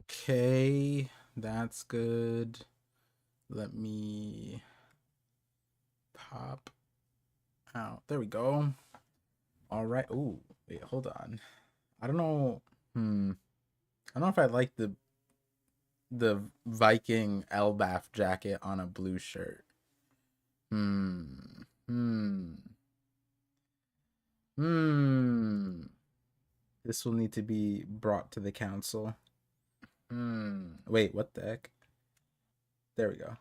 Okay, that's good. Let me pop out. There we go. All right. Ooh, wait, hold on. I don't know. I don't know if I like the Viking Elbaf jacket on a blue shirt. Hmm. Hmm. Hmm. This will need to be brought to the council. Wait, what the heck? There we go.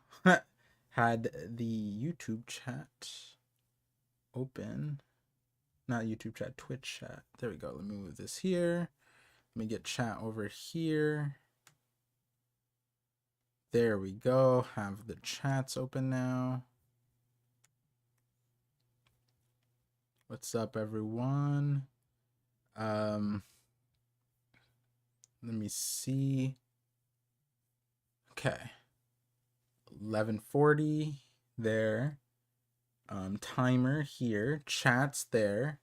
Had the YouTube chat open. Not YouTube chat, Twitch chat. There we go. Let me move this here. Let me get chat over here. There we go. Have the chats open now. What's up, everyone? Let me see. Okay. 11:40 there. Timer here. Chats there.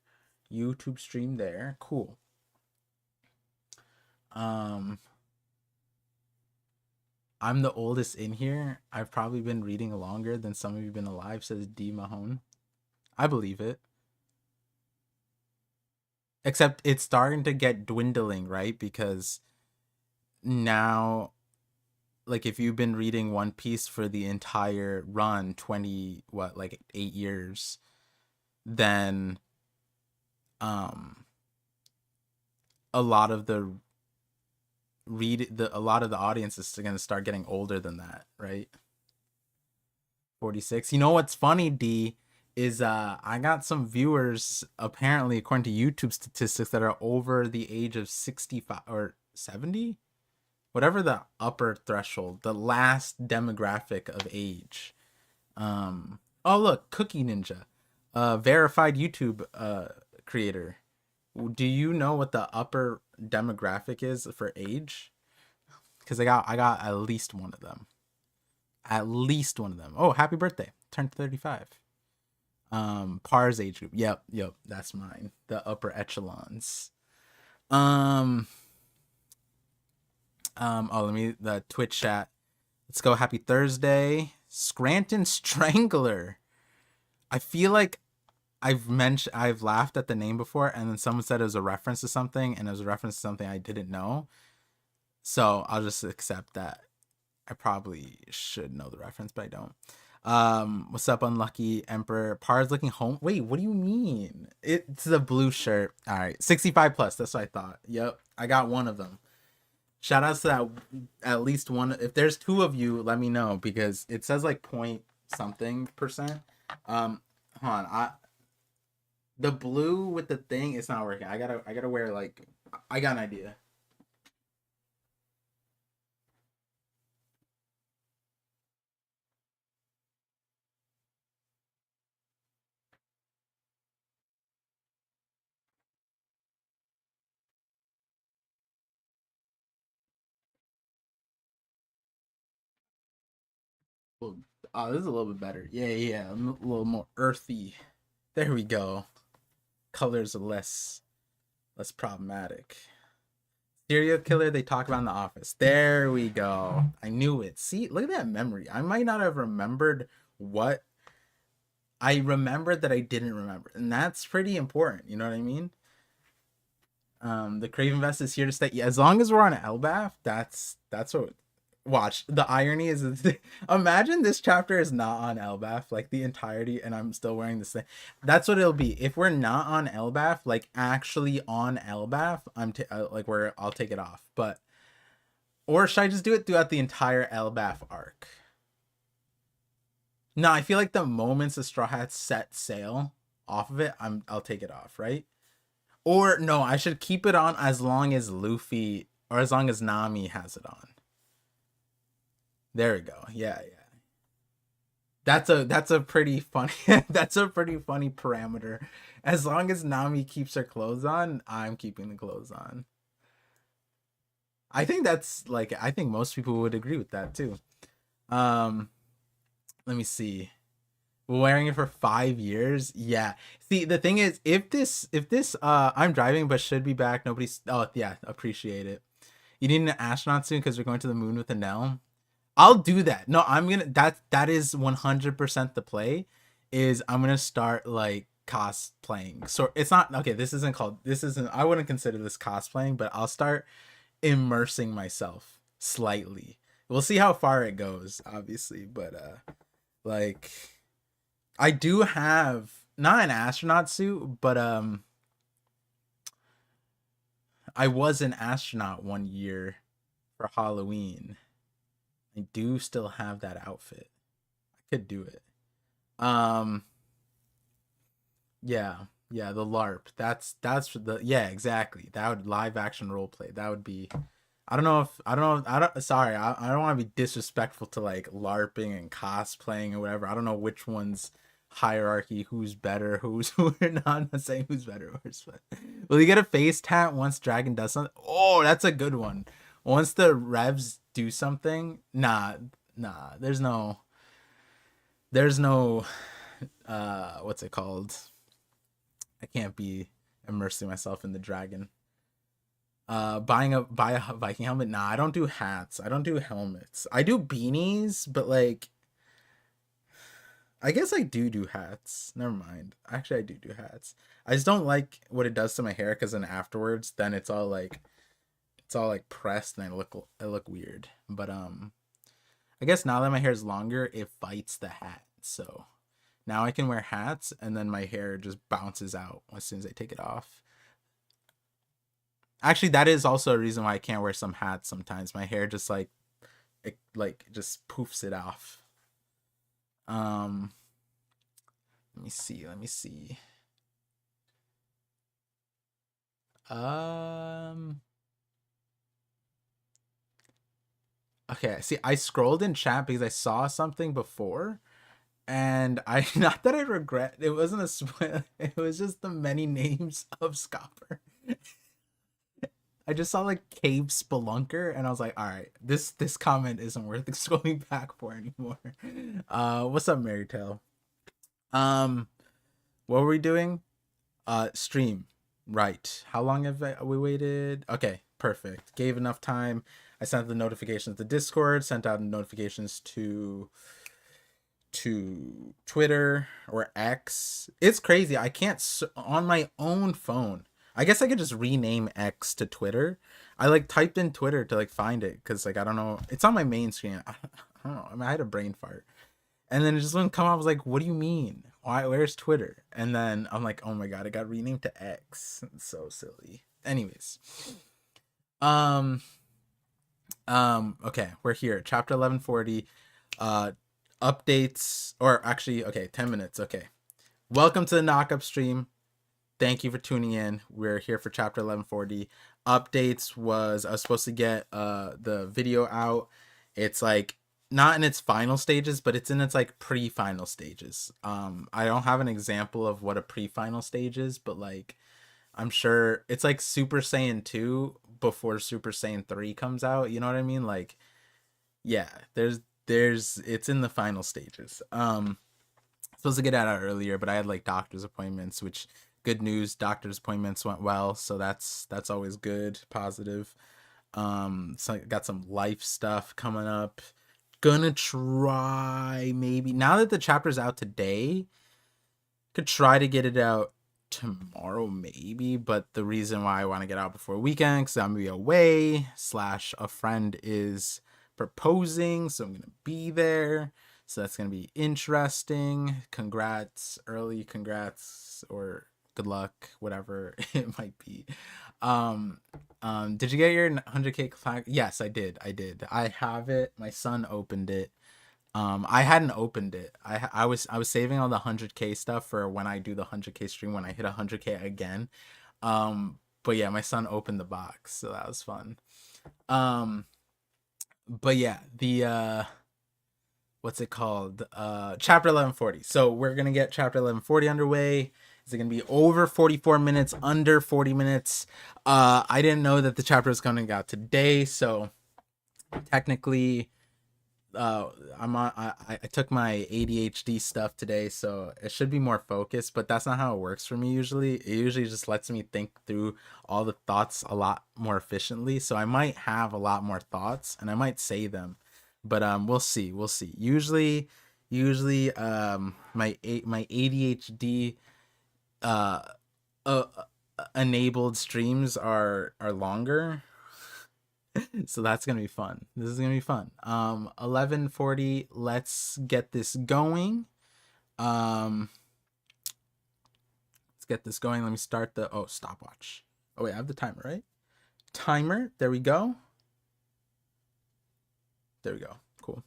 YouTube stream there. Cool. I'm the oldest in here. I've probably been reading longer than some of you been alive, says D Mahone. I believe it. Except it's starting to get dwindling, right? Because now, like, if you've been reading One Piece for the entire run, 20, what, like 8 years, then a lot of the a lot of the audience is going to start getting older than that, right? 46. You know what's funny, D, is I got some viewers apparently according to YouTube statistics that are over the age of 65 or 70, whatever the upper threshold, the last demographic of age. Oh look, Cookie Ninja, verified YouTube creator. Do you know what the upper demographic is for age? Because I got at least one of them. At least one of them. Oh, happy birthday! Turned 35. Par's age group. Yep, that's mine. The upper echelons. Let me the Twitch chat. Let's go. Happy Thursday, Scranton Strangler. I feel like I've laughed at the name before, and then someone said it was a reference to something, and it was a reference to something I didn't know. So I'll just accept that. I probably should know the reference, but I don't. What's up, Unlucky Emperor? Par's looking home. Wait, what do you mean? It's the blue shirt. All right, 65 plus. That's what I thought. Yep, I got one of them. Shout outs to that, at least one. If there's two of you, let me know, because it says like point something percent. Hold on. The blue with the thing, it's not working. I gotta wear, like, I got an idea. Well, oh, this is a little bit better. Yeah. A little more earthy. There we go. Colors are less problematic. Serial killer they talk about in The Office. There we go. I knew it. See, look at that memory. I might not have remembered what I remembered that I didn't remember, and that's pretty important. You know what I mean? The Craven Vest is here to stay. Yeah, as long as we're on Elbaf, that's what. Watch, the irony is, imagine this chapter is not on Elbaf, like the entirety, and I'm still wearing this thing. That's what it'll be if we're not on Elbaf, like actually on Elbaf. Like, where I'll take it off, but or should I just do it throughout the entire Elbaf arc? No, I feel like the moments the Straw Hats set sail off of it, I'll take it off, right? Or no, I should keep it on as long as Luffy or as long as Nami has it on. There we go. Yeah. That's a pretty funny that's a pretty funny parameter. As long as Nami keeps her clothes on, I'm keeping the clothes on. I think that's like I think most people would agree with that too. Let me see. Wearing it for 5 years. Yeah. See, the thing is, if this I'm driving but should be back. Nobody's. Oh yeah, appreciate it. You need an astronaut suit because we're going to the moon with a Nell. I'll do that. No, I'm gonna that is 100% the play. Is I'm gonna start like cosplaying. So it's not okay. This isn't. I wouldn't consider this cosplaying, but I'll start immersing myself slightly. We'll see how far it goes, obviously, but like I do have not an astronaut suit, but I was an astronaut one year for Halloween. I do still have that outfit. I could do it. Um yeah. Yeah, the LARP. That's for the yeah, exactly. That would live action role play. That would be I don't sorry, I don't want to be disrespectful to like LARPing and cosplaying or whatever. I don't know which one's hierarchy, who's better, who's who not. I'm not saying who's better or worse, but will you get a face tat once Dragon does something? Oh, that's a good one. Once the revs do something, nah, there's no what's it called? I can't be immersing myself in the dragon. Buy a Viking helmet. Nah, I don't do hats. I don't do helmets. I do beanies, but like I guess I do hats. Never mind. Actually, I do hats. I just don't like what it does to my hair because then afterwards, then it's all like pressed and I look weird. But I guess now that my hair is longer, it fights the hat. So now I can wear hats and then my hair just bounces out as soon as I take it off. Actually, that is also a reason why I can't wear some hats sometimes. My hair just like just poofs it off. Um let me see. Um okay, see I scrolled in chat because I saw something before and I not that I regret it wasn't a spoiler, it was just the many names of Scopper. I just saw like Cave Spelunker and I was like, all right, this comment isn't worth scrolling back for anymore. What's up, Mary Tail? Um, what were we doing? Stream. Right. How long have we waited? Okay, perfect. Gave enough time. I sent the notifications to Discord, sent out notifications to Twitter or X. It's crazy. I can't on my own phone. I guess I could just rename X to Twitter. I like typed in Twitter to like find it because like I don't know. It's on my main screen. I don't know. I mean, I had a brain fart, and then it just wouldn't come up. I was like, "What do you mean? Why? Where's Twitter?" And then I'm like, "Oh my god, it got renamed to X." It's so silly. Anyways, um, okay, we're here. Chapter 1140. Uh, updates or actually, okay, 10 minutes. Okay, welcome to the knock up stream. Thank you for tuning in. We're here for chapter 1140. Updates was I was supposed to get the video out. It's like not in its final stages, but it's in its like pre-final stages. I don't have an example of what a pre-final stage is, but like I'm sure it's like Super Saiyan 2 before Super Saiyan 3 comes out. You know what I mean? Like, yeah, there's it's in the final stages. Supposed to get it out earlier, but I had like doctor's appointments, which good news, doctor's appointments went well, so that's always good, positive. So I got some life stuff coming up. Gonna try maybe now that the chapter's out today, could try to get it out tomorrow maybe, but the reason why I want to get out before weekend because I'm gonna be away slash a friend is proposing, so I'm gonna be there. So that's gonna be interesting. Congrats, early congrats, or good luck, whatever it might be. Did you get your 100K flag? Yes, I did. I have it. My son opened it. I hadn't opened it. I was saving all the 100K stuff for when I do the 100K stream when I hit 100K again. But yeah, my son opened the box, so that was fun. But yeah, the what's it called? Chapter 1140. So we're gonna get chapter 1140 underway. Is it gonna be over 44 minutes, under 40 minutes? I didn't know that the chapter was coming out today, so technically uh I'm on I took my ADHD stuff today, so it should be more focused, but that's not how it works for me usually. It usually just lets me think through all the thoughts a lot more efficiently. So I might have a lot more thoughts and I might say them. But we'll see. We'll see. Usually my ADHD uh, uh enabled streams are longer, so that's gonna be fun. This is gonna be fun. 11:40. Let's get this going. Um, let's get this going. Let me start the stopwatch. Oh wait, I have the timer, right? Timer. There we go. There we go. Cool.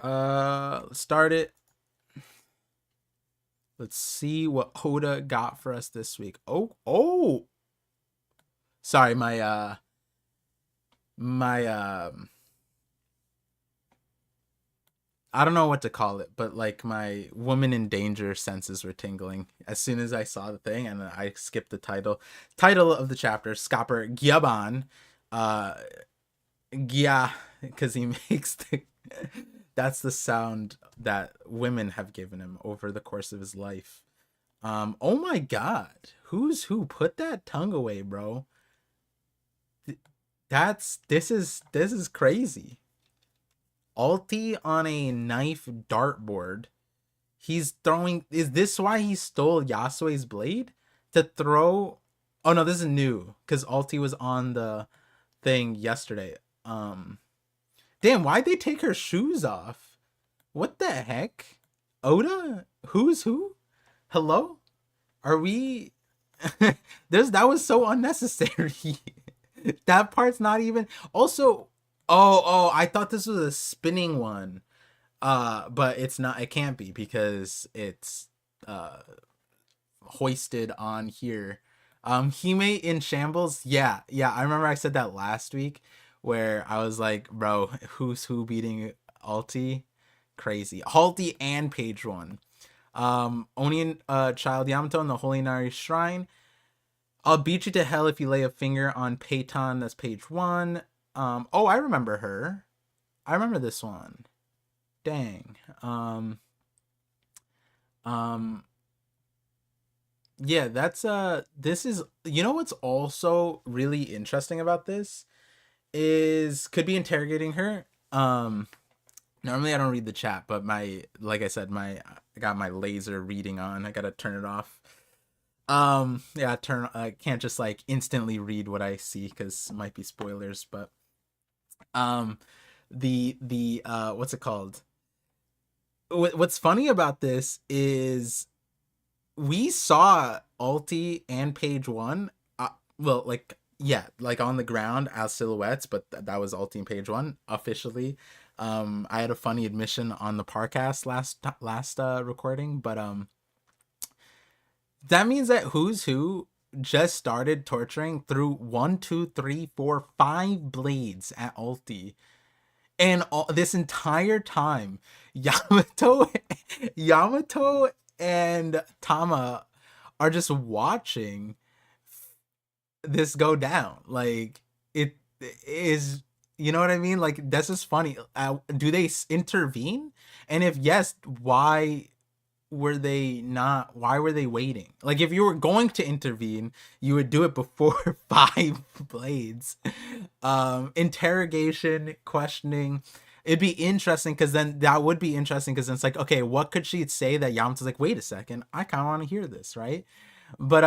Let's start it. Let's see what Hoda got for us this week. Oh. Sorry, my I don't know what to call it, but like my woman in danger senses were tingling as soon as I saw the thing, and I skipped the title of the chapter. Skapper Gyaban, uh, Gya, because he makes the that's the sound that women have given him over the course of his life. Oh my God, who's who? Put that tongue away, bro. This is crazy. Alti on a knife dartboard. He's throwing. Is this why he stole Yasue's blade to throw? Oh no, this is new because Alti was on the thing yesterday. Damn, why'd they take her shoes off? What the heck? Oda, who's who? Hello, are we? That was so unnecessary. That part's not even. Also, oh, I thought this was a spinning one. But it's not. It can't be because it's hoisted on here. Hime in shambles. Yeah. I remember I said that last week, where I was like, bro, who's who beating Alti? Crazy. Halti and page one. Onion Child Yamato in the Holy Nari Shrine. I'll beat you to hell if you lay a finger on Peyton. That's page one. Oh, I remember her. I remember this one. Dang. Um yeah, that's this is, you know what's also really interesting about this is could be interrogating her. Normally I don't read the chat, but my, like I said, I got my laser reading on. I got to turn it off. Yeah, I can't just like instantly read what I see cuz it might be spoilers, but um the what's it called? What's funny about this is we saw Alti and Page One. Well, like yeah, like on the ground as silhouettes, but that was Alti and Page One officially. I had a funny admission on the Parcast last recording, but that means that Who's Who just started torturing through 1, 2, 3, 4, 5 blades at Alti, and this entire time, Yamato, Yamato and Tama are just watching this go down. Like it is, you know what I mean? Like that's just funny. Do they intervene? And if yes, why were they not? Why were they waiting? Like if you were going to intervene, you would do it before 5 blades. Interrogation, questioning. It'd be interesting because then that would be interesting because it's like, okay, what could she say that Yamato's like, wait a second, I kind of want to hear this, right? But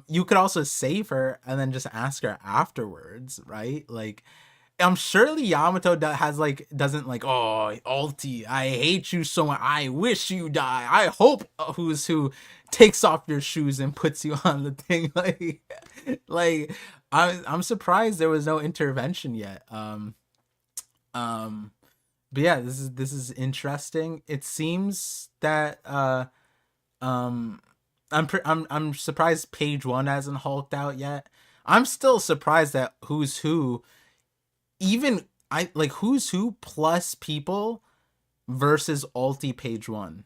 you could also save her and then just ask her afterwards, right? Like I'm surely Yamato has like doesn't like, oh Alti, I hate you so much, I wish you die, I hope Who's Who takes off your shoes and puts you on the thing. Like I'm surprised there was no intervention yet. Um but yeah, this is interesting. It seems that um I'm surprised page one hasn't hulked out yet. I'm still surprised that Who's Who, even I like Who's Who plus people versus Alti page one.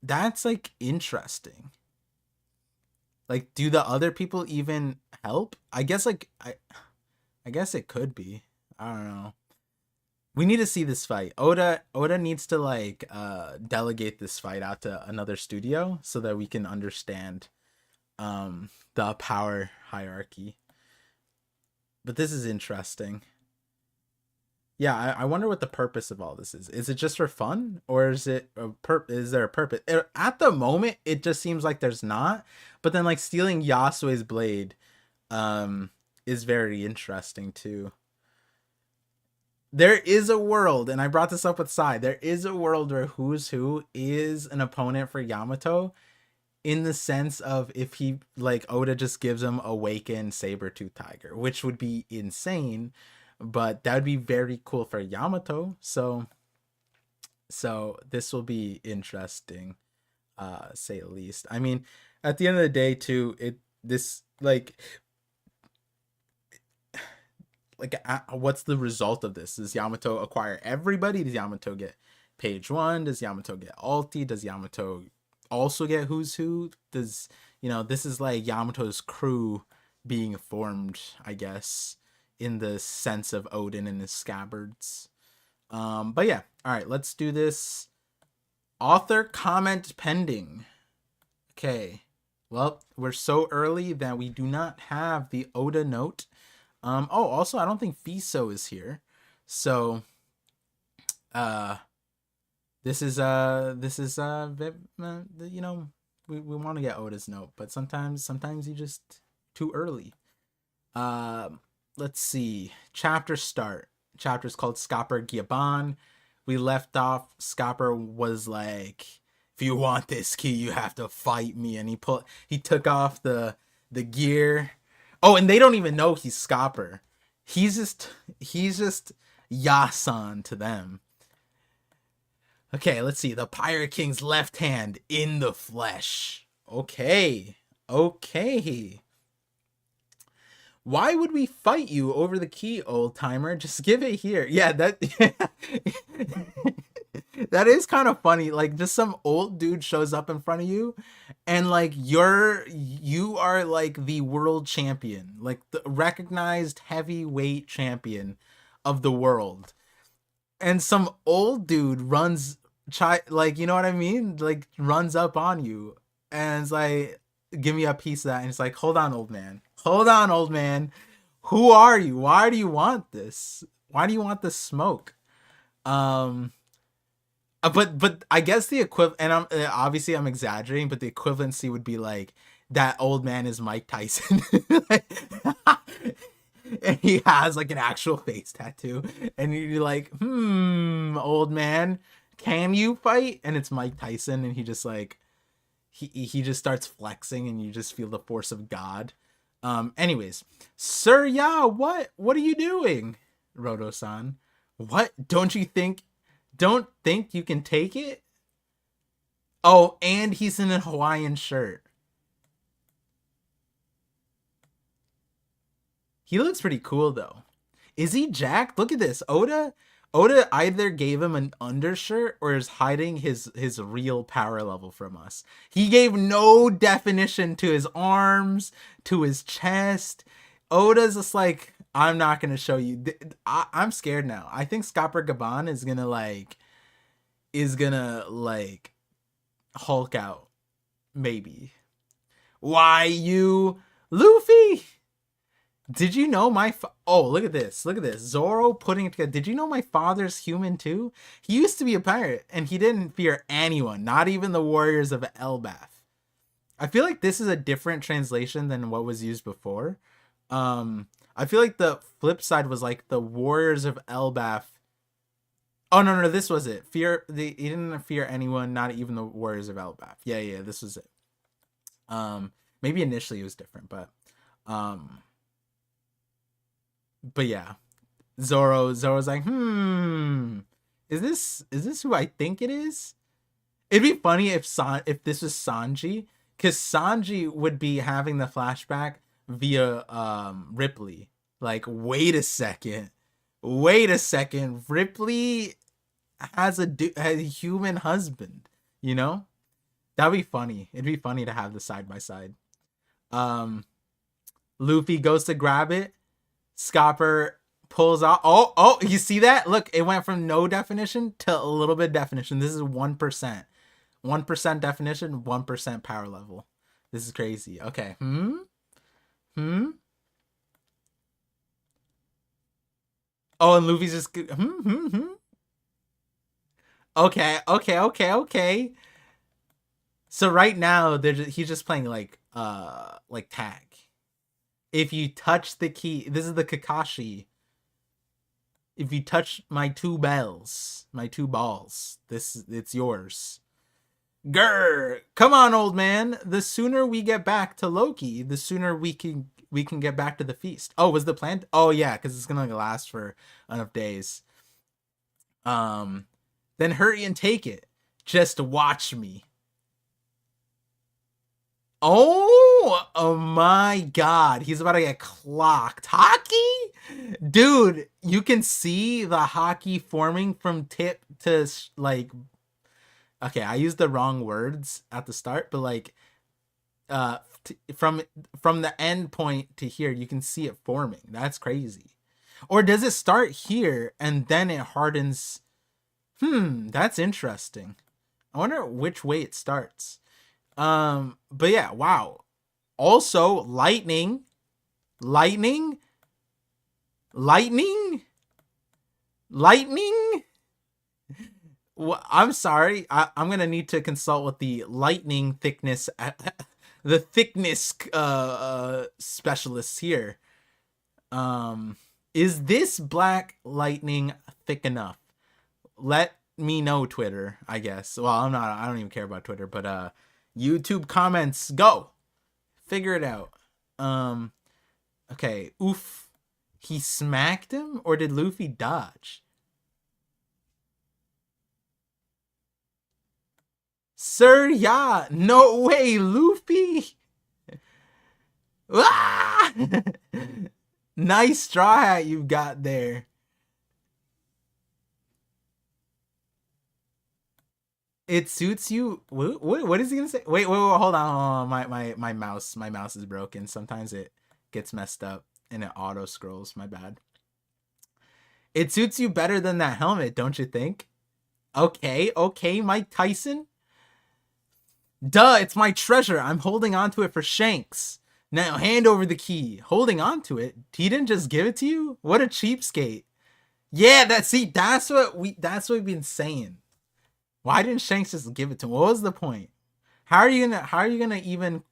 That's like interesting. Like, do the other people even help? I guess like I guess it could be. I don't know. We need to see this fight. Oda needs to like delegate this fight out to another studio so that we can understand the power hierarchy. But this is interesting. Yeah, I wonder what the purpose of all this is. Is it just for fun, or is it is there a purpose? At the moment, it just seems like there's not. But then, like stealing Yasue's blade, is very interesting too. There is a world, and I brought this up with Sai. There is a world where Who's Who is an opponent for Yamato, in the sense of if he like Oda just gives him Awakened Saber-Tooth Tiger, which would be insane, but that would be very cool for Yamato. So this will be interesting, say at least. I mean, at the end of the day too, this what's the result of this? Does Yamato acquire everybody? Does Yamato get page one? Does Yamato get ulti? Does Yamato also get Who's Who? Does, this is like Yamato's crew being formed, I guess, in the sense of Odin and his scabbards. But yeah, all right, let's do this. Author comment pending. Okay, well, we're so early that we do not have the Oda note. Also, I don't think Fiso is here. So, this is we want to get Oda's note, but sometimes you just too early. Let's see. Chapter start. Chapter is called Scopper Gyaban. We left off. Scopper was like, if you want this key, you have to fight me. And he took off the gear. Oh, and they don't even know he's Scopper. He's just Yasan to them. Okay, let's see. The Pirate King's left hand in the flesh. Okay. Why would we fight you over the key, old timer? Just give it here. Yeah, that that is kind of funny. Like, just some old dude shows up in front of you, and like you are like the world champion, like the recognized heavyweight champion of the world, and some old dude runs, like, you know what I mean? Like, runs up on you, and it's like, give me a piece of that. And it's like, hold on, old man. Who are you? Why do you want this? Why do you want this smoke? But I guess the equivalent, and I'm exaggerating, but the equivalency would be like, that old man is Mike Tyson. And he has like an actual face tattoo, and you're like, old man, can you fight? And it's Mike Tyson, and he just like, he just starts flexing, and you just feel the force of God. Anyways, Sir, yeah, what are you doing? Roto-san, what? Don't think you can take it? Oh, and he's in a Hawaiian shirt. He looks pretty cool though. Is he jacked? Look at this. Oda either gave him an undershirt or is hiding his real power level from us. He gave no definition to his arms, to his chest. Oda's just like, I'm not gonna show you. I'm scared now. I think Scopper Gaban is gonna Hulk out, maybe. Why you, Luffy? Did you know look at this. Zoro putting it together. Did you know my father's human too? He used to be a pirate, and he didn't fear anyone, not even the warriors of Elbaf. I feel like this is a different translation than what was used before. I feel like the flip side was like the warriors of Elbaf. Oh, no, this was it. He didn't fear anyone, not even the warriors of Elbaf. Yeah, this was it. Maybe initially it was different, but yeah, Zoro's like, is this who I think it is? It'd be funny if this was Sanji, because Sanji would be having the flashback via Ripley. Like, wait a second, Ripley has a human husband, that'd be funny. It'd be funny to have the side by side. Luffy goes to grab it. Scopper Pulls out. Oh, you see that? Look, it went from no definition to a little bit definition. This is 1%. 1% definition, 1% power level. This is crazy. Okay. Hmm. Oh, and Luffy's just Okay. So right now he's just playing like tag. If you touch the key, this is the Kakashi. If you touch my two balls, it's yours. Grr! Come on, old man. The sooner we get back to Loki, the sooner we can get back to the feast. Oh, was the plan? Oh yeah, because it's gonna last for enough days. Um, then hurry and take it. Just watch me. Oh my god, he's about to get clocked. Hockey? Dude, you can see the hockey forming from tip to like okay, I used the wrong words at the start, but like from the end point to here, you can see it forming. That's crazy. Or does it start here and then it hardens? That's interesting. I wonder which way it starts. But yeah, wow. Also, lightning. Lightning. Well, I'm sorry. I'm gonna need to consult with the lightning thickness, the thickness specialists here. Is this black lightning thick enough? Let me know, Twitter. I guess. Well, I don't even care about Twitter, but YouTube comments, go. Figure it out. Okay. Oof. He smacked him, or did Luffy dodge? Sir, yeah. No way, Luffy. Ah! Nice straw hat you've got there. It suits you. What is he gonna say? Wait, hold on. My mouse is broken. Sometimes it gets messed up and it auto scrolls. My bad. It suits you better than that helmet, don't you think? Okay, Mike Tyson. Duh, it's my treasure. I'm holding on to it for Shanks. Now hand over the key. Holding on to it? He didn't just give it to you? What a cheapskate. Yeah, that's what we've been saying. Why didn't Shanks just give it to him? What was the point? How are you gonna even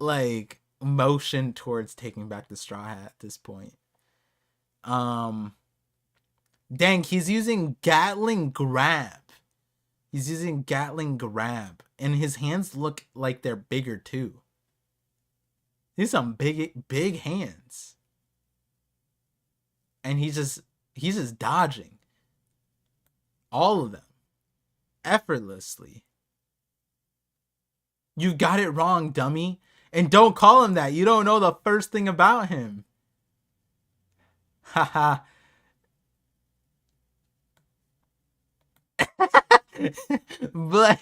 like motion towards taking back the straw hat at this point? Um Dang, he's using Gatling grab. He's using Gatling grab. And his hands look like they're bigger too. He's some big hands. And he's just dodging. All of them. Effortlessly. You got it wrong, dummy. And don't call him that. You don't know the first thing about him. Haha. But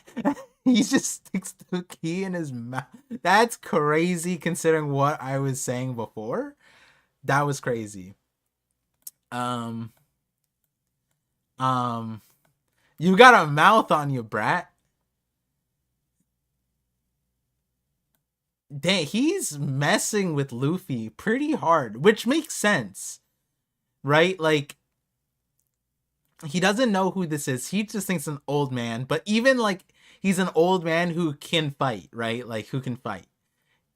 he just sticks the key in his mouth. That's crazy considering what I was saying before. That was crazy. Um, um, you got a mouth on you, brat. Dang, he's messing with Luffy pretty hard, which makes sense, right? Like, he doesn't know who this is. He just thinks an old man, but even like he's an old man who can fight, right? Like who can fight.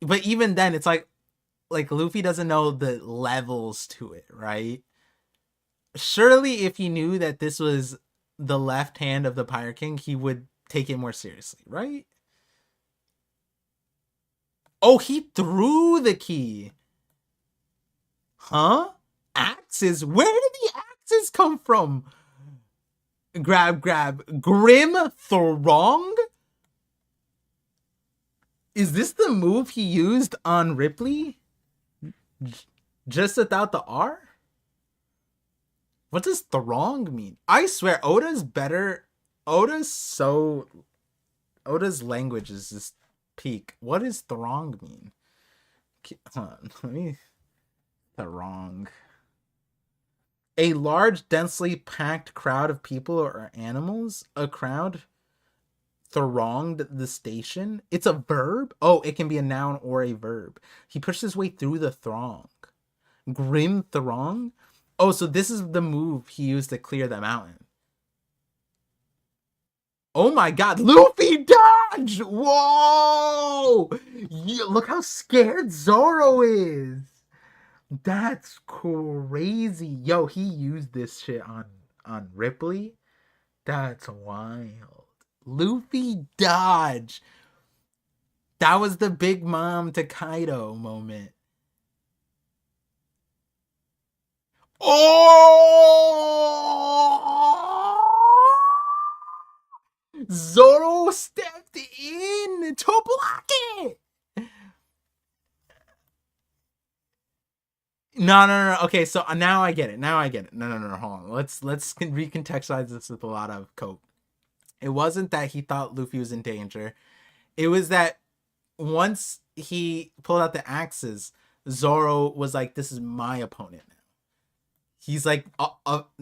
But even then it's like Luffy doesn't know the levels to it, right? Surely if he knew that this was the left hand of the Pirate King, he would take it more seriously, right? Oh, he threw the key. Huh? Axes? Where did the axes come from? Grab. Grim Throng? Is this the move he used on Ripley? Just without the R? What does Throng mean? I swear, Oda's better. Oda's language is just peak. What does Throng mean? Hold on, let me. Throng. A large, densely packed crowd of people or animals. A crowd thronged the station. It's a verb? Oh, it can be a noun or a verb. He pushed his way through the throng. Grim throng? Oh, so this is the move he used to clear the mountain. Oh my god, Luffy dodge! Whoa! Yeah, look how scared Zoro is. That's crazy. Yo, he used this shit on Ripley. That's wild. Luffy dodge. That was the Big Mom to Kaido moment. Oh! Zoro stepped in to block it. No. Okay, so now I get it. Now I get it. No. Hold on. Let's recontextualize this with a lot of cope. It wasn't that he thought Luffy was in danger. It was that once he pulled out the axes, Zoro was like, "This is my opponent now." He's like,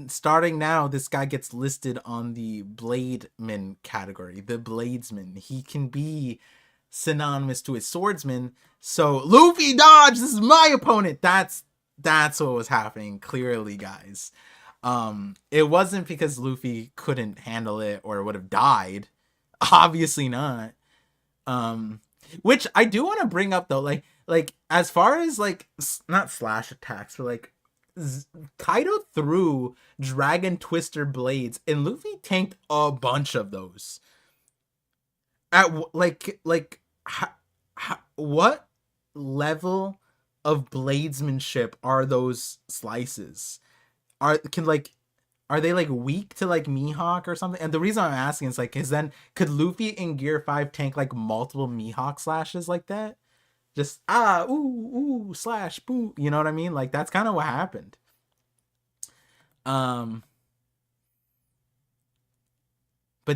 starting now, this guy gets listed on the Blademan category, the Bladesman. He can be synonymous to a swordsman. So Luffy dodge. This is my opponent. That's what was happening. Clearly, guys. It wasn't because Luffy couldn't handle it or would have died. Obviously not. Which I do want to bring up though, like as far as like not slash attacks, but like Kaido threw Dragon Twister blades, and Luffy tanked a bunch of those. At what level of bladesmanship are those slices? Are they like weak to like Mihawk or something? And the reason I'm asking is like, then could Luffy in Gear 5 tank like multiple Mihawk slashes like that? Just ooh slash boo, you know what I mean? Like that's kind of what happened. But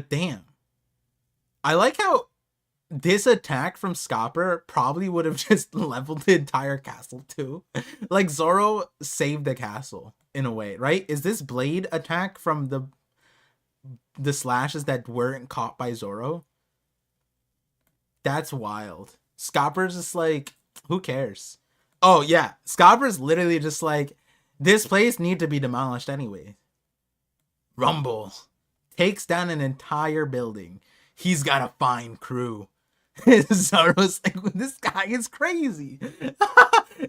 damn, I like how this attack from Scopper probably would have just leveled the entire castle too. Like Zoro saved the castle in a way, right? Is this blade attack from the slashes that weren't caught by Zoro? That's wild. Scopper's just like, who cares? Oh yeah, Scopper's literally just like, this place need to be demolished anyway. Rumble takes down an entire building. He's got a fine crew. Zoro's like, this guy is crazy.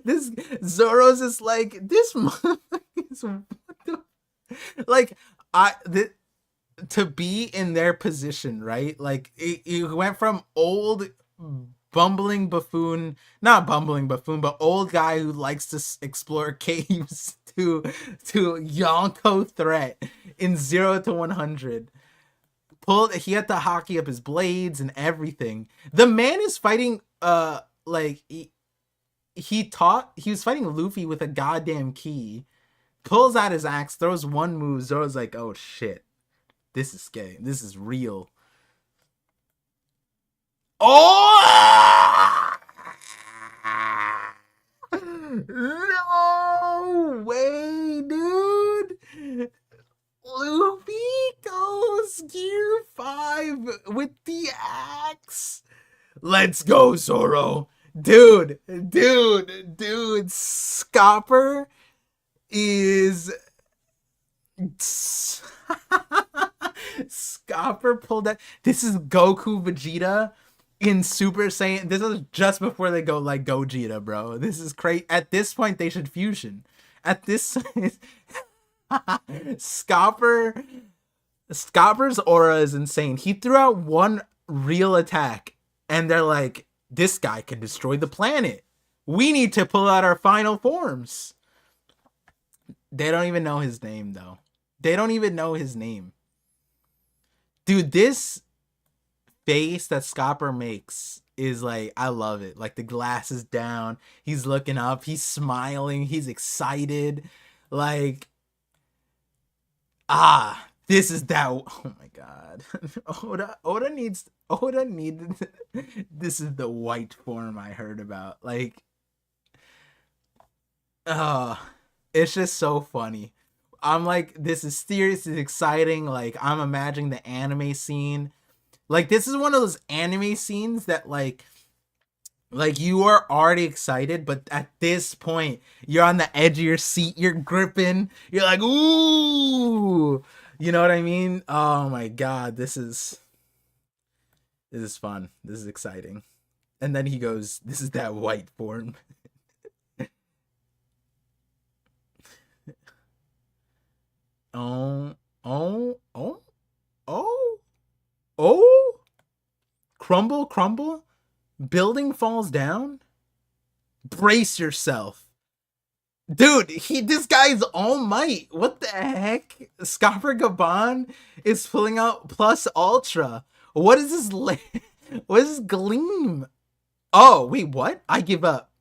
This Zoro's just like, this is what the, like to be in their position, right? Like it went from old bumbling buffoon, not bumbling buffoon, but old guy who likes to explore caves to Yonko threat in 0 to 100. He had to hockey up his blades and everything. The man is fighting like he was fighting Luffy with a goddamn key. Pulls out his axe, throws one move. Zoro's like, oh shit, this is scary. This is real. Oh! No way, dude. Luffy goes Gear 5 with the axe. Let's go, Zoro. Dude. Scopper is... Scopper pulled that. This is Goku Vegeta in Super Saiyan. This is just before they go like Gogeta, bro. This is crazy. At this point, they should fusion. At this... Scopper's aura is insane. He threw out one real attack, and they're like, this guy can destroy the planet. We need to pull out our final forms. They don't even know his name, though. They don't even know his name. Dude, this face that Scopper makes is like, I love it. Like, the glasses down. He's looking up. He's smiling. He's excited. Like... this is that. Oh my god. Oda needs this is the white form I heard about. Like, it's just so funny. I'm like, this is serious, it's exciting. Like, I'm imagining the anime scene. Like, this is one of those anime scenes that like you are already excited, but at this point, you're on the edge of your seat, you're gripping, you're like, ooh, you know what I mean? Oh my god, this is fun. This is exciting. And then he goes, "This is that white form." Oh, oh, oh, oh, oh! Crumble, crumble. Building falls down. Brace yourself. Dude, this guy's all might. What the heck? Scopper Gaban is pulling out plus ultra. What is this? What is this gleam? Oh, wait, what? I give up.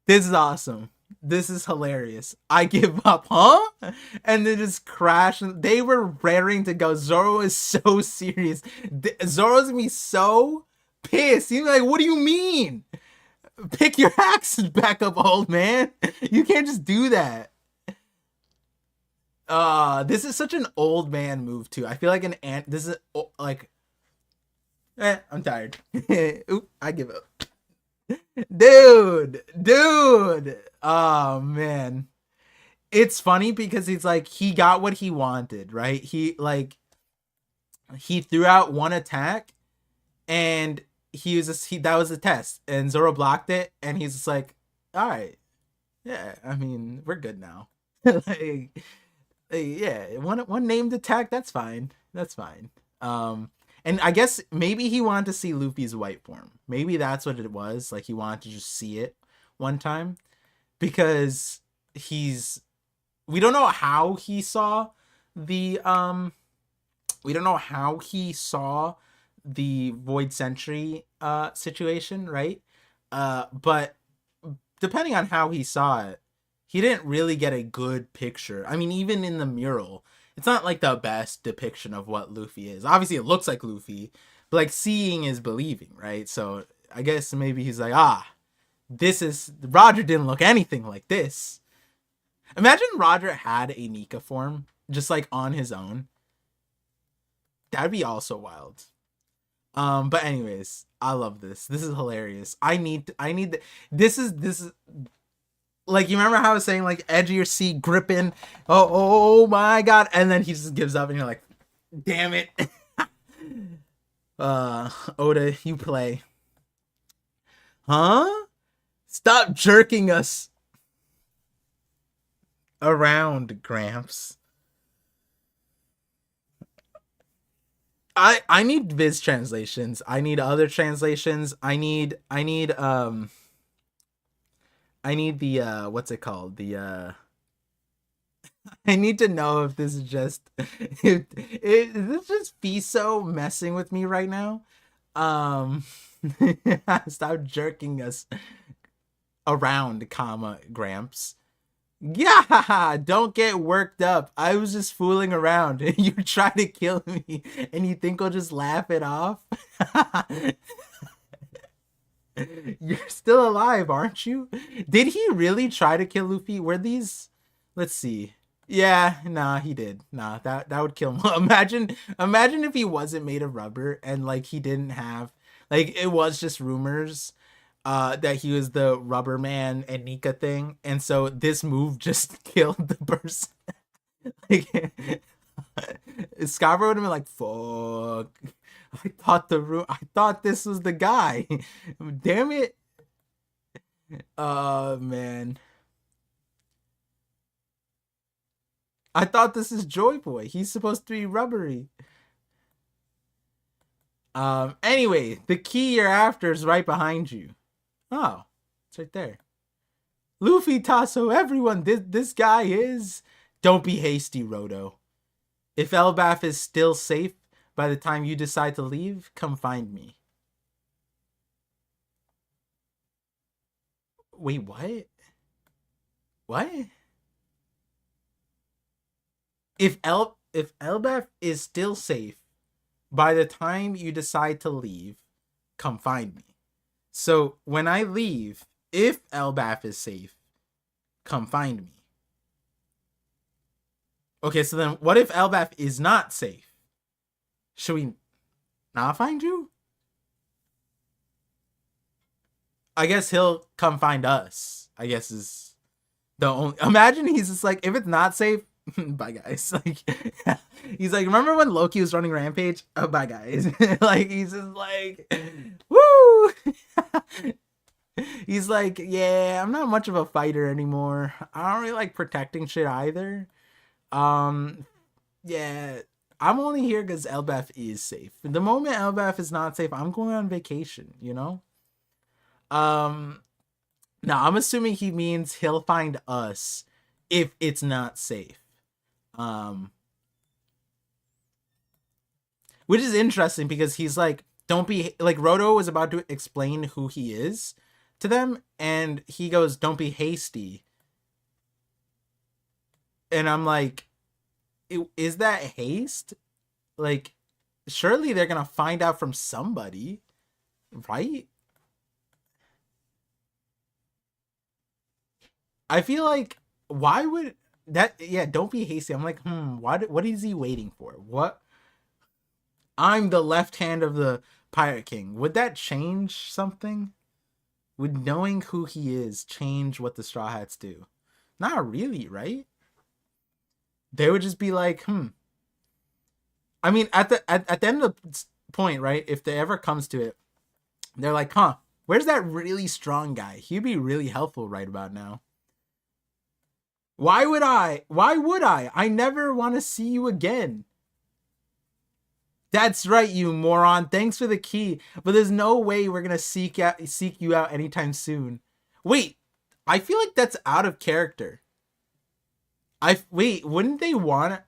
This is awesome. This is hilarious. I give up, huh? And then just crash. They were raring to go. Zoro is so serious. Zoro's gonna be so pissed. He's like, what do you mean? Pick your axes back up, old man. You can't just do that. This is such an old man move too. I feel like this is like I'm tired. Oop, I give up. Dude. Oh man. It's funny because he's like he got what he wanted, right? He threw out one attack and that was a test and Zoro blocked it and he's just like, all right, yeah, I mean, we're good now. like, yeah, one named attack, that's fine. That's fine. And I guess maybe he wanted to see Luffy's white form. Maybe that's what it was. Like he wanted to just see it one time because we don't know how he saw the Void Sentry situation, right? But depending on how he saw it, he didn't really get a good picture. I mean, even in the mural, it's not like the best depiction of what Luffy is. Obviously, it looks like Luffy, but like seeing is believing, right? So I guess maybe he's like, Roger didn't look anything like this. Imagine Roger had a Nika form just like on his own. That'd be also wild. But anyways, I love this. This is hilarious. This is like, you remember how I was saying, like, edge of your seat, gripping. Oh my god. And then he just gives up and you're like, damn it. Oda, you play. Huh? Stop jerking us around, Gramps. I need Viz translations. I need other translations. I need the what's it called? I need to know if this is just is this just Fiso messing with me right now? Stop jerking us around, comma, Gramps. Yeah, don't get worked up. I was just fooling around. You try to kill me and you think I'll just laugh it off? You're still alive, aren't you? Did he really try to kill Luffy? Were these... Let's see. Yeah, nah, he did. Nah, that would kill him. Imagine if he wasn't made of rubber and like he didn't have... Like it was just rumors that he was the rubber man and Nika thing. And so this move just killed the person. Like... Scarborough would have been like, fuck. I thought this was the guy. Damn it. Oh man. I thought this is Joy Boy. He's supposed to be rubbery. Anyway, the key you're after is right behind you. Oh, it's right there. Luffy, Tasso, everyone, this guy is... Don't be hasty, Roto. If Elbaf is still safe by the time you decide to leave, come find me. Wait, what? What? If Elbaf is still safe by the time you decide to leave, come find me. So when I leave, if Elbaf is safe, come find me. Okay, so then what if Elbaf is not safe? Should we not find you? I guess he'll come find us. I guess is the only. Imagine he's just like, if it's not safe, bye guys. Like, he's like, remember when Loki was running Rampage? Oh, bye guys. Like, he's just like, woo. He's like, yeah, I'm not much of a fighter anymore. I don't really like protecting shit either. Yeah, I'm only here because Elbaf is safe. The moment Elbaf is not safe, I'm going on vacation, you know? Um, Now I'm assuming he means he'll find us if it's not safe. Um, which is interesting because he's like, don't be like Roto was about to explain who he is to them, and he goes, don't be hasty. And I'm like, is that haste? Like, surely they're gonna find out from somebody, right? I feel like, why would that? Yeah, don't be hasty. I'm like, what is he waiting for? What? I'm the left hand of the Pirate King. Would that change something? Would knowing who he is change what the Straw Hats do? Not really, right? They would just be like, I mean, at the end of the point, right? If there ever comes to it, they're like, where's that really strong guy? He'd be really helpful right about now. Why would I? Why would I? I never want to see you again. That's right, you moron. Thanks for the key, but there's no way we're gonna seek you out anytime soon. Wait, I feel like that's out of character. Wait, wouldn't they want?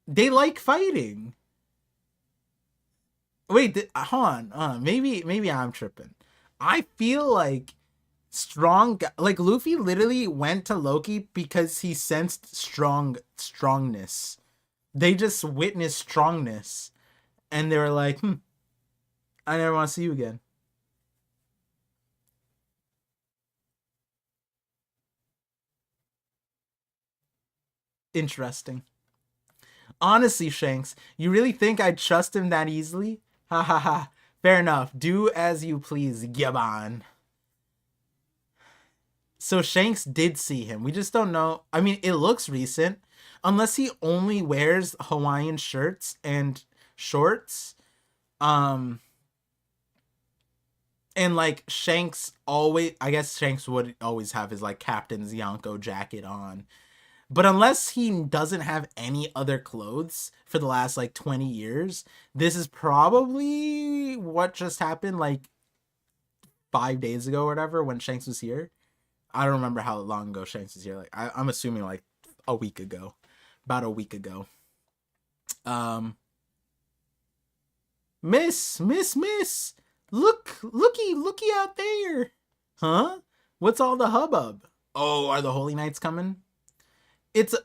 They like fighting. Wait, hold on. Maybe I'm tripping. I feel like like Luffy literally went to Loki because he sensed strongness. They just witnessed strongness, and they were like, I never want to see you again. Interesting. Honestly, Shanks, you really think I'd trust him that easily? Ha ha ha. Fair enough. Do as you please, Gibbon. So Shanks did see him. We just don't know. I mean, it looks recent. Unless he only wears Hawaiian shirts and shorts. And like Shanks always, I guess Shanks would always have his like Captain's Yonko jacket on. But unless he doesn't have any other clothes for the last like 20 years, this is probably what just happened like 5 days ago or whatever when Shanks was here. I don't remember how long ago Shanks was here. Like I'm assuming like a week ago. About a week ago. Miss. Looky out there. Huh? What's all the hubbub? Oh, are the Holy Knights coming?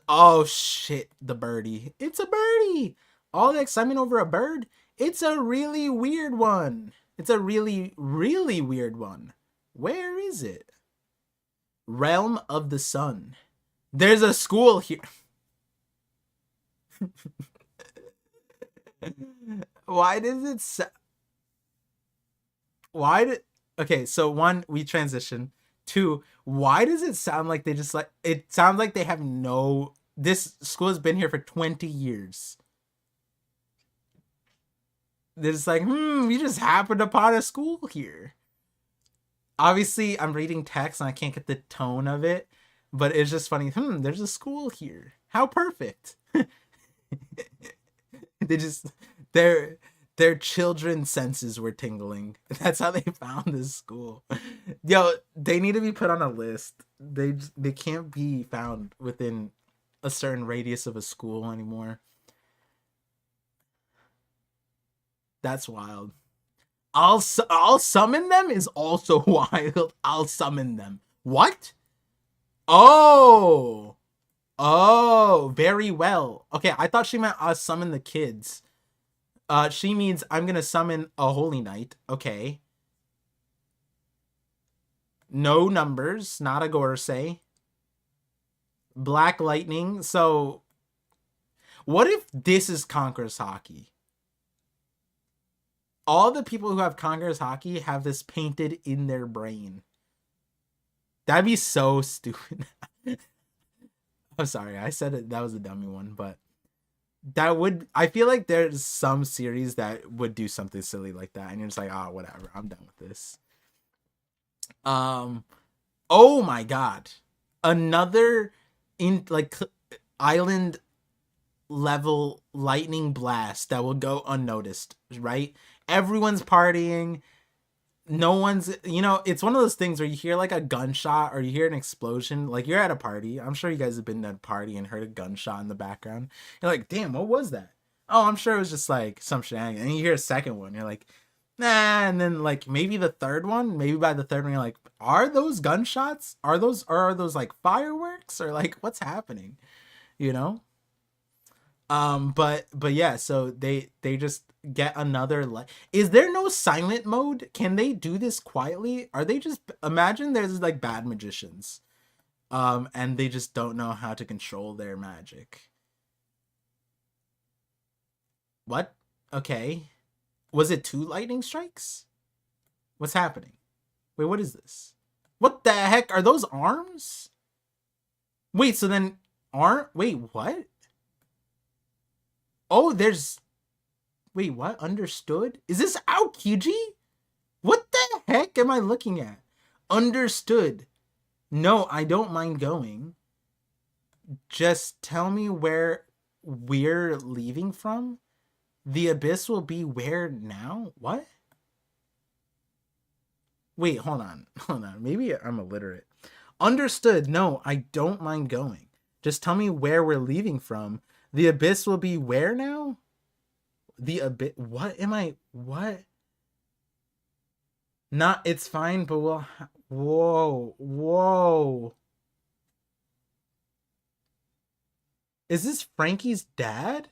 Oh shit, the birdie. It's a birdie. All the excitement over a bird. It's a really weird one. It's a really, really weird one. Where is it? Realm of the Sun. There's a school here. Why does it okay, so one, we transition. Two, why does it sound like they just like, it sounds like they have this school has been here for 20 years. They're just like, we just happened upon a school here. Obviously, I'm reading text and I can't get the tone of it, but it's just funny. There's a school here. How perfect. They just, their children's senses were tingling. That's how they found this school. Yo, they need to be put on a list. They can't be found within a certain radius of a school anymore. That's wild. I'll summon them is also wild. I'll summon them. What? Oh, very well. Okay, I thought she meant I'll summon the kids. She means I'm gonna summon a Holy Knight. Okay. No numbers, not a Gorosei. Black Lightning. So, what if this is Conqueror's Hockey? All the people who have Conqueror's Hockey have this painted in their brain. That'd be so stupid. I'm sorry, I said it. That was a dummy one, but that would. I feel like there's some series that would do something silly like that, and you're just like, oh, whatever. I'm done with this. Oh my god, another in like island level lightning blast that will go unnoticed, right? Everyone's partying. No one's, it's one of those things where you hear like a gunshot or you hear an explosion. Like you're at a party. I'm sure you guys have been at a party and heard a gunshot in the background. You're like, damn, what was that? Oh, I'm sure it was just like some shenanigans. And you hear a second one. You're like, nah. And then like maybe the third one, maybe by the third one, you're like, are those gunshots? Are those like fireworks or like what's happening? You know? But yeah, so they just get another is there no silent mode? Can they do this quietly? Are they just imagine there's like bad magicians and they just don't know how to control their magic. What? Okay, was it two lightning strikes? What's happening? Wait, what is this? What the heck are those arms? Wait, so then aren't wait, what? Oh, there's wait, what? Understood? Is this Aokiji? What the heck am I looking at? Understood. No, I don't mind going. Just tell me where we're leaving from. The abyss will be where now? What? Wait, hold on. Hold on. Maybe I'm illiterate. Understood. No, I don't mind going. Just tell me where we're leaving from. The abyss will be where now? The abyss. What am I? What? Not. It's fine, but we'll. Whoa. Whoa. Is this Frankie's dad?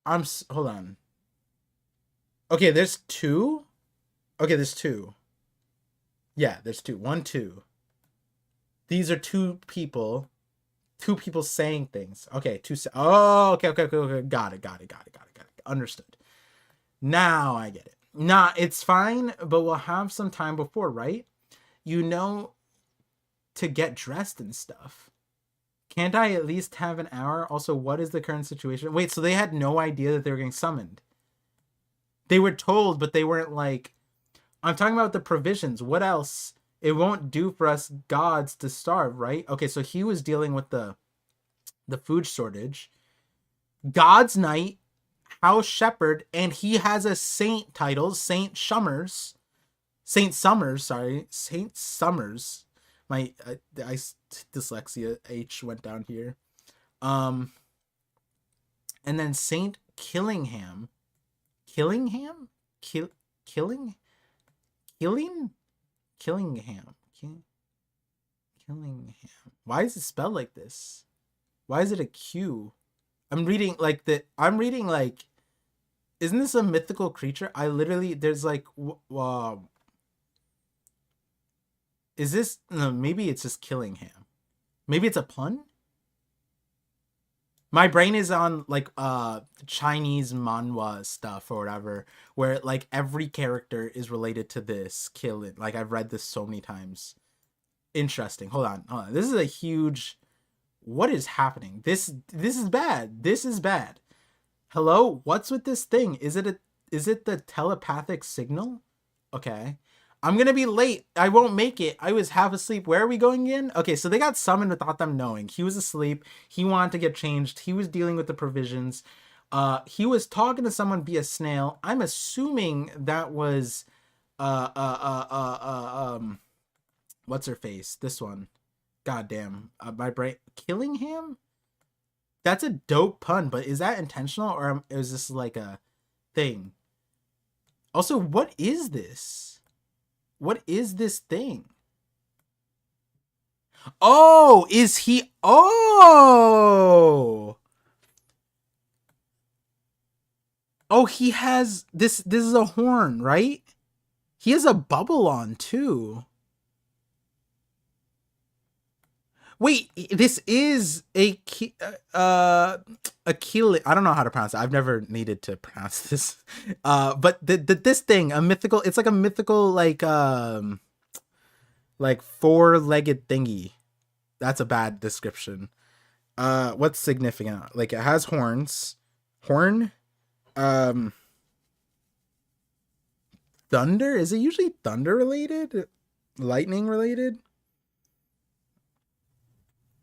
Hold on. Okay, there's two. Okay, there's two. Yeah, there's two. One, two. These are two people. Two people saying things. Okay, oh, okay. Got it. Understood. Now I get it. Nah, it's fine, but we'll have some time before, right? You know, to get dressed and stuff. Can't I at least have an hour? Also, what is the current situation? Wait, so they had no idea that they were getting summoned. They were told, but they weren't like, I'm talking about the provisions. What else? It won't do for us gods to starve, right? Okay, so he was dealing with the food shortage. God's Knight, House Shepherd, and he has a saint title, Saint Summers. Saint Summers, sorry. Saint Summers. My dyslexia H went down here. And then Saint Killingham. Killingham? Killingham? Why is it spelled like this? Why is it a Q? I'm reading like, isn't this a mythical creature? I literally, there's like, is this, no, maybe it's just Killingham. Maybe it's a pun? My brain is on like Chinese manhwa stuff or whatever, where like every character is related to this killing. Like I've read this so many times. Interesting. Hold on. This is a huge. What is happening? This is bad. This is bad. Hello, what's with this thing? Is it the telepathic signal? Okay. I'm gonna be late. I won't make it. I was half asleep. Where are we going in? Okay, so they got summoned without them knowing. He was asleep. He wanted to get changed. He was dealing with the provisions. He was talking to someone via snail. I'm assuming that was what's her face? This one. God damn. My brain. Killingham? That's a dope pun, but is that intentional or is this like a thing? Also, what is this? What is this thing? Oh, is he? Oh, Oh, he has this is a horn, right? He has a bubble on too. Wait, this is a Keelan. I don't know how to pronounce it. I've never needed to pronounce this. But this thing, a mythical. It's like a mythical like four-legged thingy. That's a bad description. What's significant? Like it has horns. Horn. Um, thunder. Is it usually thunder related? Lightning related?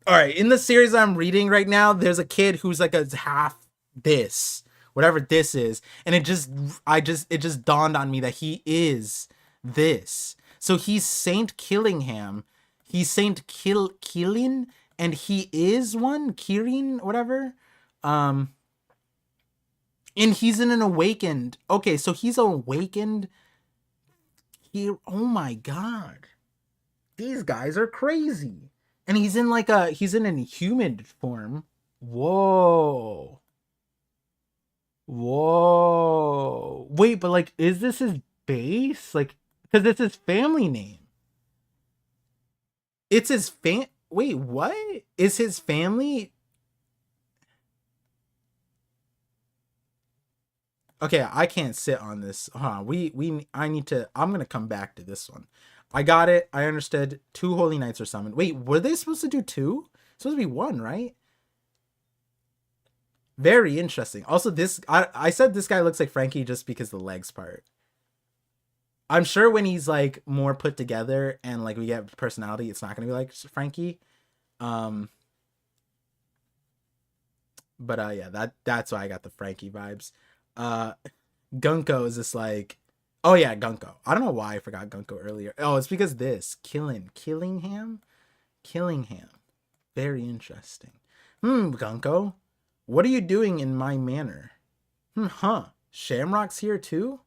All right, in the series I'm reading right now, there's a kid who's like a half this, whatever this is, and it just dawned on me that he is this. So he's Saint Killingham, he's Saint Killin, and he is one Kirin, whatever. Um, and he's in an awakened. Okay, so he's awakened here. Oh my god, these guys are crazy. And he's in a human form. Whoa. Whoa. Wait, but like, is this his base? Like, because it's his family name. It's his Wait, what? Is his family? Okay, I can't sit on this. Huh? I need to. I'm gonna come back to this one. I got it. I understood. Two holy knights are summoned. Wait, were they supposed to do two? It's supposed to be one, right? Very interesting. Also, I said this guy looks like Frankie just because the legs part. I'm sure when he's like more put together and like we get personality, it's not gonna be like Frankie. Um, but yeah, that's why I got the Frankie vibes. Uh, Gunko is just like, oh yeah, Gunko. I don't know why I forgot Gunko earlier. Oh, it's because this Killingham. Very interesting. Gunko, what are you doing in my manor? Huh. Shamrock's here too?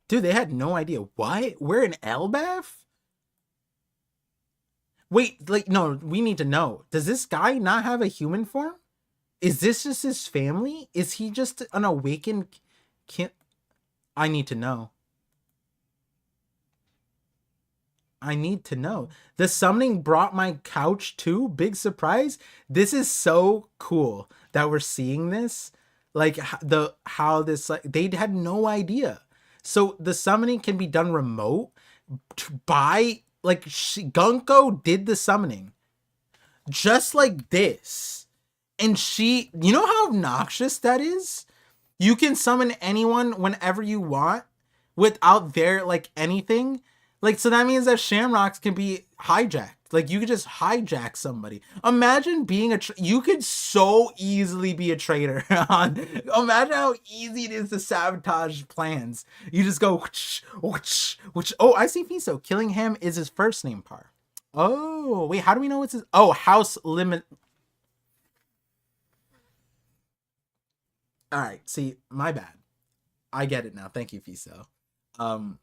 Dude, they had no idea. What? We're in Elbaf? Wait, like, no, we need to know. Does this guy not have a human form? Is this just his family? Is he just an awakened kid? I need to know. I need to know. The summoning brought my couch too. Big surprise. This is so cool that we're seeing this. Like the how this like they had no idea. So the summoning can be done remote by like Gunko did the summoning just like this. And you know how obnoxious that is? You can summon anyone whenever you want without their like anything. Like, so that means that shamrocks can be hijacked. Like, you could just hijack somebody. Imagine being you could so easily be a traitor. Imagine how easy it is to sabotage plans. You just go, which, oh, I see Fiso. Killingham is his first name par. Oh, wait, how do we know it's his? Oh, house limit. All right, see, my bad. I get it now. Thank you, Fiso. Um,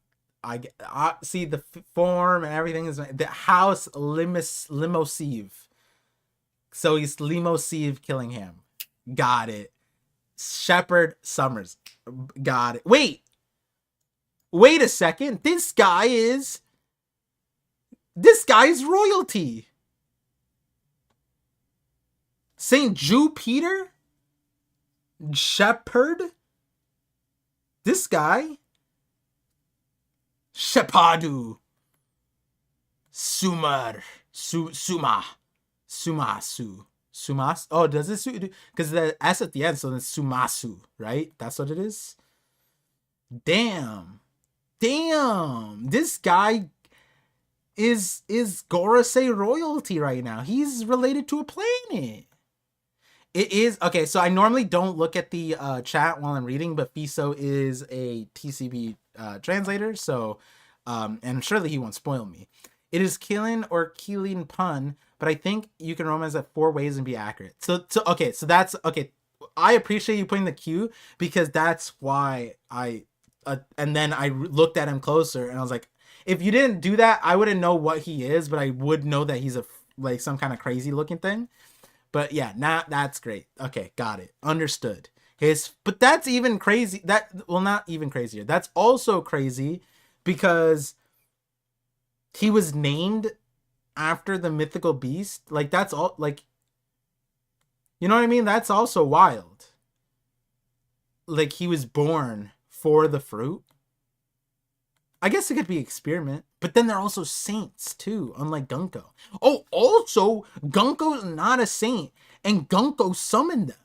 I see the form and everything is the house limosive. So he's limosive Killingham. Got it. Shepherd Summers. Got it. Wait a second. This guy's royalty. Saint Jew Peter Shepherd. This guy. Shepadu. Sumar. Suma. Sumasu. Sumas. Oh, does this because the S at the end, so it's Sumasu, right? That's what it is. Damn. This guy is Gorosei royalty right now. He's related to a planet. It is okay. So I normally don't look at the chat while I'm reading, but Fiso is a TCB translator, so and surely he won't spoil me. It is Killin or Keeling pun, but I think you can romance that 4 ways and be accurate. So okay, so that's okay. I appreciate you putting the Q because that's why and then I looked at him closer and I was like, if you didn't do that, I wouldn't know what he is, but I would know that he's like some kind of crazy looking thing. But yeah, that's great. Okay, got it. Understood. But that's even crazy. Not even crazier. That's also crazy because he was named after the mythical beast. Like that's all. Like, you know what I mean? That's also wild. Like he was born for the fruit. I guess it could be experiment, but then they're also saints too, unlike Gunko. Oh, also Gunko's not a saint, and Gunko summoned them.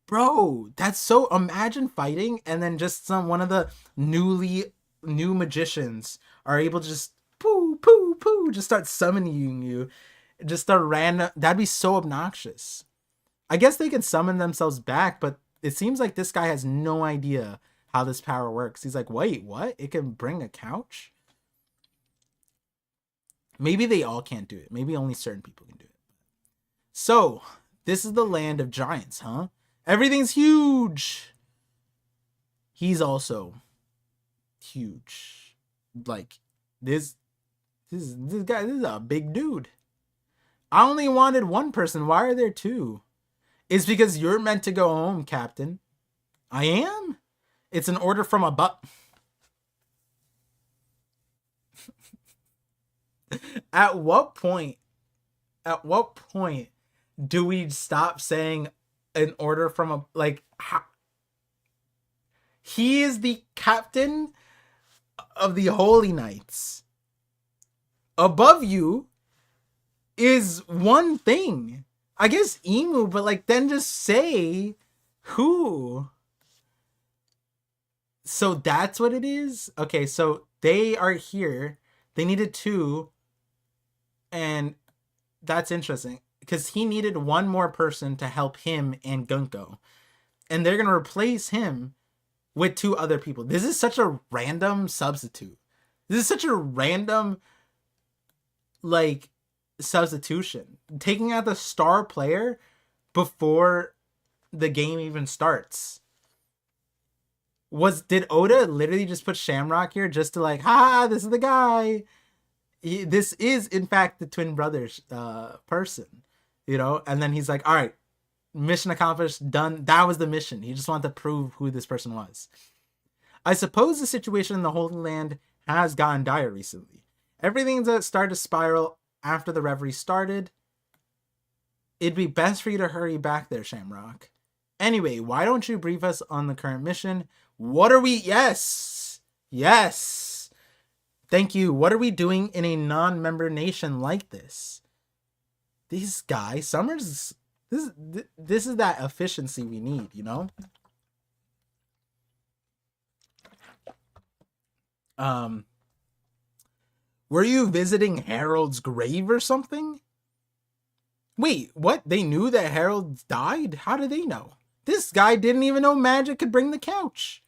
Bro, that's so. Imagine fighting, and then just one of the new magicians are able to just poo poo poo just start summoning you, just a random. That'd be so obnoxious. I guess they can summon themselves back, but it seems like this guy has no idea how this power works. He's like, wait, what? It can bring a couch? Maybe they all can't do it. Maybe only certain people can do it. So, this is the land of giants, huh? Everything's huge. He's also huge. Like, this guy, this is a big dude. I only wanted one person. Why are there two? It's because you're meant to go home, Captain. I am? It's an order from above. At what point do we stop saying an order from a, like, how? He is the captain of the Holy Knights. Above you is one thing. I guess Emu, but like then just say who. So that's what it is? Okay, so they are here. They needed two. And that's interesting. Because he needed one more person to help him and Gunko. And they're going to replace him with two other people. This is such a random substitute. This is such a random, like, substitution. Taking out the star player before the game even starts. Did Oda literally just put Shamrock here just to like, ha, this is the guy. This is in fact the twin brothers person, you know? And then he's like, all right, mission accomplished, done. That was the mission. He just wanted to prove who this person was. I suppose the situation in the Holy Land has gotten dire recently. Everything's started to spiral after the reverie started. It'd be best for you to hurry back there, Shamrock. Anyway, why don't you brief us on the current mission? What are we... Yes! Yes! Thank you. What are we doing in a non-member nation like this? This guy, Summers... This is that efficiency we need, you know? Were you visiting Harold's grave or something? Wait, what? They knew that Harold died? How did they know? This guy didn't even know magic could bring the couch.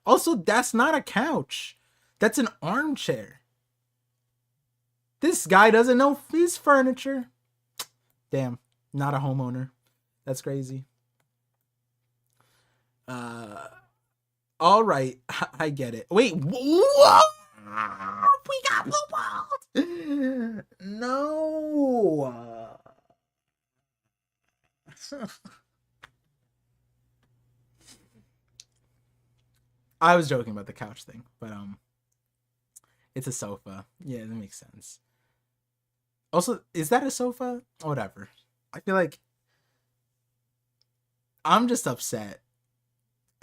Also, that's not a couch. That's an armchair. This guy doesn't know his furniture. Damn, not a homeowner. That's crazy. All right, I get it. Wait, what? We got blue. No. I was joking about the couch thing, but it's a sofa. Yeah, that makes sense. Also, is that a sofa? Whatever. I feel like I'm just upset.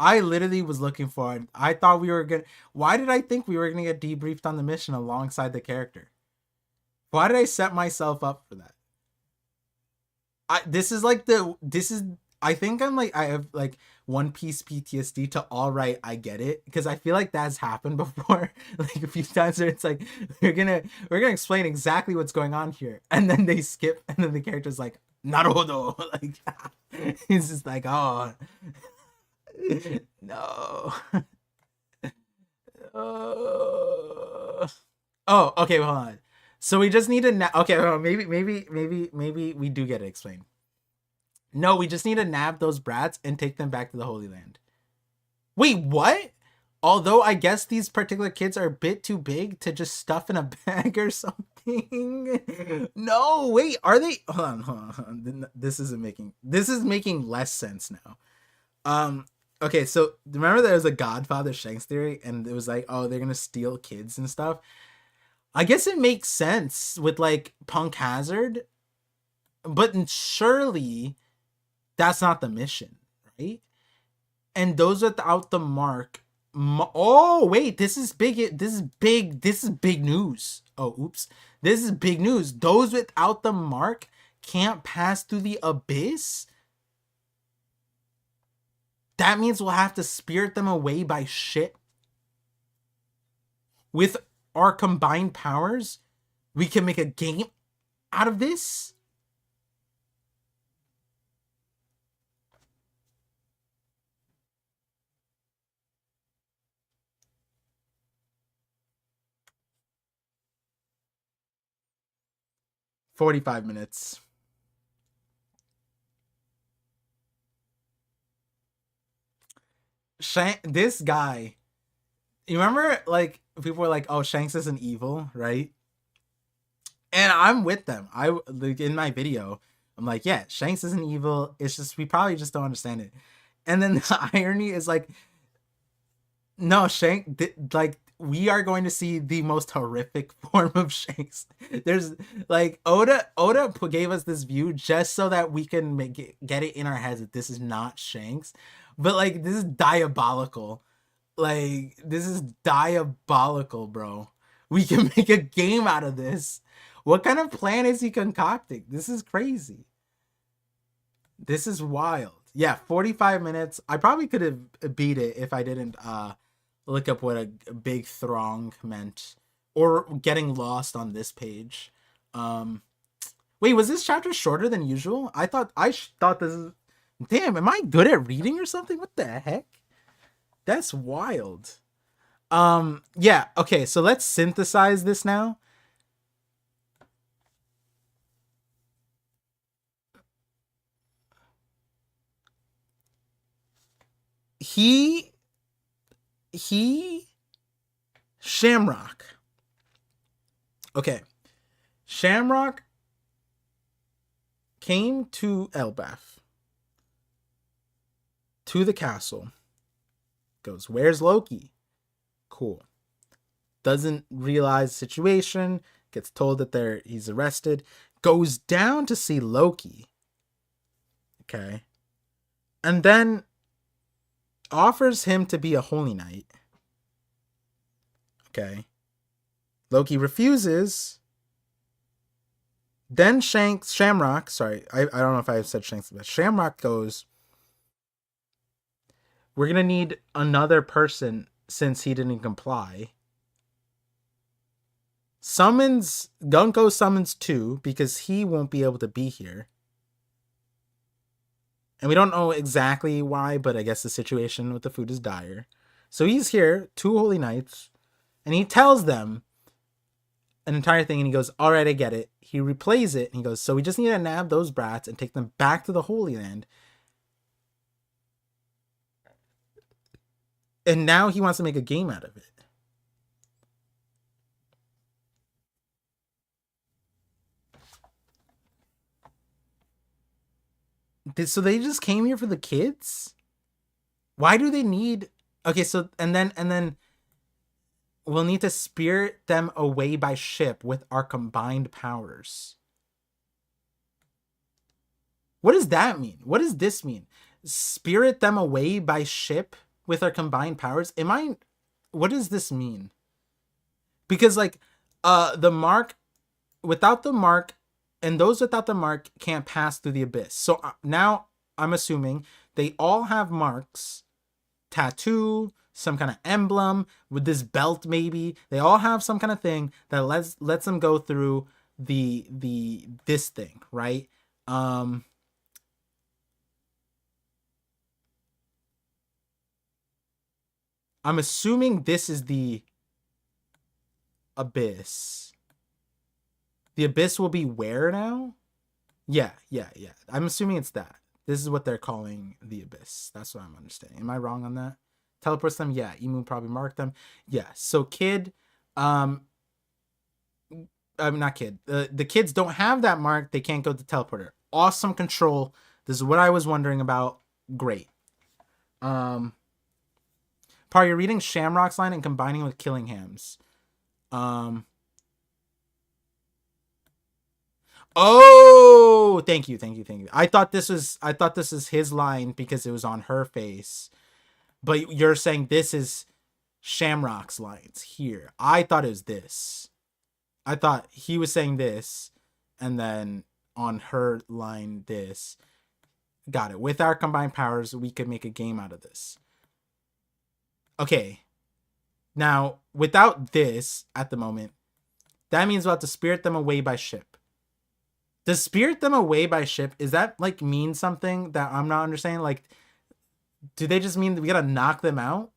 I literally was looking forward. I thought we were gonna. Why did I think we were gonna get debriefed on the mission alongside the character? Why did I set myself up for that? I think I have like One Piece PTSD to all right, I get it, because I feel like that's happened before like a few times where it's like we're gonna explain exactly what's going on here, and then they skip, and then the character's like Naruhodo, like he's just like, oh no. Oh, okay, well, hold on. So we just need to okay, well, maybe we do get it explained. No, we just need to nab those brats and take them back to the Holy Land. Wait, what? Although I guess these particular kids are a bit too big to just stuff in a bag or something. No, wait, are they? Hold on. This is making less sense now. Um, okay, so remember there was a Godfather Shanks theory, and it was like, oh, they're gonna steal kids and stuff. I guess it makes sense with like Punk Hazard, but surely that's not the mission, right? And those without the mark. Oh wait, this is big. This is big. This is big news. Oh, oops. This is big news. Those without the mark can't pass through the abyss. That means we'll have to spirit them away by shit. With our combined powers, we can make a game out of this. $45. This guy, you remember, like, people were like, "Oh, Shanks isn't evil," right? And I'm with them. I like in my video, I'm like, "Yeah, Shanks isn't evil. It's just we probably just don't understand it." And then the irony is like, no, like we are going to see the most horrific form of Shanks. There's like Oda gave us this view just so that we can get it in our heads that this is not Shanks, but like this is diabolical. Like this is diabolical, bro. We can make a game out of this. What kind of plan is he concocting? This is crazy. This is wild. Yeah, 45 minutes. I probably could have beat it if I didn't look up what a big throng meant or getting lost on this page. Wait, was this chapter shorter than usual? I thought this is damn, am I good at reading or something? What the heck? That's wild. Yeah, okay, so let's synthesize this now. He Shamrock. Okay. Shamrock came to Elbaf, to the castle. Goes, "Where's Loki?" Cool. Doesn't realize the situation, gets told that he's arrested, goes down to see Loki. Okay. And then offers him to be a holy knight. Okay. Loki refuses. Then Shamrock, sorry, I don't know if I said Shanks, but Shamrock goes, "We're going to need another person since he didn't comply." Gunko summons 2 because he won't be able to be here. And we don't know exactly why, but I guess the situation with the food is dire. So he's here, 2 holy knights, and he tells them an entire thing, and he goes, "All right, I get it." He replays it, and he goes, "So we just need to nab those brats and take them back to the Holy Land." And now he wants to make a game out of it. So they just came here for the kids? Why do they need... Okay, so and then we'll need to spirit them away by ship with our combined powers. What does that mean? What does this mean? Spirit them away by ship with our combined powers? What does this mean? Because like the mark, without the mark, and those without the mark can't pass through the abyss. So now I'm assuming they all have marks, tattoo, some kind of emblem with this belt, maybe they all have some kind of thing that lets them go through this thing, right? I'm assuming this is the abyss. The abyss will be where now? Yeah. I'm assuming it's that. This is what they're calling the abyss. That's what I'm understanding. Am I wrong on that? teleports them. Yeah, Emu probably marked them. Yeah, so kid, um, I'm not kid. The kids don't have that mark. They can't go to teleporter. Awesome control. This is what I was wondering about. Great. Par, you're reading Shamrock's line and combining with Killingham's. Oh, thank you. I thought this is his line because it was on her face. But you're saying this is Shamrock's lines here. I thought it was this. I thought he was saying this, and then on her line this. Got it. With our combined powers, we could make a game out of this. Okay. Now, without this at the moment, that means we'll have to spirit them away by ship. Does spirit them away by ship, is that like mean something that I'm not understanding? Like, do they just mean that we gotta knock them out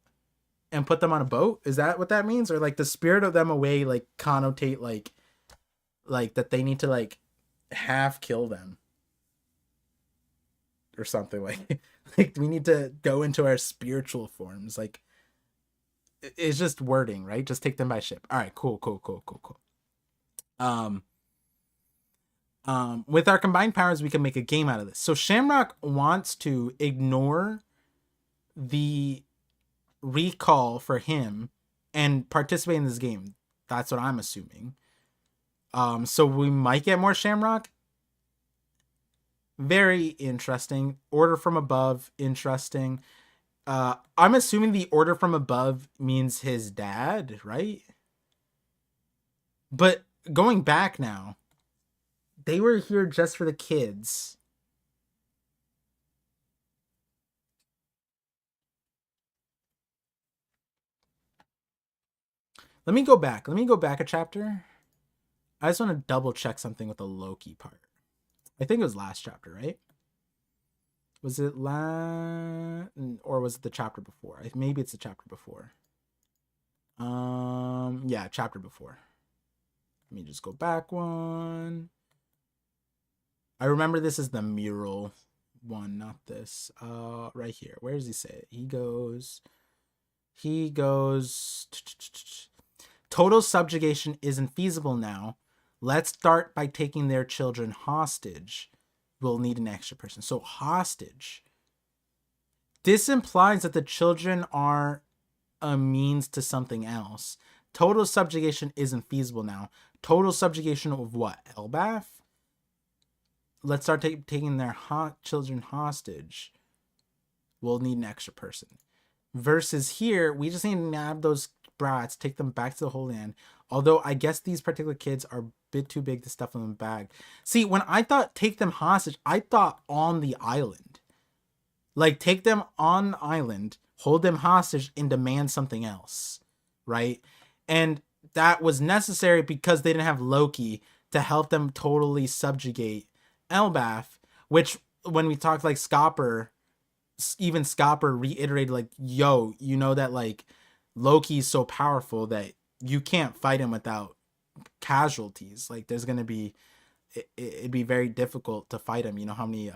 and put them on a boat? Is that what that means? Or like the spirit of them away like connotate like that they need to like half kill them or something like we need to go into our spiritual forms. Like it's just wording, right? Just take them by ship. All right, cool. With our combined powers, we can make a game out of this. So Shamrock wants to ignore the recall for him and participate in this game. That's what I'm assuming. So we might get more Shamrock. Very interesting. Order from above, interesting. I'm assuming the order from above means his dad, right? But going back now, they were here just for the kids. Let me go back a chapter. I just want to double check something with the Loki part. I think it was last chapter, right? Was it or was it the chapter before? Maybe it's the chapter before. Yeah, chapter before. Let me just go back one. I remember this is the mural one, not this. Right here. Where does he say it? He goes. Total subjugation isn't feasible now. Let's start by taking their children hostage. We'll need an extra person. So hostage. This implies that the children are a means to something else. Total subjugation isn't feasible now. Total subjugation of what? Elbath? Let's start taking their children hostage. We'll need an extra person. Versus here, we just need to nab those brats, take them back to the Holy Land. Although I guess these particular kids are a bit too big to stuff them in a bag. See, when I thought take them hostage, I thought on the island. Like take them on the island, hold them hostage, and demand something else. Right? And that was necessary because they didn't have Loki to help them totally subjugate Elbath, which when we talked like Scopper, even Scopper reiterated like, yo, you know that like Loki's so powerful that you can't fight him without casualties. Like there's gonna be it'd be very difficult to fight him. You know how many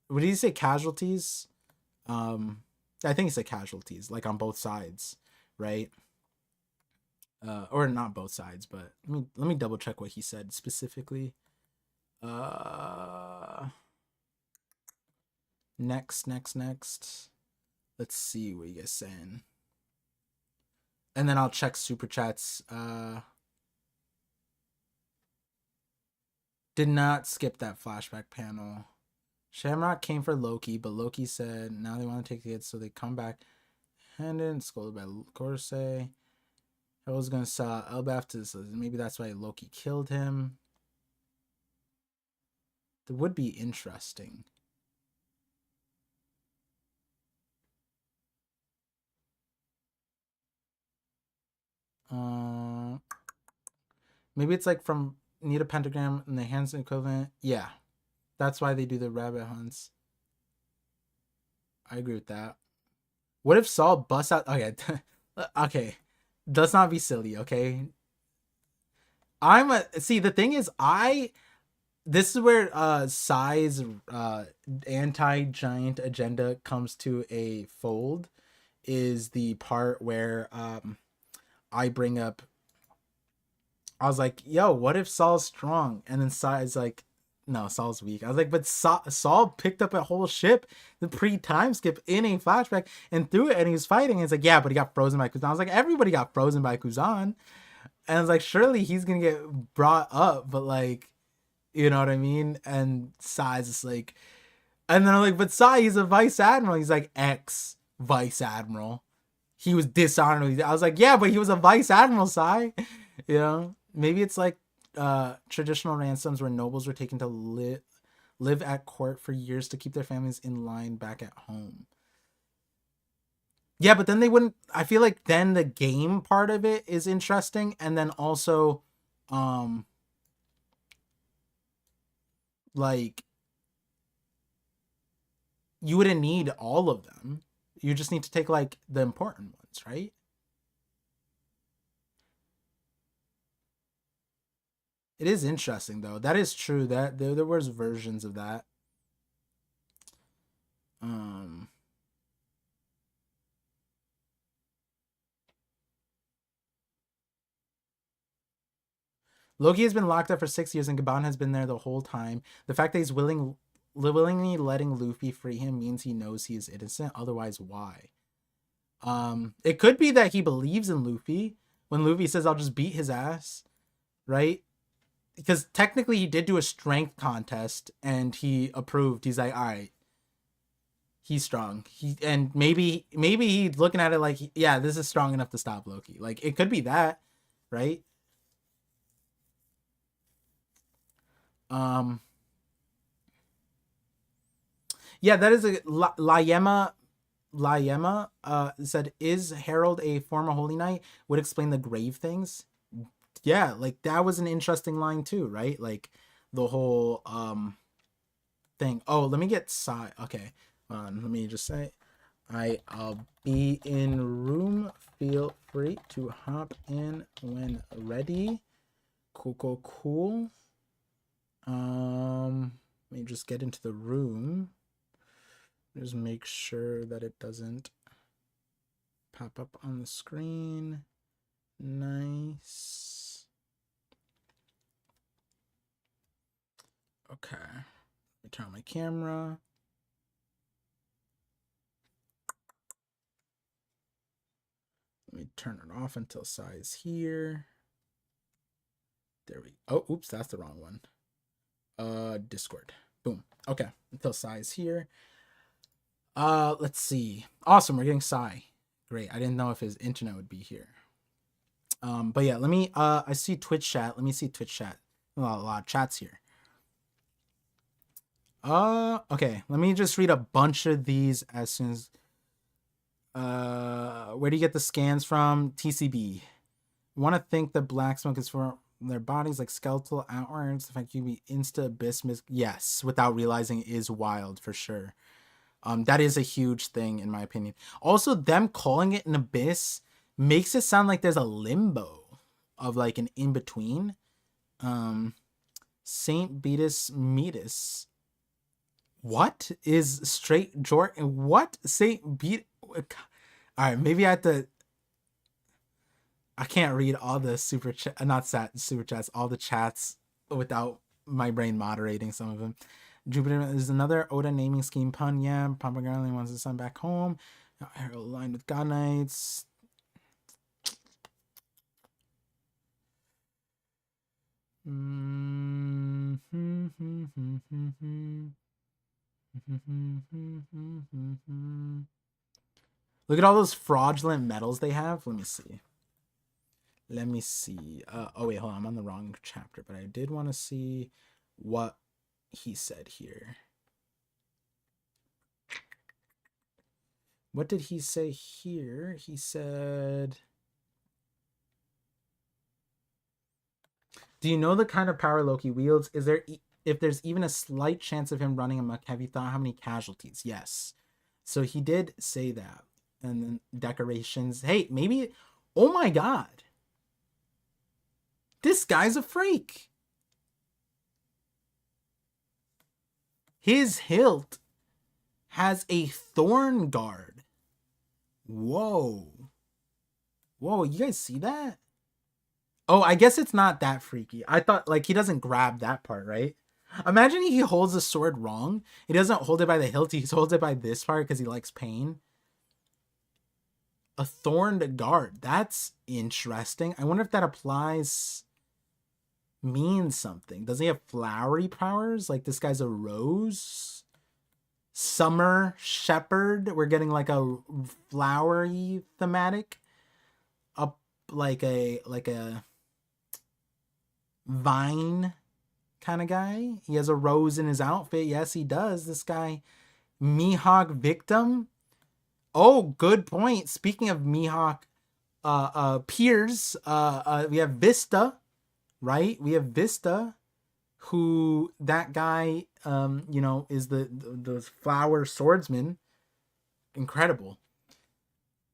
what did he say, casualties? I think he said casualties, like on both sides, right? Or not both sides, but let me double check what he said specifically. Next. Let's see what you guys saying. And then I'll check super chats. Did not skip that flashback panel. Shamrock came for Loki, but Loki said now they want to take the kids, so they come back. Hendon scolded by Corsair. I was gonna sell Elbath to this. Maybe that's why Loki killed him. That would be interesting. Maybe it's like from need a pentagram and the Hansen equivalent. Yeah, that's why they do the rabbit hunts. I agree with that. What if Saul busts out? Okay, okay. Let's not be silly. Okay. See, the thing is, this is where Sai's anti-giant agenda comes to a fold. Is the part where I bring up, I was like, yo, what if Saul's strong? And then Sai's like, no, Saul's weak. I was like, but Saul picked up a whole ship, the pre-time skip in a flashback and threw it, and he was fighting. And it's like, yeah, but he got frozen by Kuzan. I was like, everybody got frozen by Kuzan. And I was like, surely he's gonna get brought up, but like, you know what I mean? And Sai's just like, and then I'm like, but Sai, he's a vice admiral. He's like, ex vice admiral. He was dishonorably. I was like, yeah, but he was a vice admiral, Sai. You know, maybe it's like traditional ransoms where nobles were taken to live at court for years to keep their families in line back at home. Yeah, but then they wouldn't. I feel like then the game part of it is interesting, and then also, like, you wouldn't need all of them. You just need to take like the important ones, right? It is interesting though. That is true. That there was versions of that. Um Loki has been locked up for 6 years and Gaban has been there the whole time. The fact that he's willingly letting Luffy free him means he knows he is innocent. Otherwise, why? It could be that he believes in Luffy when Luffy says, I'll just beat his ass, right? Because technically he did do a strength contest and he approved. He's like, all right, he's strong. And maybe he's looking at it like, yeah, this is strong enough to stop Loki. Like, it could be that, right? Um, yeah, that is a Layema. Said, is Harold a former Holy Knight? Would explain the grave things. Yeah, like that was an interesting line too, right? Like the whole thing. Oh, let me get Sai. Okay, let me just say, I'll be in room. Feel free to hop in when ready. Cool. Let me just get into the room. Just make sure that it doesn't pop up on the screen. Nice. Okay. Let me turn on my camera. Let me turn it off until Sai's here. There we go. Oh, oops, that's the wrong one. Discord. Boom. Okay. Until Sai's here. Let's see. Awesome, we're getting Sai. Great. I didn't know if his internet would be here. But yeah, let me I see Twitch chat. Let me see Twitch chat. A lot of chats here. Okay, let me just read a bunch of these as soon as where do you get the scans from? TCB. Want to think the black smoke is for their bodies like skeletal outwards. The fact you be insta abyss, yes, without realizing is wild for sure. That is a huge thing in my opinion. Also, them calling it an abyss makes it sound like there's a limbo of like an in between. Saint Beatus Meatus. What is straight Jordan? What Saint Beat? All right, maybe I have to. I can't read all the super chat, not super chats, all the chats without my brain moderating some of them. Jupiter is another Oda naming scheme pun. Yeah, Papa Garland wants his son back home. Aligned with God Knights. Look at all those fraudulent medals they have. Let me see. Oh wait, hold on. I'm on the wrong chapter, but I did want to see what he said here. What did he say here? He said, do you know the kind of power Loki wields? Is there, if there's even a slight chance of him running amok, have you thought how many casualties? Yes. So he did say that. And then decorations. Hey, maybe, oh my God. This guy's a freak. His hilt has a thorn guard. Whoa. Whoa, you guys see that? Oh, I guess it's not that freaky. I thought, like, he doesn't grab that part, right? Imagine he holds the sword wrong. He doesn't hold it by the hilt. He holds it by this part because he likes pain. A thorned guard. That's interesting. I wonder if that applies... means something. Doesn't he have flowery powers? Like, this guy's a rose? Summer shepherd. We're getting, like, a flowery thematic. Like a vine kind of guy. He has a rose in his outfit. Yes, he does. This guy, Mihawk victim. Oh, good point. Speaking of Mihawk peers, we have Vista, right? We have Vista, who that guy is the flower swordsman. Incredible.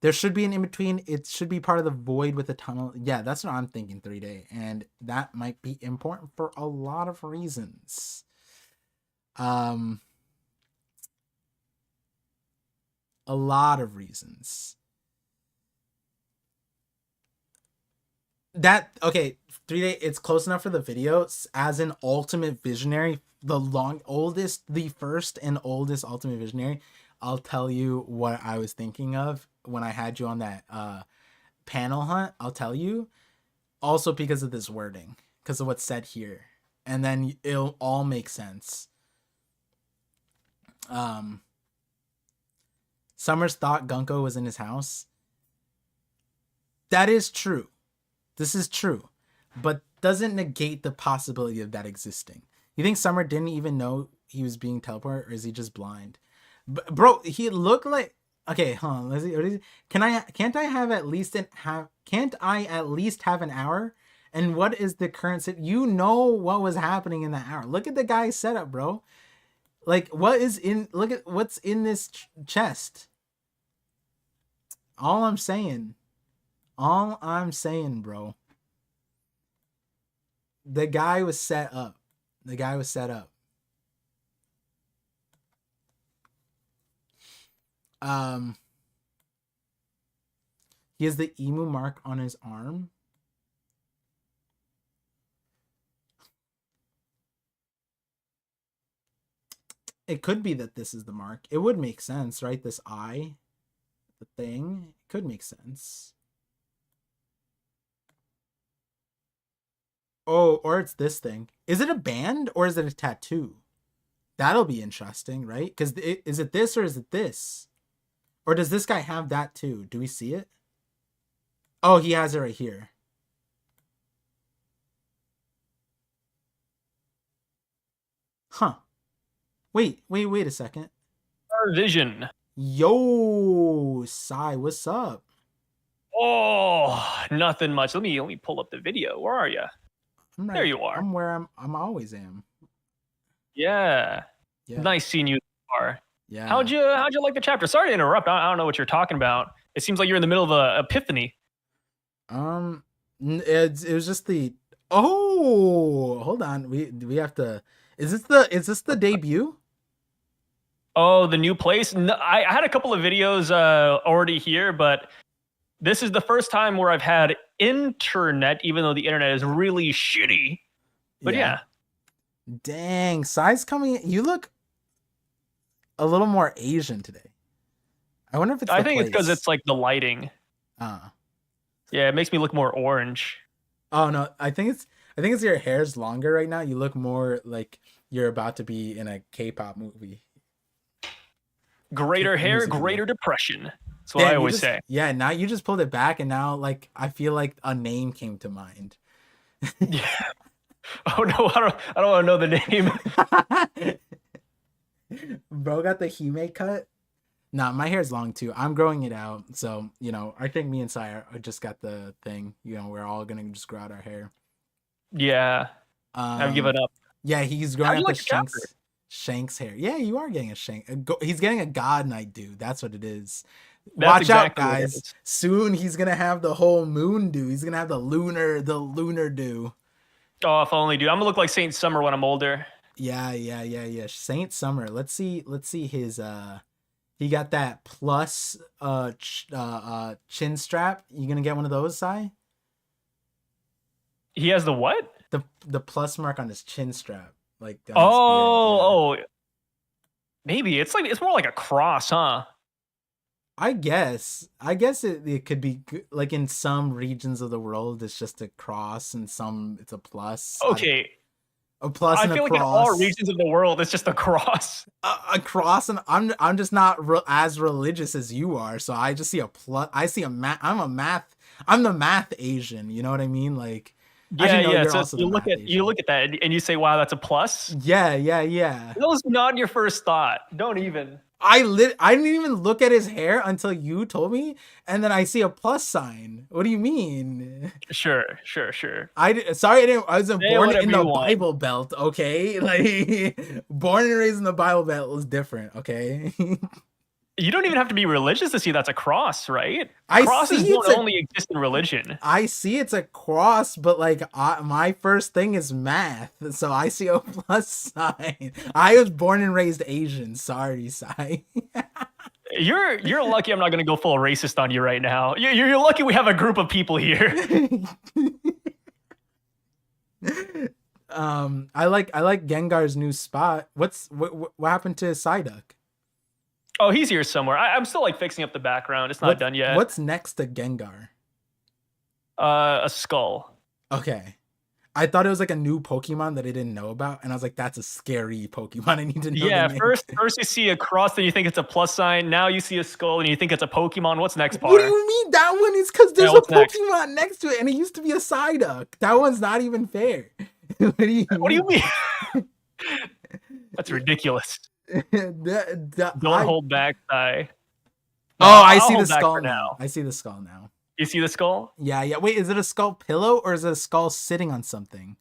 There should be an in-between. It should be part of the void with a tunnel. Yeah, that's what I'm thinking, 3-day. And that might be important for a lot of reasons. A lot of reasons. Okay, 3-day, it's close enough for the video. As an ultimate visionary, the first and oldest ultimate visionary, I'll tell you what I was thinking of when I had you on that panel hunt. I'll tell you. Also because of this wording. Because of what's said here. And then it'll all make sense. Summers thought Gunko was in his house. That is true. This is true. But doesn't negate the possibility of that existing. You think Summer didn't even know he was being teleported? Or is he just blind? Bro, he looked like... Okay, hold on. Let's see. Can't I at least have an hour? And what is the current... You know what was happening in that hour. Look at the guy's setup, bro. Like, look at what's in this chest. All I'm saying, bro. The guy was set up. He has the emu mark on his arm. It could be that this is the mark. It would make sense, right? This eye, the thing, it could make sense. Oh, or it's this thing. Is it a band or is it a tattoo? That'll be interesting, right? Because is it this or is it this? Or does this guy have that too? Do we see it? Oh, he has it right here. Huh. Wait a second. Parvision. Yo, Sai, what's up? Oh, nothing much. Let me pull up the video. Where are you? Right, there you are. I'm where I'm always am. Yeah. Nice seeing you far. Yeah. How'd you like the chapter? Sorry to interrupt. I don't know what you're talking about. It seems like you're in the middle of a epiphany. It was just the... Oh, hold on. We have to... Is this the debut? Oh, the new place? No, I had a couple of videos already here, but this is the first time where I've had internet, even though the internet is really shitty. But yeah. Dang, Sai's coming. You look a little more Asian today. I wonder if it's... I think it's because it's like the lighting. Yeah, it makes me look more orange. Oh no, I think it's your hair's longer right now. You look more like you're about to be in a K-pop movie. Greater hair, greater depression. That's what I always say. Yeah, now you just pulled it back, and now like I feel like a name came to mind. Yeah. Oh no, I don't want to know the name. Bro got the Hime cut. Nah, my hair's long too. I'm growing it out, so I think me and Sai just got the thing. We're all gonna just grow out our hair. Yeah, I've given up. Yeah, he's growing out the Shanks hair. Yeah, you are getting a Shank. He's getting a God Knight do. That's what it is. Watch exactly out, guys. Soon he's gonna have the whole moon do. He's gonna have the lunar do. Oh, if only, dude. I'm gonna look like Saint Summer when I'm older. Yeah. Saint Summer. Let's see his he got that plus chin strap. You gonna get one of those, Sai? He has the what? The plus mark on his chin strap, like on his beard. Yeah. Oh, maybe it's more like a cross, huh? I guess it could be like in some regions of the world it's just a cross, and some it's a plus. Okay, A plus I and a feel like in all cross. regions of the world, it's just a cross. A cross, and I'm just not as religious as you are, so I just see a plus. I see a math. I'm the math Asian. You know what I mean? Like, Yeah, actually, no, yeah. you're So also the math you Asian. look at that and you say, "Wow, that's a plus." Yeah. That was not your first thought. Don't even. I didn't even look at his hair until you told me, and then I see a plus sign. What do you mean? Sure. Sorry, I wasn't Say born in whatever the you want. Bible Belt. Okay, like born and raised in the Bible Belt is different. Okay. You don't even have to be religious to see that's a cross, right? I Crosses see it's don't a only exist in religion. I see it's a cross, but like my first thing is math, so I see a plus sign. I was born and raised Asian. Sorry, Sai. You're lucky I'm not going to go full racist on you right now. You're lucky we have a group of people here. I like Gengar's new spot. What happened to Psyduck? Oh, he's here somewhere. I'm still like fixing up the background. It's not done yet. What's next to Gengar? A skull. Okay. I thought it was like a new Pokemon that I didn't know about, and I was like, "That's a scary Pokemon. I need to know Yeah, the name." first you see a cross, then you think it's a plus sign. Now you see a skull, and you think it's a Pokemon. What's next, What do Par? you mean? That one is because Yeah, there's a what's next? Pokemon next to it, and it used to be a Psyduck. That one's not even fair. What do you mean? That's ridiculous. Don't hold back, Ty. No, I I'll see the hold back skull for now. I see the skull now. You see the skull? Yeah. Wait, is it a skull pillow or is it a skull sitting on something?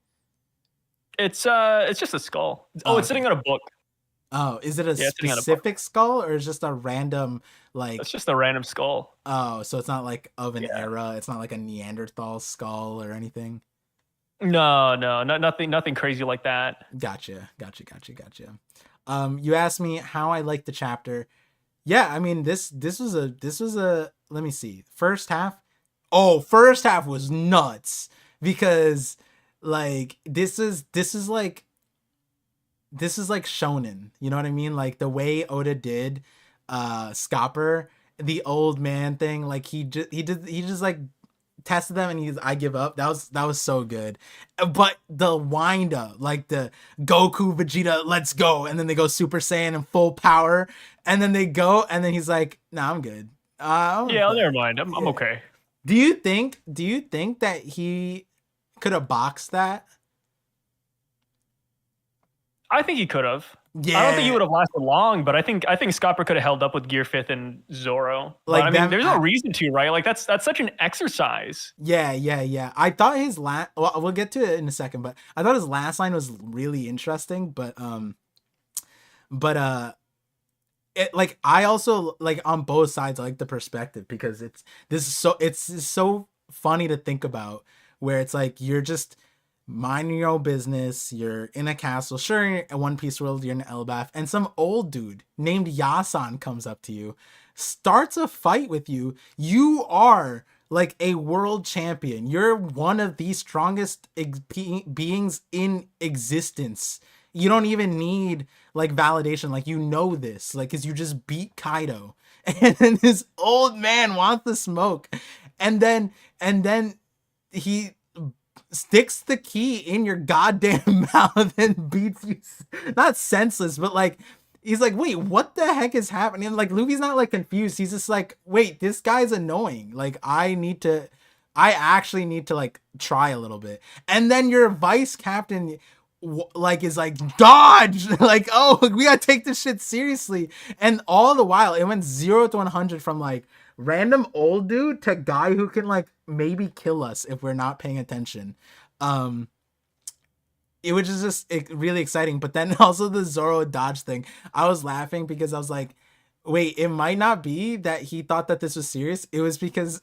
It's just a skull. Oh, It's sitting on a book. Oh, is it a Yeah, it's sitting on a book. specific skull or is it just a random like? It's just a random skull. Oh, so it's not like of an Yeah. era. It's not like a Neanderthal skull or anything. No, nothing crazy like that. Gotcha. You asked me how I liked the chapter. Yeah, I mean this was a let me see. First half. Oh, first half was nuts because like this is like shonen. You know what I mean? Like the way Oda did Scopper, the old man thing, like he just like tested them and I give up. That was so good. But the wind up, like the Goku Vegeta, let's go, and then they go Super Saiyan in full power, and then they go, and then he's like, "Nah, I'm good." Never mind. I'm okay. Do you think that he could have boxed that? I think he could have. Yeah. I don't think he would have lasted long, but I think Scopper could have held up with Gear Fifth and Zoro. Like, but, I mean, there's no reason to, right? Like that's such an exercise. Yeah. I thought his last. Well, we'll get to it in a second, but I thought his last line was really interesting. But it like I also like on both sides. I like the perspective because it's so funny to think about where it's like you're just minding your own business, you're in a castle, sure, in a One Piece world, you're in Elbaf, and some old dude named Yasan comes up to you, starts a fight with you. You are like a world champion. You're one of the strongest beings in existence. You don't even need like validation. Like, you know this, like, cause you just beat Kaido. And then this old man wants the smoke. And then he sticks the key in your goddamn mouth and beats you, not senseless, but like he's like, wait, what the heck is happening? And like Luffy's not like confused, he's just like, wait, this guy's annoying, like I actually need to like try a little bit. And then your vice captain like is like, dodge, like, oh, we gotta take this shit seriously. And all the while it went 0 to 100 from like random old dude to guy who can like maybe kill us if we're not paying attention. It was just really exciting. But then also the Zoro dodge thing, I was laughing because I was like, wait, it might not be that he thought that this was serious. It was because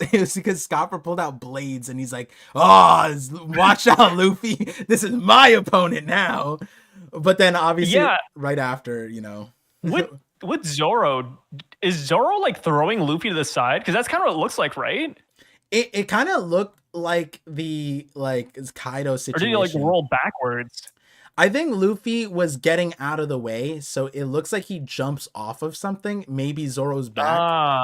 Scopper pulled out blades and he's like, oh, watch out, Luffy, this is my opponent now. But then obviously Yeah, right after, with with Zoro, is Zoro like throwing Luffy to the side? Because that's kind of what it looks like, right? it kind of looked like the Kaido Or did he like situation. roll backwards? I think Luffy was getting out of the way, so it looks like he jumps off of something, maybe Zoro's back.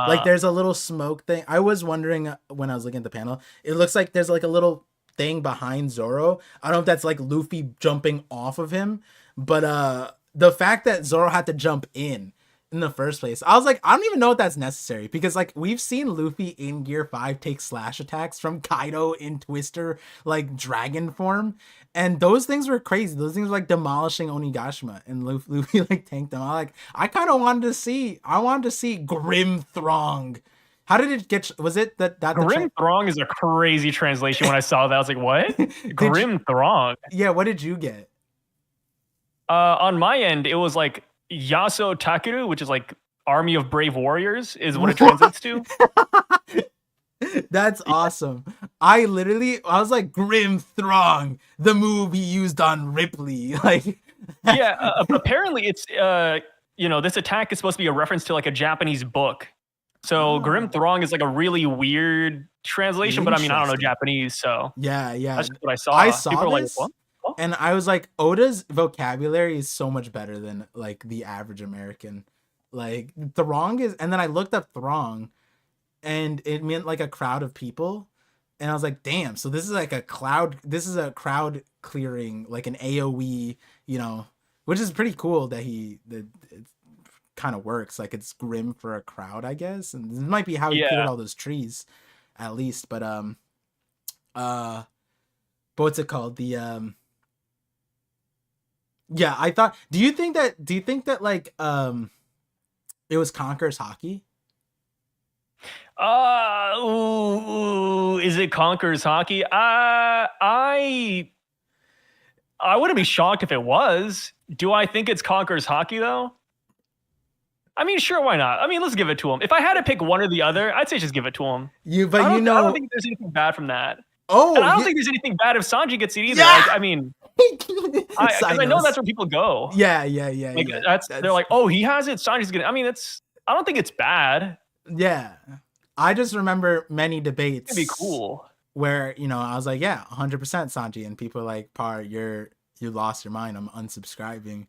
Like Ah, there's a little smoke thing. I was wondering when I was looking at the panel, it looks like there's like a little thing behind Zoro. I don't know if that's like Luffy jumping off of him, but the fact that Zoro had to jump in the first place, I was like, I don't even know if that's necessary because like we've seen Luffy in Gear 5 take slash attacks from Kaido in Twister like dragon form, and those things were crazy. Those things were like demolishing Onigashima, and Luffy like tanked them. I kind of wanted to see. I wanted to see Grim Throng. How did it get? Was it that Grim Throng is a crazy translation. When I saw that, I was like, "What? Grim Throng?" Yeah, what did you get? On my end, it was like Yaso Takeru, which is like Army of Brave Warriors, is what it translates to. That's awesome. I was like Grim Throng, the move he used on Ripley. Like, Yeah, apparently it's this attack is supposed to be a reference to like a Japanese book. So Grim Throng is like a really weird translation, but I mean I don't know Japanese, so yeah. that's just what I saw. I saw People are this, like, what? and I was like, Oda's vocabulary is so much better than like the average American. Like Throng is, and then I looked up Throng, and it meant like a crowd of people, and I was like, damn. So this is like a cloud. This is a crowd clearing, like an AOE, which is pretty cool that it kind of works. Like it's grim for a crowd, I guess, and this might be how he cleared all those trees, at least. But but what's it called? Yeah, I thought. Do you think that like it was Conqueror's Hockey? Is it Conqueror's Hockey? I wouldn't be shocked if it was. Do I think it's Conqueror's Hockey though? I mean, sure, why not? I mean, let's give it to him. If I had to pick one or the other, I'd say just give it to him. I don't think there's anything bad from that. Oh, and I don't think there's anything bad if Sanji gets it either. Yeah! Like, I mean, I know that's where people go. Yeah. Like they're like, oh, he has it. Sanji's gonna. I mean, I don't think it's bad. Yeah, I just remember many debates. It'd be cool. Where I was like, yeah, 100% Sanji, and people are like, Par, you lost your mind. I'm unsubscribing.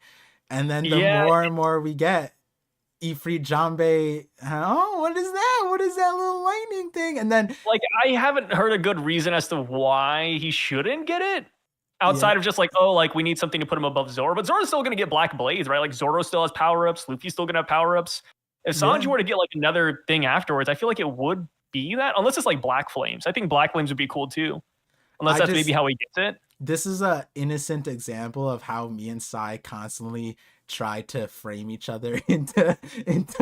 And then the more and more we get, Ifrit Jambe, oh, what is that? What is that little lightning thing? And then like I haven't heard a good reason as to why he shouldn't get it. Outside of just like, oh, like we need something to put him above Zoro. But Zoro's still gonna get Black Blades, right? Like Zoro still has power-ups, Luffy's still gonna have power-ups. If Sanji were to get like another thing afterwards, I feel like it would be that. Unless it's like Black Flames. I think Black Flames would be cool too. Unless that's maybe how he gets it. This is a innocent example of how me and Sai constantly try to frame each other into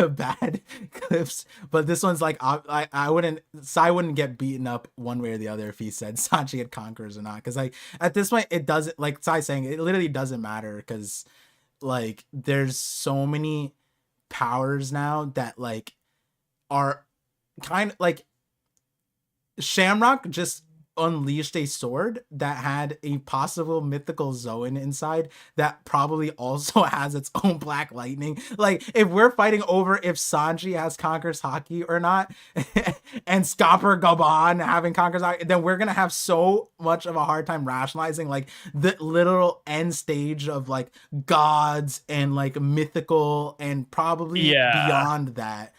bad clips, but this one's like Sai wouldn't get beaten up one way or the other if he said Sanji had conquerors or not, because like at this point it doesn't, like Sai saying, it literally doesn't matter, because like there's so many powers now that like are kind of like Shamrock just unleashed a sword that had a possible mythical Zoan inside that probably also has its own black lightning. Like if we're fighting over if Sanji has Conqueror's Hockey or not and Scopper Gaban having Conqueror's Hockey, then we're gonna have so much of a hard time rationalizing like the literal end stage of like gods and like mythical and probably beyond that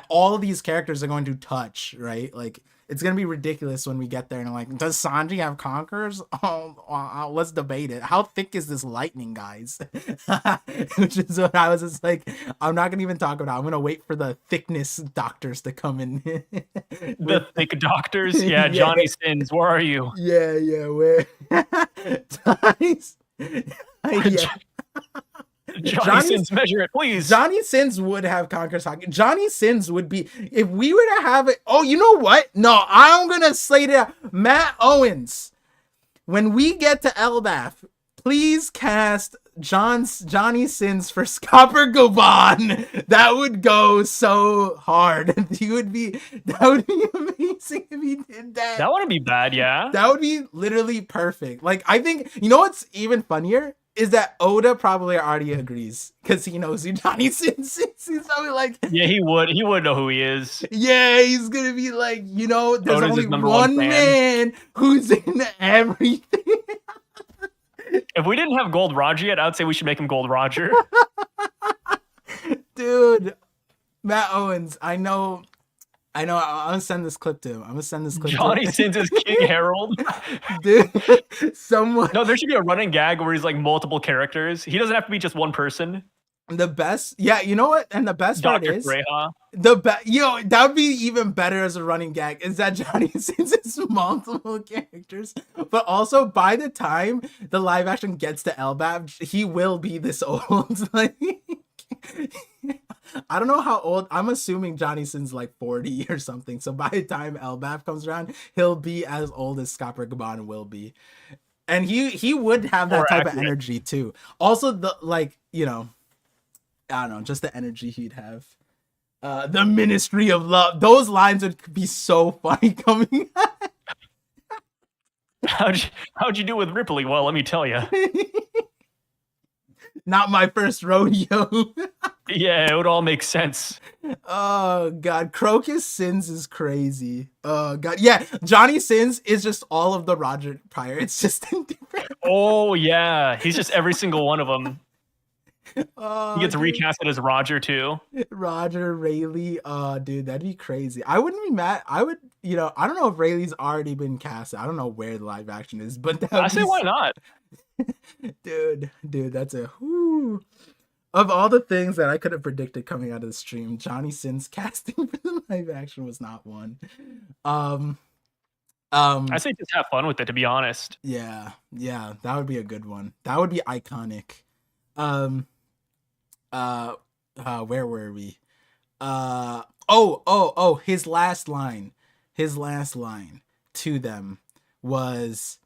all of these characters are going to touch, right? Like it's going to be ridiculous when we get there and I'm like, does Sanji have conquerors? Oh, let's debate it. How thick is this lightning, guys? Which is what I was just like, I'm not going to even talk about it. I'm going to wait for the thickness doctors to come in. The thick doctors? Yeah, Johnny Sins, where are you? Yeah, where? Johnny Sins, measure it, please. Johnny Sins would have Conqueror's Hockey. Johnny Sins would be, if we were to have it. Oh, you know what? No, I'm gonna slate it out. Matt Owens, when we get to Elbaf, please cast Johnny Sins for Scopper Goban. That would go so hard. That would be amazing if he did that. That wouldn't be bad, yeah. That would be literally perfect. Like, I think, you know what's even funnier? is that Oda probably already agrees because he knows who Johnny Sins is. He's probably like, Yeah, he would. He would know who he is. yeah, he's gonna be like, there's Oda's only his #1 one fan. man who's in everything. If we didn't have Gold Roger yet, I would say we should make him Gold Roger. Dude, Matt Owens, I know. I'm gonna send this clip to him. I'm gonna send this clip Johnny to him. Sins is King Harold. Dude, someone. No, there should be a running gag where he's like multiple characters. He doesn't have to be just one person. The best, yeah, you know what? And the best part Dr. is Freya. that would be even better as a running gag. Is that Johnny Sins is multiple characters, but also by the time the live action gets to Elbaf, he will be this old. Like, I don't know how old. I'm assuming Johnny Sins like 40 or something. So by the time Elbaf comes around, he'll be as old as Scopper Gaban will be, and he would have that type of energy too. Also, the I don't know, just the energy he'd have. The Ministry of Love. Those lines would be so funny coming out. How'd you do with Ripley? Well, let me tell you. Not my first rodeo. Yeah, it would all make sense. Oh god, Crocus Sins is crazy. Oh god, yeah, Johnny Sins is just all of the Roger Pryor. It's just different. Oh yeah, he's just every single one of them. Oh, he gets recasted as Roger too. Roger, Rayleigh. Oh, dude, that'd be crazy. I wouldn't be mad. I would, I don't know if Rayleigh's already been cast. I don't know where the live action is, but I say why not? dude, that's a whoo. Of all the things that I could have predicted coming out of the stream, Johnny Sins casting for the live action was not one. I say just have fun with it, to be honest. Yeah, that would be a good one. That would be iconic. Where were we? His last line to them was,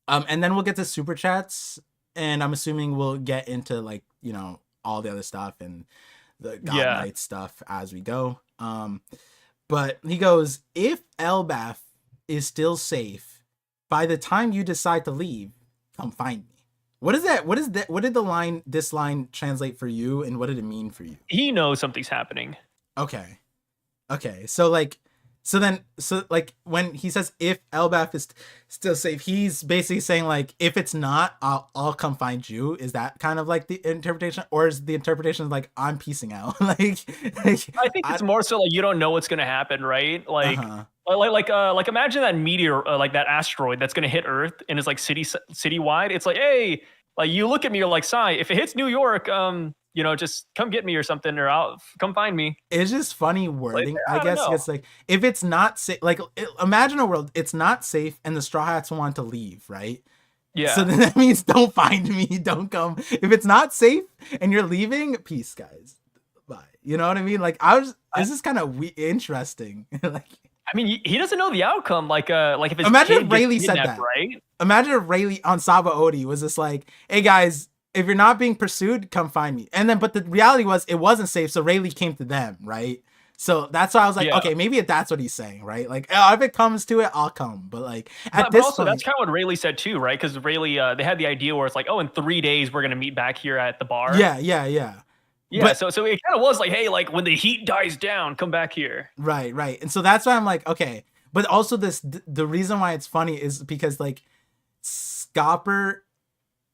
and then we'll get to super chats, and I'm assuming we'll get into like, all the other stuff and the God Knight stuff as we go. But he goes, if Elbaf is still safe, by the time you decide to leave, come find me. What is that? What did this line translate for you, and what did it mean for you? He knows something's happening. Okay. So when he says if Elbaf is still safe, he's basically saying like, if it's not, I'll come find you. Is that kind of like the interpretation, or is the interpretation like I'm piecing out? I think it's more so like you don't know what's gonna happen, right? Like. Like imagine that meteor, like that asteroid that's gonna hit Earth and it's like citywide. It's like, hey, like you look at me, you're like, Sai, if it hits New York, just come get me or something, or I'll come find me. It's just funny wording, I guess. It's like, if it's not safe, like imagine a world it's not safe and the Straw Hats want to leave, right? Yeah. So then that means don't find me, don't come. If it's not safe and you're leaving, peace, guys, bye. You know what I mean? Like this is kind of interesting. Like. I mean, he doesn't know the outcome. Like if his imagine if Rayleigh said that, right? Imagine if Rayleigh on Saba Odi was just like, "Hey guys, if you're not being pursued, come find me." And then, but the reality was it wasn't safe, so Rayleigh came to them, right? So that's why I was like, okay, maybe that's what he's saying, right? Like, if it comes to it, I'll come. But like at this point, that's kind of what Rayleigh said too, right? Because Rayleigh, they had the idea where it's like, oh, in 3 days we're gonna meet back here at the bar. Yeah. Yeah, but, so it kind of was like, hey, like when the heat dies down, come back here. Right. And so that's why I'm like, okay. But also the reason why it's funny is because like Scopper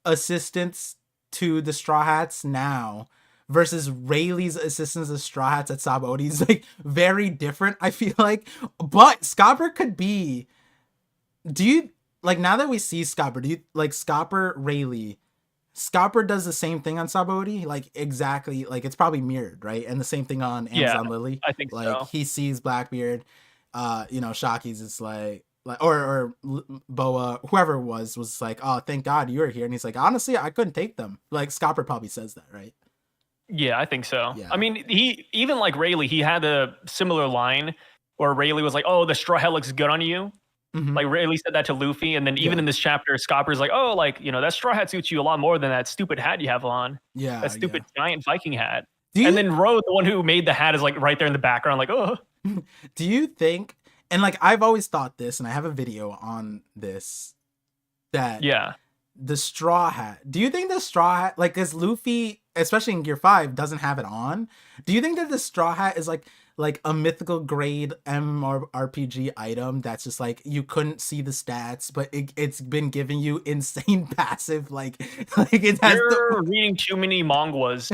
assistance to the Straw Hats now versus Rayleigh's assistance to Straw Hats at Saba Odi is like very different, I feel like. But Scopper could be, do you like, now that we see Scopper, do you like Scopper, Rayleigh? Scopper does the same thing on Saba Odi, like exactly, like it's probably mirrored, right? And the same thing on Amazon Lily. I think like so. He sees Blackbeard, Shockey's is like or Boa, whoever it was like, oh, thank God you're here, and he's like, honestly, I couldn't take them. Like Scopper probably says that, right? Yeah, I think so. Yeah. I mean, he even like Rayleigh, he had a similar line where Rayleigh was like, oh, the straw hat looks good on you. Mm-hmm. Like Rayleigh said that to Luffy, and then even in this chapter, Scopper's like, "Oh, like that straw hat suits you a lot more than that stupid hat you have on. Yeah, that stupid giant Viking hat." And then Ro, the one who made the hat, is like right there in the background, like, "Oh." Do you think? And like I've always thought this, and I have a video on this. That the straw hat. Do you think the straw hat, like, cause Luffy, especially in Gear 5, doesn't have it on? Do you think that the straw hat is like a mythical grade MMORPG item that's just like you couldn't see the stats, but it's been giving you insane passive, like it has You're reading too many manguas.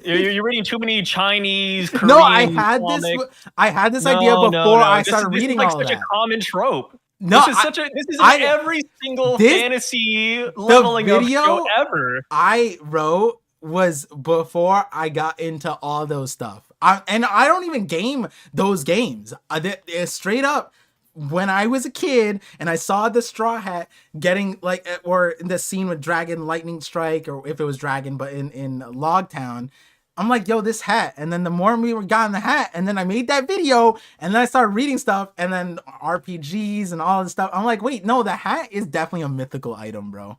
You're reading too many Chinese, No, Korean comics. I had this idea No, no, before no. I started This is reading like all of such a that. common trope. No, This is in I every single this fantasy the leveling up show video ever. I wrote was before I got into all those stuff. And I don't even game those games. Straight up, when I was a kid and I saw the Straw Hat getting like, or in the scene with Dragon Lightning Strike, or if it was Dragon, but in Logtown, I'm like, yo, this hat. And then the more we got in the hat, and then I made that video, and then I started reading stuff, and then RPGs and all this stuff. I'm like, wait, no, the hat is definitely a mythical item, bro.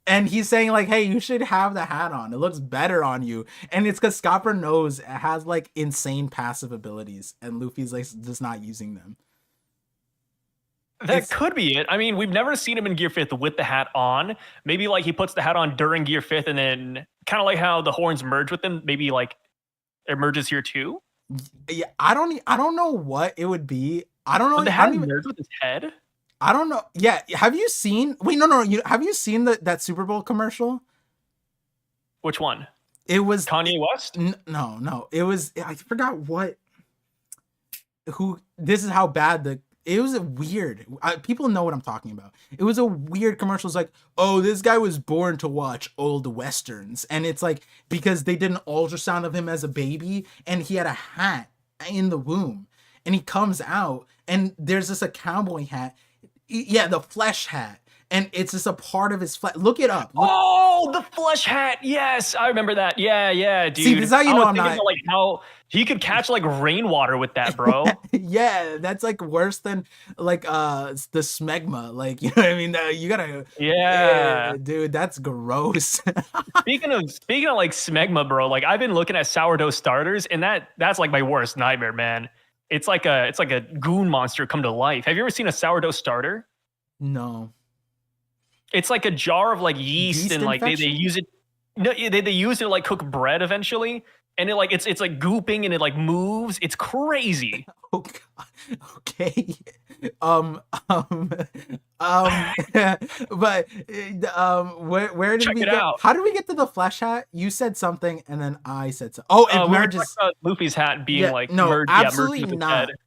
And he's saying like, hey, you should have the hat on. It looks better on you. And it's because Scopper knows it has like insane passive abilities, and Luffy's like just not using them. That could be it. I mean, we've never seen him in Gear 5th with the hat on. Maybe like he puts the hat on during Gear 5th and then kind of like how the horns merge with him, maybe like it merges here too. Yeah, I don't know what it would be. I don't know. Would the hat merge with his head? I don't know. Yeah, have you seen? Wait, no. Have you seen that Super Bowl commercial? Which one? It was Kanye West? No. It was, I forgot what. Who? This is how bad it was weird. People know what I'm talking about. It was a weird commercial. It's like, oh, this guy was born to watch old westerns, and it's like because they did an ultrasound of him as a baby, and he had a hat in the womb, and he comes out, and there's just a cowboy hat. Yeah, the flesh hat. And it's just a part of his flesh. Look it up. Oh, the flesh hat. Yes, I remember that. Yeah, dude. See, this is how you know I'm not. Like how he could catch like rainwater with that, bro. Yeah, that's like worse than like the smegma. Like, you know what I mean? You gotta. Yeah, dude, that's gross. speaking of like smegma, bro. Like I've been looking at sourdough starters, and that's like my worst nightmare, man. It's like a goon monster come to life. Have you ever seen a sourdough starter? No. It's like a jar of like yeast and like they use it. No, they use it to like cook bread eventually, and it's like gooping and it like moves. It's crazy. Oh God. Okay. But where did Check we it get? out. How did we get to the flesh hat? You said something, and then I said so. Oh, it merges. Luffy's hat being like no, merged, absolutely merged with not. Head.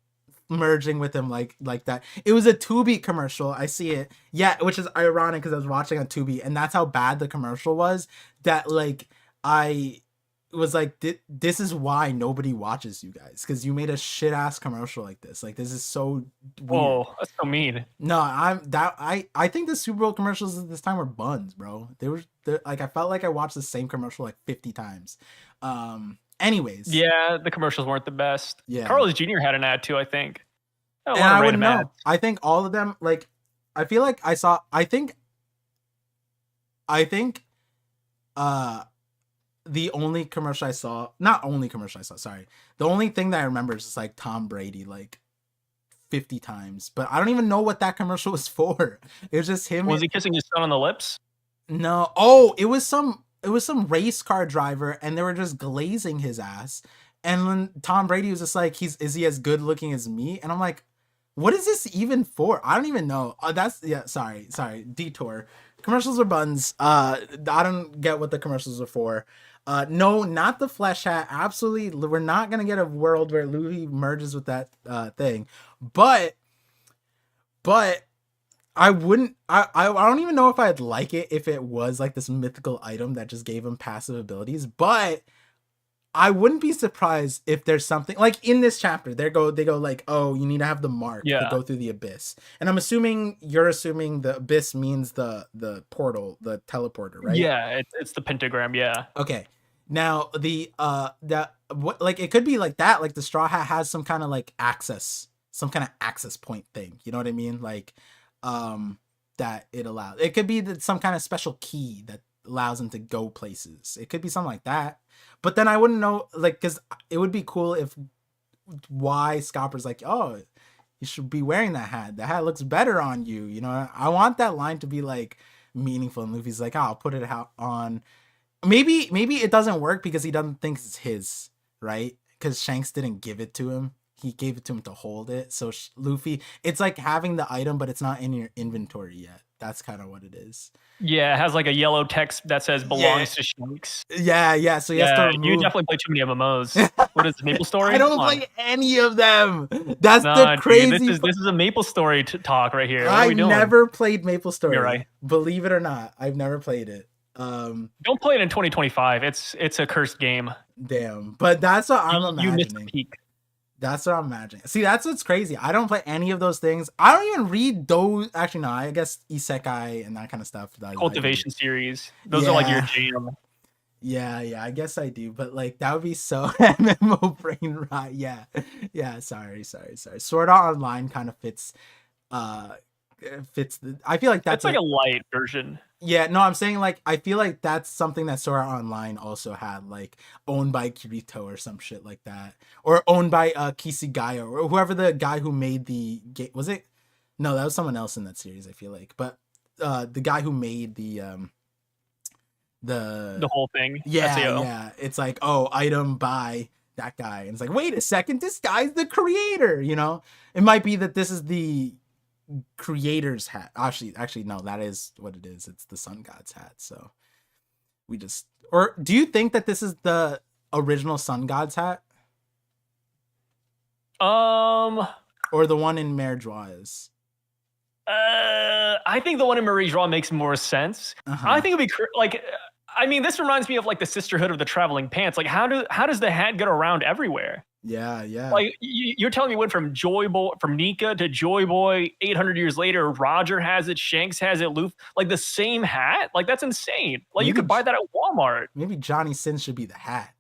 Merging with him like that. It was a Tubi commercial. I see it. Yeah, which is ironic because I was watching on Tubi, and that's how bad the commercial was. That like I was like, this is why nobody watches you guys, because you made a shit ass commercial like this. Like this is so weird. Oh, that's so mean. No, I think the Super Bowl commercials at this time were buns, bro. They're like I felt like I watched the same commercial like 50 times. Anyways. Yeah, the commercials weren't the best. Yeah. Carlos Jr. had an ad too, I think. And I wouldn't know. Ads. I think all of them, like, I feel like I think the only commercial I saw, sorry. The only thing that I remember is just like Tom Brady, like 50 times. But I don't even know what that commercial was for. It was just him. Was he kissing his son on the lips? No. Oh, it was some race car driver, and they were just glazing his ass. And when Tom Brady was just like, is he as good looking as me? And I'm like, what is this even for? I don't even know. Sorry, detour. Commercials are buns. I don't get what the commercials are for. No, not the flesh hat. Absolutely, we're not gonna get a world where Louis merges with that thing. But I wouldn't. I don't even know if I'd like it if it was like this mythical item that just gave him passive abilities. But I wouldn't be surprised if there's something like in this chapter. They go like, oh, you need to have the mark to go through the abyss. And I'm assuming you're assuming the abyss means the portal, the teleporter, right? Yeah, it's the pentagram. Yeah. Okay. Now what it could be like that. Like the straw hat has some kind of like access point thing. You know what I mean? Like. That it allows. It could be some kind of special key that allows him to go places. It could be something like that. But then I wouldn't know, like, because it would be cool if why Scopper's like, oh, You should be wearing that hat. The hat looks better on you. You know, I want that line to be like meaningful. And Luffy's like, oh, I'll put it out on. Maybe it doesn't work because he doesn't think it's his, right? Because Shanks didn't give it to him. He gave it to him to hold it. So Luffy, it's like having the item, but it's not in your inventory yet. That's kind of what it is. Yeah, it has like a yellow text that says belongs to Shanks. Yeah. So you have to remove... You definitely play too many MMOs. What is Maple Story? I don't play any of them. That's the crazy. Dude, this is a Maple Story talk right here. What I've never played Maple Story. You're right. Believe it or not, I've never played it. Don't play it in 2025. It's a cursed game. Damn, but that's what I'm imagining. You missed the peak. That's what I'm imagining. See, that's what's crazy. I don't play any of those things. I don't even read those. Actually, no. I guess isekai and that kind of stuff. Cultivation series. Those are like your jam. Yeah. I guess I do, but like that would be so MMO brain rot. Yeah. Sorry. Sword Art Online kind of fits. I feel like that's like a light version. Yeah, no, I'm saying like I feel like that's something that Sword Art Online also had, like owned by Kirito or some shit like that, or owned by Kishigayo or whoever the guy who made the game was. It no, that was someone else in that series. I feel like, but the guy who made the whole thing. Yeah, it's like, oh, item by that guy, and it's like, wait a second, this guy's the creator. You know, it might be that this is the creator's hat. Actually no, that is what it is. It's the Sun God's hat. So we just, or do you think that this is the original Sun God's hat, or the one in Mare Joie is? I think the one in Mare Joie makes more sense. I think it'd be like, I mean, this reminds me of like the Sisterhood of the Traveling Pants. Like, how does the hat get around everywhere? Yeah. Like, you're telling me went from Nika to Joy Boy 800 years later. Roger has it, Shanks has it, Luffy, like the same hat. Like, that's insane. Like, you could buy that at Walmart. Maybe Johnny Sins should be the hat.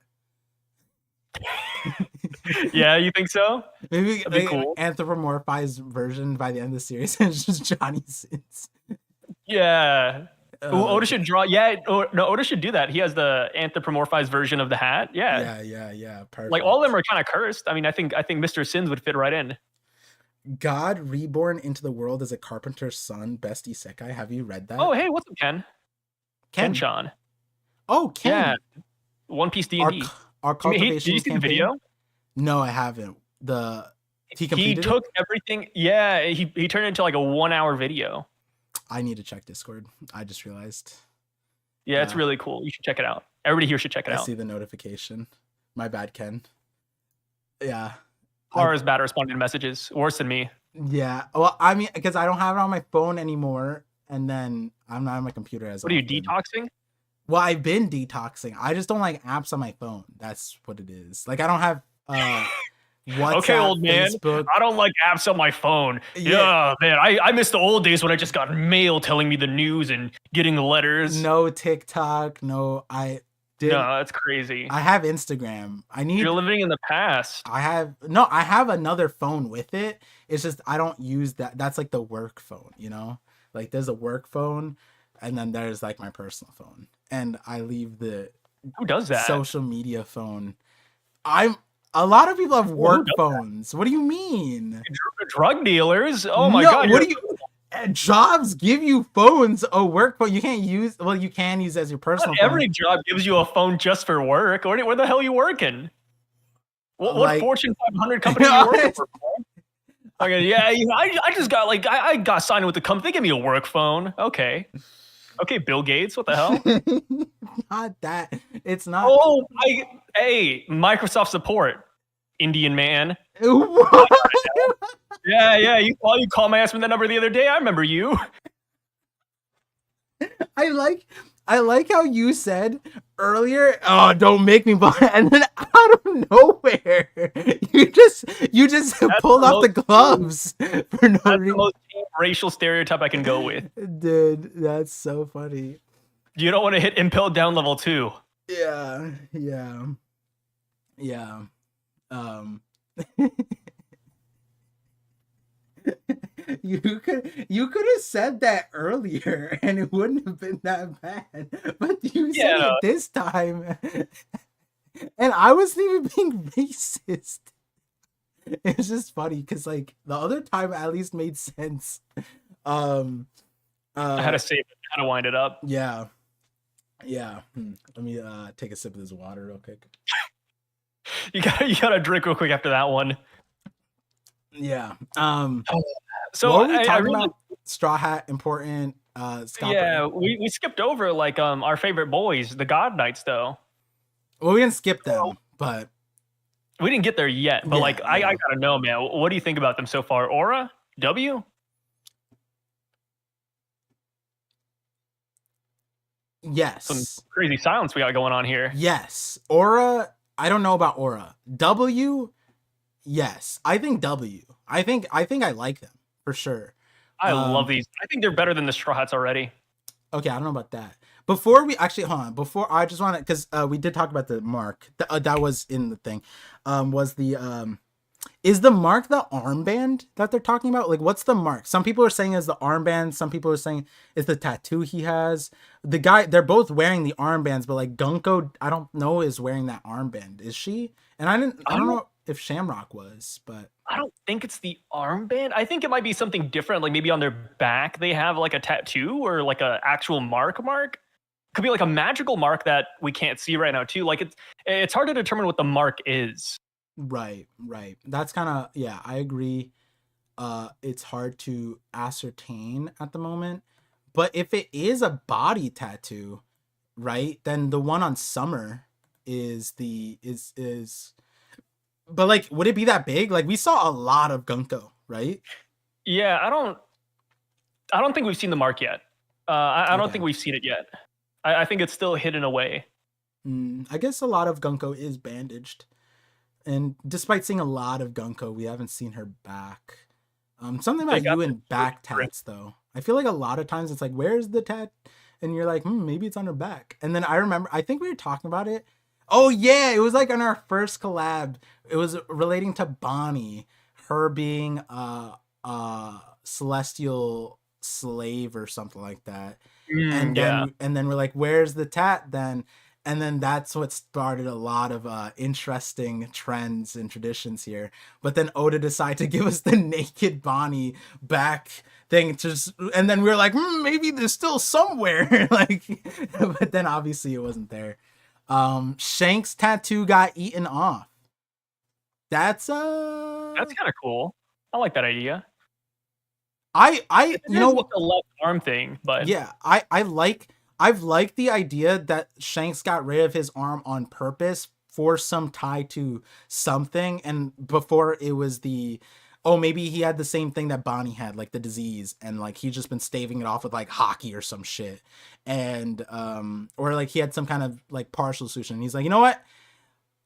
Yeah, you think so? Maybe that'd be cool. Anthropomorphized version by the end of the series. It's just Johnny Sins. Yeah. Oda should draw. Yeah, Oda should do that. He has the anthropomorphized version of the hat. Yeah. Perfect. Like, all of them are kind of cursed. I mean, I think Mr. Sins would fit right in. God reborn into the world as a carpenter's son, best isekai. Have you read that? Oh, hey, what's up, Ken? Ken-chan. Oh, Ken. Yeah. One Piece D&D. Our cultivation did you see the video? No, I haven't. He took everything. Yeah, he turned it into like a 1-hour video. I need to check Discord. I just realized. Yeah, it's really cool. You should check it out. Everybody here should check it out. I see the notification. My bad, Ken. Yeah. Or is bad at responding to messages. Worse than me. Yeah. Well, I mean, because I don't have it on my phone anymore, and then I'm not on my computer as What are you, detoxing? Well, I've been detoxing. I just don't like apps on my phone. That's what it is. Like, I don't have WhatsApp, okay, old man. Facebook. I don't like apps on my phone. Yeah, man. I miss the old days when I just got mail telling me the news and getting letters. No TikTok. No, No, that's crazy. I have Instagram. You're living in the past. I have another phone with it. It's just I don't use that. That's like the work phone, you know? Like, there's a work phone, and then there's like my personal phone. And I leave the Who does that? social media phone. A lot of people have work phones. What do you mean? Drug dealers? Oh my god. What do you jobs give you phones? Oh, work phone. You can't use. Well, you can use as your personal phone. Every job gives you a phone just for work. Where the hell are you working? What Fortune 500 company are you working for? Okay, yeah, I just got I got signed with the company. They give me a work phone. Okay, Bill Gates. What the hell? Not that. It's not. Oh, hey, Microsoft support, Indian man. What? Yeah. You called my ass from that number the other day. I remember you. I like how you said earlier, oh, don't make me buy, and then out of nowhere, you just pulled off the gloves for no reason. That's the most racial stereotype I can go with. Dude, that's so funny. You don't want to hit impel down level 2. Yeah. You could have said that earlier and it wouldn't have been that bad. But you said it this time. And I wasn't even being racist. It's just funny because like the other time at least made sense. Um I had uh to save it. I had to wind it up. yeah. Yeah. Let me take a sip of this water real quick. You gotta drink real quick after that one. Yeah. So What were we I talking really, about? Straw Hat important. yeah, we skipped over like our favorite boys, the God Knights, though. Well, we didn't skip them, but We didn't get there yet, but yeah, like I yeah. gotta know, man. What do you think about them so far? Aura, W, some Yes. crazy silence we got going on here. Yes. Aura, I don't know about Aura. W, yes. I think W. I think I like them for sure. I love Um these. I think they're better than the Straw Hats already. okay, I don't know about that. Before we actually hold on, before I just want to cuz we did talk about the mark. That was in the thing. Was the is the mark the armband that they're talking about? Like, what's the mark? Some people are saying it's the armband. Some people are saying it's the tattoo he has. The guy, they're both wearing the armbands, but like Gunko, I don't know, is wearing that armband. Is she? And I don't know if Shamrock was, but I don't think it's the armband. I think it might be something different. Like maybe on their back they have like a tattoo or like a actual mark. Could be like a magical mark that we can't see right now too. Like it's hard to determine what the mark is. right, right. That's kind of yeah. I agree. It's hard to ascertain at the moment. But if it is a body tattoo, right, then the one on Summer is the is but like would it be that big? Like we saw a lot of Gunko, right? Yeah, I don't think we've seen the mark yet. I don't Okay. think we've seen it yet. I think it's still hidden away. I guess a lot of Gunko is bandaged. And despite seeing a lot of Gunko, we haven't seen her back. Something They about got you the and back tats though. I feel like a lot of times it's like, where's the tat? And you're like, maybe it's on her back. And then I remember, I think we were talking about it. Oh yeah, it was like on our first collab. It was relating to Bonnie, her being a celestial slave or something like that. Yeah. And then we're like, where's the tat then? And then that's what started a lot of interesting trends and traditions here. But then Oda decided to give us the naked Bonnie back thing, just and then we were like, maybe there's still somewhere, like, but then obviously it wasn't there. Shank's tattoo got eaten off. That's That's kind of cool. I like that idea. I It you is know like the left arm thing, but yeah, I've liked the idea that Shanks got rid of his arm on purpose for some tie to something, and before it was the oh, maybe he had the same thing that Bonnie had, like the disease, and like he's just been staving it off with like hockey or some shit. And or like he had some kind of like partial solution. And he's like, you know what?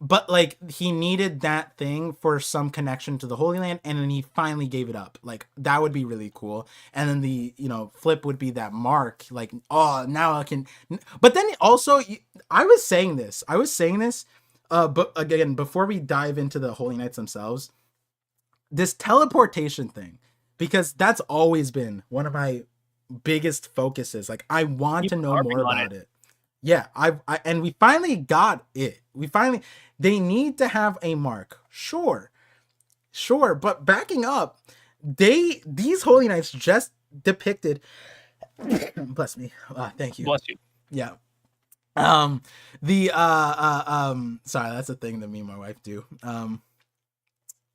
But like he needed that thing for some connection to the Holy Land, and then he finally gave it up. Like that would be really cool. And then the flip would be that mark. Like, oh, now I can. But then also, I was saying this. But again, before we dive into the Holy Knights themselves, this teleportation thing, because that's always been one of my biggest focuses. Like I want keep to know harping more on about it. Yeah, and we finally got it. They need to have a mark. Sure. But backing up, these Holy Knights just depicted bless me. Thank you. bless you. Yeah. The sorry, that's a thing that me and my wife do.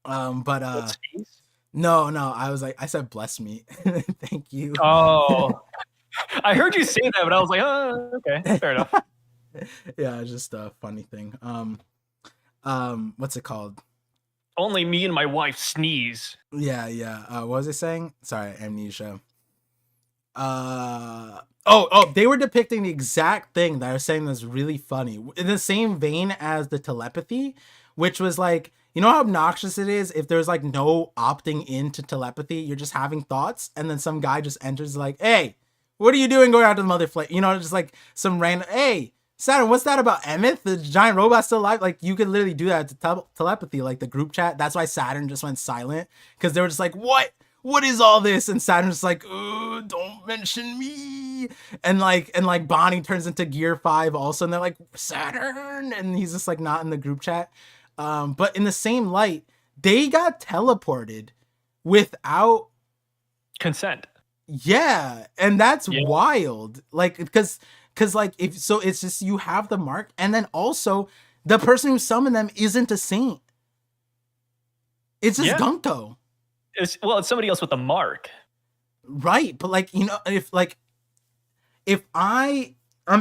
But no, I was like, I said bless me. Thank you. Oh, I heard you say that, but I was like, oh, okay, fair enough. Yeah, it's just a funny thing. What's it called? Only me and my wife sneeze. Yeah. What was I saying? Sorry, amnesia. They were depicting the exact thing that I was saying that's really funny. In the same vein as the telepathy, which was like, you know how obnoxious it is if there's like no opting into telepathy, you're just having thoughts, and then some guy just enters like, hey, what are you doing going out to the mother flame? You know, just like some random, hey, Saturn, what's that about Emmet? The giant robot still alive? Like, you could literally do that to telepathy, like the group chat. That's why Saturn just went silent, because they were just like, what? What is all this? And Saturn's like, don't mention me. And like Bonnie turns into Gear 5 also, and they're like, Saturn, and he's just like not in the group chat. But in the same light, they got teleported without Consent. yeah, and that's Yeah. wild. Like because like if so it's just you have the mark and then also the person who summoned them isn't a saint. It's just Yeah. Gunko. It's somebody else with a mark. Right, but like if I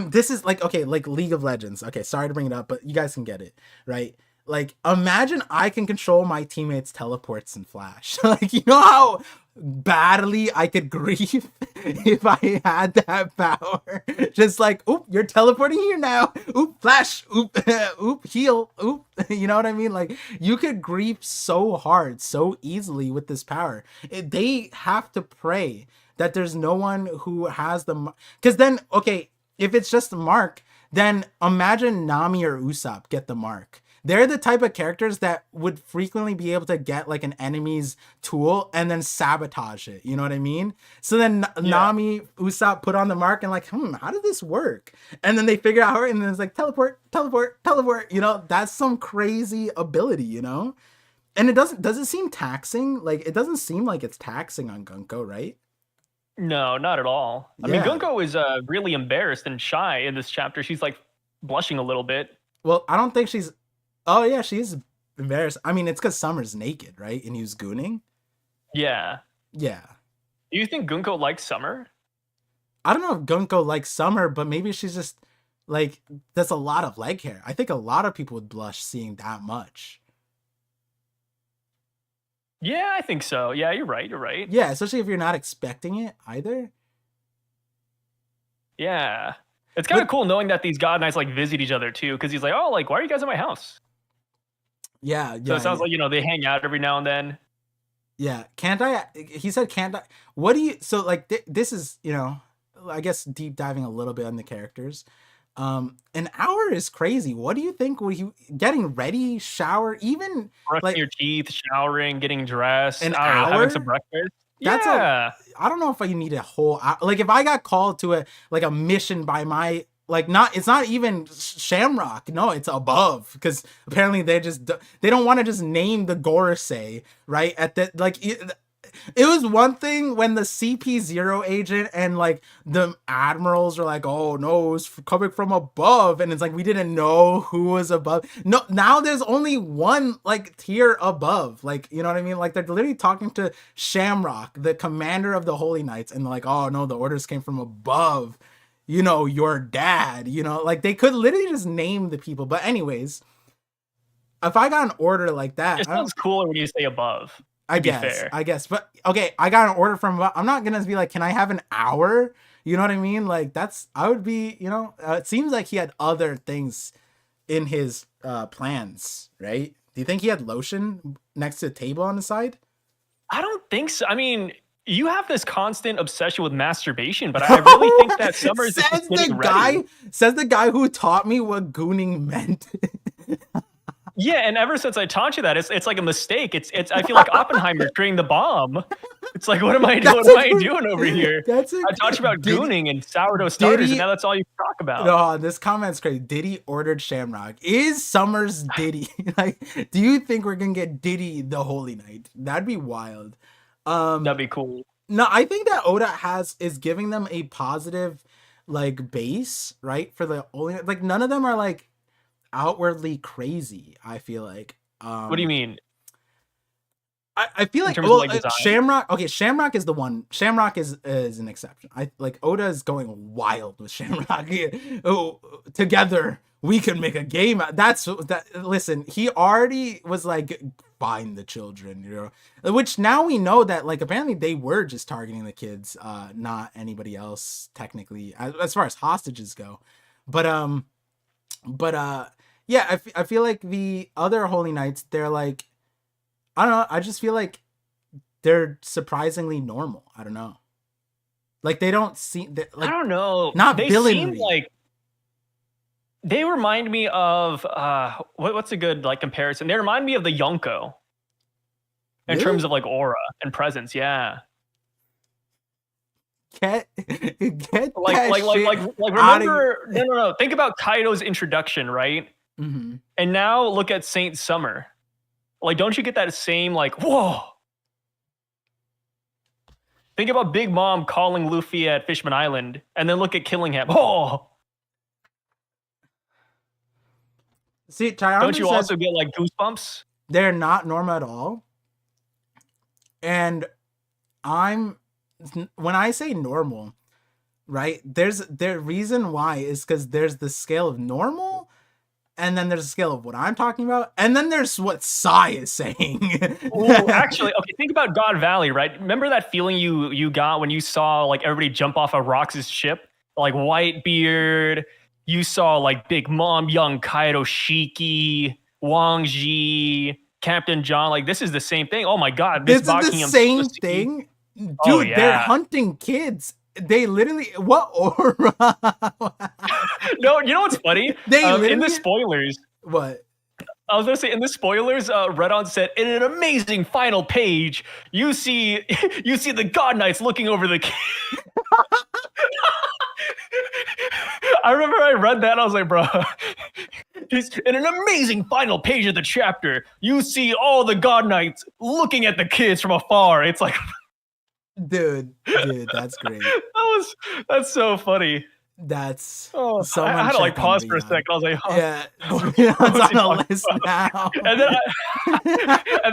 this is like okay, like League of Legends. Okay, sorry to bring it up, but you guys can get it, right? Like imagine I can control my teammates' teleports and flash. Like you know how badly I could grieve if I had that power. Just like, oop, you're teleporting here now. Oop, flash. Oop, oop, heal. Oop. You know what I mean? Like you could grieve so hard, so easily with this power. They have to pray that there's no one who has the because then okay, if it's just the mark, then imagine Nami or Usopp get the mark. They're the type of characters that would frequently be able to get like an enemy's tool and then sabotage it. You know what I mean? So then Nami, Usopp put on the mark and like, how did this work? And then they figure out how, and then it's like teleport, teleport, teleport. You know, that's some crazy ability. You know, and does it seem taxing? Like it doesn't seem like it's taxing on Gunko, right? No, not at all. Yeah. I mean, Gunko is really embarrassed and shy in this chapter. She's like blushing a little bit. Well, I don't think she's. Oh yeah, she's embarrassed. I mean, it's because Summer's naked, right? And he was gooning. Yeah. Yeah. Do you think Gunko likes Summer? I don't know if Gunko likes Summer, but maybe she's just like there's a lot of leg hair. I think a lot of people would blush seeing that much. Yeah, I think so. Yeah, you're right. You're right. Yeah, especially if you're not expecting it either. Yeah. It's kind of cool knowing that these god knights like visit each other too, because he's like, oh, like, why are you guys at my house? Yeah, So it sounds like, they hang out every now and then. Yeah. Can't I? He said, can't I? What do you? So like this is I guess deep diving a little bit on the characters. An hour is crazy. What do you think? Would he getting ready, shower, even Brushing like your teeth, showering, getting dressed, an having some breakfast. That's yeah. I don't know if I need a whole hour. Like if I got called to a mission by my it's not even Shamrock. No, it's above because apparently they don't want to just name the Gorosei right at the it was one thing when the CP0 agent and like the admirals are like, oh no, it's coming from above, and it's like we didn't know who was above. No, now there's only one like tier above, like you know what I mean? Like they're literally talking to Shamrock, the commander of the Holy Knights, and they're like, oh no, the orders came from above. Your dad. Like they could literally just name the people. But anyways, if I got an order like that, it sounds cooler when you say above. I guess. But okay, I got an order from. I'm not gonna be like, can I have an hour? You know what I mean? Like I would be. It seems like he had other things in his plans, right? Do you think he had lotion next to the table on the side? I don't think so. I mean, you have this constant obsession with masturbation, but I really think that Summer's says just getting ready. Says the guy who taught me what gooning meant. Yeah, and ever since I taught you that, it's like a mistake. It's I feel like Oppenheimer creating the bomb. It's like, what am I doing over here? I taught you about gooning and sourdough starters, and now that's all you talk about. No, this comment's crazy. Diddy ordered Shamrock. Is Summer's Diddy? Like, do you think we're gonna get Diddy the Holy Knight? That'd be wild. That'd be cool. No, I think that Oda is giving them a positive like base, right? For the only like none of them are like outwardly crazy. I feel like. What do you mean? I feel like Shamrock. Okay, Shamrock is the one. Shamrock is an exception. I like Oda is going wild with Shamrock. Oh, together we can make a game. That's that. Listen, he already was like find the children, which now we know that like apparently they were just targeting the kids, not anybody else technically as far as hostages go. But yeah, I feel like the other Holy Knights, they're like, I don't know. I just feel like they're surprisingly normal. I don't know. Like they don't seem. Like, I don't know. Not they seem like they remind me of what's a good like comparison? They remind me of the Yonko in terms of like aura and presence. Yeah. Get like remember no. Think about Kaido's introduction, right? Mm-hmm. And now look at Saint Summer. Like, don't you get that same like, whoa? Think about Big Mom calling Luffy at Fishman Island, and then look at Killingham. Oh, See, don't Tyami you says also get like goosebumps? they're not normal at all. And when I say normal, right? There's reason why is because there's the scale of normal, and then there's a scale of what I'm talking about, and then there's what Sai is saying. Oh, actually, okay. Think about God Valley, right? Remember that feeling you got when you saw like everybody jump off of Rox's ship, like Whitebeard. You saw like Big Mom, Young Kaido, Shiki, Wang Ji, Captain John. Like this is the same thing. Oh my God, This this is the Buckingham same Pussy. thing, Oh dude. They're yeah. hunting kids. They literally what aura? No, you know what's funny? They In the literally spoilers, what? I was gonna say in the spoilers, Redon said in an amazing final page, you see the God Knights looking over the. I remember I read that. I was like, bro, in an amazing final page of the chapter, you see all the God Knights looking at the kids from afar. It's like, Dude, that's great. That's so funny. That's Oh, I someone had to like check on pause for a Rion. second. I was like, huh, Yeah, what Rion's was he on the talking list about? now. And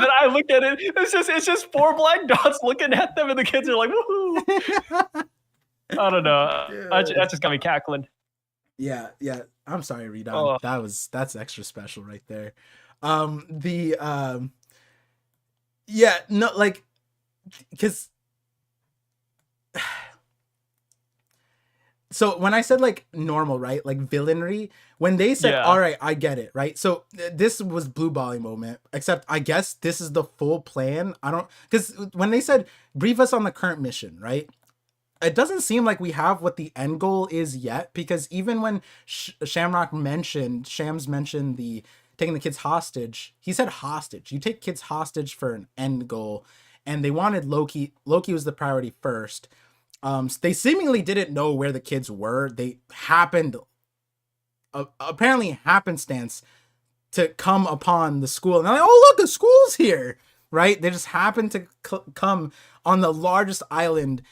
then I looked at it. It's just four black dots looking at them, and the kids are like, woohoo! I don't know. That just got me cackling. Yeah. I'm sorry, Rion. Oh. That's extra special right there. Yeah, no, like, because so when I said like normal, right, like villainry, when they said, Yeah. all right, I get it, right? So this was blue balling moment, except I guess this is the full plan. I don't, because when they said brief us on the current mission, right, it doesn't seem like we have what the end goal is yet, because even when Shams mentioned the taking the kids hostage, he said hostage. You take kids hostage for an end goal, and they wanted Loki. Loki was the priority first. They seemingly didn't know where the kids were. They happened, apparently happenstance, to come upon the school. And they're like, oh, look, the school's here, right? They just happened to come on the largest island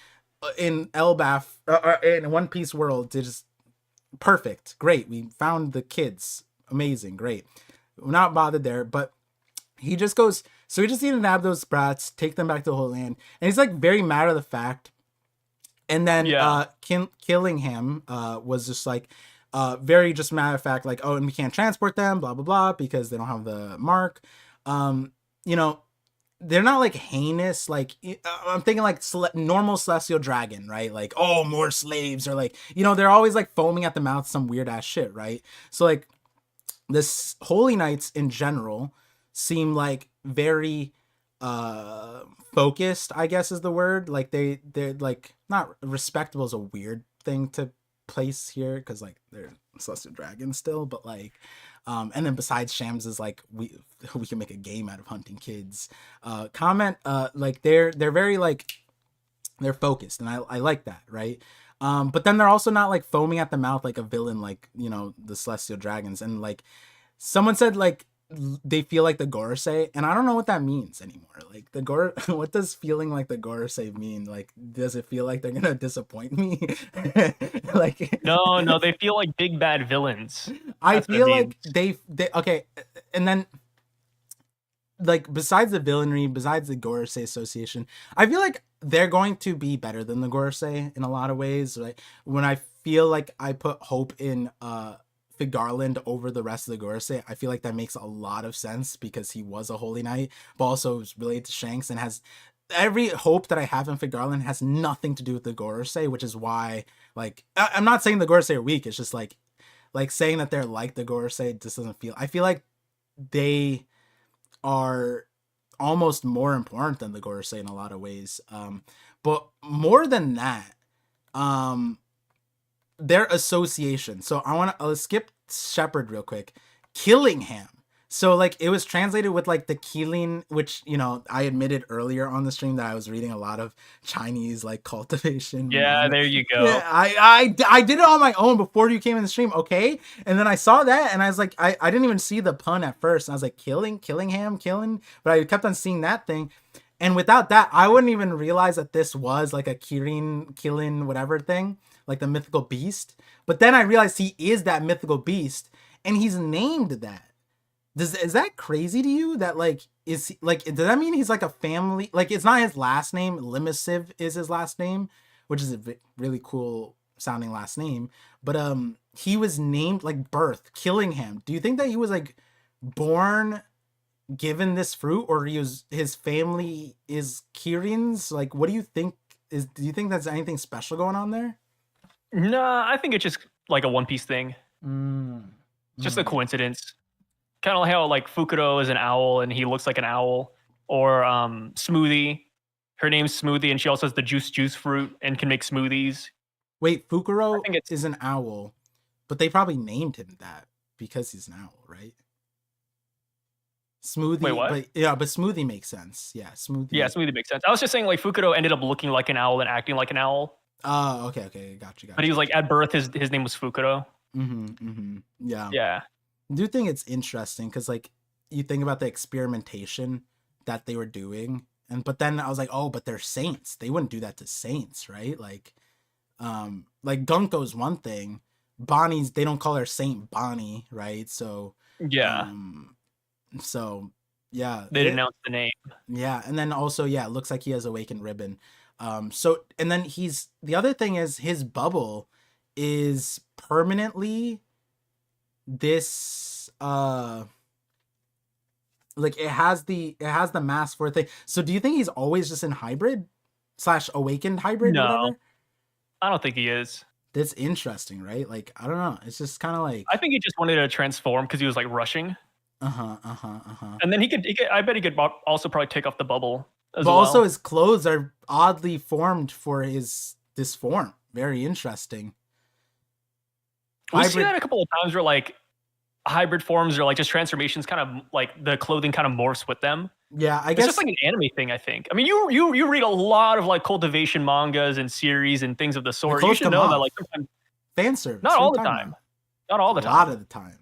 in Elbaf, in One Piece world. To just perfect, great. We found the kids, amazing, great. We're not bothered there, but he just goes. So he just needed to nab those brats, take them back to the Holy Land, and he's like very matter of the fact. And then Killingham was just like very just matter of fact, like, oh, and we can't transport them, blah blah blah, because they don't have the mark. You know, they're not like heinous, like I'm thinking like normal celestial dragon, right? Like, oh, more slaves, or like, you know, they're always like foaming at the mouth, some weird ass shit, right? So like this Holy Knights in general seem like very focused, I guess is the word. Like they're like, not respectable is a weird thing to place here, because like they're celestial dragons still, but like and then besides, Shams is like, we can make a game out of hunting kids. Like they're very like, they're focused, and I like that, right? But then they're also not like foaming at the mouth like a villain, like, you know, the celestial dragons. And like someone said like they feel like the Gorosei, and I don't know what that means anymore. Like the what does feeling like the Gorosei mean? Like, does it feel like they're gonna disappoint me? Like, no, they feel like big bad villains. I feel like they okay, and then like besides the villainry, besides the Gorosei association, I feel like they're going to be better than the Gorosei in a lot of ways. Right? When I feel like I put hope in Garland over the rest of the Gorosei, I feel like that makes a lot of sense, because he was a Holy Knight, but also is related to Shanks, and has every hope that I have in Garland has nothing to do with the Gorosei, which is why, like, I'm not saying the Gorosei are weak. It's just like saying that they're like the Gorosei just doesn't feel. I feel like they are almost more important than the Gorosei in a lot of ways. But more than that, their association. So I want to skip Shepard real quick. Killingham. So like it was translated with like the Keeling, which I admitted earlier on the stream that I was reading a lot of Chinese like cultivation Yeah, manga. there you Yeah, go. I did it on my own before you came in the stream, okay? And then I saw that and I was like, I didn't even see the pun at first. And I was like, Killingham, killing, but I kept on seeing that thing. And without that, I wouldn't even realize that this was like a Kirin, whatever thing, like the mythical beast. But then I realized he is that mythical beast, and he's named that. Is that crazy to you? That like does that mean he's like a family? Like it's not his last name. Limisiv is his last name, which is a really cool sounding last name. But he was named like birth Killingham. Do you think that he was like born given this fruit, or his family is Kirins? Like, what do you think? Do you think there's anything special going on there? Nah, I think it's just like a One Piece thing. Mm. Just a coincidence. Kind of like how like Fukuro is an owl and he looks like an owl, or Smoothie. Her name's Smoothie and she also has the juice fruit and can make smoothies. Wait, Fukuro is an owl, but they probably named him that because he's an owl, right? Smoothie. Wait, what? But Smoothie makes sense. Yeah, Smoothie. Yeah, Smoothie makes sense. I was just saying like Fukuro ended up looking like an owl and acting like an owl. Oh, okay, gotcha. But he was like at birth, his name was Fukuro. Yeah. Yeah. I do think it's interesting because like you think about the experimentation that they were doing, but then I was like, oh, but they're saints. They wouldn't do that to saints, right? Like Gunko's one thing. Bonnie's, they don't call her Saint Bonnie, right? So yeah. So yeah, they announced the name. Yeah, and then also it looks like he has Awakened Ribbon. So and then the other thing is his bubble is permanently this like it has the mask for a thing. So do you think he's always just in hybrid / awakened hybrid? No, whatever? I don't think he is. That's interesting, right? Like I don't know. It's just kind of like I think he just wanted to transform because he was like rushing. And then he could. I bet he could also probably take off the bubble. But well. Also, his clothes are oddly formed for this form. Very interesting. We see that a couple of times where like hybrid forms or like just transformations, kind of like the clothing kind of morphs with them. Yeah, I guess it's just like an anime thing. I think. I mean, you read a lot of like cultivation mangas and series and things of the sort. You should know that like sometimes fan service. Not all the time. Not all the time. A lot of the time.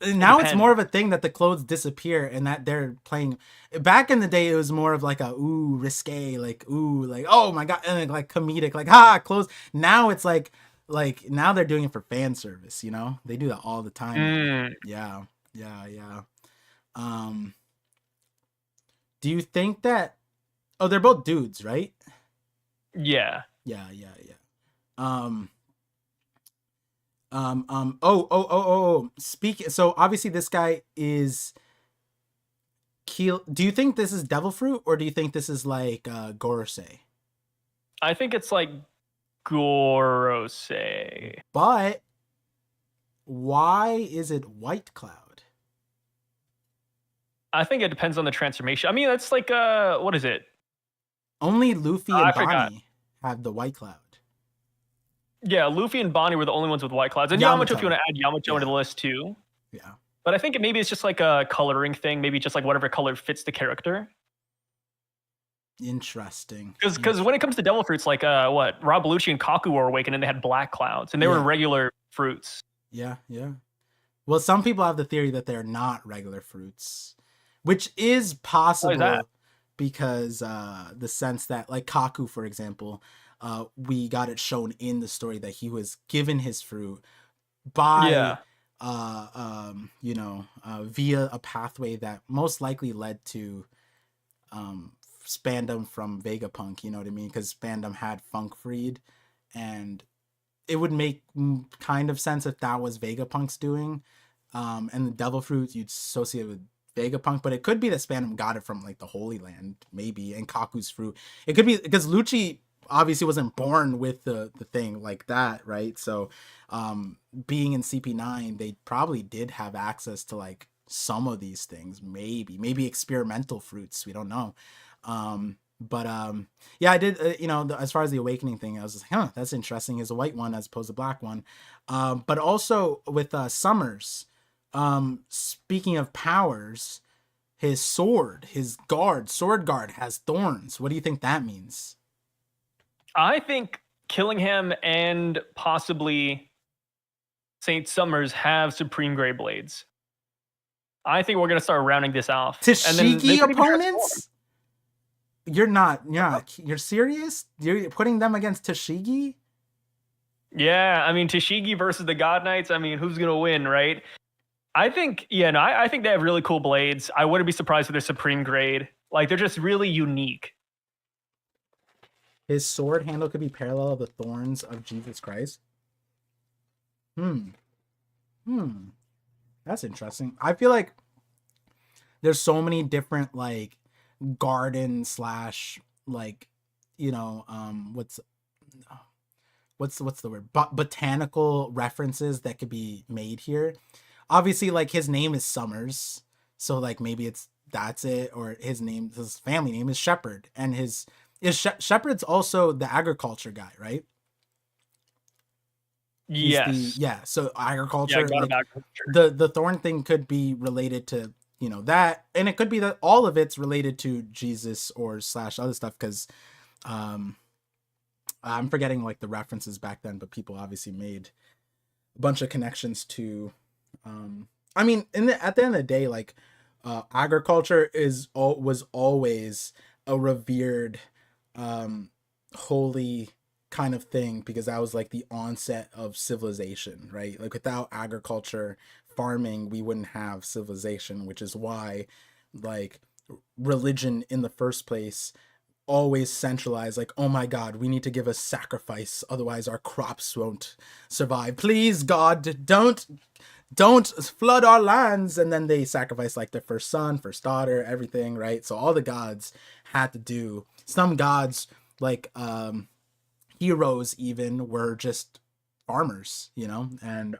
Now it's more of a thing that the clothes disappear and that they're playing. Back in the day, it was more of like a risque, like like oh my god, and like comedic, like clothes. Now it's like now they're doing it for fan service. They do that all the time. Yeah. Do you think that? Oh, they're both dudes, right? Yeah. Yeah. So obviously this guy is Keel. Do you think this is devil fruit or do you think this is like Gorosei? I think it's like Gorosei. But why is it White Cloud? I think it depends on the transformation. I mean, that's like what is it? Only Luffy and Bonnie have the White Cloud. Yeah, Luffy and Bonnie were the only ones with white clouds. And Yamato, if you want to add Yamato into the list too. Yeah. But I think maybe it's just like a coloring thing. Maybe just like whatever color fits the character. Interesting. Because when it comes to devil fruits, like Rob Bellucci and Kaku were awakened and they had black clouds. And they were regular fruits. Yeah. Well, some people have the theory that they're not regular fruits. Which is possible because the sense that like Kaku, for example, we got it shown in the story that he was given his fruit by via a pathway that most likely led to Spandam from Vegapunk, you know what I mean? Because Spandam had Funk Freed, and it would make kind of sense if that was Vegapunk's doing. And the devil fruit you'd associate with Vegapunk, but it could be that Spandam got it from like the Holy Land, maybe, and Kaku's fruit. It could be because Lucci obviously wasn't born with the thing like that, right? So being in CP9, they probably did have access to like some of these things, maybe experimental fruits, we don't know. Yeah, I did as far as the awakening thing, I was like, that's interesting, is a white one as opposed to black one. But also with Summers, Speaking of powers, his sword guard has thorns. What do you think that means? I think Killingham and possibly Saint Summers have Supreme Grey blades. I think we're gonna start rounding this off, and then they Tashigi could even transform. opponents? You're serious? You're putting them against Tashigi? Yeah, I mean Tashigi versus the God Knights. I mean, who's gonna win, right? I think, yeah, no, I think they have really cool blades. I wouldn't be surprised if they're Supreme Grade. Like they're just really unique. His sword handle could be parallel of the thorns of Jesus Christ. Hmm. Hmm. That's interesting. I feel like there's so many different like garden slash like what's the word botanical references that could be made here. Obviously, like his name is Summers, so like maybe that's it, or his family name is Shepherd, and Shepherd's also the agriculture guy, right? Yes. So Yeah, agriculture, God of like Agriculture. the thorn thing could be related to that, and it could be that all of it's related to Jesus or slash other stuff, because um I'm forgetting like the references back then, but people obviously made a bunch of connections to I mean at the end of the day, like agriculture was always a revered holy kind of thing, because that was like the onset of civilization, right? Like without agriculture, farming, we wouldn't have civilization, which is why like religion in the first place always centralized, like, oh my god, we need to give a sacrifice, otherwise our crops won't survive, please god, don't flood our lands. And then they sacrifice like their first son, first daughter, everything, right? So all the gods had to do, some gods like heroes even were just farmers, and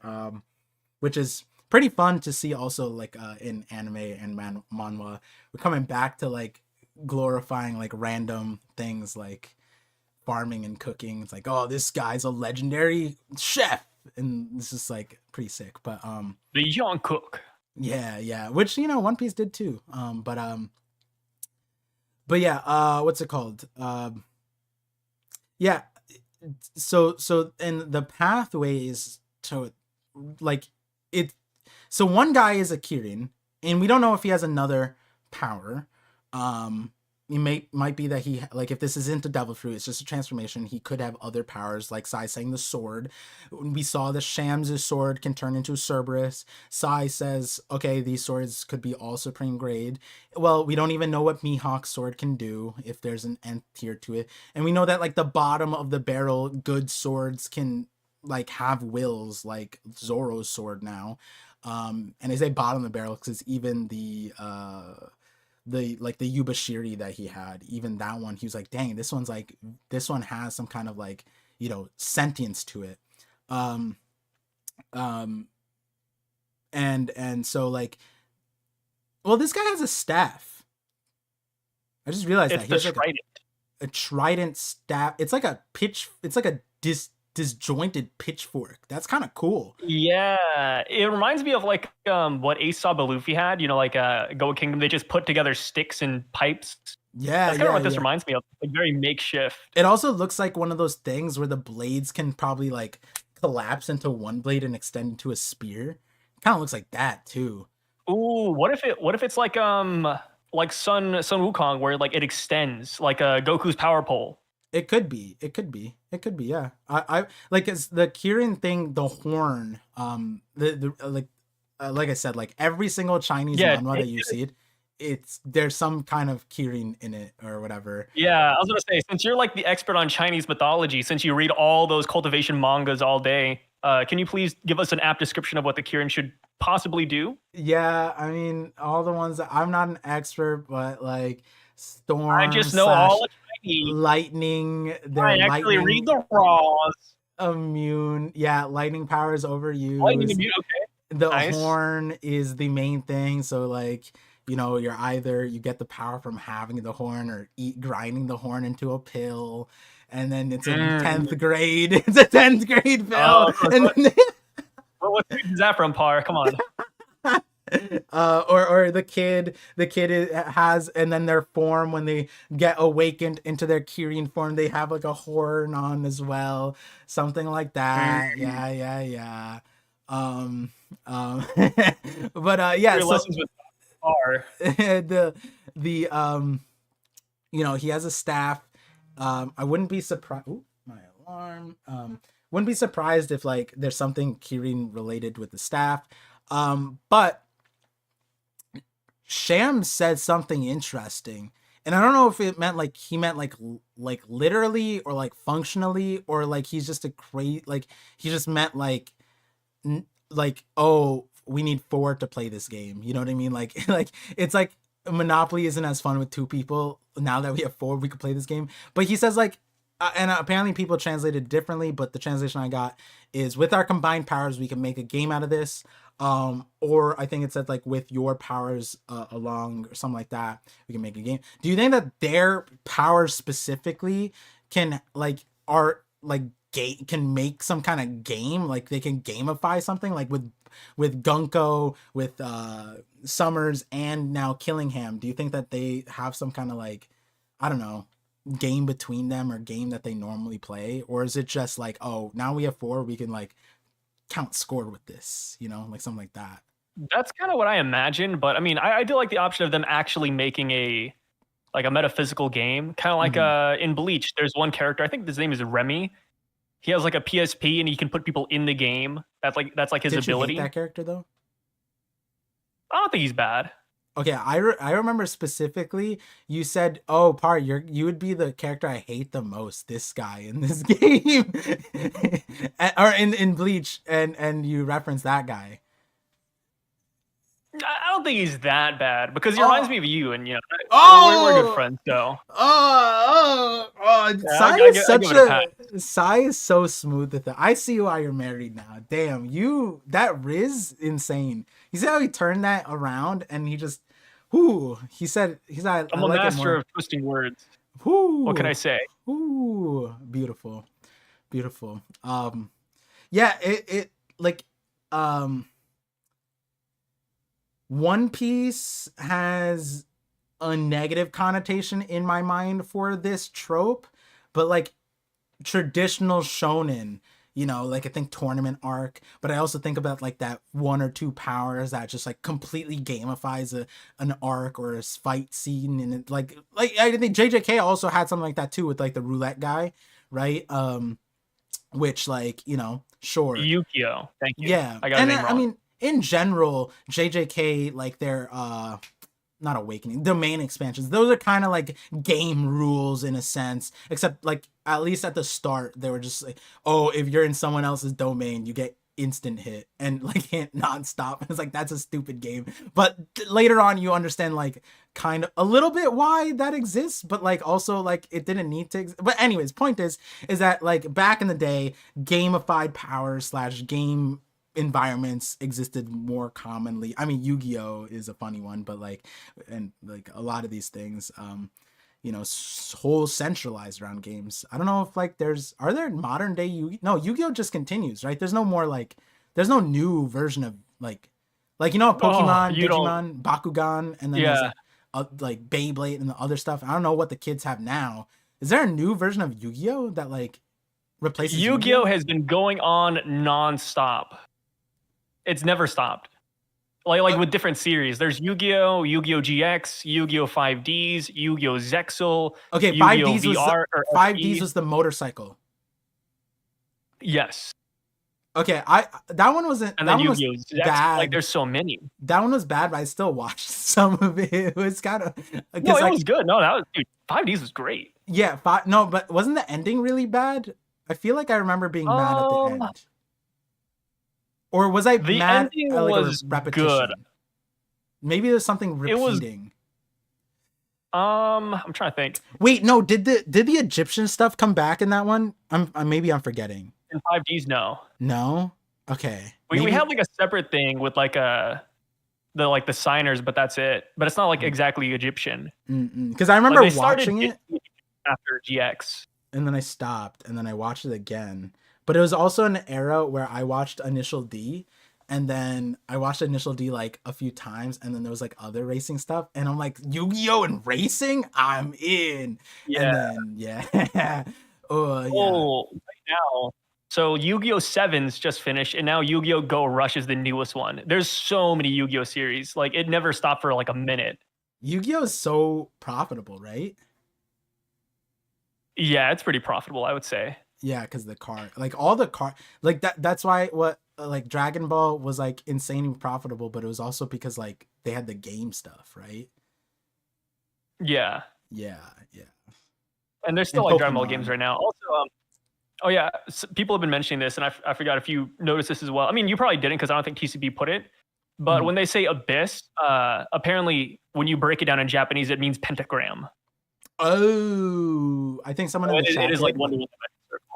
which is pretty fun to see also, like in anime and manhwa. We're coming back to like glorifying like random things like farming and cooking. It's like, oh, this guy's a legendary chef, and this is like pretty sick. But The Young Cook. yeah, which One Piece did too. But yeah, what's it called? Yeah, so and the pathways to like it. So one guy is a Kirin, and we don't know if he has another power. It might be that he, like, if this is into devil fruit, it's just a transformation, he could have other powers, like Sai saying the sword. We saw the Shams' sword can turn into Cerberus. Sai says, okay, these swords could be all supreme grade. Well, we don't even know what Mihawk's sword can do, if there's an nth tier to it. And we know that like the bottom of the barrel good swords can like have wills, like Zoro's sword now. And I say bottom of the barrel because even the like the Yubashiri that he had, even that one, he was like, dang, this one has some kind of like sentience to it. um um and so like, well, this guy has a staff. I just realized It's that he the has like Trident. a trident staff. It's like a disjointed pitchfork. That's kind of cool. Yeah, it reminds me of like what Ace Saw Luffy had. Like Goa Kingdom. They just put together sticks and pipes. Yeah, That's kind of what this yeah. reminds me of. Like very makeshift. It also looks like one of those things where the blades can probably like collapse into one blade and extend into a spear. Kind of looks like that too. Ooh, what if it's like Sun Wukong, where like it extends like Goku's power pole. It could be. Yeah. I like, it's the Kirin thing. The horn. The like I said, like every single Chinese Yeah, manhwa that you see there's some kind of Kirin in it or whatever. yeah. I was gonna say, since you're like the expert on Chinese mythology, since you read all those cultivation mangas all day, can you please give us an apt description of what the Kirin should possibly do? Yeah, I mean, all the ones that, I'm not an expert, but like I storm just know slash all the Chinese. lightning. I They're actually read lightning the raws. immune. Yeah, lightning power is Lightning overused. immune. Okay, The nice. horn is the main thing. So like, you're either you get the power from having the horn or grinding the horn into a pill, and then it's in Mm. 10th grade. It's a 10th grade pill, Oh, and then what street is that from, Par? Come on. or has, and then their form when they get awakened into their Kyrian form, they have like a horn on as well, something like that. Mm. Yeah. Um, um, but yeah. Your So lessons with are. the he has a staff. I wouldn't be surprised. My alarm. Wouldn't be surprised if like there's something Kirin related with the staff. But Sham said something interesting, and I don't know if it meant like he meant like literally or like functionally, or like he's just a crazy, like he just meant like, oh, we need four to play this game. You know what I mean? Like like it's like Monopoly isn't as fun with two people. Now that we have four, we could play this game. But he says like, and apparently people translated differently, but the translation I got is with our combined powers, we can make a game out of this. Or I think it said like with your powers along or something like that, we can make a game. Do you think that their powers specifically can like are like can make some kind of game, like they can gamify something like with Gunko, with Summers, and now Killingham? Do you think that they have some kind of like, I don't know, game between them or game that they normally play? Or is it just like, oh, now we have four, we can like count score with this, like something like that? That's kind of what I imagine, but I mean, I do like the option of them actually making a metaphysical game, kind of like in Bleach. There's one character, I think his name is Remy. He has like a PSP and he can put people in the game. That's like his ability. You hate that character though? I don't think he's bad. Okay, I remember specifically you said, "Oh, you would be the character I hate the most. This guy in this game, or in Bleach," and you referenced that guy. I don't think he's that bad because he reminds me of you, and we're good friends. So Sai is Sai is so smooth with that. I see why you're married now. Damn, that Riz insane. You see how he turned that around and he just, he said I'm a master of twisting words. What can I say? Beautiful. Yeah, it like One Piece has a negative connotation in my mind for this trope, but like traditional shonen, like I think tournament arc, but I also think about like that one or two powers that just like completely gamifies an arc or a fight scene. And it like I think JJK also had something like that too with like the roulette guy, right? Which like, sure. Yukio. Thank you. Yeah. I got his name wrong. I mean, in general, JJK, like their not awakening, domain expansions, those are kind of like game rules in a sense, except like at least at the start they were just like, oh, if you're in someone else's domain you get instant hit and like hit nonstop. It's like, that's a stupid game, but later on you understand like kind of a little bit why that exists, but like also like it didn't need to but anyways, point is that like back in the day, gamified powers / game environments existed more commonly. I mean, Yu-Gi-Oh is a funny one, but like, and like a lot of these things, whole centralized around games. I don't know if like are there modern day Yu-Gi-Oh just continues, right? There's no more like, there's no new version of like Pokemon, Digimon, Bakugan, and then there's like Beyblade and the other stuff. I don't know what the kids have now. Is there a new version of Yu-Gi-Oh that like replaces Yu-Gi-Oh has been going on nonstop. It's never stopped. Like with different series. There's Yu-Gi-Oh, Yu-Gi-Oh GX, Yu-Gi-Oh 5Ds, Yu-Gi-Oh Zexal. Okay, Yu-Gi-Oh 5Ds was the motorcycle. Yes. Okay, that one wasn't. And then Yu-Gi-Oh bad. Like there's so many. That one was bad, but I still watched some of it. It was kind of. No, it was good. No, that was 5Ds was great. Yeah, no, but wasn't the ending really bad? I feel like I remember being mad at the end. Or was I mad at like a repetition? Good. Maybe there's something repeating. I'm trying to think. Wait, no, did the Egyptian stuff come back in that one? Maybe I'm forgetting. In 5Ds, no. No? Okay. We have like a separate thing with like the signers, but that's it. But it's not like exactly Egyptian. Because I remember watching it after GX. And then I stopped, and then I watched it again. But it was also an era where I watched Initial D, And then I watched Initial D like a few times, and then there was like other racing stuff, and I'm like, Yu-Gi-Oh and racing, I'm in. And Yeah. then yeah, oh yeah, Oh, right now. So Yu-Gi-Oh! Sevens just finished, and now Yu-Gi-Oh! Go Rush is the newest one. There's so many Yu-Gi-Oh! Series. Like it never stopped for like a minute. Yu-Gi-Oh is so profitable, right? Yeah, it's pretty profitable, I would say. Yeah, because the card, like all the card, like that's why what like Dragon Ball was like insanely profitable, but it was also because like they had the game stuff, right? Yeah. Yeah, yeah. And there's still And like Dragon Ball games Pokemon. right now. Also, oh yeah, people have been mentioning this, and I forgot if you noticed this as well. I mean, you probably didn't because I don't think TCB put it. But Mhm. when they say abyss, apparently when you break it down in Japanese, it means pentagram. Oh, I think someone So in the it chat is like did, one circle.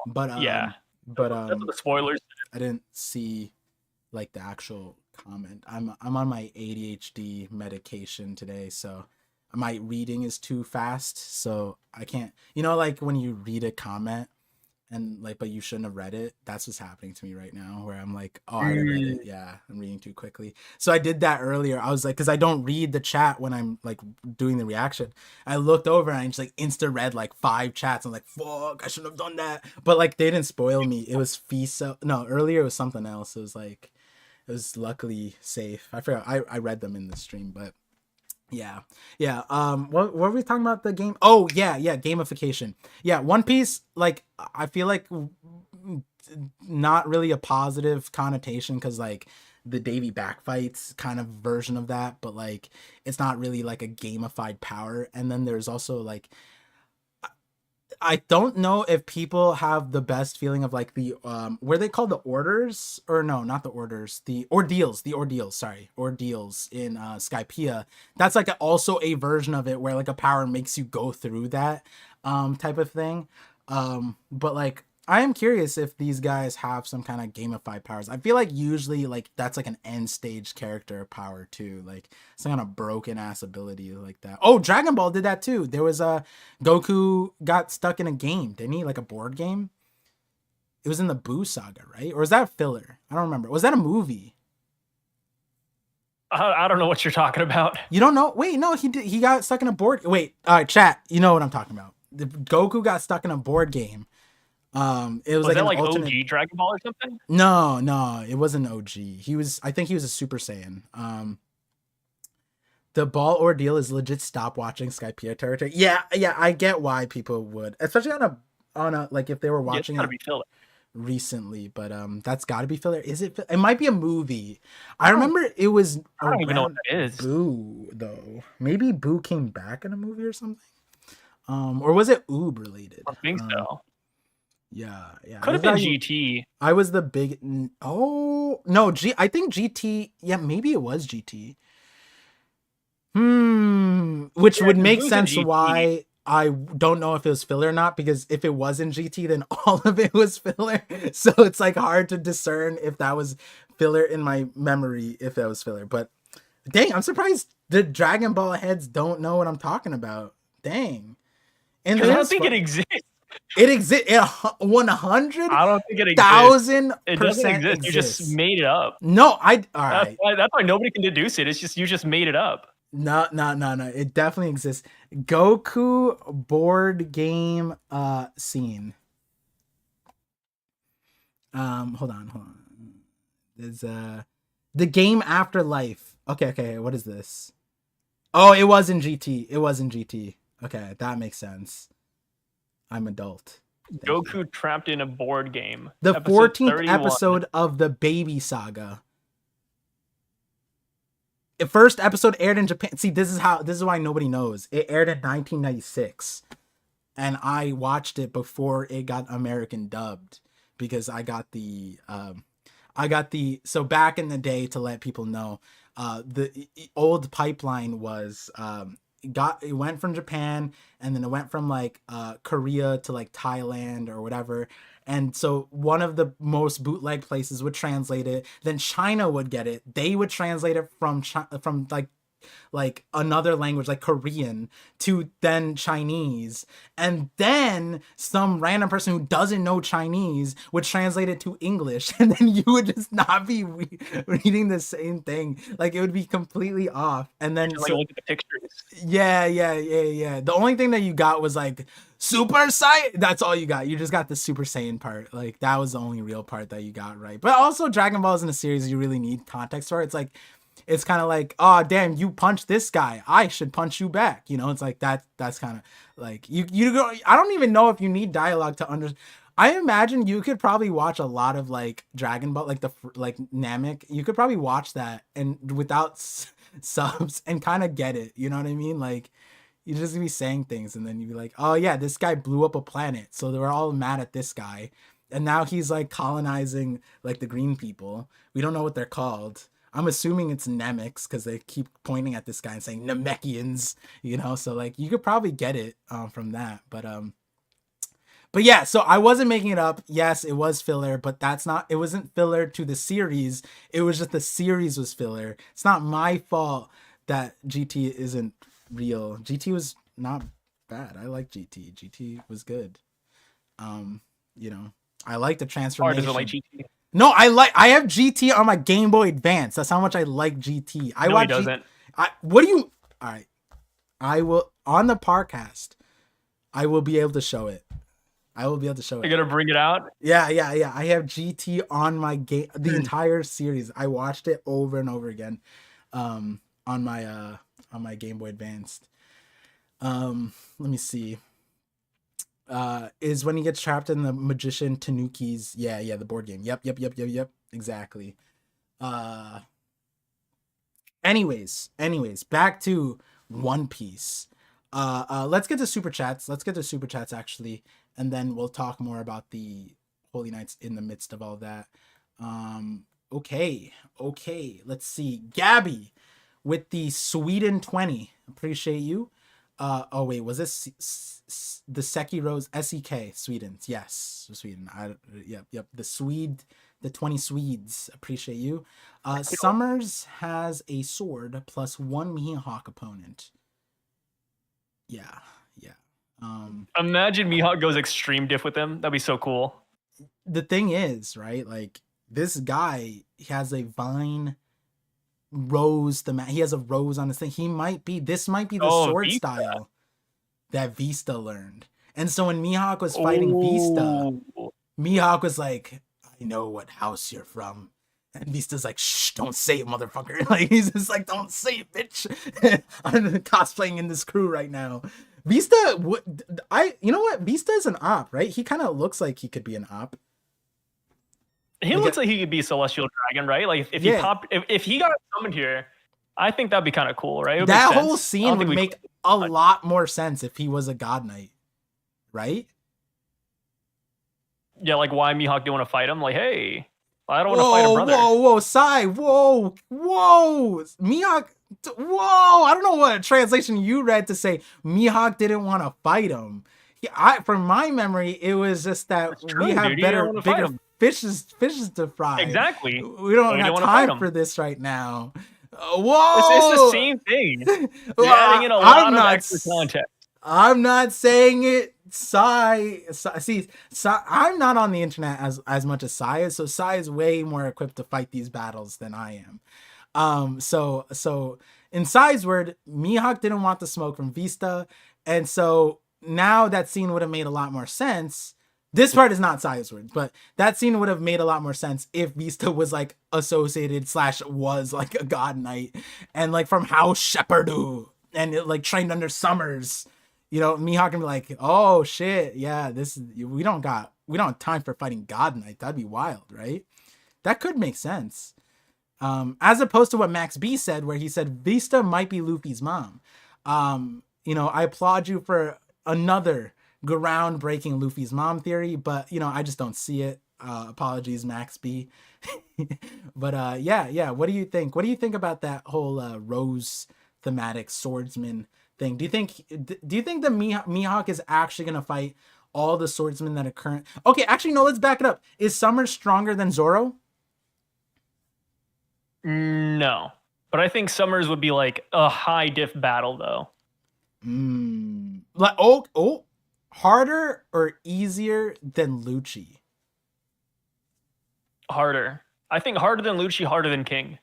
but Yeah, but that's what the spoilers. I didn't see like the actual comment. I'm on my ADHD medication today, so my reading is too fast, so I can't. You know, like when you read a comment and like, but you shouldn't have read it. That's what's happening to me right now, where I'm like, oh, I already read it. Yeah, I'm reading too quickly. So I did that earlier. I was like, because I don't read the chat when I'm like doing the reaction. I looked over and I just like insta read like 5 chats. I'm like, fuck, I shouldn't have done that. But like they didn't spoil me. It was FISA. No, earlier it was something else. It was like it was luckily safe. I forgot. I read them in the stream, but yeah, yeah. What were we talking about? The game? Oh yeah, yeah. Gamification. Yeah, One Piece. Like I feel like not really a positive connotation because like the Davy backfights kind of version of that, but like it's not really like a gamified power. And then there's also like I don't know if people have the best feeling of like the were they called the orders or no, not the orders, the ordeals, sorry, ordeals in Skypiea. That's like also a version of it where like a power makes you go through that type of thing. But like I am curious if these guys have some kind of gamified powers. I feel like usually like that's like an end stage character power too, like some kind of broken ass ability like that. Oh, Dragon Ball did that too. There was a Goku got stuck in a game, didn't he? Like a board game. It was in the Boo Saga, right? Or was that filler? I don't remember. Was that a movie? I don't know what you're talking about. You don't know? Wait, no, he did. He got stuck in a board. Wait, all right, chat. You know what I'm talking about? The Goku got stuck in a board game. It was Was like that an like alternate. OG Dragon Ball or something? No, no, it wasn't OG. He was. I think he was a Super Saiyan. The ball ordeal is legit. Stop watching Skypiea territory. Yeah, yeah, I get why people would, especially on a like if they were Yeah, it's watching gotta it be filler. recently. But that's got to be filler. Is it? It might be a movie. I I don't, remember it was I don't even know what around that is. Boo though. Maybe Boo came back in a movie or something. Or was it Oob related? I think so. Yeah, yeah. Could have been GT. I was the big. Oh no, I think GT. Yeah, maybe it was GT. Which Yeah, would 'cause make Boo's in sense GT. why I don't know if it was filler or not, because if it was in GT, then all of it was filler. So it's like hard to discern if that was filler in my memory, if that was filler. But dang, I'm surprised the Dragon Ball heads don't know what I'm talking about. Dang. And Because I don't think it exists. It exists. 100,000% I don't think it exists. It doesn't exist. exists. You just made it up. No, all right. That's why nobody can deduce it. It's just you just made it up. No, no, no, no. It definitely exists. Goku board game scene. Hold on. There's the game Afterlife. Okay, okay. What is this? Oh, it was in GT. It was in GT. Okay, that makes sense. I'm adult. Thank Goku you. trapped in a board game. The Episode 14th 31. episode of the Baby Saga. The first episode aired in Japan. See, this is why nobody knows. It aired in 1996. And I watched it before it got American dubbed because so back in the day, to let people know, the old pipeline was it went from Japan, and then it went from like Korea to like Thailand or whatever. And so one of the most bootleg places would translate it, then China would get it. They would translate it from like like another language like Korean to then Chinese, and then some random person who doesn't know Chinese would translate it to English, and then you would just not be reading the same thing. Like it would be completely off. And then Like look at the pictures. yeah. The only thing that you got was like Super Saiyan. That's all you got. You just got the Super Saiyan part. Like that was the only real part that you got right. But also Dragon Ball is in a series you really need context for. It's like it's kind of like, oh damn, you punch this guy, I should punch you back. You know, it's like that's kind of like you go. I don't even know if you need dialogue to understand. I imagine you could probably watch a lot of like Dragon Ball, like like Namek. You could probably watch that and without subs and kind of get it. You know what I mean? Like you just be saying things and then you'd be like, oh yeah, this guy blew up a planet, so they were all mad at this guy, and now he's like colonizing like the green people. We don't know what they're called. I'm assuming it's Nemeks because they keep pointing at this guy and saying Namekians, you know. So like you could probably get it from that, but yeah. So I wasn't making it up. Yes, it was filler, but that's not. It wasn't filler to the series. It was just the series was filler. It's not my fault that GT isn't real. GT was not bad. I like GT. GT was good. You know, I like the transformation. Doesn't like GT. No, I have GT on my Game Boy Advance. That's how much I like GT. No, he doesn't. What do you? All right, I will on the podcast. I will be able to show it. I will be able to show it. You're gonna bring it out? Yeah. I have GT on my game, the entire series. I watched it over and over again, on my Game Boy Advance. Let me see. Is when he gets trapped in the magician Tanuki's the board game. Yep, exactly. Anyways, back to One Piece. Let's get to super chats actually, and then we'll talk more about the Holy Knights in the midst of all that. Okay, let's see. Gabby with the Sweden 20, appreciate you. Oh wait, was this the Sekiro's SEK Sweden? Yes, Sweden. Yep. The 20 Swedes. Appreciate you. Summers has a sword plus one Mihawk opponent. Yeah. Imagine Mihawk goes extreme diff with him. That'd be so cool. The thing is, right? Like this guy has a vine rose. He has a rose on his thing. This might be the sword Vista style that Vista learned. And so when Mihawk was fighting Vista, Mihawk was like, I know what house you're from. And Vista's like, shh, don't say it, motherfucker. Like he's just like, don't say it, bitch. I'm cosplaying in this crew right now. Vista, you know what? Vista is an op, right? He kind of looks like he could be an op. He looks like he could be Celestial Dragon, right? Like if he got summoned here, I think that'd be kind of cool, right? That whole scene would make a lot more sense if he was a God Knight, right? Yeah, like why Mihawk didn't want to fight him? Like, hey, I don't want to fight a brother. Whoa, Sai, whoa, Mihawk, whoa. I don't know what translation you read to say Mihawk didn't want to fight him. From my memory, it was just that we have bigger fishes to fry. Exactly. We don't have time for this right now. Whoa! It's the same thing. You're adding in a lot of extra context. I'm not saying it. Sai, I'm not on the internet as much as Sai is, so Sai is way more equipped to fight these battles than I am. So in Sai's word, Mihawk didn't want the smoke from Vista, and so now that scene would have made a lot more sense. This part is not Sai's words, but that scene would have made a lot more sense if Vista was like associated / was like a God Knight and like from House Shepardu and it, like trained under Summers. You know, Mihawk can be like, oh shit, yeah, we don't have time for fighting God Knight. That'd be wild, right? That could make sense. As opposed to what Max B said, where he said Vista might be Luffy's mom. You know, I applaud you for another groundbreaking Luffy's mom theory, but you know, I just don't see it. Apologies, Max B. But yeah. What do you think? What do you think about that whole Rose thematic swordsman thing? Do you think the Mihawk is actually gonna fight all the swordsmen that are current? Okay, actually no. Let's back it up. Is Summer stronger than Zoro? No. But I think Summers would be like a high diff battle though. Like harder or easier than Lucci? Harder. I think harder than Lucci, harder than King.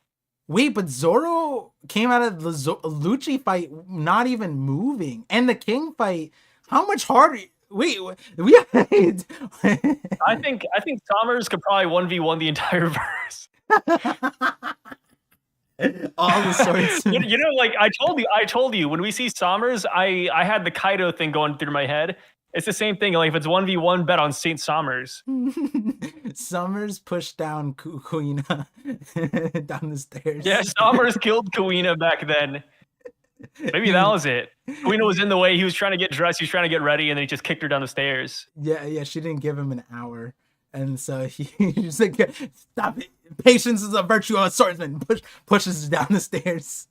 Wait, but Zoro came out of the Lucci fight not even moving, and the King fight. How much harder? Wait, we. I think Summers could probably 1v1 the entire verse. All the swords. You know, like I told you when we see Sommers, I had the Kaido thing going through my head. It's the same thing. Like if it's 1v1, bet on Saint Sommers. Sommers pushed down Kuina down the stairs. Yeah, Sommers killed Kuina back then. Maybe that was it. Kuina was in the way. He was trying to get dressed. He was trying to get ready, and then he just kicked her down the stairs. Yeah. She didn't give him an hour, and so he's like, "Stop it! Patience is a virtue of a swordsman." Pushes down the stairs.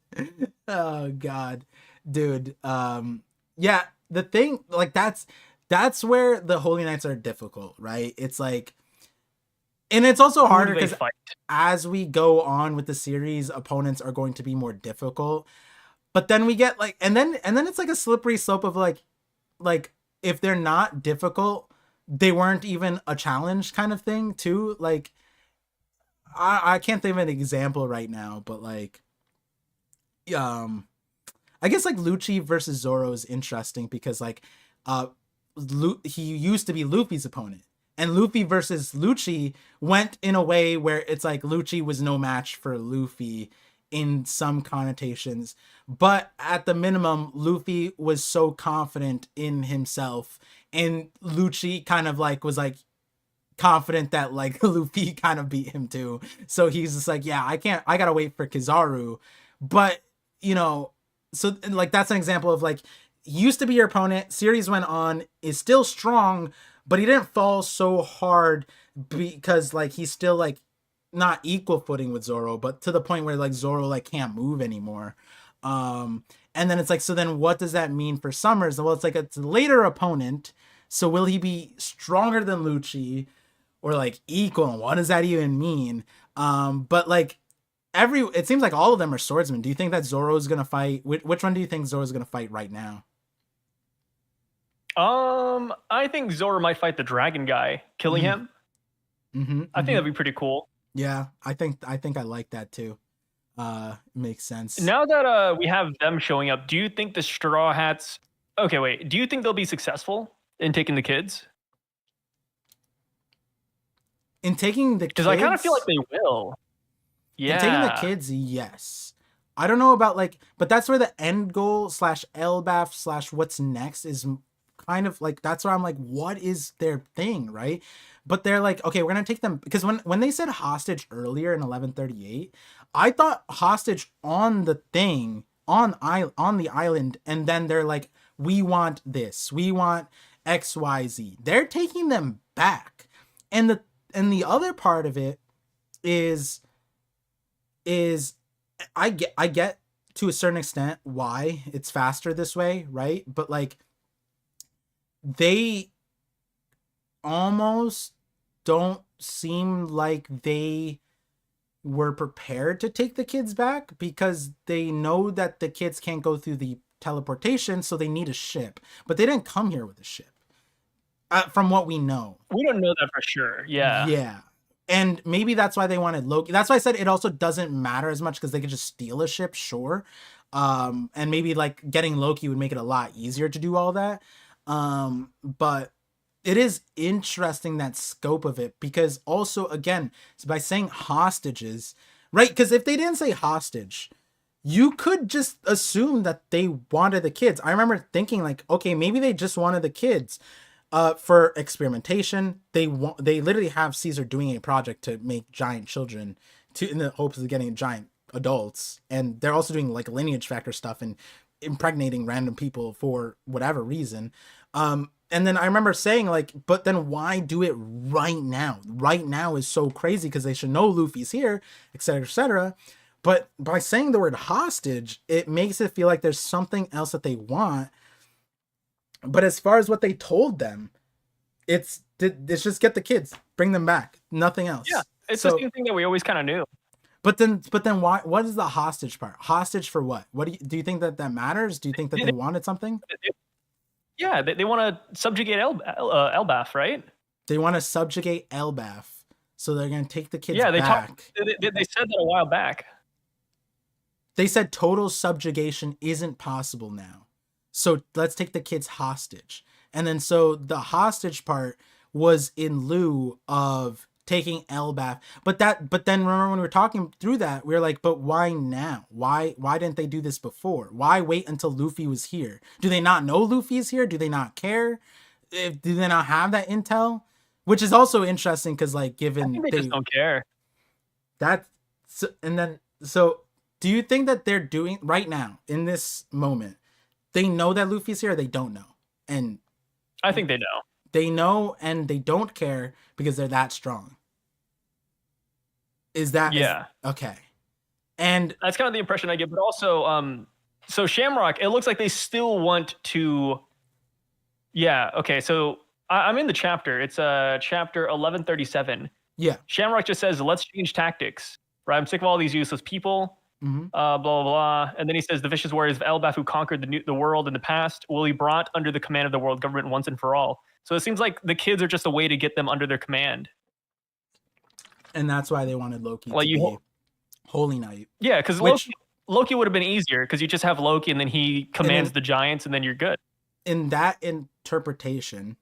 Oh God, dude. Yeah. The thing, like that's where the Holy Knights are difficult, right? It's like, and it's also harder because as we go on with the series, opponents are going to be more difficult. But then we get like, and then it's like a slippery slope of like if they're not difficult, they weren't even a challenge kind of thing too. Like, I can't think of an example right now, but like, I guess like Lucci versus Zoro is interesting because like, he used to be Luffy's opponent, and Luffy versus Lucci went in a way where it's like Lucci was no match for Luffy in some connotations, but at the minimum, Luffy was so confident in himself, and Lucci kind of like was like confident that like Luffy kind of beat him too. So he's just like, yeah, I gotta wait for Kizaru. But you know, so like that's an example of like, he used to be your opponent, series went on, is still strong, but he didn't fall so hard because like he's still like not equal footing with Zoro, but to the point where like Zoro like can't move anymore. And then it's like, so then what does that mean for Summers? Well, it's like it's a later opponent, so will he be stronger than Lucci or like equal? And what does that even mean? But like it seems like all of them are swordsmen. Do you think that Zoro's gonna fight? Which one do you think Zoro's gonna fight right now? I think Zoro might fight the dragon guy, killing him. I think that'd be pretty cool. Yeah, I think I like that too. Makes sense. Now that we have them showing up, do you think the Straw Hats? Okay, wait. Do you think they'll be successful in taking the kids? In taking the kids? Because I kind of feel like they will. Yeah. In taking the kids, yes. I don't know about like, but that's where the end goal / LBAF / what's next is kind of like, that's where I'm like, what is their thing, right? But they're like, okay, we're gonna take them, because when they said hostage earlier in 1138, I thought hostage on the thing on the island, and then they're like, we want this, we want XYZ. They're taking them back, and the other part of it is I get to a certain extent why it's faster this way, right? But like, they almost don't seem like they were prepared to take the kids back, because they know that the kids can't go through the teleportation, so they need a ship. But they didn't come here with a ship, from what we know. We don't know that for sure. Yeah. And maybe that's why they wanted Loki. That's why I said it also doesn't matter as much, because they could just steal a ship, sure. And maybe like getting Loki would make it a lot easier to do all that. But it is interesting, that scope of it, because also, again, by saying hostages, right? Because if they didn't say hostage, you could just assume that they wanted the kids. I remember thinking like, okay, maybe they just wanted the kids for experimentation. They literally have Caesar doing a project to make giant children in the hopes of getting giant adults. And they're also doing like lineage factor stuff and impregnating random people for whatever reason. And then I remember saying like, but then why do it right now? Right now is so crazy because they should know Luffy's here, etc., etc. But by saying the word hostage, it makes it feel like there's something else that they want. But as far as what they told them, it's just get the kids, bring them back, nothing else. Yeah, it's the same thing that we always kind of knew. But then why? What is the hostage part? Hostage for what? What do you think that matters? Do you think that They- they wanted something? they- yeah, they want to subjugate Elbaf, right? They want to subjugate Elbaf, so they're gonna take the kids Yeah, they talked. back. They said that a while back. They said total subjugation isn't possible now. So let's take the kids hostage. And then so the hostage part was in lieu of taking Elbaf. But then remember when we were talking through that, we were like, but why now? Why didn't they do this before? Why wait until Luffy was here? Do they not know Luffy is here? Do they not care? Do they not have that intel? Which is also interesting because like I given think they just don't care. that and then so do you think that they're doing right now in this moment? They know that Luffy's here, or they don't know, and I think they know. they know and they don't care because they're that strong. Yeah, Okay? And that's kind of the impression I get. But also, so Shamrock, it looks like they still want to. Yeah. Okay. So I'm in the chapter. It's chapter 1137. yeah, Shamrock just says, "Let's change tactics." Right. I'm sick of all these useless people. hmm Blah blah blah. And then he says, "The vicious warriors of Elbaf who conquered the world in the past will be brought under the command of the world government once and for all." So it seems like the kids are just a way to get them under their command. and that's why they wanted Loki Well, to be Holy Knight. Yeah, because Which Loki would have been easier because you just have Loki and then he commands then- the giants and then you're good. in that interpretation,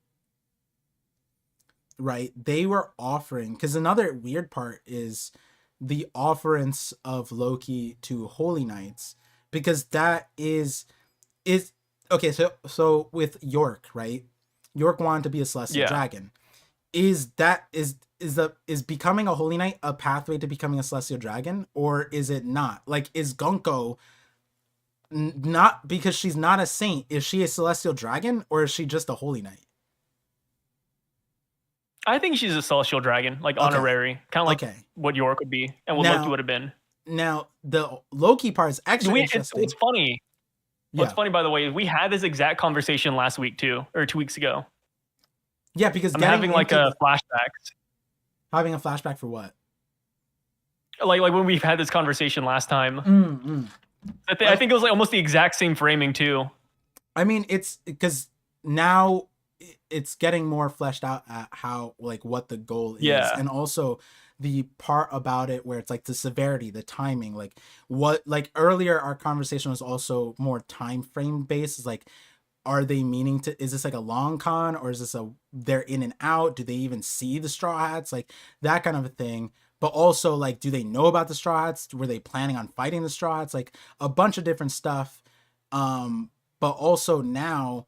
right? They were offering because another weird part is the offerance of Loki to Holy Knights because that is okay. So with York, right? York wanted to be a celestial Yeah. dragon. Is becoming a Holy Knight a pathway to becoming a celestial dragon, or is it not? Like, is Gonko not because she's not a saint? Is she a celestial dragon, or is she just a Holy Knight? I think she's a celestial dragon, like Okay. honorary, kind of like Okay. what York would be and what Now- Loki would have been. Now the Loki part is actually It's interesting. funny. What's Yeah, funny, by the way, we had this exact conversation last week too, or 2 weeks ago. yeah, because I'm getting having like into a flashback. having a flashback for what? Like when we've had this conversation last time. Mm-hmm. I think it was like almost the exact same framing too. I mean, it's because now it's getting more fleshed out at how like what the goal is, Yeah. and also the part about it where it's like the severity, the timing, like what like earlier our conversation was also more time frame based. It's like, are they meaning to? Is this like a long con, or is this a they're in and out? Do they even see the Straw Hats? Like that kind of a thing. But also like, do they know about the Straw Hats? Were they planning on fighting the Straw Hats? Like a bunch of different stuff. But also now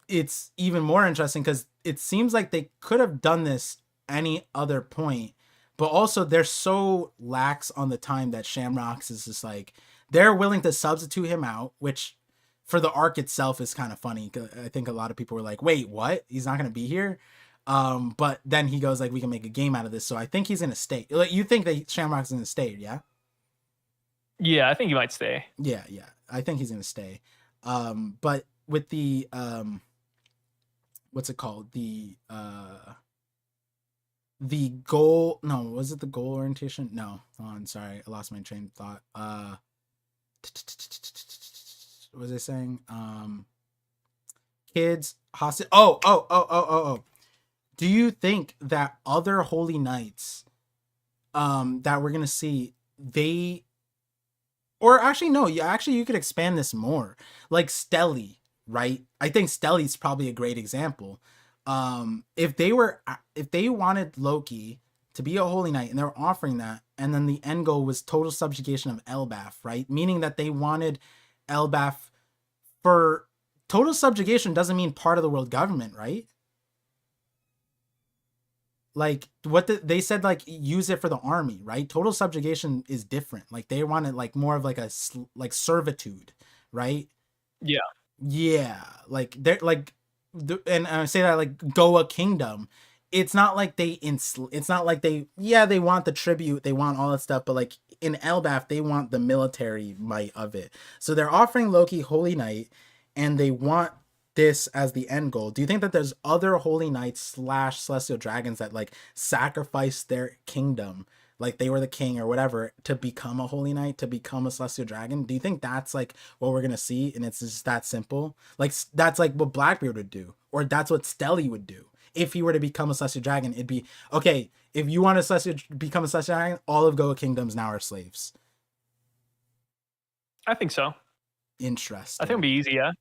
it's even more interesting because it seems like they could have done this any other point, but also they're so lax on the time that Shamrocks is just like they're willing to substitute him out, which for the arc itself is kind of funny. I think a lot of people were like, wait, what? He's not going to be here? But then he goes like, we can make a game out of this. So I think he's going to stay. Like, you think that Shamrock's going to stay, yeah? Yeah, I think he might stay. Yeah, I think he's going to stay. But with the what's it called? The goal, no, was it the goal orientation? No. Hold on, sorry. I lost my train of thought. What was I saying? Kids hostage. Oh. Do you think that other Holy Knights that we're gonna see, they or actually no, you could expand this more. Like Stelly, right? I think Stelly's probably a great example. If they wanted Loki to be a Holy Knight and they were offering that, and then the end goal was total subjugation of Elbaf, right? Meaning that they wanted Elbaf for total subjugation doesn't mean part of the world government, right? Like they said, like use it for the army, right? Total subjugation is different. Like they wanted like more of like a like servitude, right? Yeah, like they're like, and I say that like Goa Kingdom. It's not like they they want the tribute, they want all that stuff, but like in Elbaf they want the military might of it. So they're offering Loki Holy Knight, and they want this as the end goal. Do you think that there's other Holy Knights / Celestial Dragons that like sacrifice their kingdom, like they were the king or whatever, to become a holy knight, to become a celestial dragon? Do you think that's like what we're gonna see, and it's just that simple? Like that's like what Blackbeard would do, or that's what Stelly would do if he were to become a celestial dragon. It'd be okay. If you want to become a celestial dragon, all of Goa kingdoms now are slaves. I think so. Interesting. I think it'd be easy. Yeah.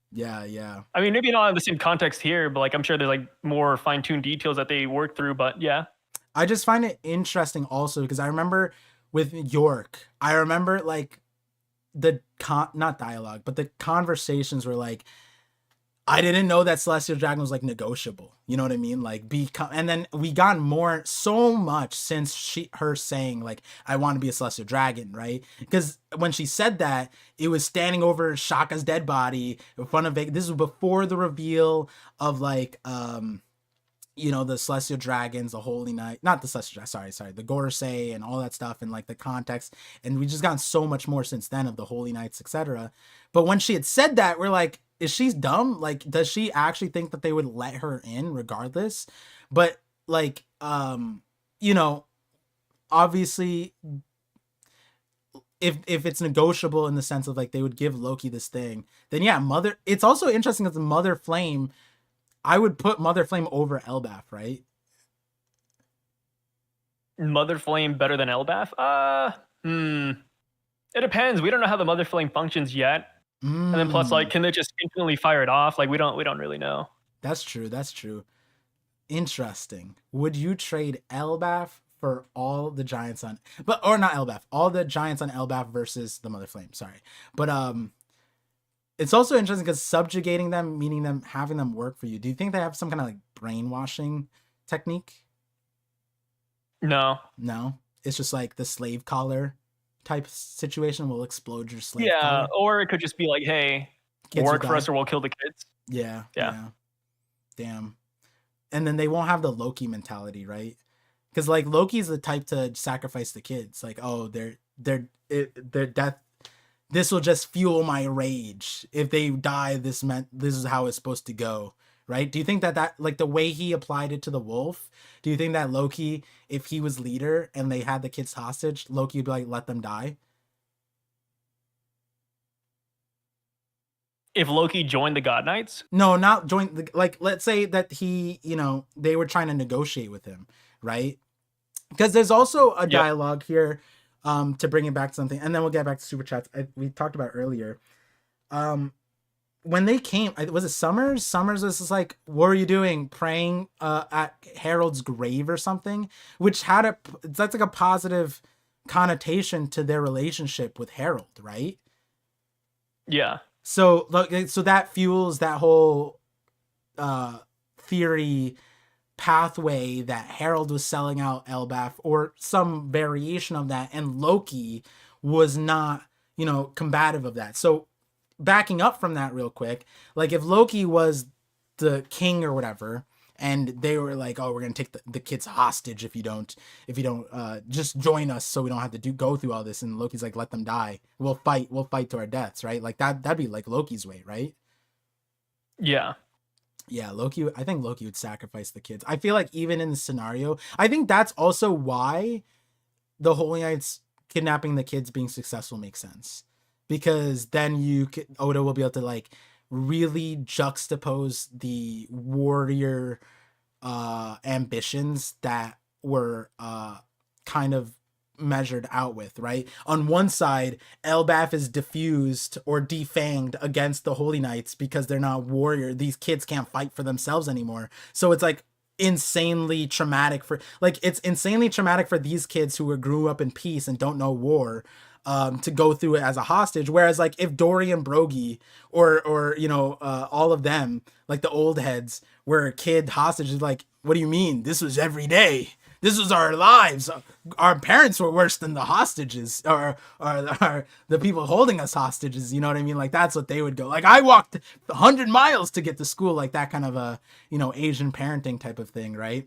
Yeah. I mean, maybe not in the same context here, but like I'm sure there's like more fine-tuned details that they work through. But yeah. I just find it interesting also because I remember with York, I remember like the not dialogue, but the conversations were like, I didn't know that Celestial Dragon was like negotiable. You know what I mean? Like and then we got more so much since her saying like, I want to be a Celestial Dragon, right? Because when she said that, it was standing over Shaka's dead body in front of Vegas. This was before the reveal of like the Celestial Dragons, the Holy Knight, not the Celestial, sorry, the Gorosei and all that stuff, and like the context, and we just gotten so much more since then of the Holy Knights, etc. But when she had said that, we're like, is she dumb? Like, does she actually think that they would let her in regardless? But like, obviously, if it's negotiable in the sense of like they would give Loki this thing, then yeah, It's also interesting that the Mother Flame. I would put Mother Flame over Elbaf, right? Mother Flame better than Elbaf? It depends. We don't know how the Mother Flame functions yet. And then plus, like, can they just instantly fire it off? Like, we don't really know. That's true. Interesting. Would you trade Elbaf for all the giants on, or not Elbaf, all the giants on Elbaf versus the Mother Flame? Sorry, but it's also interesting because subjugating them, meaning them having them work for you. Do you think they have some kind of like brainwashing technique? No. It's just like the slave collar type situation will explode your slave. Yeah, or it could just be like, hey, kids work for us or we'll kill the kids. Yeah. Damn. And then they won't have the Loki mentality, right? Because like Loki's the type to sacrifice the kids. Like, oh, their death. This will just fuel my rage. If they die, this is how it's supposed to go, right? Do you think that like the way he applied it to the wolf, do you think that Loki, if he was leader and they had the kids hostage, Loki would be like, let them die? If Loki joined the God Knights? No, not join. Like, let's say that he, they were trying to negotiate with him, right? Because there's also a dialogue here. To bring it back to something, and then we'll get back to super chats we talked about earlier. When they came, was it Summers? Summers was just like, what are you doing? Praying at Harold's grave or something, which that's like a positive connotation to their relationship with Harold, right? Yeah. So that fuels that whole theory pathway that Harold was selling out Elbaf or some variation of that, and Loki was not, combative of that. So backing up from that real quick, like if Loki was the king or whatever, and they were like, oh, we're gonna take the kids hostage if you don't just join us so we don't have to go through all this, and Loki's like, let them die, we'll fight to our deaths, right? Like that'd be like Loki's way, right? Yeah, Loki. I think Loki would sacrifice the kids. I feel like even in the scenario, I think that's also why the Holy Knights kidnapping the kids being successful makes sense, because then Oda will be able to like really juxtapose the warrior ambitions that were kind of measured out with, right? On one side, Elbaf is diffused or defanged against the Holy Knights because they're not warrior. These kids can't fight for themselves anymore. So it's like insanely traumatic for these kids who grew up in peace and don't know war, to go through it as a hostage. Whereas like if Dorian Brogy or all of them, like the old heads, were a kid hostage, is like, what do you mean? This was every day. This was our lives. Our parents were worse than the hostages or the people holding us hostages. You know what I mean? Like that's what they would go. Like I walked 100 miles to get to school, like that kind of a, Asian parenting type of thing. Right.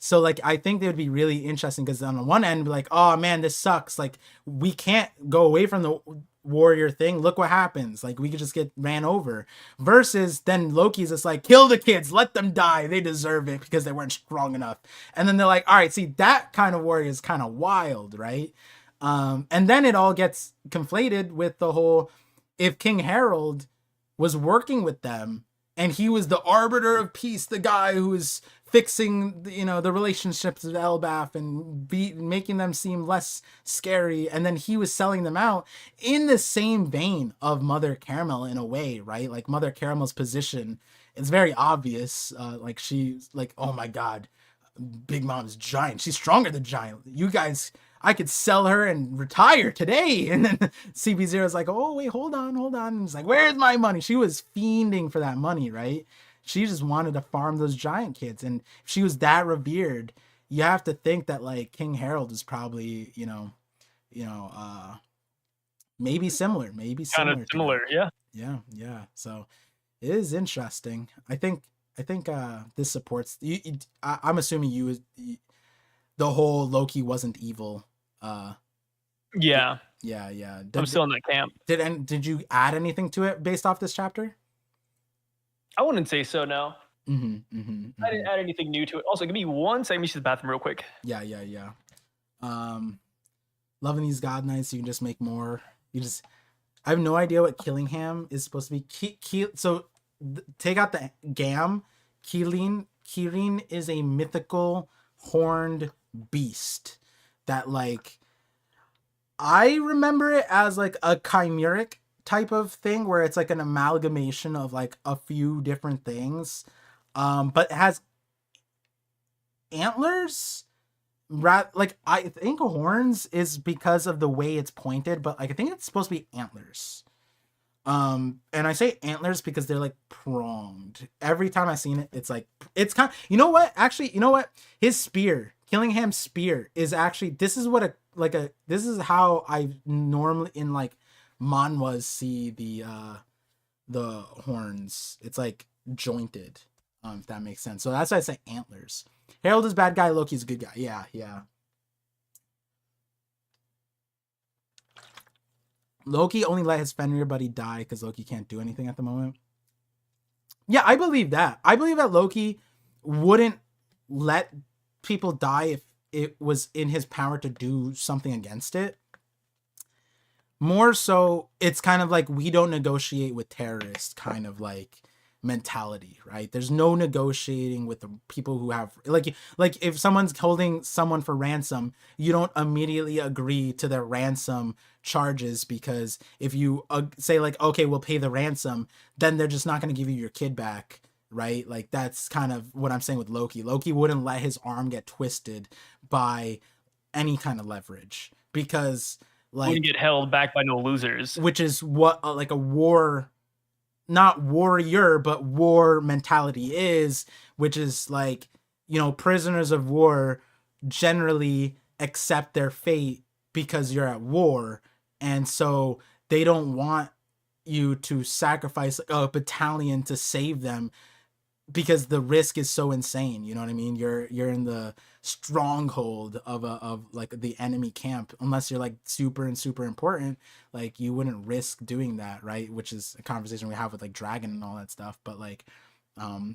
So like I think they would be really interesting because on the one end, like, oh man, this sucks. Like we can't go away from the warrior thing. Look what happens. Like we could just get ran over. Versus then Loki's just like, kill the kids, let them die. They deserve it because they weren't strong enough. And then they're like, all right, see that kind of warrior is kind of wild, right? And then it all gets conflated with the whole if King Harold was working with them and he was the arbiter of peace, the guy who was fixing the relationships with Elbaf and making them seem less scary, and then he was selling them out in the same vein of Mother Caramel in a way, right? Like Mother Caramel's position is very obvious. Like she's like, oh my god, Big Mom's giant. She's stronger than giant. You guys, I could sell her and retire today. And then CP0 is like, oh wait, hold on. And it's like, where's my money? She was fiending for that money, right? She just wanted to farm those giant kids. And if she was that revered, you have to think that like King Harold is probably, maybe similar, Kind of similar, yeah. Yeah. So it is interesting. I think this supports you. I'm assuming you the whole Loki wasn't evil. Yeah. Yeah. I'm still in that camp. Did you add anything to it based off this chapter? I wouldn't say so, no. I didn't add anything new to it. Also, give me 1 second. Let me use the bathroom real quick. Yeah. Loving these god knights, you can just make more. I have no idea what Killingham is supposed to be. So take out the Gam. Kirin is a mythical horned beast that like I remember it as like a chimeric type of thing where it's like an amalgamation of like a few different things, but it has antlers. Like I think horns is because of the way it's pointed, but like I think it's supposed to be antlers. And I say antlers because they're like pronged. Every time I've seen it, it's like it's kind of, you know what? His spear, Killingham's spear is actually, this is what this is how I normally in like manhwas see the horns. It's like jointed, if that makes sense. So that's why I say antlers. Harold is bad guy, Loki's a good guy. Yeah. Loki only let his Fenrir buddy die because Loki can't do anything at the moment. Yeah, I believe that. I believe that Loki wouldn't let people die if it was in his power to do something against it. More so, it's kind of like we don't negotiate with terrorists kind of like mentality, right? There's no negotiating with the people who have like if someone's holding someone for ransom, you don't immediately agree to their ransom charges, because if you say like, okay, we'll pay the ransom, then they're just not going to give you your kid back, right? Like that's kind of what I'm saying with Loki. Loki wouldn't let his arm get twisted by any kind of leverage, because like wouldn't get held back by no losers, which is what like a war, not warrior, but war mentality is, which is like, prisoners of war generally accept their fate because you're at war. And so they don't want you to sacrifice a battalion to save them because the risk is so insane. You know what I mean? You're in the stronghold of like the enemy camp, unless you're like super important. Like you wouldn't risk doing that, right? Which is a conversation we have with like Dragon and all that stuff. But like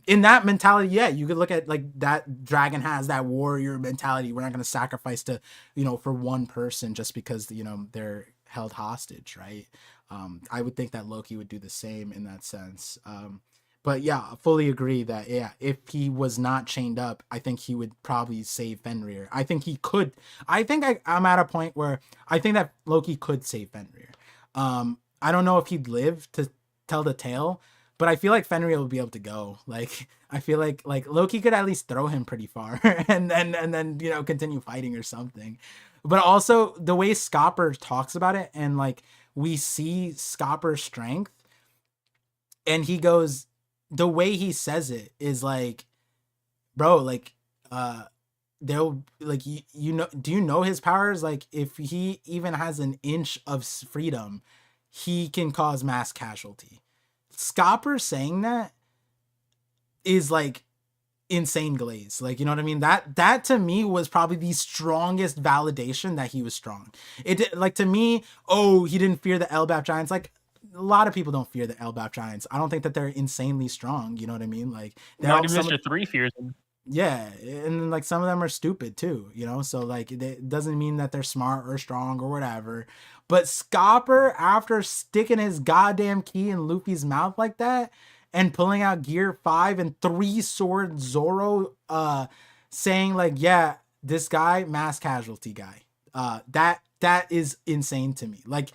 in that mentality, yeah, you could look at like that Dragon has that warrior mentality. We're not going to sacrifice to for one person just because they're held hostage, right? I would think that Loki would do the same in that sense. But yeah, I fully agree that, yeah, if he was not chained up, I think he would probably save Fenrir. I think he could. I think I'm at a point where I think that Loki could save Fenrir. I don't know if he'd live to tell the tale, but I feel like Fenrir would be able to go. Like, I feel like Loki could at least throw him pretty far and then continue fighting or something. But also the way Scopper talks about it, and like we see Scopper's strength, and he goes, the way he says it is like, bro, like they'll like do you know his powers? Like if he even has an inch of freedom, he can cause mass casualty. Scopper saying that is like insane glaze. Like, you know what I mean? That to me was probably the strongest validation that he was strong. Like, to me, oh, he didn't fear the Elbap Giants. Like, a lot of people don't fear the Elbap Giants. I don't think that they're insanely strong. You know what I mean? Like, they're Not all even some. Mr. Three fears him. Yeah, and like some of them are stupid too, you know. So like it doesn't mean that they're smart or strong or whatever. But Scopper, after sticking his goddamn key in Luffy's mouth like that and pulling out Gear 5 and three sword Zoro, saying like, yeah, this guy, mass casualty guy. That is insane to me. Like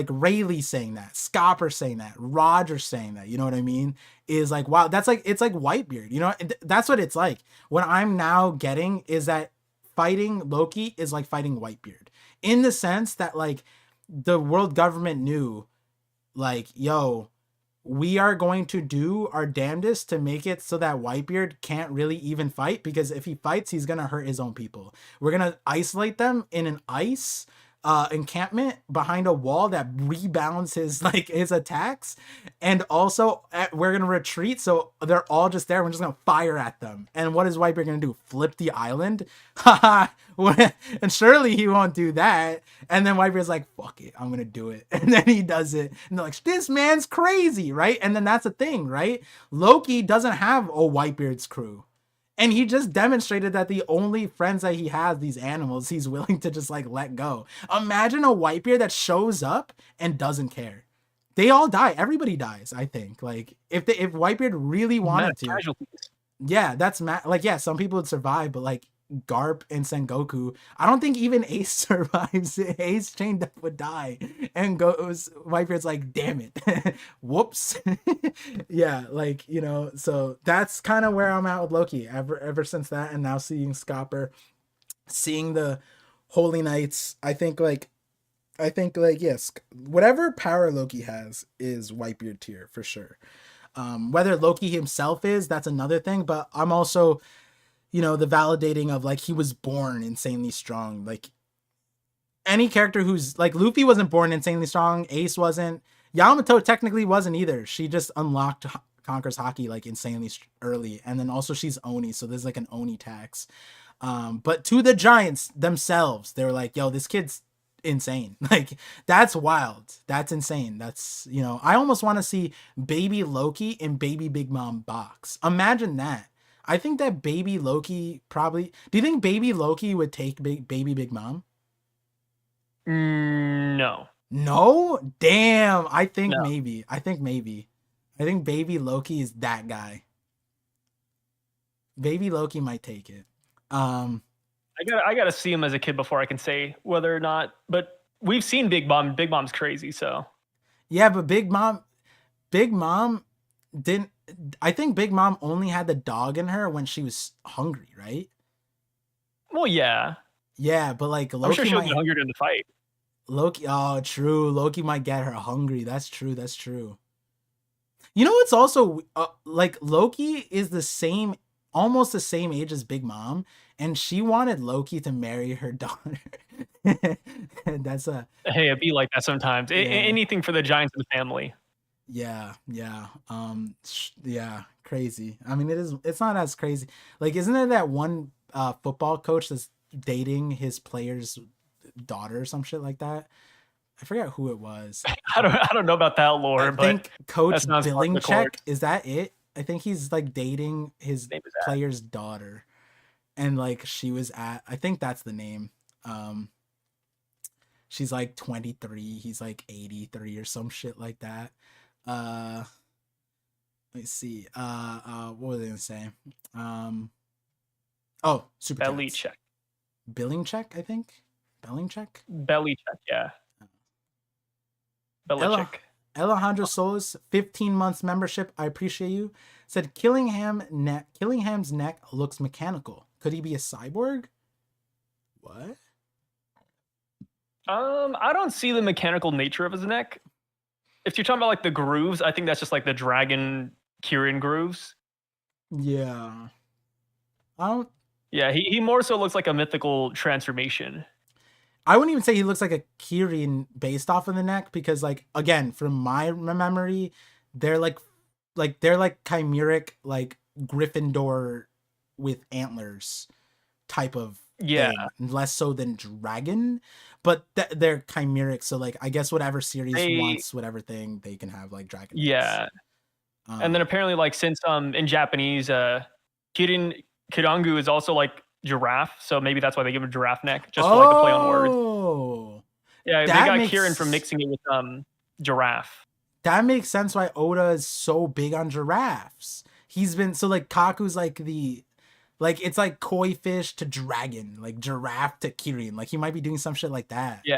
Rayleigh saying that, Scopper saying that, Roger saying that, you know what I mean? Is like, wow, that's like, it's like Whitebeard, you know? That's what it's like. What I'm now getting is that fighting Loki is like fighting Whitebeard, in the sense that like the world government knew, like, yo, we are going to do our damnedest to make it so that Whitebeard can't really even fight, because if he fights, he's gonna hurt his own people. We're gonna isolate them in an ice encampment behind a wall that rebounds his attacks, and also we're gonna retreat so they're all just there. We're just gonna fire at them. And what is Whitebeard gonna do? Flip the island? Haha. And surely he won't do that. And then Whitebeard's like, fuck it, I'm gonna do it. And then he does it, and they're like, this man's crazy, right? And then that's the thing, right? Loki doesn't have a Whitebeard's crew. And he just demonstrated that the only friends that he has, these animals, he's willing to just like let go. Imagine a Whitebeard that shows up and doesn't care. They all die. Everybody dies, I think. Like if Whitebeard really wanted to. Casualties. Yeah, that's like, yeah, some people would survive, but like Garp and Sengoku, I don't think even Ace survives. Ace chained up would die, and Whitebeard's like, damn it, whoops. Yeah, like, you know, so that's kind of where I'm at with Loki ever since that, and now seeing Scopper, seeing the Holy Knights. I think like yes, whatever power Loki has is Whitebeard tier for sure. Whether Loki himself is, that's another thing, but I'm also, you know, the validating of like he was born insanely strong. Like any character who's like, Luffy wasn't born insanely strong, Ace wasn't, Yamato technically wasn't either. She just unlocked Conquer's Haki like insanely early, and then also she's Oni, so there's like an Oni tax. But to the Giants themselves, they were like, yo, this kid's insane. Like, that's wild. That's insane. That's, you know, I almost want to see baby Loki in baby Big Mom box. Imagine that. I think that baby Loki probably, do you think baby Loki would take baby Big Mom? No. No? Damn. I think No. maybe. I think baby Loki is that guy. Baby Loki might take it. I gotta see him as a kid before I can say whether or not. But we've seen Big Mom. Big Mom's crazy. So yeah, but Big Mom didn't. I think Big Mom only had the dog in her when she was hungry, right? Well, yeah. Yeah, but like Loki, I'm sure she'll get hungry in the fight. Loki, oh, true. Loki might get her hungry. That's true. That's true. You know what's also like, Loki is almost the same age as Big Mom, and she wanted Loki to marry her daughter. That's Hey, it'd be like that sometimes. Yeah. Anything for the Giants and the family. Yeah, crazy. I mean, it's not as crazy. Like, isn't there that one football coach that's dating his player's daughter or some shit like that? I forget who it was. I don't know about that lore, I think Coach sounds Billingcheck, is that it? I think he's like dating his player's daughter, and like she was I think that's the name. She's like 23, he's like 83 or some shit like that. Let me see. What was I gonna say? Oh, super belly check. Billing check, I think. Belling check? Belly check, yeah. Belly check. Alejandro Solis, 15 months membership. I appreciate you. Said Killingham's neck looks mechanical. Could he be a cyborg? What? I don't see the mechanical nature of his neck. If you're talking about like the grooves, I think that's just like the dragon Kirin grooves. Yeah. I don't. Yeah, he more so looks like a mythical transformation. I wouldn't even say he looks like a Kirin based off of the neck, because like, again, from my memory, they're like chimeric, like Gryffindor with antlers type of Yeah, thing, less so than dragon, but they're chimeric. So like, I guess whatever series they wants whatever thing, they can have like dragonites. yeah. And then Um, apparently, like since in Japanese, Kirin Kirangu is also like giraffe, so maybe that's why they give it a giraffe neck, just for like the play on words. oh, Yeah, they that got Kirin from makes mixing it with giraffe. that makes sense why Oda is so big on giraffes. He's been so like Kaku's like the like it's like koi fish to dragon, like giraffe to Kirin. Like he might be doing some shit like that. Yeah.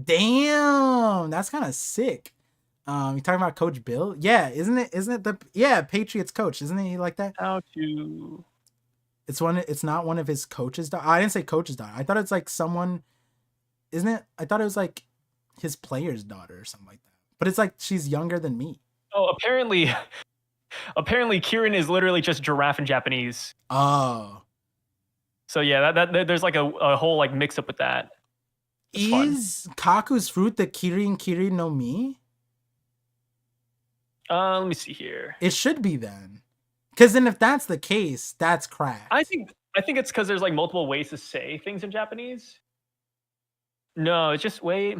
Damn, that's kind of sick. You talking about Coach Bill? Yeah, isn't it the Patriots coach? Isn't he like that? How to? It's not one of his coach's daughter. I didn't say coach's daughter. I thought it's like someone, isn't it? I thought it was like his player's daughter or something like that. But it's like she's younger than me. Oh, apparently Kirin is literally just giraffe in Japanese. Oh. So yeah, that there's like a whole like mix up with that. It's Is Kaku's fruit the Kirin no Mi? Let me see here. It should be then. Because then if that's the case, that's cracked. I think it's because there's like multiple ways to say things in Japanese. No, it's just wait.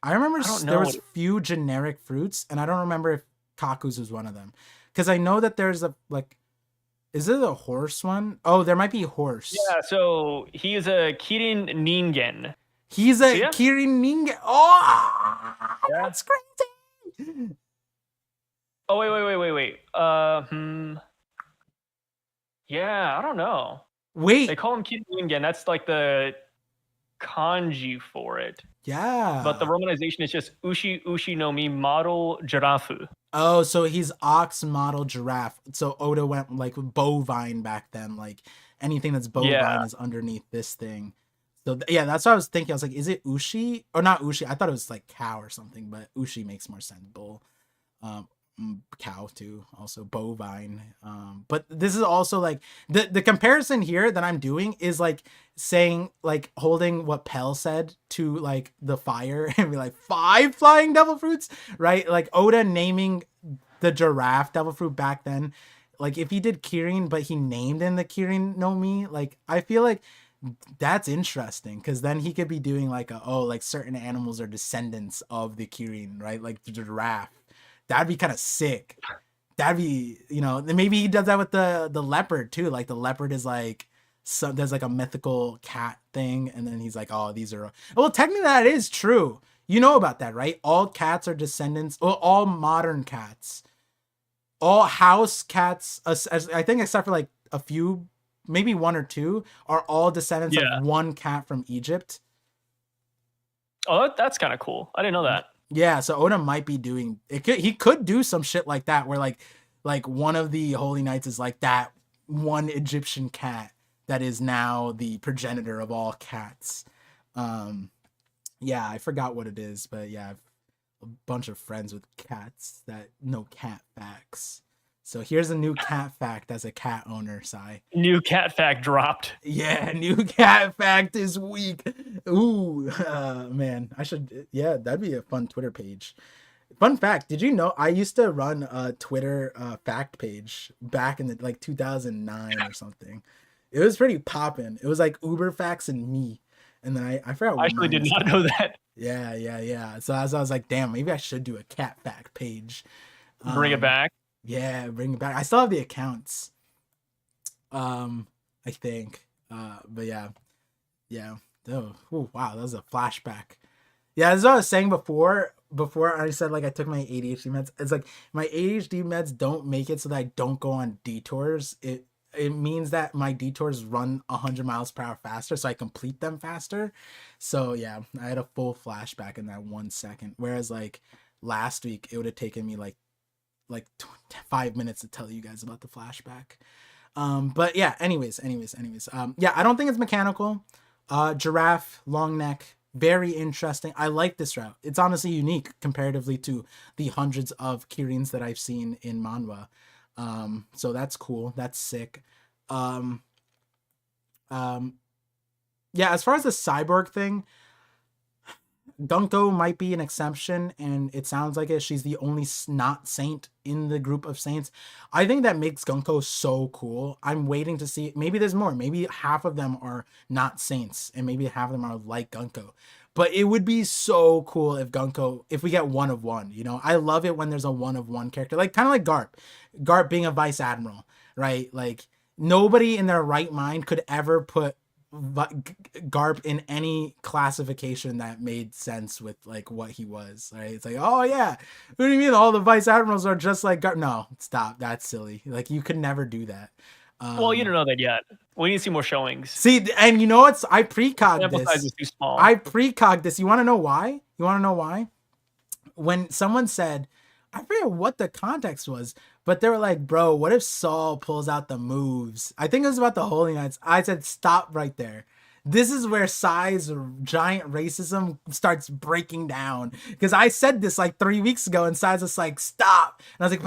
I remember there was know. few generic fruits, and I don't remember if Kaku's was one of them. Because I know that there's a like, is it a horse one? Oh, there might be horse. Yeah, so he is a Kirin Ningen. He's a Kirin Ningen. Oh, yeah. That's crazy. Oh wait. Yeah, I don't know. Wait. They call him Kirin Ningen. That's like the kanji for it. Yeah. But the romanization is just Ushi no Mi model giraffe. Oh, so he's ox model giraffe. So Oda went like bovine back then. Like anything that's bovine is underneath this thing. So yeah, that's what I was thinking. I was like, is it Ushi or not Ushi? I thought it was like cow or something, but Ushi makes more sense. Bull, cow too, also bovine. But this is also like the comparison here that I'm doing is like saying like holding what Pell said to like the fire and be like 5 flying devil fruits, right? Like Oda naming the giraffe devil fruit back then. Like if he did Kirin, but he named in the Kirin no Mi, like I feel like that's interesting because then he could be doing like like certain animals are descendants of the Kirin, right? Like the giraffe. That'd be kind of sick. That'd be, maybe he does that with the leopard too. Like the leopard is like there's like a mythical cat thing, and then he's like, oh, these are well, technically that is true. You know about that, right? All cats are descendants. Well, all modern cats, all house cats, I think except for like a few, maybe 1 or 2, are all descendants of one cat from Egypt. Oh, that's kind of cool. I didn't know that. Yeah, so Oda might be doing it. He could do some shit like that, where like one of the holy knights is like that one Egyptian cat that is now the progenitor of all cats. Yeah, I forgot what it is, but yeah, I've a bunch of friends with cats that know cat facts. So here's a new cat fact as a cat owner, Sai. New cat fact dropped. Yeah, new cat fact this week. Ooh, man, I should. Yeah, that'd be a fun Twitter page. Fun fact: did you know I used to run a Twitter fact page back in the like 2009 or something? It was pretty poppin'. It was like Uber Facts and me, and then I forgot. I actually did not know that. Yeah. So as I was like, damn, maybe I should do a cat fact page. Bring it back. Yeah, bring it back. I still have the accounts. I think. But yeah. Oh, wow, that was a flashback. Yeah, as I was saying before I said like I took my ADHD meds. It's like my ADHD meds don't make it so that I don't go on detours. It means that my detours run 100 miles per hour faster, so I complete them faster. So yeah, I had a full flashback in that 1 second. Whereas like last week, it would have taken me like 5 minutes to tell you guys about the flashback. But yeah, anyways. Yeah, I don't think it's mechanical. Giraffe, long neck, very interesting. I like this route. It's honestly unique comparatively to the hundreds of Kirins that I've seen in manhwa. So that's cool. That's sick. Yeah, as far as the cyborg thing, Gunko might be an exception, and it sounds like it. She's the only not saint in the group of saints. I think that makes Gunko so cool. I'm waiting to see. Maybe there's more. Maybe half of them are not saints, and maybe half of them are like Gunko. But it would be so cool if we get one of one. You know, I love it when there's a one of one character, like kind of like Garp being a vice admiral, right? Like nobody in their right mind could ever put Garp in any classification that made sense with like what he was, right? It's like, oh yeah, what do you mean all the vice admirals are just like Garp? No, stop, that's silly. Like you could never do that. Well, you don't know that yet. We need to see more showings. See, and you know what's, I precogged Sample this. size is too small. I precogged this. You want to know why? When someone said, I forget what the context was, but they were like, bro, what if Saul pulls out the moves? I think it was about the Holy Knights. I said, stop right there. This is where Sai's giant racism starts breaking down. Because I said this like 3 weeks ago, and Sai's just like, stop. And I was like,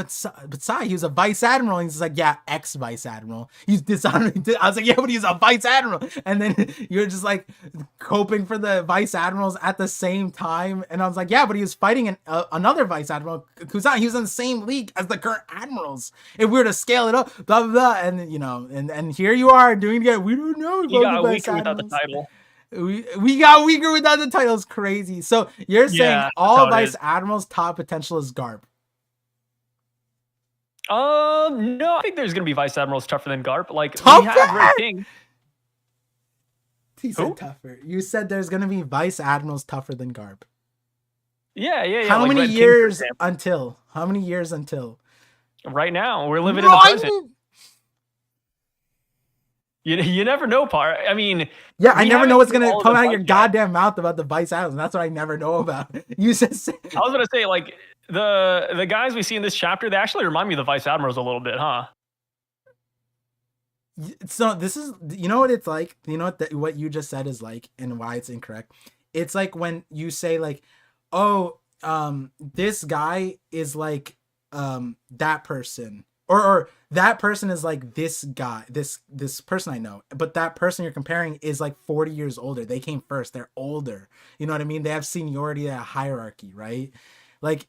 but Sai, he was a vice admiral. And he's like, yeah, ex-vice admiral. He's dishonoring. I was like, yeah, but he's a vice admiral. And then you're just like hoping for the vice admirals at the same time. And I was like, yeah, but he was fighting another vice admiral, Kuzan. He was in the same league as the current admirals. If we were to scale it up, blah, blah, blah. And, you know, and here you are doing it. We don't know. You got weaker without the title. We got weaker without the title. It's crazy. So you're saying all vice admirals top potential is Garp? No, I think there's gonna be vice admirals tougher than Garp. Like tougher? We have Red King. He said tougher. You said there's gonna be vice admirals tougher than Garp. Yeah. How many years until? How many years until? Right now, we're living in the present. You never know, I mean, yeah, I never know what's gonna come out of your goddamn mouth about the vice admirals. That's what I never know about. You said. I was gonna say, like the guys we see in this chapter, they actually remind me of the vice admirals a little bit, huh? So this is, you know what it's like. You know what you just said is like, and why it's incorrect. It's like when you say like, oh, this guy is like, that person. Or that person is like this guy, this person I know, but that person you're comparing is like 40 years older. They came first. They're older. You know what I mean? They have seniority, a hierarchy, right? Like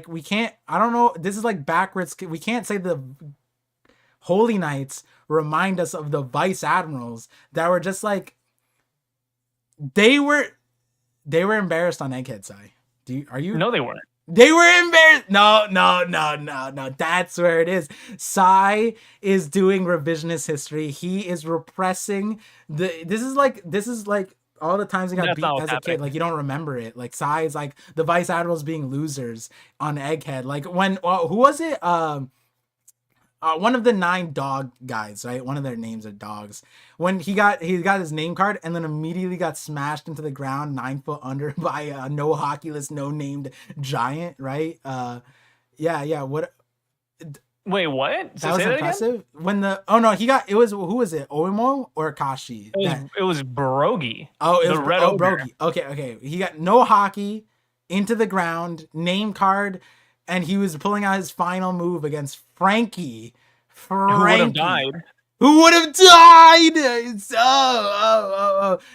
we can't. I don't know. This is like backwards. We can't say the Holy Knights remind us of the vice admirals that were just like they were embarrassed on Egghead Sai. Are you? No, they weren't. They were embarrassed. No. That's where it is. Sai is doing revisionist history. He is repressing this is like all the times he got beat as a kid. Like you don't remember it. Like Sai is like the vice admirals being losers on Egghead. Like when who was it? One of the 9 dog guys, right? One of their names are dogs. When he got his name card and then immediately got smashed into the ground 9 foot under by a no hockey list, no named giant, right? Yeah. What? Wait, what? That was impressive. When who was it? Oimo or Akashi? It was Brogy. Oh, it was Brogy. Okay. He got no hockey into the ground, name card. And he was pulling out his final move against Frankie. Who would have died?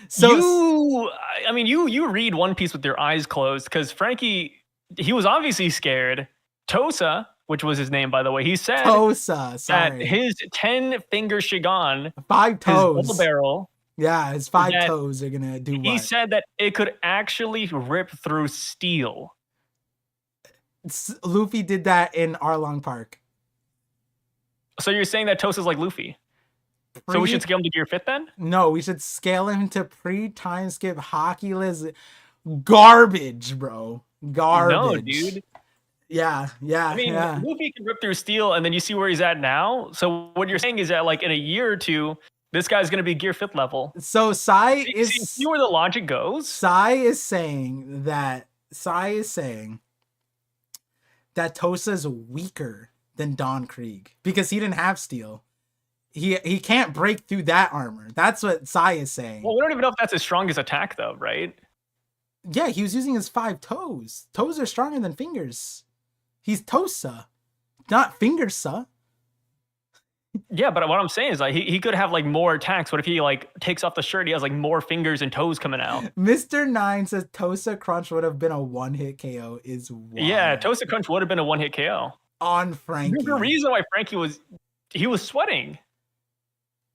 So you read One Piece with your eyes closed because Frankie, he was obviously scared. Tosa, which was his name by the way, he said that his 10-finger Shigan, 5 toes, his barrel. Yeah, his 5 toes are gonna do what? He said that it could actually rip through steel. Luffy did that in Arlong Park. So you're saying that Tosa's like Luffy? So we should scale him to Gear 5th then? No, we should scale him to pre-time skip hockey list garbage, bro. Garbage. No, dude. Yeah. I mean, Luffy can rip through steel, and then you see where he's at now. So what you're saying is that like in a year or two, this guy's gonna be Gear 5th level. So Sai is see where the logic goes. Sai is saying that Tosa's weaker than Don Krieg because he didn't have steel. He can't break through that armor. That's what Sai is saying. Well, we don't even know if that's his strongest attack though, right? Yeah, he was using his 5 toes. Toes are stronger than fingers. He's Tosa, not Fingersa. Yeah, but what I'm saying is like he could have like more attacks. What if he like takes off the shirt? He has like more fingers and toes coming out. Mr. Nine says Tosa Crunch would have been a one-hit KO is Yeah, wild. Toasted Crunch would have been a one hit KO. On There's a Frankie. reason why Frankie was sweating.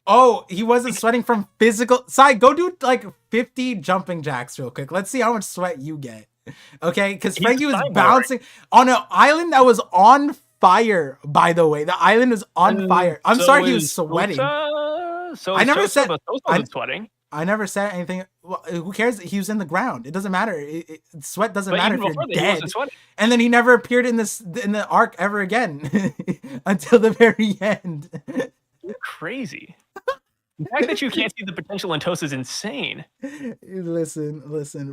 Oh, he wasn't sweating from physical. Sai, go do like 50 jumping jacks real quick. Let's see how much sweat you get. Okay, because He's a Frankie was cyborg. bouncing on an island that was on fire, by the way. The island was on fire. I'm So sorry he was is sweating. So I is never Tosa, said- but Tosa I- wasn't sweating. I never said anything. Well, who cares? He was in the ground. It doesn't matter. Sweat doesn't But matter even if before you're that, he dead. wasn't sweating. And then he never appeared in the arc ever again until the very end. You're crazy. The fact that you can't see the potential in Tosa is insane. Listen.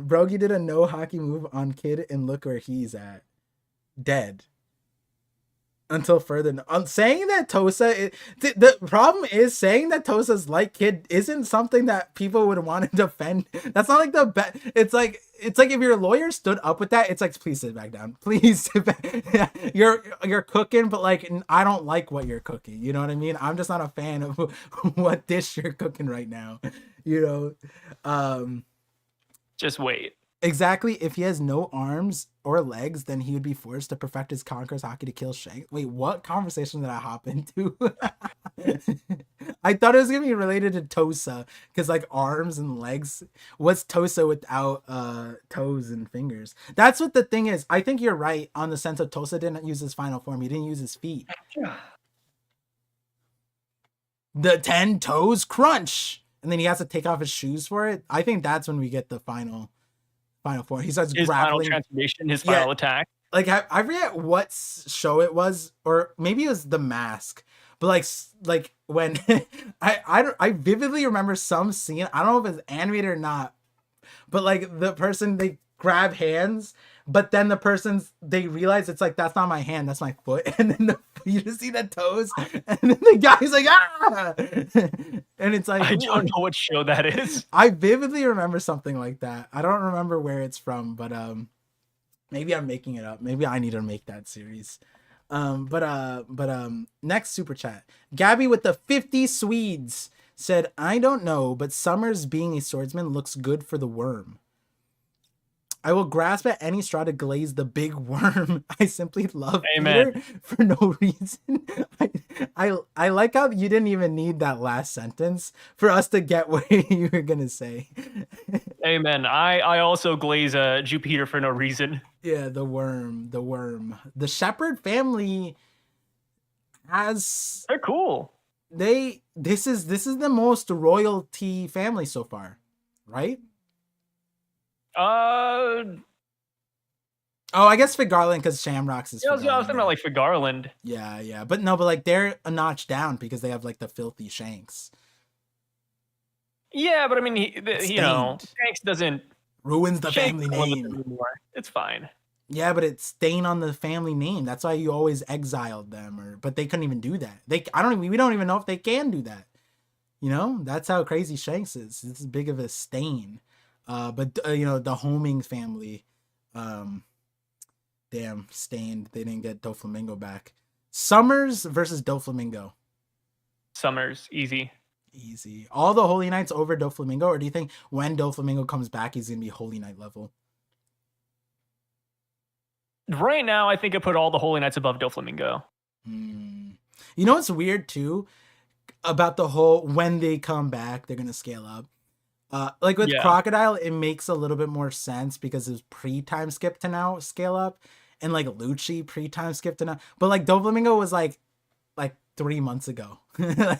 Brogy did a no hockey move on Kid, and look where he's at. Dead. Until further. Saying that Tosa... The problem is saying that Tosa's like Kid isn't something that people would want to defend. That's not like the best... It's like if your lawyer stood up with that, it's like, please sit back down. Please sit back. You're cooking, but like, I don't like what you're cooking. You know what I mean? I'm just not a fan of what dish you're cooking right now. You know? Just wait. Exactly. If he has no arms or legs, then he would be forced to perfect his Conqueror's Hockey to kill Shanks. Wait, what conversation did I hop into? I thought it was gonna be related to Tosa, because like arms and legs. What's Tosa without toes and fingers? That's what the thing is. I think you're right on the sense of Tosa didn't use his final form. He didn't use his feet. The 10 toes crunch, and then he has to take off his shoes for it. I think that's when we get the final form. He starts His grappling. final transformation, his final attack. Like I forget what show it was, or maybe it was The Mask. But like when I vividly remember some scene. I don't know if it's animated or not, but like the person, they grab hands, but then they realize it's like, that's not my hand, that's my foot, and then you just see the toes, and then the guy's like, ah, and it's like, I don't know what show that is. I vividly remember something like that. I don't remember where it's from, but maybe I'm making it up. Maybe I need to make that series. Next super chat. Gabby with the 50 Swedes said, I don't know, but Summers being a swordsman looks good for the worm. I will grasp at any straw to glaze the big worm. I simply love Peter for no reason. I like how you didn't even need that last sentence for us to get what you were gonna say. Amen. I also glaze Jupiter for no reason. Yeah, the worm. The Shepherd family they're cool. This is the most royalty family so far, right? Oh, I guess for Garland, because Shamrocks is. Yeah, I was thinking about like for Garland. Yeah, but like they're a notch down because they have like the filthy Shanks. Yeah, but I mean, you know, Shanks doesn't ruins the family name anymore. It's fine. Yeah, but it's stain on the family name. That's why you always exiled them, but they couldn't even do that. We don't even know if they can do that. You know, that's how crazy Shanks is. It's big of a stain. But you know, the Homing family, damn, stained. They didn't get Doflamingo back. Summers versus Doflamingo. Summers, easy. All the Holy Knights over Doflamingo, or do you think when Doflamingo comes back, he's gonna be Holy Knight level? Right now, I think I put all the Holy Knights above Doflamingo. You know what's weird too about the whole when they come back, they're gonna scale up. Like with Crocodile, it makes a little bit more sense because it's pre-time skip to now scale up, and like Lucci pre-time skip to now. But like Doflamingo was like 3 months ago. But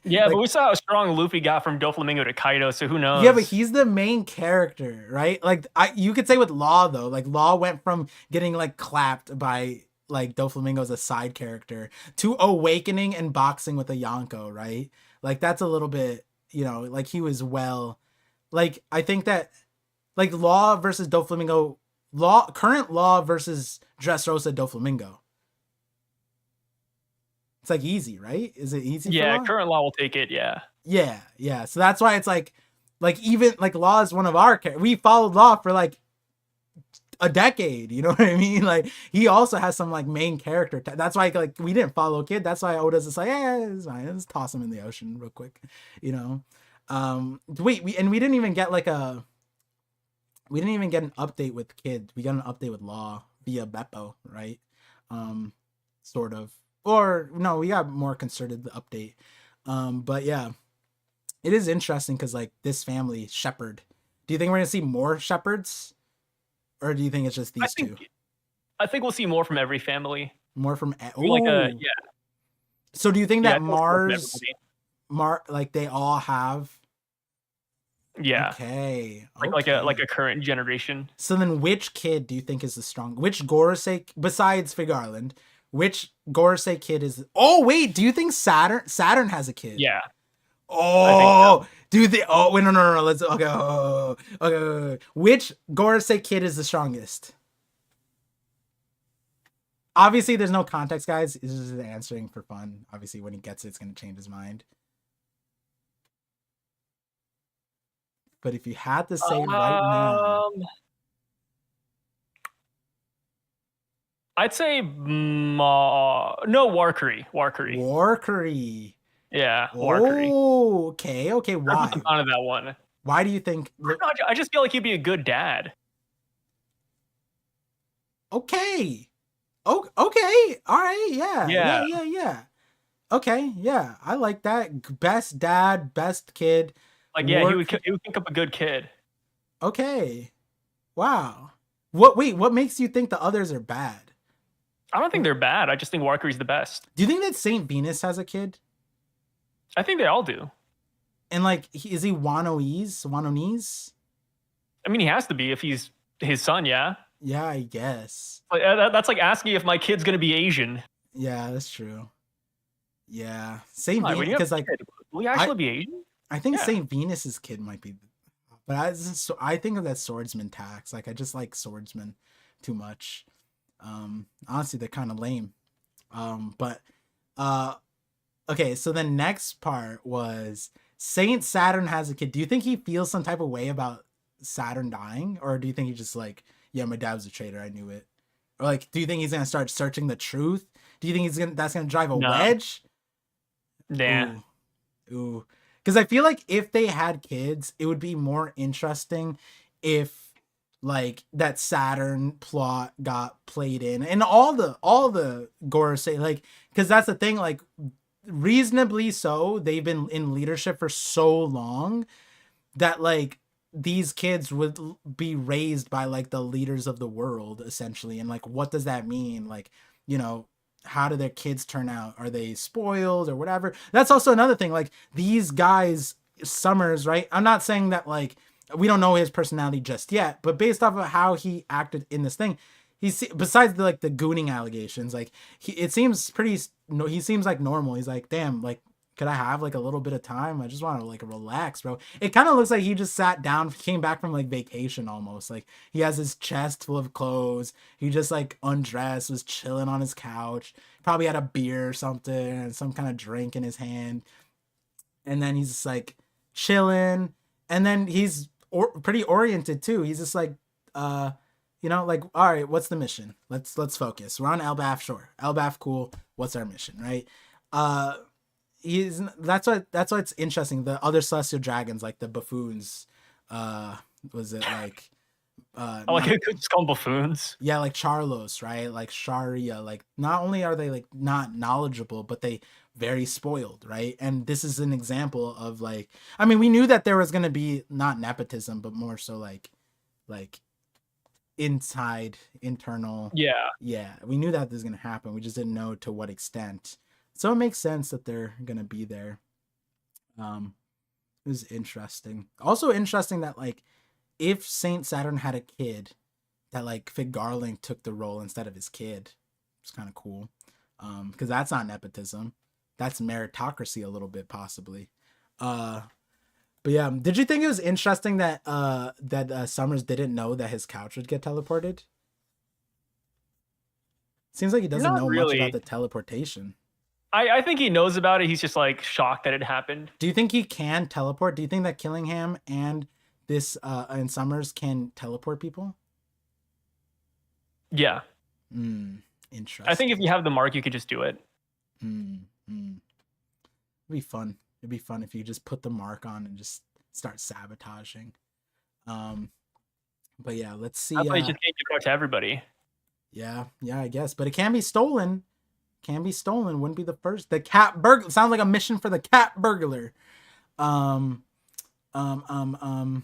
we saw how strong Luffy got from Doflamingo to Kaido, so who knows? Yeah, but he's the main character, right? Like you could say with Law though, like Law went from getting like clapped by like Doflamingo as a side character to awakening and boxing with a Yonko, right? Like that's a little bit, you know, like he was like I think that like Law versus Doflamingo, current Law versus Dressrosa Doflamingo. It's like easy, right? Is it easy? Yeah, current Law will take it. Yeah. So that's why it's like even like Law is one of our characters. We followed Law for like a decade. You know what I mean? Like he also has some like main character. That's why like we didn't follow Kid. That's why Oda's just like, yeah, it's fine. Let's toss him in the ocean real quick. You know. We didn't even get like a we didn't even get an update with Kid. We got an update with Law via Beppo, right? Sort of. Or no, we got more concerted update. But yeah, it is interesting because like this family shepherd. Do you think we're gonna see more shepherds, or do you think it's just these two? I think we'll see more from every family. More from Like yeah. So do you think that Mars, like they all have? Yeah. Okay. Like a current generation. So then, which kid do you think is the strong? Which Gorosei besides Fig Garland? Which Gorosei kid is? Oh wait, do you think Saturn has a kid? Yeah. Oh, so. Do you think? Oh wait, no. Let's okay. Okay. Which Gorosei kid is the strongest? Obviously, there's no context, guys. This is answering for fun. Obviously, when he gets it, it's gonna change his mind. But if you had to say right now, I'd say no Warcry. Yeah, Warcry. Oh, okay. Why? I'm on that one. Why do you think? I just feel like he'd be a good dad. Okay. Oh, okay. All right. Yeah. Okay. Yeah, I like that. Best dad, best kid. Like yeah, he would think up a good kid. Okay. Wow. What makes you think the others are bad? I don't think they're bad. I just think Warcry's the best. Do you think that Saint Venus has a kid? I think they all do. And like, is he Wanonese? I mean, he has to be if he's his son, yeah. Yeah, I guess. Like, that's like asking if my kid's gonna be Asian. Yeah, that's true. Yeah, Saint Venus, because like, will he actually be Asian? I think Saint Venus's kid might be, but I think of that swordsman tax. Like, I just like swordsman too much. Honestly, they're kind of lame. But okay, so the next part was Saint Saturn has a kid. Do you think he feels some type of way about Saturn dying, or do you think he just like, yeah, my dad was a traitor, I knew it? Or like, do you think he's gonna start searching the truth? Do you think that's gonna drive a wedge? Yeah. Ooh. Because I feel like if they had kids, it would be more interesting if like that Saturn plot got played in, and all the Gorosei, like, because that's the thing, like, reasonably so, they've been in leadership for so long that like these kids would be raised by like the leaders of the world essentially, and like, what does that mean? Like, you know, how do their kids turn out? Are they spoiled or whatever? That's also another thing. Like, these guys, Summers, right? I'm not saying that like we don't know his personality just yet, but based off of how he acted in this thing, he's, besides the like the gooning allegations, like it seems pretty. He seems like normal. He's like, damn, like, could I have like a little bit of time? I just want to like relax, bro. It kind of looks like he just sat down, came back from like vacation almost. Like, he has his chest full of clothes. He just like undressed, was chilling on his couch. Probably had a beer or something and some kind of drink in his hand. And then he's just like chilling. And then he's pretty oriented too. He's just like, you know, like, all right, what's the mission? Let's focus. We're on Elbaf, sure. Elbaf, cool. What's our mission, right? That's why it's interesting. The other celestial dragons, like the buffoons, was it like I like it could just call them buffoons. Yeah, like Charlos, right? Like Sharia. Like, not only are they like not knowledgeable, but they very spoiled, right? And this is an example of like, I mean, we knew that there was gonna be not nepotism, but more so like internal. Yeah, we knew that this was gonna happen. We just didn't know to what extent. So it makes sense that they're gonna be there. It was interesting. Also interesting that like, if Saint Saturn had a kid, that like Fig Garland took the role instead of his kid. It's kind of cool. Because that's not nepotism. That's meritocracy a little bit, possibly. But yeah, did you think it was interesting that Summers didn't know that his couch would get teleported? Seems like he doesn't know much about the teleportation. I think he knows about it. He's just like shocked that it happened. Do you think he can teleport? Do you think that Killingham and this and Summers can teleport people? Yeah. I think if Interesting. you have the mark, you could just do it. Mm, mm. It'd be fun. It'd be fun if you just put the mark on and just start sabotaging. Um, but yeah, let's That's see. why you just can't give it to everybody. Yeah, I guess, but it can be stolen. Can be stolen. Wouldn't be the first. The cat burglar sounds like a mission for the cat burglar. Um, um.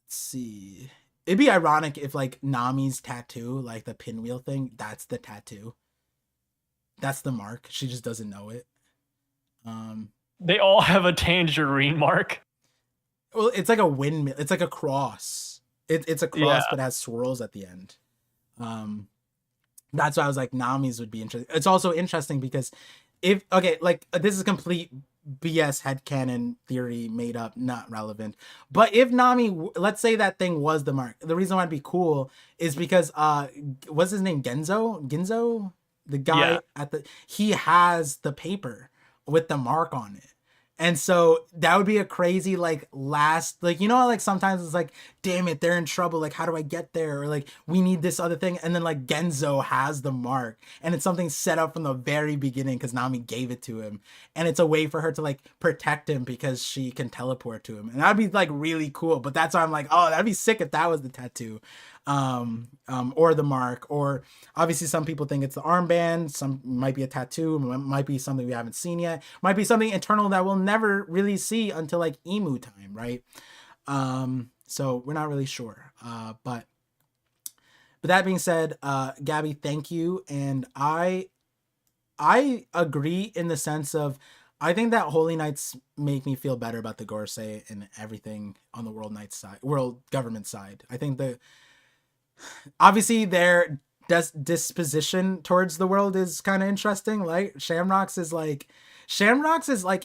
Let's see. It'd be ironic if like Nami's tattoo, like the pinwheel thing, that's the tattoo. That's the mark. She just doesn't know it. Um, They all have a tangerine mark. well, it's like a windmill. It's like a cross. It's a Yeah. cross, but has swirls at the end. Um, that's why I was like, Nami's would be interesting. It's also interesting because if okay, like this is complete BS headcanon theory made up, not relevant. But if Nami, let's say that thing was the mark, the reason why it'd be cool is because what's his name? Ginzo, the Yeah. guy at the he has the paper with the mark on it. And so that would be a crazy like last like you know like sometimes it's like damn it they're in trouble like how do I get there or like we need this other thing and then like Genzo has the mark and it's something set up from the very beginning because Nami gave it to him and it's a way for her to like protect him because she can teleport to him and that'd be like really cool but that's why I'm like oh that'd be sick if that was the tattoo or the mark or obviously some people think it's the armband some might be a tattoo might be something we haven't seen yet might be something internal that we'll never really see until like emu time right so we're not really sure but that being said Gabby thank you and I agree in the sense of I think that Holy Knights make me feel better about the Gorsei and everything on the World Knights side, World Government side. I think the obviously their disposition towards the world is kind of interesting. Like Shamrock's is like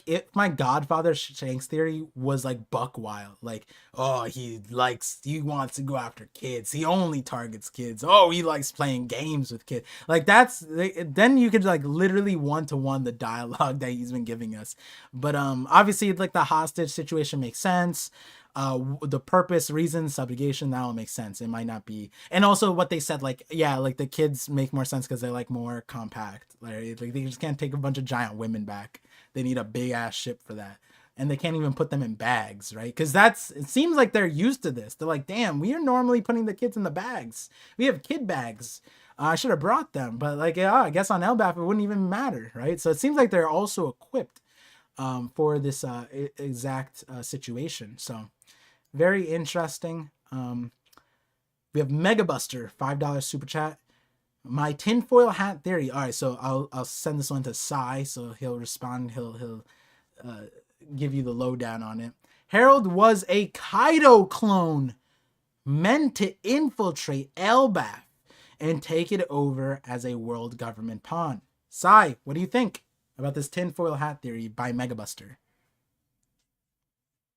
if my Godfather Shanks theory was like buck wild. Like, oh, he wants to go after kids. He only targets kids. Oh, he likes playing games with kids. Like that's then you could like literally one to one the dialogue that he's been giving us. But obviously like the hostage situation makes sense the purpose reason subjugation that will make sense it might not be and also what they said like yeah like the kids make more sense because they're like more compact like they just can't take a bunch of giant women back they need a big ass ship for that and they can't even put them in bags right because that's it seems like they're used to this they're like damn we are normally putting the kids in the bags we have kid bags I should have brought them but like yeah I guess on Elbaf it wouldn't even matter right so it seems like they're also equipped for this exact situation so very interesting. We have Megabuster, $5 super chat. My tinfoil hat theory. All right, so I'll send this one to Sai, so he'll respond. He'll give you the lowdown on it. Harold was a Kaido clone meant to infiltrate Elbaf and take it over as a world government pawn. Sai, what do you think about this tinfoil hat theory by Megabuster?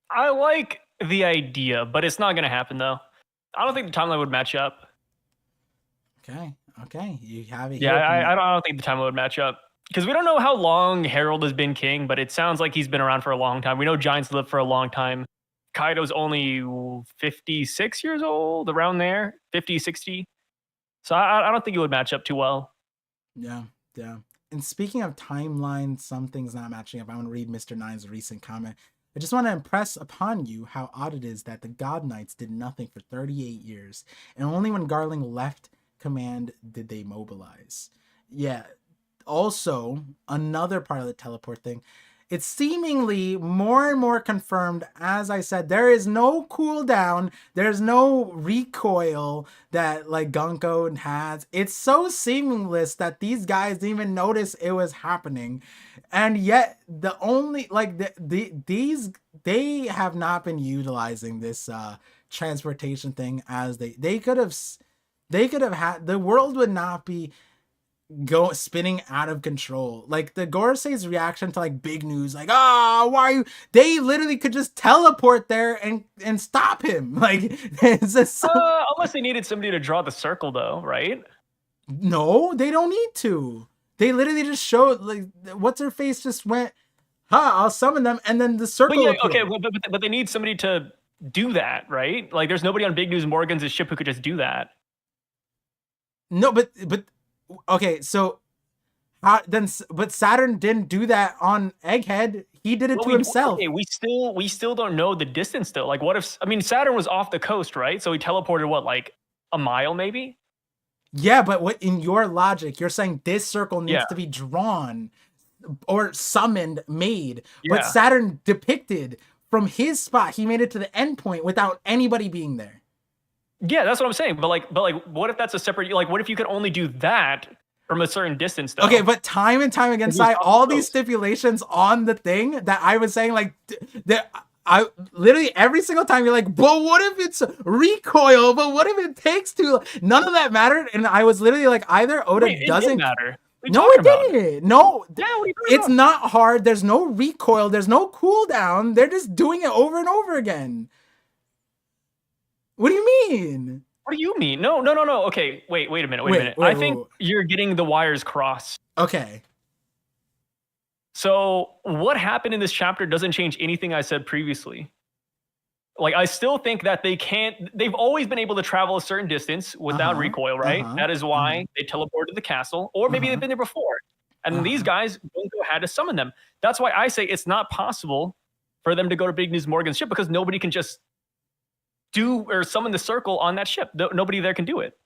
I like the idea, but it's not going to happen though. I don't think the timeline would match up. Okay, you have it Yeah, here. I don't think the timeline would match up because we don't know how long Harold has been king, but it sounds like he's been around for a long time. We know giants live for a long time. Kaido's only 56 years old, around there, 50, 60. So I don't think it would match up too well. Yeah. And speaking of timeline, some things not matching up. I want to read Mr. Nine's recent comment. I just want to impress upon you how odd it is that the God Knights did nothing for 38 years, and only when Garling left command did they mobilize. Yeah. Also, another part of the teleport thing, it's seemingly more and more confirmed. As I said, there is no cooldown, there's no recoil that like Gunko has. It's so seamless that these guys didn't even notice it was happening, and yet the only like these they have not been utilizing this transportation thing as they could have. They could have had the world would not be go spinning out of control. Like the Gorsei's reaction to like big news, like, why are you they literally could just teleport there and stop him. Like it's just Unless they needed somebody to draw the circle though, right? no, they don't need to. They literally just showed like what's her face just went, I'll summon them, and then the circle appeared. Okay, but they need somebody to do that, right? Like there's nobody on Big News Morgan's ship who could just do that. No, but okay, so but Saturn didn't do that on Egghead. He did it Well, to himself. okay, we still don't know the distance though. Like, what if? I mean, Saturn was off the coast, right? So he teleported what, like a mile, maybe? Yeah, but what in your logic, you're saying this circle needs Yeah, to be drawn or summoned, made. But yeah, Saturn depicted from his spot, he made it to the end point without anybody being there. yeah. That's what I'm saying. But like, what if that's a separate? Like, what if you could only do that from a certain distance, Okay, though? but time and time again, If he was Sai, off the all these coast. stipulations on the thing that I was saying, like, that I literally every single time you're like, but what if it's recoil? But what if it takes too? None of that mattered, and I was literally like, either Oda Wait, it did doesn't. matter. What are you No, talking it about? didn't. No, Yeah, what are you talking it's about? not hard. There's no recoil. There's no cooldown. They're just doing it over and over again. What do you mean? What do you mean? No, no, no, no. Okay, wait a minute, wait a minute. I think you're getting the wires crossed. Okay. So what happened in this chapter doesn't change anything I said previously. Like, I still think that they've always been able to travel a certain distance without recoil, right? That is why they teleported to the castle, or maybe they've been there before. And these guys Gonko had to summon them. That's why I say it's not possible for them to go to Big News Morgan's ship, because nobody can just do or summon the circle on that ship. Nobody there can do it.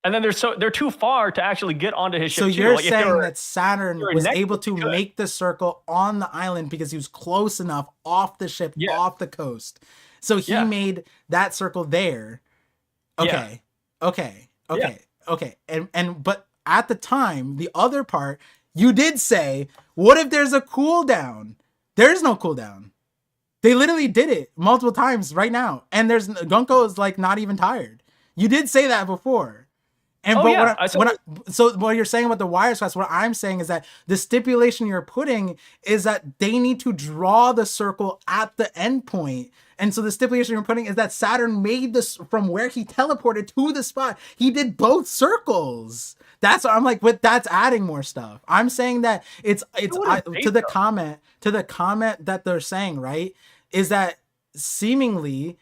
And then they're too far to actually get onto his ship. So too. you're Like, saying that Saturn was next able to to make the circle on the island because he was close enough off the ship, Yeah. off the coast. So he Yeah. made that circle there. Okay. Okay. And but at the time, the other part, you did say, what if there's a cooldown? There's no cooldown. They literally did it multiple times right now. And there's Gunko is like not even tired. You did say that before. And so what you're saying about the wires class, what I'm saying is that the stipulation you're putting is that they need to draw the circle at the end point. And so the stipulation you're putting is that Saturn made this from where he teleported to the spot. He did both circles. That's what I'm like, but that's adding more stuff. I'm saying that to the comment that they're saying, right, is that seemingly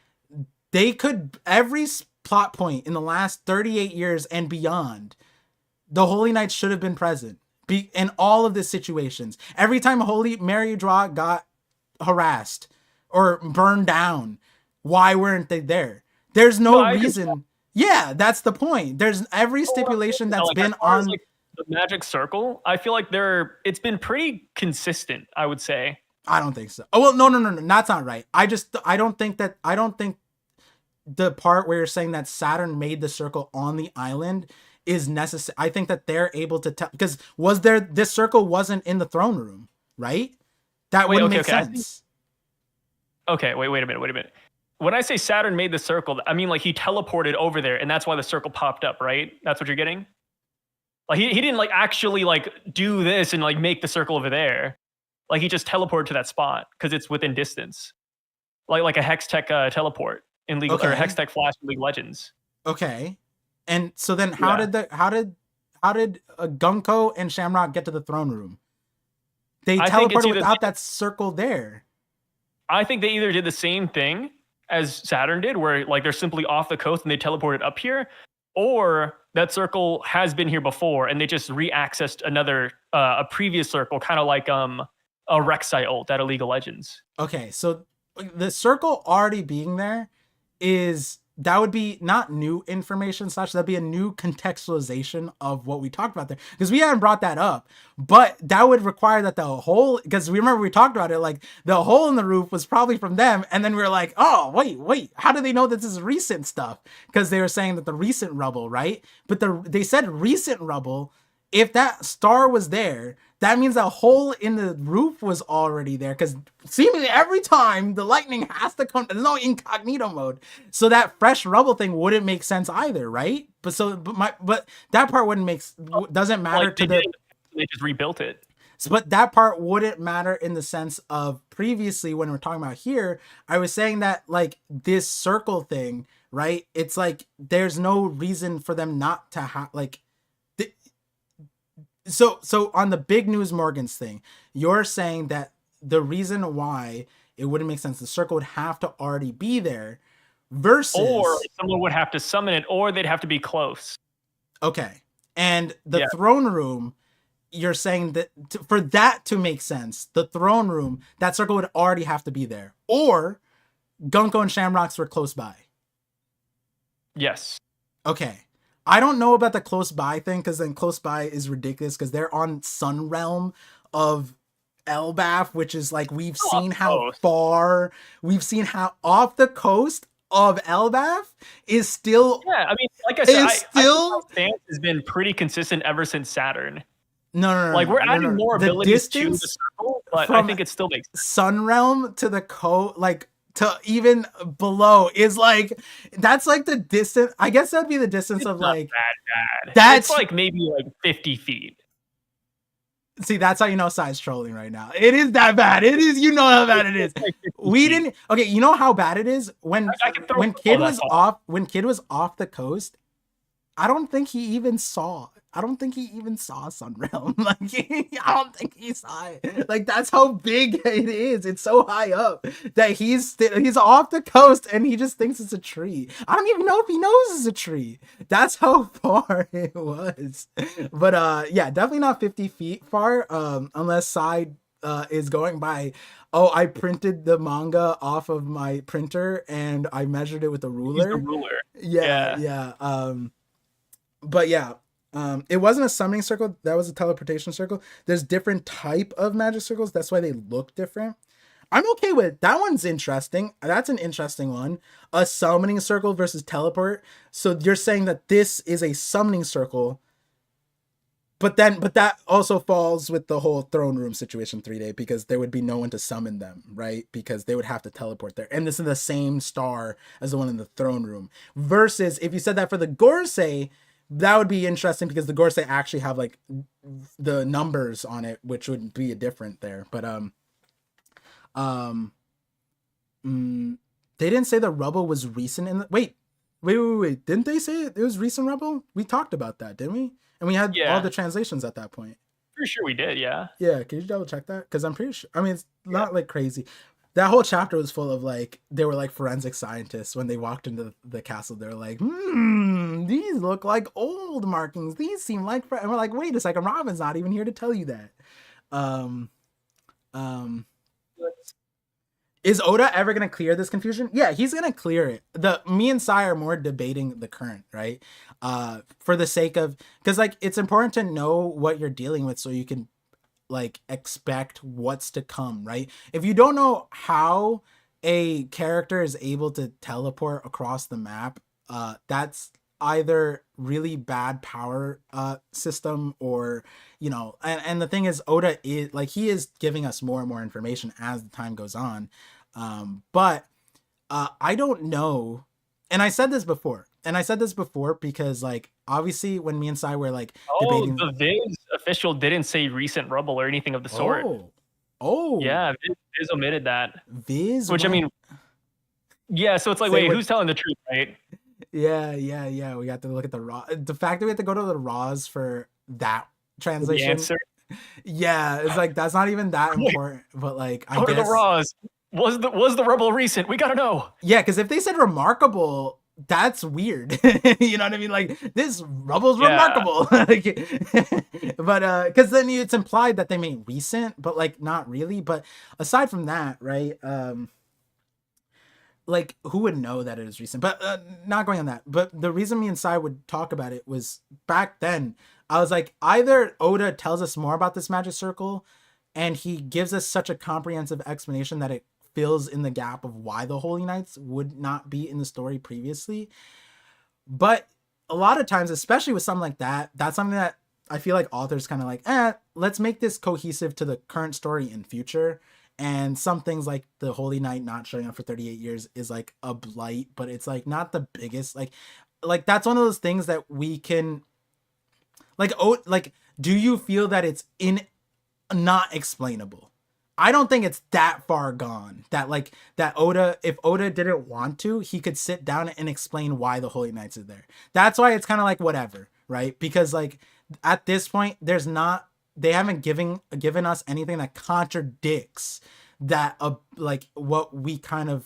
they could every plot point in the last 38 years and beyond, the Holy Knights should have been present in all of the situations. Every time Holy Mary Draw got harassed or burned down, why weren't they there? There's no reason. Yeah, that's the point. There's every stipulation that's been on like the magic circle. I feel like it's been pretty consistent, I would say. I don't think so. Oh well, no, that's not right. I don't think the part where you're saying that Saturn made the circle on the island is necessary. I think that they're able to tell, because this circle wasn't in the throne room, right? That wouldn't make sense. Okay, wait a minute. When I say Saturn made the circle, I mean like he teleported over there, and that's why the circle popped up, right? That's what you're getting? Like he didn't like actually like do this and like make the circle over there. Like he just teleported to that spot because it's within distance. Like a Hextech teleport in League or Hextech Flash in League of Legends. Okay. And so then how did Gunko and Shamrock get to the throne room? They teleported without that circle there. I think they either did the same thing as Saturn did, where like they're simply off the coast and they teleported up here, or that circle has been here before and they just re-accessed another a previous circle, kind of like a Rek'Sai ult at a League of Legends. Okay, so the circle already being there that would be not new information / that'd be a new contextualization of what we talked about there, because we haven't brought that up, but that would require that the hole, because we remember we talked about it, like the hole in the roof was probably from them, and then we were like, oh wait, how do they know that this is recent stuff? Because they were saying that the recent rubble, right? But they said recent rubble. If that star was there, that means a hole in the roof was already there, because seemingly every time the lightning has to come, there's no incognito mode. So that fresh rubble thing wouldn't make sense either, right? But that part doesn't matter they just rebuilt it. So, but that part wouldn't matter in the sense of previously when we're talking about here, I was saying that like this circle thing, right? It's like there's no reason for them not to have like. So on the Big News Morgans thing, you're saying that the reason why it wouldn't make sense, the circle would have to already be there, versus, or someone would have to summon it, or they'd have to be close. Okay. And the Yeah. throne room, you're saying that for that to make sense, the throne room, that circle would already have to be there. Or Gunko and Shamrocks were close by. Yes. Okay. I don't know about the close by thing because then close by is ridiculous because they're on Sun Realm of Elbaf, which is like we've seen how off the coast of Elbaf is still Yeah, I mean, like I said, is I think my still stance has been pretty consistent ever since Saturn. no Like we're no no adding no. more The abilities to the distance circle, but I from think it still makes sense. Sun Realm to the coast, like to even below, is like that's like the distance. I guess that'd be the distance It's of not like that bad. It's that's like maybe like 50 feet. see, that's how you know size trolling right now. It is that bad. It is, you know how bad it is. It's like 50 We feet. didn't okay, you know how bad it is I can throw. Oh, that's all. when Kid was off the coast. I don't think he even saw Sunrealm. Like I don't think he saw it. Like that's how big it is. It's so high up that he's off the coast and he just thinks it's a tree. I don't even know if he knows it's a tree. That's how far it was. But yeah, definitely not 50 feet far. Unless Side is going by, oh, I printed the manga off of my printer and I measured it with a Use the ruler. ruler. Yeah, Yeah. yeah. But yeah, it wasn't a summoning circle. That was a teleportation circle. There's different type of magic circles. That's why they look different. I'm okay with that. One's interesting. That's an interesting one. A summoning circle versus teleport. So you're saying that this is a summoning circle, but that also falls with the whole throne room situation 3-day because there would be no one to summon them, right? Because they would have to teleport there. And this is the same star as the one in the throne room. Versus if you said that for the Gorsei, that would be interesting because the Gorsei actually have like the numbers on it, which would be a different there. But um they didn't say the rubble was recent in the wait. Didn't they say it was recent rubble? We talked about that, didn't we? And we had all Yeah. the translations at that point. Pretty sure we did. Yeah. Yeah, can you double check that? Because I'm pretty sure. I mean, it's Yeah. not like crazy. That whole chapter was full of like they were like forensic scientists when they walked into the castle. They're like, these look like old markings. These seem like and we're like, wait a second, Robin's not even here to tell you that. Um, um, is Oda ever gonna clear this confusion? Yeah, he's gonna clear it. Me and Sai are more debating the current, right? For the sake of because like it's important to know what you're dealing with so you can like expect what's to come, right? If you don't know how a character is able to teleport across the map, that's either really bad power system or and the thing is Oda is like he is giving us more and more information as the time goes on. But I don't know, and I said this before because like obviously when me and Sai were like Oh, debating. the Viz official didn't say recent rubble or anything of the sort. Oh, oh, Yeah, Viz omitted that. Viz Which I went. mean, yeah. So it's like, Say wait, what? who's telling the truth, right? Yeah. We got to look at the raw. The fact that we have to go to the raws for that The translation. answer. Yeah, it's like that's not even that important. But like, I What are the guess. raws? Was the rubble recent? We gotta know. Yeah, because if they said remarkable, that's weird. You know what I mean? Like this rubble's Yeah. remarkable. But because then it's implied that they mean recent, but like not really. But aside from that, right? Like who would know that it is recent, but not going on that. But the reason me and Sai would talk about it was back then I was like, either Oda tells us more about this magic circle and he gives us such a comprehensive explanation that it fills in the gap of why the Holy Knights would not be in the story previously. But a lot of times, especially with something like that, that's something that I feel like authors kind of like, let's make this cohesive to the current story in future. And some things like the Holy Knight not showing up for 38 years is like a blight, but it's like not the biggest. Like that's one of those things that we can like. Do you feel that it's in not explainable? I don't think it's that far gone that like that Oda, if Oda didn't want to, he could sit down and explain why the Holy Knights are there. That's why it's kind of like whatever, right? Because like at this point, they haven't given us anything that contradicts that like what we kind of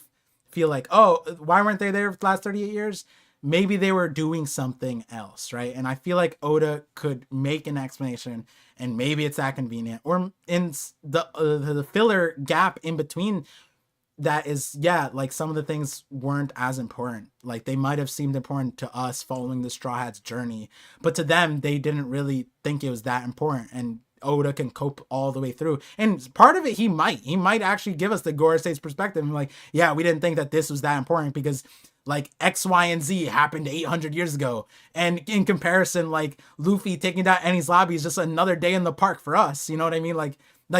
feel like, oh, why weren't they there for the last 38 years? maybe they were doing something else, right? And I feel like Oda could make an explanation, and maybe it's that convenient, or in the filler gap in between that is, yeah, like some of the things weren't as important. Like they might have seemed important to us following the Straw Hats journey, but to them they didn't really think it was that important, and Oda can cope all the way through. And part of it, he might actually give us the Gorosei's perspective and like, yeah, we didn't think that this was that important because like X, Y, and Z happened 800 years ago. And in comparison, like Luffy taking down Enies Lobby is just another day in the park for us. You know what I mean? Like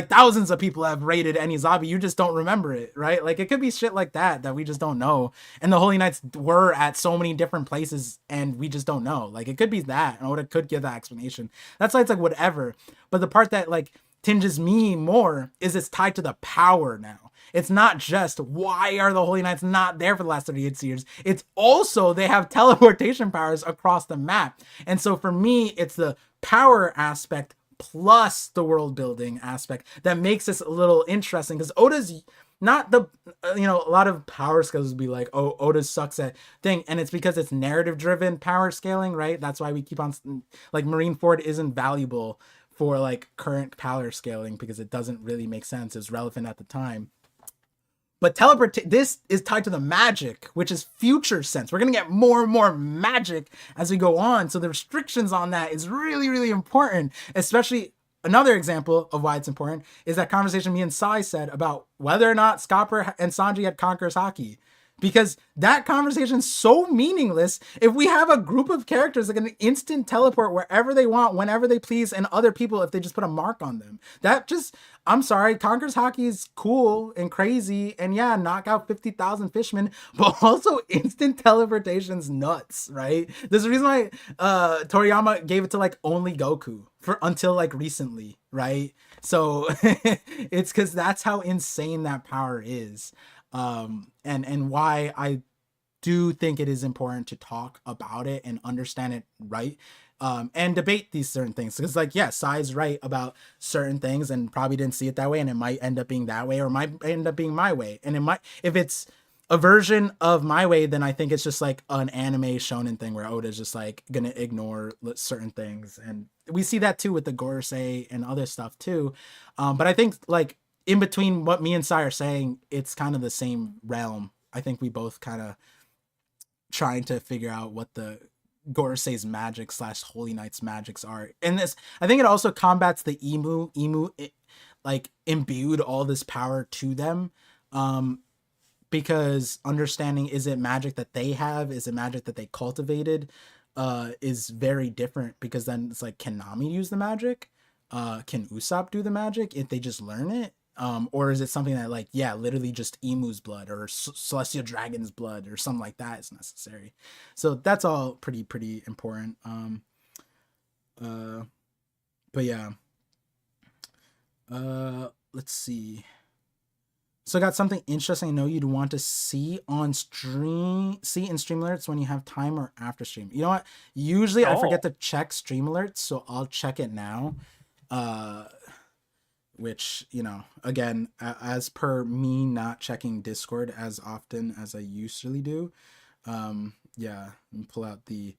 thousands of people have raided Enies Lobby. You just don't remember it, right? Like it could be shit like that we just don't know. And the Holy Knights were at so many different places and we just don't know. Like it could be that, and Oda could give that explanation. That's why it's like whatever. But the part that like tinges me more is it's tied to the power now. It's not just why are the Holy Knights not there for the last 38 years. It's also they have teleportation powers across the map. And so for me, it's the power aspect plus the world building aspect that makes this a little interesting, because Oda's not the a lot of power skills would be like, oh, Oda sucks at thing, and it's because it's narrative driven power scaling, right? That's why we keep on like Marineford isn't valuable for like current power scaling because it doesn't really make sense. It's relevant at the time. But this is tied to the magic, which is future sense. We're gonna get more and more magic as we go on. So the restrictions on that is really, really important. Especially another example of why it's important is that conversation me and Sai said about whether or not Scopper and Sanji had Conqueror's Haki. Because that conversation is so meaningless if we have a group of characters that can instant teleport wherever they want, whenever they please, and other people if they just put a mark on them. That just, I'm sorry, Conqueror's Haki is cool and crazy, and yeah, knock out 50,000 fishmen, but also instant teleportation's nuts, right? There's a reason why Toriyama gave it to like only Goku for until like recently, right? So it's because that's how insane that power is. And why I do think it is important to talk about it and understand it, right? And debate these certain things, because like, yeah, Sai's right about certain things and probably didn't see it that way, and it might end up being that way, or it might end up being my way. And it might, if it's a version of my way, then I think it's just like an anime shonen thing where Oda's just like gonna ignore certain things, and we see that too with the Gorosei and other stuff too. But I think like in between what me and Sai are saying, it's kind of the same realm. I think we both kind of trying to figure out what the Gorosei's magic / Holy Knight's magics are. And this, I think it also combats the Emu. It, like imbued all this power to them. Because understanding, is it magic that they have? Is it magic that they cultivated? Is very different, because then it's like, can Nami use the magic? Can Usopp do the magic if they just learn it? Or is it something that like, yeah, literally just Emu's blood or Celestial Dragon's blood or something like that is necessary. So that's all pretty important. But yeah. Let's see. So I got something interesting I know you'd want to see in stream alerts when you have time or after stream. You know what? Usually I forget to check stream alerts, so I'll check it now. Which, again, as per me not checking Discord as often as I usually do. Yeah, let me pull out the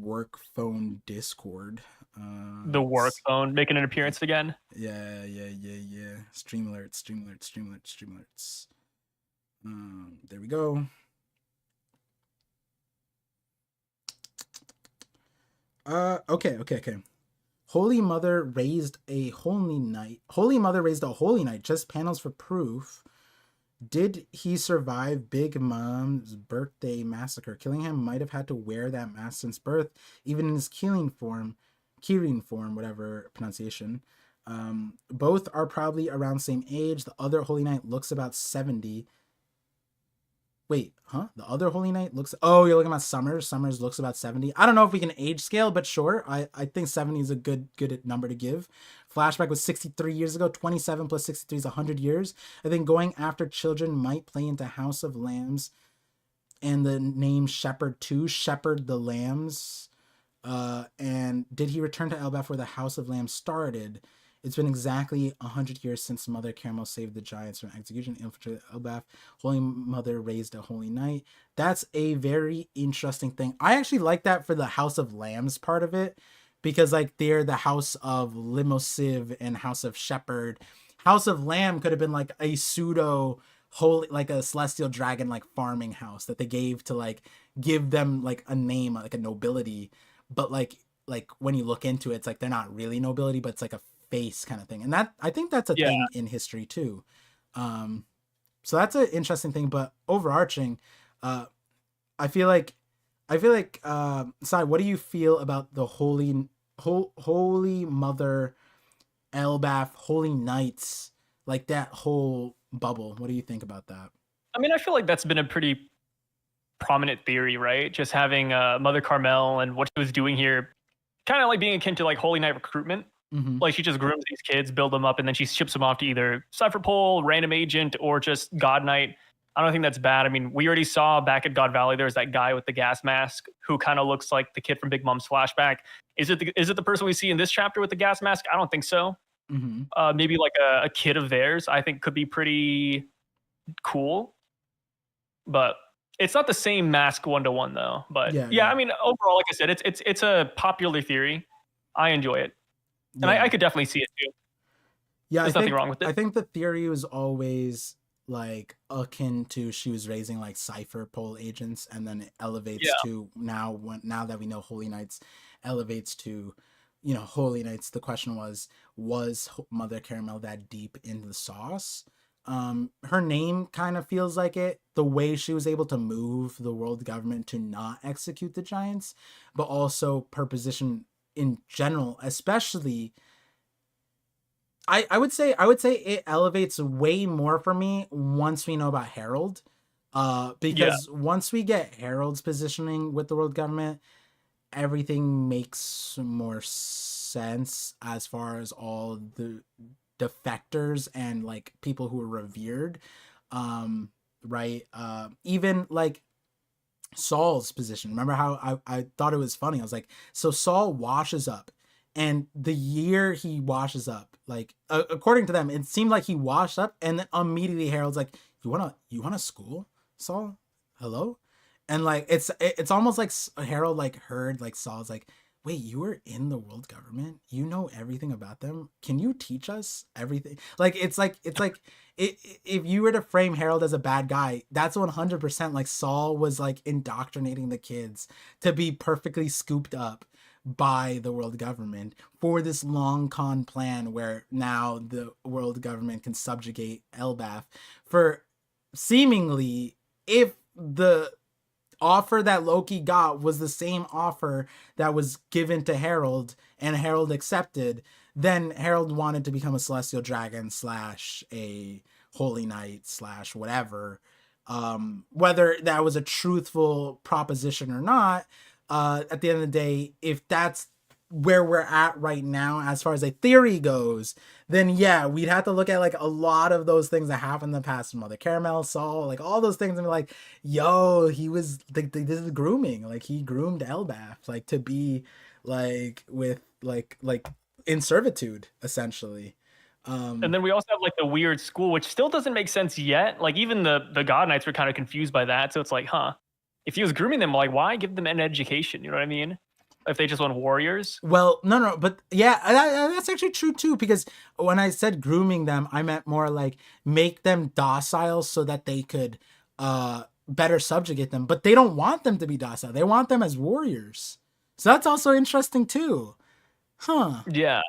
work phone Discord. The work phone making an appearance again. Yeah. Stream alerts. There we go. Okay. Holy Mother raised a Holy Knight. Holy Mother raised a Holy Knight. Just panels for proof. Did he survive Big Mom's birthday massacre? Killing him might have had to wear that mask since birth, even in his Kirin form, whatever pronunciation. Both are probably around the same age. The other Holy Knight looks about 70. Wait, huh? The other Holy Knight looks... Oh, you're looking at Summers. Summers looks about 70. I don't know if we can age scale, but sure. I think 70 is a good number to give. Flashback was 63 years ago. 27 plus 63 is 100 years. I think going after children might play into House of Lambs and the name Shepherd too. Shepherd the Lambs. And did he return to Elbaf where the House of Lambs started? It's been exactly 100 years since Mother Caramel saved the giants from execution, infiltrated Elbaf. Holy Mother raised a holy knight. That's a very interesting thing. I actually like that for the House of Lambs part of it, because like they're the House of Limosiv and House of Shepherd. House of Lamb could have been like a pseudo holy, like a celestial dragon like farming house that they gave to like give them like a name, like a nobility, but like when you look into it, it's like they're not really nobility, but it's like a face kind of thing. And that, I think that's a Yeah. thing in history too. um so that's an interesting thing. But overarching, uh i feel like Sai, what do you feel about the holy mother, Elbaf, holy knights, like that whole bubble? What do you think about that? I mean, I feel like that's been a pretty prominent theory, right? Just having Mother Carmel and what she was doing here, kind of like being akin to like Holy Knight recruitment. Mm-hmm. Like she just grooms these kids, build them up, and then she ships them off to either Cypher Pole, Random Agent, or just God Knight. I don't think that's bad. I mean, we already saw back at God Valley, there's that guy with the gas mask who kind of looks like the kid from Big Mom's flashback. Is it the person we see in this chapter with the gas mask? I don't think so. Mm-hmm. Maybe like a kid of theirs, I think could be pretty cool. But it's not the same mask 1-to-1 though. But yeah, I mean, overall, like I said, it's a popular theory. I enjoy it, and I could definitely see it too. Yeah, there's nothing wrong with it. I think the theory was always like akin to she was raising like Cypher Pole agents, and then it elevates to now that we know Holy Knights, elevates to, you know, Holy Knights. The question was Mother Caramel that deep into the sauce? Her name kind of feels like it, the way she was able to move the world government to not execute the giants, but also her position in general, especially. I would say it elevates way more for me once we know about Harold. Because once we get Harold's positioning with the world government, everything makes more sense as far as all the defectors and like people who are revered. Right? Even like Saul's position. Remember how I thought it was funny? I was like, so Saul washes up, and the year he washes up, like according to them, it seemed like he washed up, and then immediately Harold's like, you wanna school, Saul? Hello? And like it's almost like Harold like heard like Saul's like, wait, you were in the world government, you know everything about them, can you teach us everything? Like it's like if you were to frame Harold as a bad guy, that's 100% like Saul was like indoctrinating the kids to be perfectly scooped up by the world government for this long con plan where now the world government can subjugate Elbaf for seemingly, if the offer that Loki got was the same offer that was given to Harold and Harold accepted, then Harold wanted to become a celestial dragon slash a holy knight slash whatever. Whether that was a truthful proposition or not, at the end of the day, if that's where we're at right now as far as a theory goes, then yeah, we'd have to look at like a lot of those things that happened in the past, Mother Caramel, Saul, like all those things, and be like, yo, he was like, this is grooming, like he groomed Elbaf like to be like with like in servitude essentially. And then we also have like the weird school, which still doesn't make sense yet. Like even the God Knights were kind of confused by that. So it's like, huh, if he was grooming them, like why give them an education? You know what I mean? If they just want warriors. Well, no, but yeah, that's actually true too. Because when I said grooming them, I meant more like make them docile so that they could better subjugate them. But they don't want them to be docile; they want them as warriors. So that's also interesting too, huh? Yeah.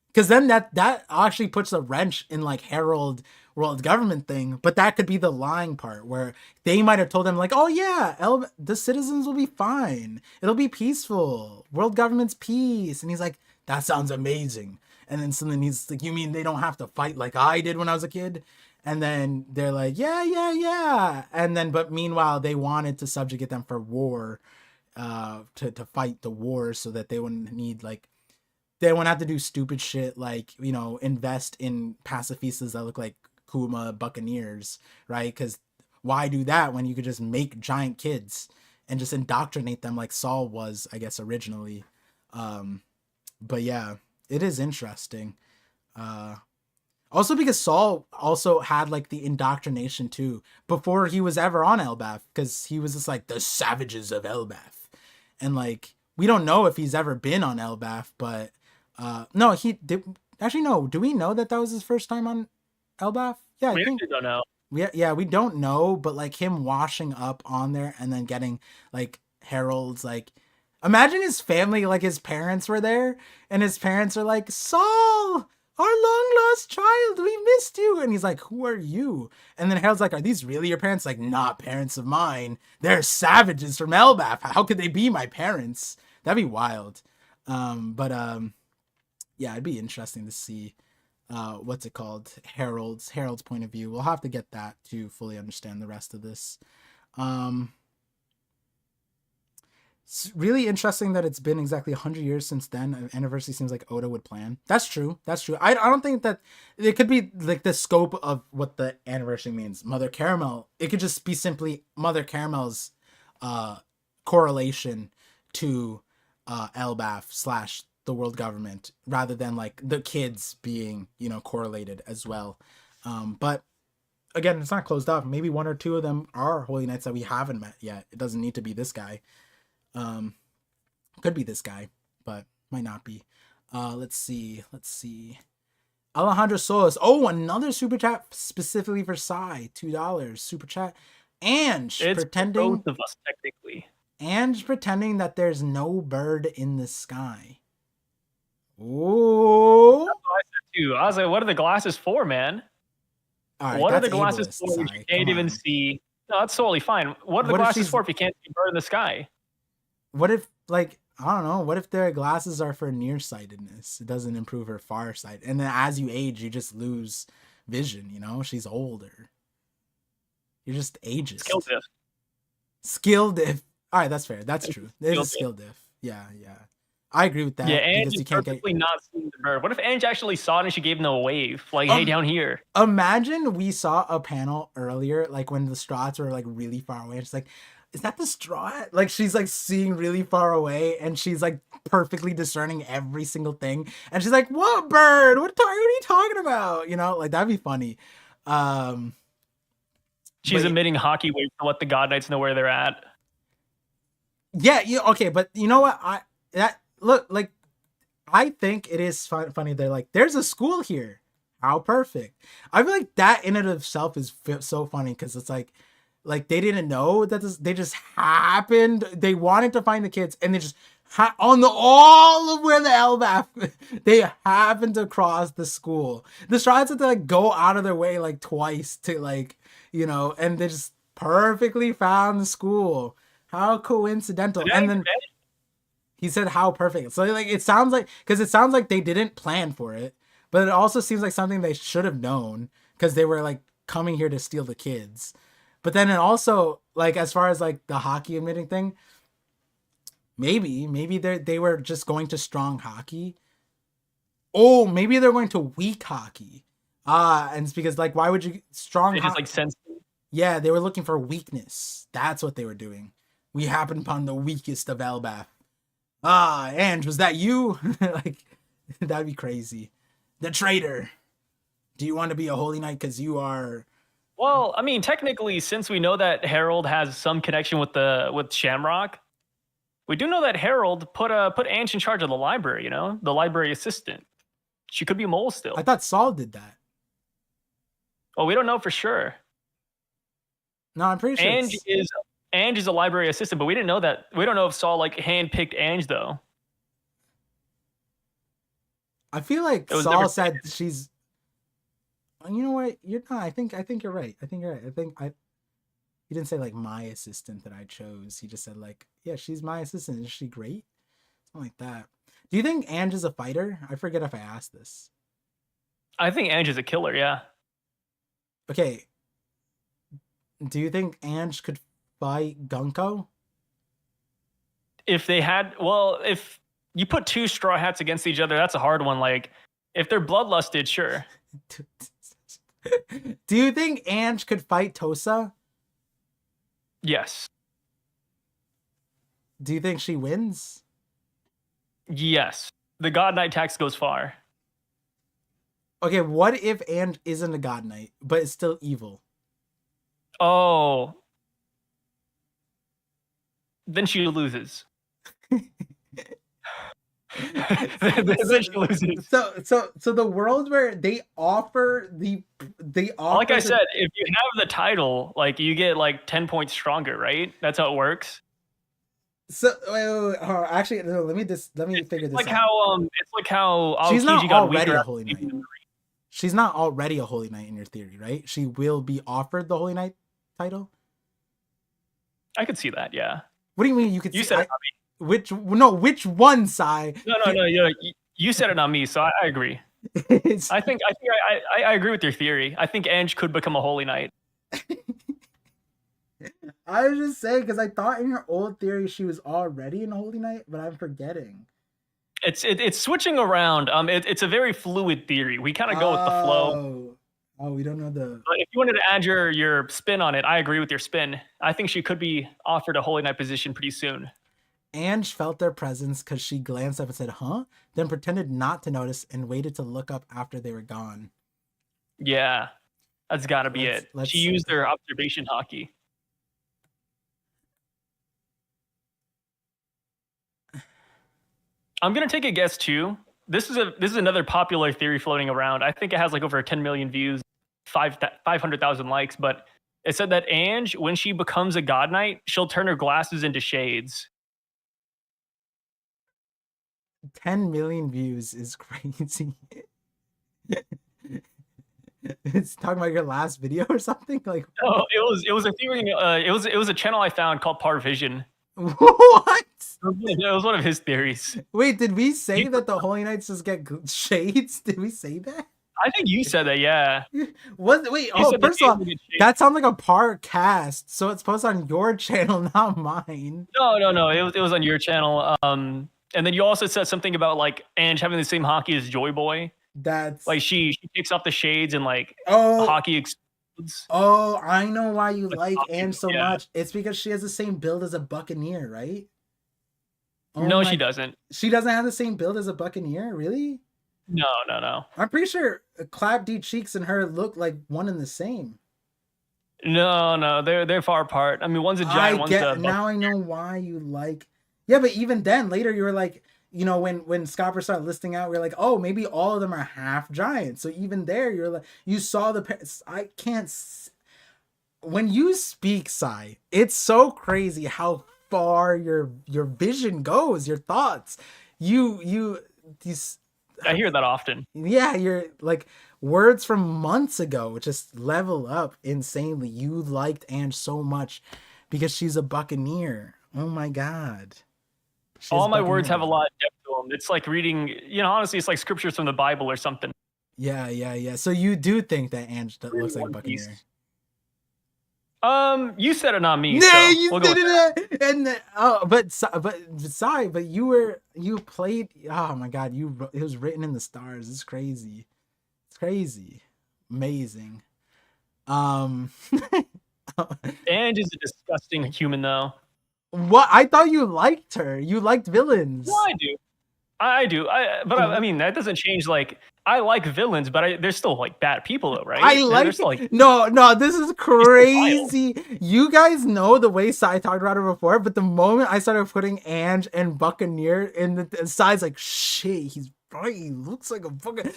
Because then that actually puts a wrench in like Harold world government thing. But that could be the lying part where they might have told them like, oh yeah, the citizens will be fine, it'll be peaceful, world government's peace. And he's like, that sounds amazing. And then something he's like, you mean they don't have to fight like I did when I was a kid? And then they're like, yeah. And then but meanwhile they wanted to subjugate them for war, to fight the war so that they wouldn't need like, they won't have to do stupid shit like, you know, invest in pacifistas that look like Kuma Buccaneers, right? Because why do that when you could just make giant kids and just indoctrinate them like Saul was, I guess, originally. But yeah, it is interesting. Also because Saul also had like the indoctrination too before he was ever on Elbath, because he was just like the savages of Elbath, and like we don't know if he's ever been on Elbath, but no, he did. Actually, no. Do we know that that was his first time on Elbath? Yeah, I We think actually don't know. yeah, we don't know, but like him washing up on there and then getting like Harold's like, imagine his family, like his parents were there, and his parents are like, Saul, our long lost child, we missed you. And he's like, who are you? And then Harold's like, are these really your parents? Like, not parents of mine. They're savages from Elbath. How could they be my parents? That'd be wild. But yeah, it'd be interesting to see what's it called, Harold's point of view. We'll have to get that to fully understand the rest of this. um it's really interesting that it's been exactly 100 years since then. An anniversary seems like Oda would plan. That's true. That's true. I don't think that it could be like the scope of what the anniversary means. Mother Caramel, it could just be simply Mother Caramel's uh correlation to Elbaf slash the world government, rather than like the kids being, you know, correlated as well. But again, it's not closed off. Maybe one or two of them are holy knights that we haven't met yet. It doesn't need to be this guy. um could be this guy, but might not be. Let's see. Alejandro Solis. Oh, another super chat specifically for Psy. $2 super chat. Ange It's pretending both of us technically. that there's no bird in the sky. Ooh. That's what I said too. I was like, what are the glasses for, man? All right, What are that's the glasses ableist, for when Psy. you can't Come even on. see? No, that's totally fine. What are the What if glasses she's for if you can't see a bird in the sky? what if, like, I don't know, what if their glasses are for nearsightedness? It doesn't improve her far sight. And then as you age, you just lose vision, you know? She's older. You're just Skill ageist. diff. Skill diff. All right, that's fair. That's It's true. There's skill a diff. skill diff. Yeah, yeah. I agree with Yeah, that Ange because is you can't get. perfectly not seeing the bird. What if Ange actually saw it and she gave him a wave? Like, hey, Um, down here. Imagine we saw a panel earlier, like when the straws were like really far away. And she's like, "Is that the straw?" Like she's like seeing really far away, and she's like perfectly discerning every single thing. And she's like, "What bird? What are you talking about?" You know, like that'd be funny. Um, She's but emitting hockey waves to let the God Knights know where they're at. yeah, okay, but you know what? That look like I think it is funny. They're like, there's a school here. How perfect. I feel like that in and of itself is so funny because it's like they didn't know that they just happened. They wanted to find the kids and they just on the all of where the Elbaf they happened to cross the school. The Strides had to like go out of their way like twice to like, you know, and they just perfectly found the school. How coincidental. And then he said how perfect. So like it sounds like, because it sounds like they didn't plan for it, but it also seems like something they should have known because they were like coming here to steal the kids. But then it also like as far as like the hockey admitting thing, maybe they were just going to strong hockey. Oh, maybe they're going to weak hockey. And it's because like why would you strong They just like sense. Yeah, they were looking for weakness. That's what they were doing. We happened upon the weakest of Elbath. Ange, was that you? Like, that'd be crazy. The traitor. Do you want to be a holy knight because you are? Well, I mean, technically, since we know that Harold has some connection with Shamrock, we do know that Harold put Ange in charge of the library. You know, the library assistant. She could be a mole still. I thought Saul did that. Well, we don't know for sure. No, I'm pretty sure. Ange is a library assistant, but we didn't know that. We don't know if Saul like handpicked Ange though. I feel like Saul said she's. You know what? You're not. I think you're right. I think you're right. He didn't say like my assistant that I chose. He just said like, yeah, she's my assistant. Is she great? Something like that. Do you think Ange is a fighter? I forget if I asked this. I think Ange is a killer. Yeah. Okay. Do you think Ange could fight Gunko? If they had, well, if you put two straw hats against each other, that's a hard one. Like, if they're bloodlusted, sure. Do you think Ange could fight Tosa? Yes. Do you think she wins? Yes. The God Knight tax goes far. Okay, what if Ange isn't a god knight, but is still evil? Oh, then she loses. Then she loses. So the world where they offer Like I said, if you have the title, like you get like 10 points stronger, right? That's how it works. So actually, no, let me figure this out. It's like how She's not Aokiji got already weaker. a holy knight. She's not already a holy knight in your theory, right? She will be offered the holy knight title. I could see that, yeah. What do you mean you could? You see, said it not me. Which one, Sai? No. You said it, not me, so I agree. I think I agree with your theory. I think Ange could become a holy knight. I was just saying because I thought in her old theory she was already an holy knight, but I'm forgetting. It's switching around. It's a very fluid theory. We kind of go with the flow. Oh, we don't know the. But if you wanted to add your spin on it, I agree with your spin. I think she could be offered a holy knight position pretty soon. Ange felt their presence because she glanced up and said, "Huh?" Then pretended not to notice and waited to look up after they were gone. Yeah, that's got to be it. She used her observation hockey. I'm gonna take a guess too. This is another popular theory floating around. I think it has like over 10 million views, 500,000 likes. But it said that Ange, when she becomes a god knight, she'll turn her glasses into shades. 10 million views is crazy. It's talking about your last video or something like. No, it was a theory. It was a channel I found called Parvision. What? It was one of his theories. Wait, did we say that the Holy Knights just get shades? Did we say that? I think you said that, yeah. What? Wait, first of all, that sounds like a par cast, so it's posted on your channel, not mine. No. It was on your channel. And then you also said something about like Ange having the same hockey as Joy Boy. That's like she takes off the shades and like hockey explodes. Oh, I know why you like Ange so much. It's because she has the same build as a Buccaneer, right? Oh no, she doesn't. She doesn't have the same build as a Buccaneer, really? No. I'm pretty sure Clap D Cheeks and her look like one and the same. No, they're far apart. I mean, one's a giant, one's a now I know why you like. Yeah, but even then, later you were like, you know, when Scopper started listing out, we are like, oh, maybe all of them are half giants. So even there, you're like, you saw I can't. When you speak, Sai, it's so crazy how far your vision goes, your thoughts. I hear that often. Yeah, you're like words from months ago just level up insanely. You liked Ange so much because she's a Buccaneer. Oh my god. All my words have a lot of depth to them. It's like reading, you know, honestly, it's like scriptures from the Bible or something. Yeah. So you do think that Ange looks like a Buccaneer? You said it, not me. No, so you said it. And but you played. Oh my god, it was written in the stars. It's crazy. It's crazy, amazing. Ange is a disgusting human, though. What? I thought you liked her. You liked villains. Well, I do. I mean, that doesn't change. Like, I like villains, but they're still like bad people, though, right? No. This is crazy. You guys know the way Sai talked about it before, but the moment I started putting Ange and Buccaneer in the Sai's like, shit, he's right. He looks like a fucking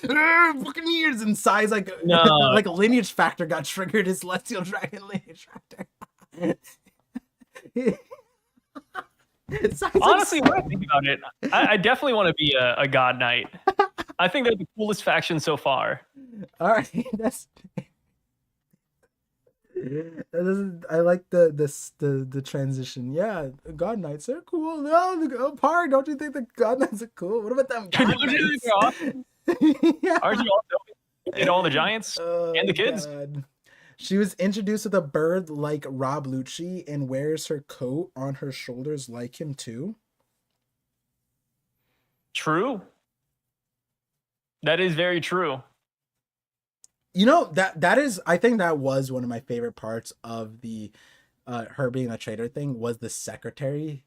Buccaneers, and Sai's like, like a lineage factor got triggered. His Celestial Dragon lineage factor. Honestly, when I think about it, I definitely want to be a god knight. I think they're the coolest faction so far. All right, I like the transition. Yeah, god knights are cool. No, Par, don't you think the god knights are cool? What about them god knights? Yeah. Aren't you also all the giants and the kids? God. She was introduced with a bird like Rob Lucci and wears her coat on her shoulders like him too. True. That is very true. You know, that is, I think that was one of my favorite parts of the her being a traitor thing was the secretary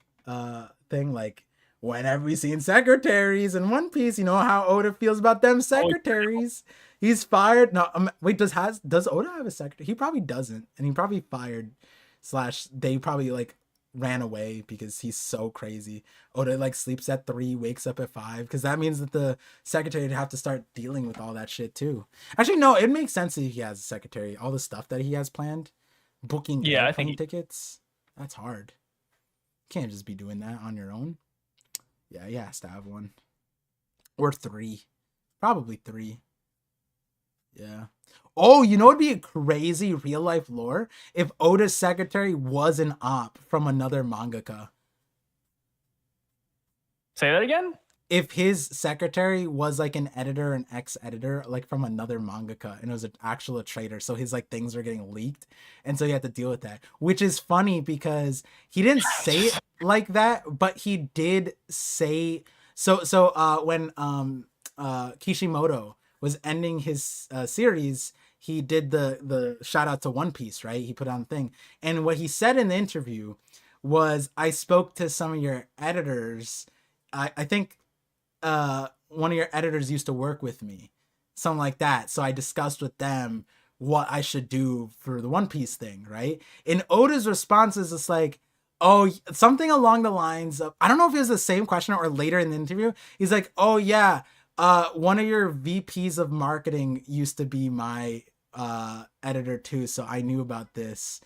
thing. Like, when have we seen secretaries in One Piece? You know how Oda feels about them secretaries. He's fired. No, wait. Does Oda have a secretary? He probably doesn't, and he probably fired slash they probably like ran away because he's so crazy. Oda like sleeps at 3, wakes up at 5, because that means that the secretary would have to start dealing with all that shit too. Actually, no, it makes sense if he has a secretary. All the stuff that he has planned, booking Yeah, I airplane think tickets, that's hard. You can't just be doing that on your own. Yeah, he has to have one or 3, probably 3. Yeah. Oh, you know, it'd be a crazy real life lore if Oda's secretary was an op from another mangaka. say that again. If his secretary was like an editor, an ex-editor, like from another mangaka, and it was an actual trader, so his like things were getting leaked, and so he had to deal with that. Which is funny because he didn't say it like that, but he did say when Kishimoto was ending his series, he did the shout out to One Piece, right? He put on the thing, and what he said in the interview was, "I spoke to some of your editors. I think one of your editors used to work with me, something like that. So I discussed with them what I should do for the One Piece thing, right?" And Oda's response is just like, oh, something along the lines of, I don't know if it was the same question or later in the interview. He's like, oh yeah, one of your VPs of marketing used to be my editor too, so I knew about this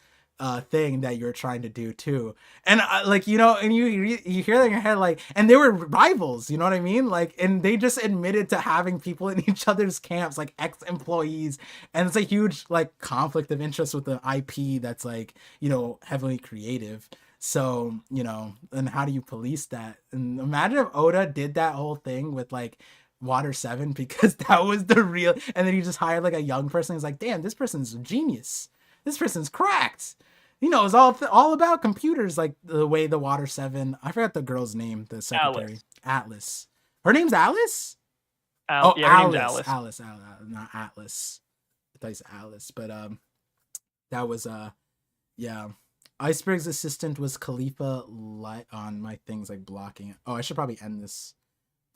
thing that you're trying to do too. And like, you know, and you hear that in your head, like, and they were rivals, you know what I mean? Like, and they just admitted to having people in each other's camps, like ex-employees, and it's a huge like conflict of interest with the IP that's like, you know, heavily creative. So, you know, and how do you police that? And imagine if Oda did that whole thing with like Water 7, because that was the real, and then he just hired like a young person. He's like, damn, this person's a genius, this person's cracked, you know, it's all about computers, like the way the Water 7, I forgot the girl's name, the secretary. Atlas. Her name's Alice? Yeah, her name's Alice. Alice, not Atlas. I thought it's Alice, but that was yeah. Iceberg's assistant was Khalifa on my things like blocking it. Oh, I should probably end this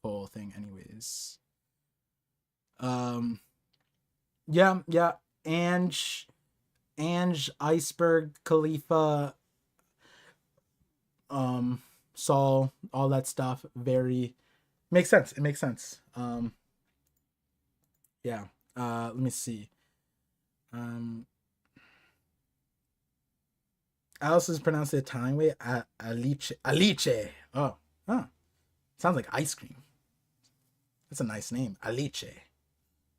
whole thing anyways. Yeah. Ange, Iceberg, Khalifa, Saul, all that stuff. Very makes sense. It makes sense. Yeah. Let me see. Alice is pronounced the Italian way. Alice. Oh. Sounds like ice cream. That's a nice name. Alice.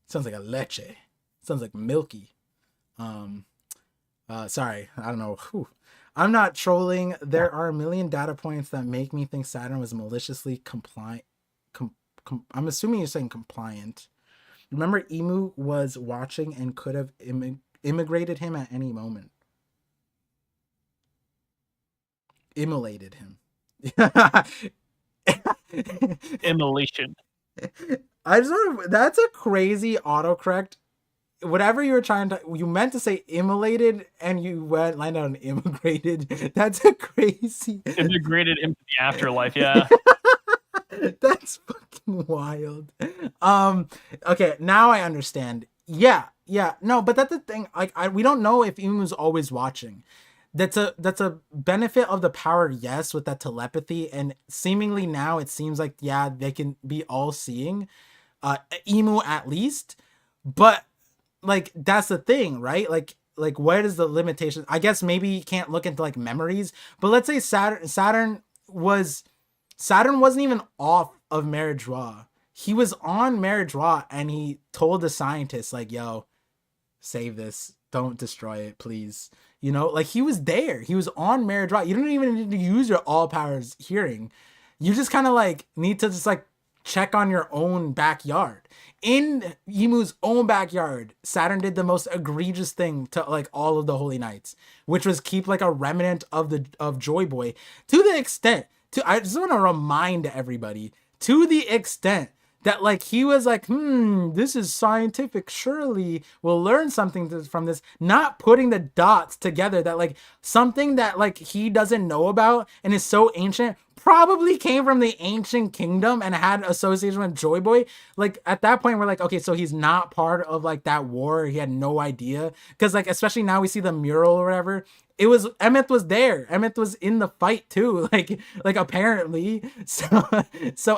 Sounds like a leche. Sounds like milky. Sorry, I don't know. Whew. I'm not trolling. There are a million data points that make me think Saturn was maliciously compliant. I'm assuming you're saying compliant. Remember, Emu was watching and could have immigrated him at any moment. Immolated him. Immolation. I just want to, that's a crazy autocorrect. Whatever you were trying to, you meant to say immolated and you went landed on immigrated. That's a crazy. Immigrated into the afterlife, yeah. That's fucking wild. Okay, now I understand. Yeah. No, but that's the thing. Like, we don't know if Emu's always watching. That's a benefit of the power, yes, with that telepathy, and seemingly now it seems like, yeah, they can be all seeing, Emu at least, but like that's the thing, right? Like where is the limitation? I guess maybe you can't look into like memories, but let's say Saturn wasn't even off of Marriage-Ra. He was on Marriage-Ra and he told the scientists like, yo, save this, don't destroy it, please. You know, like he was there. He was on Marriage-Ra. You don't even need to use your all powers hearing. You just kind of like need to just like check on your own backyard. In Emu's own backyard, Saturn did the most egregious thing to like all of the Holy Knights, which was keep like a remnant of Joy Boy, to the extent I just want to remind everybody, to the extent that like he was like, this is scientific, surely we'll learn something from this, not putting the dots together that like something that like he doesn't know about and is so ancient probably came from the ancient kingdom and had association with Joy Boy. Like at that point, we're like, okay, so he's not part of like that war. He had no idea because like especially now we see the mural or whatever. It was Emmett was there. Emmett was in the fight too. Like apparently, so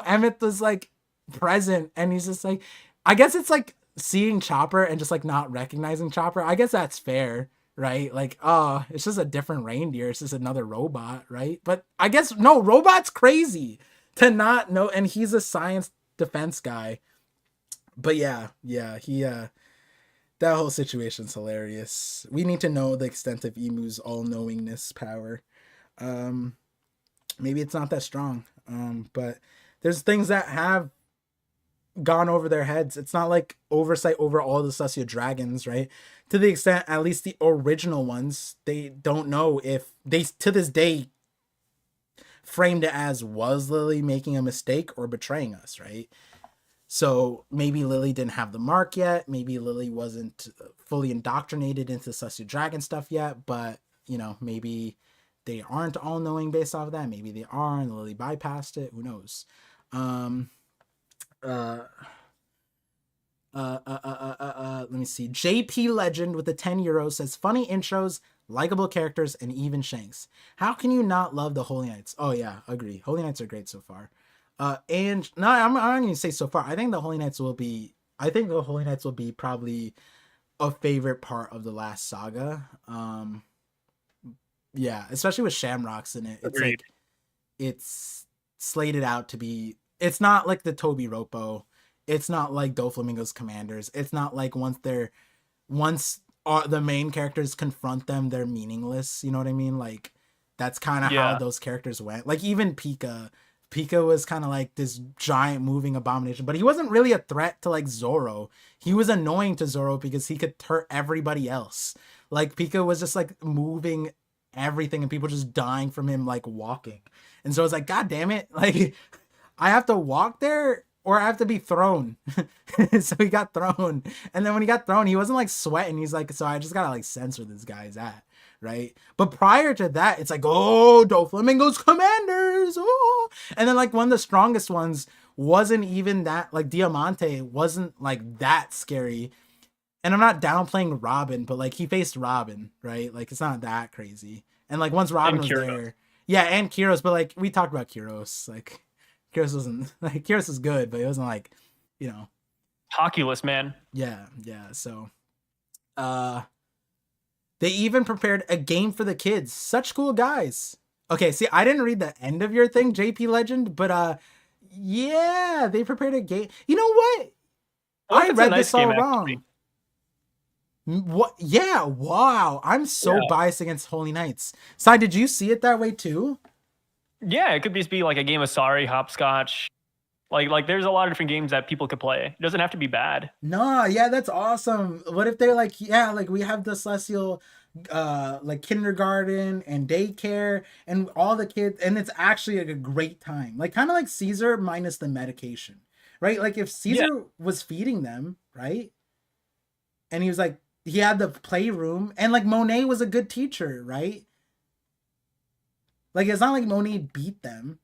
Emmett was like present, and he's just like, I guess it's like seeing Chopper and just like not recognizing Chopper. I guess that's fair, right? Like, oh, it's just a different reindeer. It's just another robot, right? But I guess no, robot's crazy to not know, and he's a science defense guy. But yeah, he that whole situation's hilarious. We need to know the extent of Emu's all-knowingness power. Um, maybe it's not that strong. But there's things that have gone over their heads. It's not like oversight over all the Celestial Dragons, right? To the extent, at least the original ones, they don't know if they, to this day, framed it as was Lily making a mistake or betraying us, right? So maybe Lily didn't have the mark yet. Maybe Lily wasn't fully indoctrinated into Celestial Dragon stuff yet, but, you know, maybe they aren't all knowing based off of that. Maybe they are and Lily bypassed it. Who knows? Let me see. JP Legend with the 10 euros says funny intros, likable characters, and even Shanks. How can you not love the Holy Knights? Oh yeah, agree. Holy Knights are great so far. And no, I'm not going to say so far. I think the Holy Knights will be. I think the Holy Knights will be probably a favorite part of the last saga. Yeah, especially with Shamrocks in it. It's Agreed. like it's slated out to be. It's not like the Toby Ropo. It's not like Doflamingo's Commanders. It's not like once the main characters confront them, they're meaningless. You know what I mean? Like that's kind of how those characters went. Like even Pika. Pika was kind of like this giant moving abomination, but he wasn't really a threat to like Zoro. He was annoying to Zoro because he could hurt everybody else. Like Pika was just like moving everything and people just dying from him like walking. And so it's like, God damn it. Like I have to walk there or I have to be thrown. So he got thrown. And then when he got thrown, he wasn't like sweating. He's like, so I just gotta like sense where this guy's at. Right. But prior to that, it's like, oh, Doflamingo's Commanders. Oh. And then like one of the strongest ones wasn't even that, like Diamante wasn't like that scary. And I'm not downplaying Robin, but like he faced Robin, right? Like it's not that crazy. And like once Robin was there, yeah, and Kyros, but like we talked about Kyros. Like Kyros wasn't like Kyros is good, but it wasn't like, you know. Oculus, man. Yeah. So they even prepared a game for the kids. Such cool guys. Okay, see, I didn't read the end of your thing, JP Legend, but yeah, they prepared a game. You know what? I read this all wrong. What? Yeah, wow. I'm so biased against Holy Knights. Sai, did you see it that way too? Yeah, it could just be like a game of Sorry, Hopscotch. Like there's a lot of different games that people could play. It doesn't have to be bad. No, yeah, that's awesome. What if they're like, yeah, like we have the Celestial like kindergarten and daycare and all the kids, and it's actually like a great time. Like kind of like Caesar minus the medication. Right? Like if Caesar was feeding them, right? And he was like he had the playroom and like Monet was a good teacher, right? Like it's not like Monet beat them.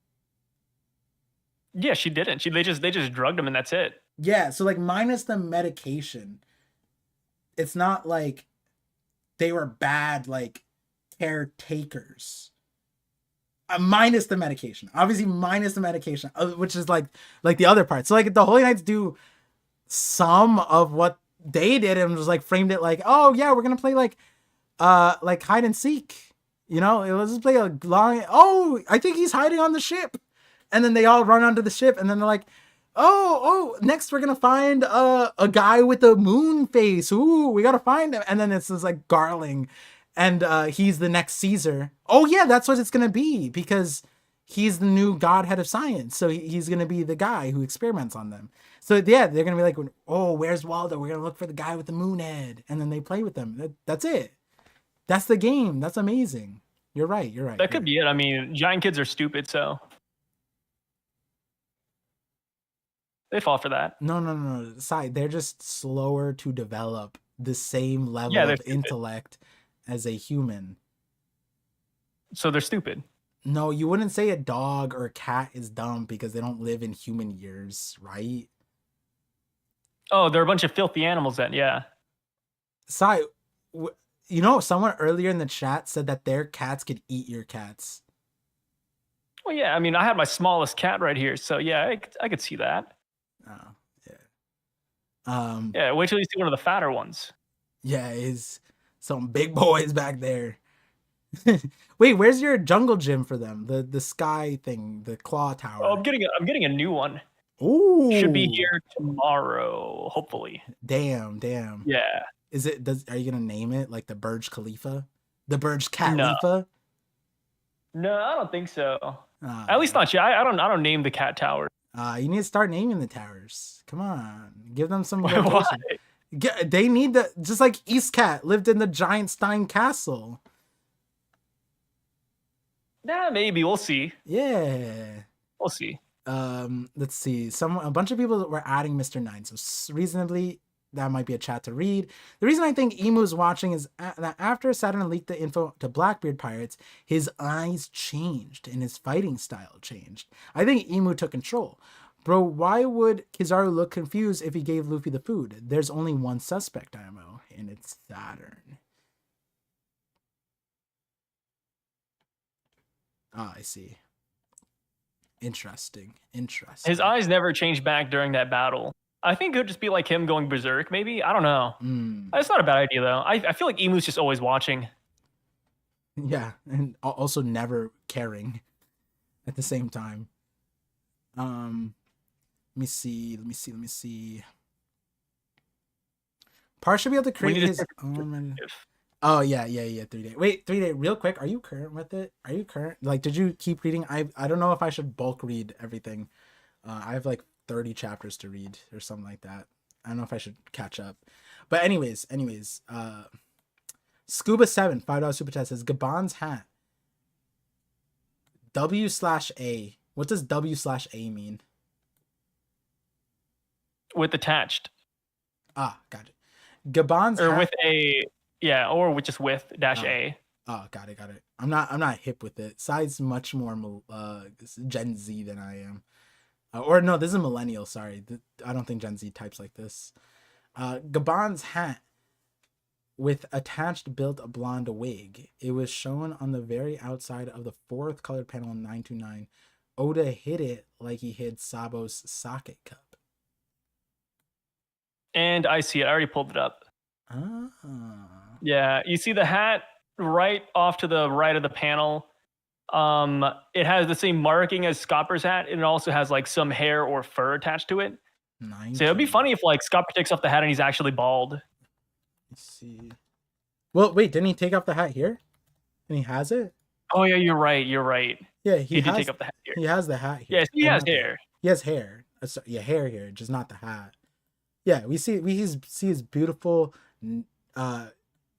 Yeah, she didn't. They just drugged him and that's it. Yeah, so like minus the medication, it's not like they were bad like caretakers. Minus the medication, obviously minus the medication, which is like the other part. So like the Holy Knights do some of what they did and was like framed it like, oh yeah, we're gonna play like hide and seek. You know, let's just play a long. Oh, I think he's hiding on the ship. And then they all run onto the ship, and then they're like, "Oh! Next we're gonna find a guy with a moon face. Ooh, we gotta find him." And then it's just like Garling, and he's the next Caesar. Oh yeah, that's what it's gonna be because he's the new godhead of science. So he's gonna be the guy who experiments on them. So yeah, they're gonna be like, "Oh, where's Waldo? We're gonna look for the guy with the moon head," and then they play with them. That's it. That's the game. That's amazing. You're right. That could be it. I mean, giant kids are stupid, so. They fall for that. No. Side, they're just slower to develop the same level of intellect as a human. So they're stupid. No, you wouldn't say a dog or a cat is dumb because they don't live in human years, right? Oh, they're a bunch of filthy animals then. Yeah. Sai, someone earlier in the chat said that their cats could eat your cats. Well, yeah. I mean, I had my smallest cat right here, so yeah, I could see that. Oh, yeah. Yeah. Wait till you see one of the fatter ones. Yeah, is some big boys back there. Wait, where's your jungle gym for them? The sky thing, the claw tower. Oh, I'm getting a new one. Ooh. Should be here tomorrow, hopefully. Damn. Yeah. Are you gonna name it like the Burj Khalifa? The Burj Khalifa? No, I don't think so. At least not yet. I don't name the cat tower. You need to start naming the towers. Come on, give them some Why? location. They need just like East Cat lived in the giant Stein Castle. Nah, maybe we'll see. Yeah, we'll see. Let's see. A bunch of people were adding Mr. Nine, so reasonably that might be a chat to read. The reason I think Emu's watching is that after Saturn leaked the info to Blackbeard Pirates, his eyes changed and his fighting style changed. I think Emu took control. Bro, why would Kizaru look confused if he gave Luffy the food? There's only one suspect, IMO, and it's Saturn. Ah, I see. Interesting. His eyes never changed back during that battle. I think it would just be like him going berserk, maybe. I don't know. It's not a bad idea, though. I feel like Emu's just always watching. Yeah, and also never caring at the same time. Let me see. Par should be able to create his own. Oh yeah, 3 day. Wait, 3 day. Real quick, are you current with it? Are you current? Like, did you keep reading? I don't know if I should bulk read everything. I have like 30 chapters to read or something like that. I don't know if I should catch up. But anyways, Scuba7 $5 super chat says Gabon's hat. W/A. What does W/A mean? With attached. Ah, got it. Gabon's or hat. With a or with just with -A. Oh, got it. I'm not hip with it. Sai's much more Gen Z than I am. Or no, this is a millennial. Sorry, I don't think Gen Z types like this. Gabon's hat with attached built a blonde wig. It was shown on the very outside of the 4th colored panel in 929. Oda hid it like he hid Sabo's sake cup. And I see it. I already pulled it up. Ah. Yeah, you see the hat right off to the right of the panel. It has the same marking as Scopper's hat, and it also has like some hair or fur attached to it. So it'd be funny if like Scopper takes off the hat and he's actually bald. Let's see. Well, wait, didn't he take off the hat here? And he has it? Oh yeah, you're right. Yeah, he did take off the hat here. He has the hat here. Yes, he has hair. He has hair. Hair here, just not the hat. Yeah, we see his beautiful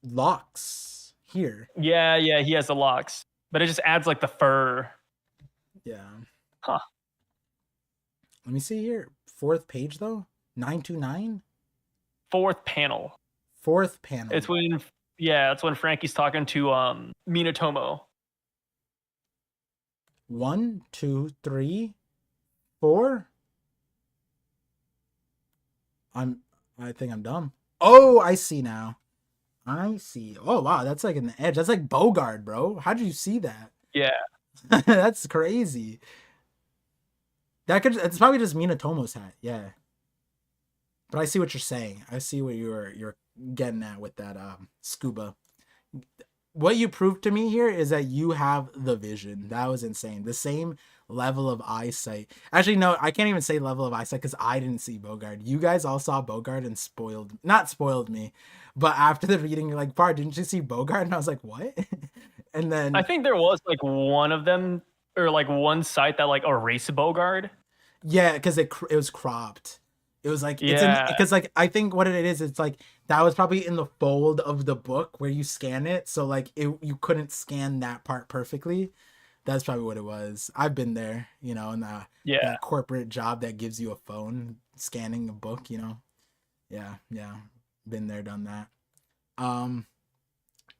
locks here. Yeah, he has the locks, but it just adds like the fur. Yeah. Huh. Let me see here. 4th page though. 929. 4th panel. 4th panel. It's when Frankie's talking to Minatomo. 1, 2, 3, 4. I think I'm dumb. Oh, I see now. I see. Oh wow, that's like an edge. That's like Bogard, bro. How did you see that? Yeah. That's crazy. It's probably just Minatomo's hat, yeah. But I see what you're saying. I see what you're getting at with that scuba. What you proved to me here is that you have the vision. That was insane. The same level of eyesight. Actually, no, I can't even say level of eyesight because I didn't see Bogard. You guys all saw Bogard and not spoiled me, but after the reading, you're like, Bar, didn't you see Bogard? And I was like, what? And then I think there was like one of them or like one site that like erased Bogard. Yeah, because it was cropped. It was like, because like I think what it is, it's like that was probably in the fold of the book where you scan it, so like you couldn't scan that part perfectly. That's probably what it was. I've been there, in that corporate job that gives you a phone scanning a book, Yeah, been there, done that.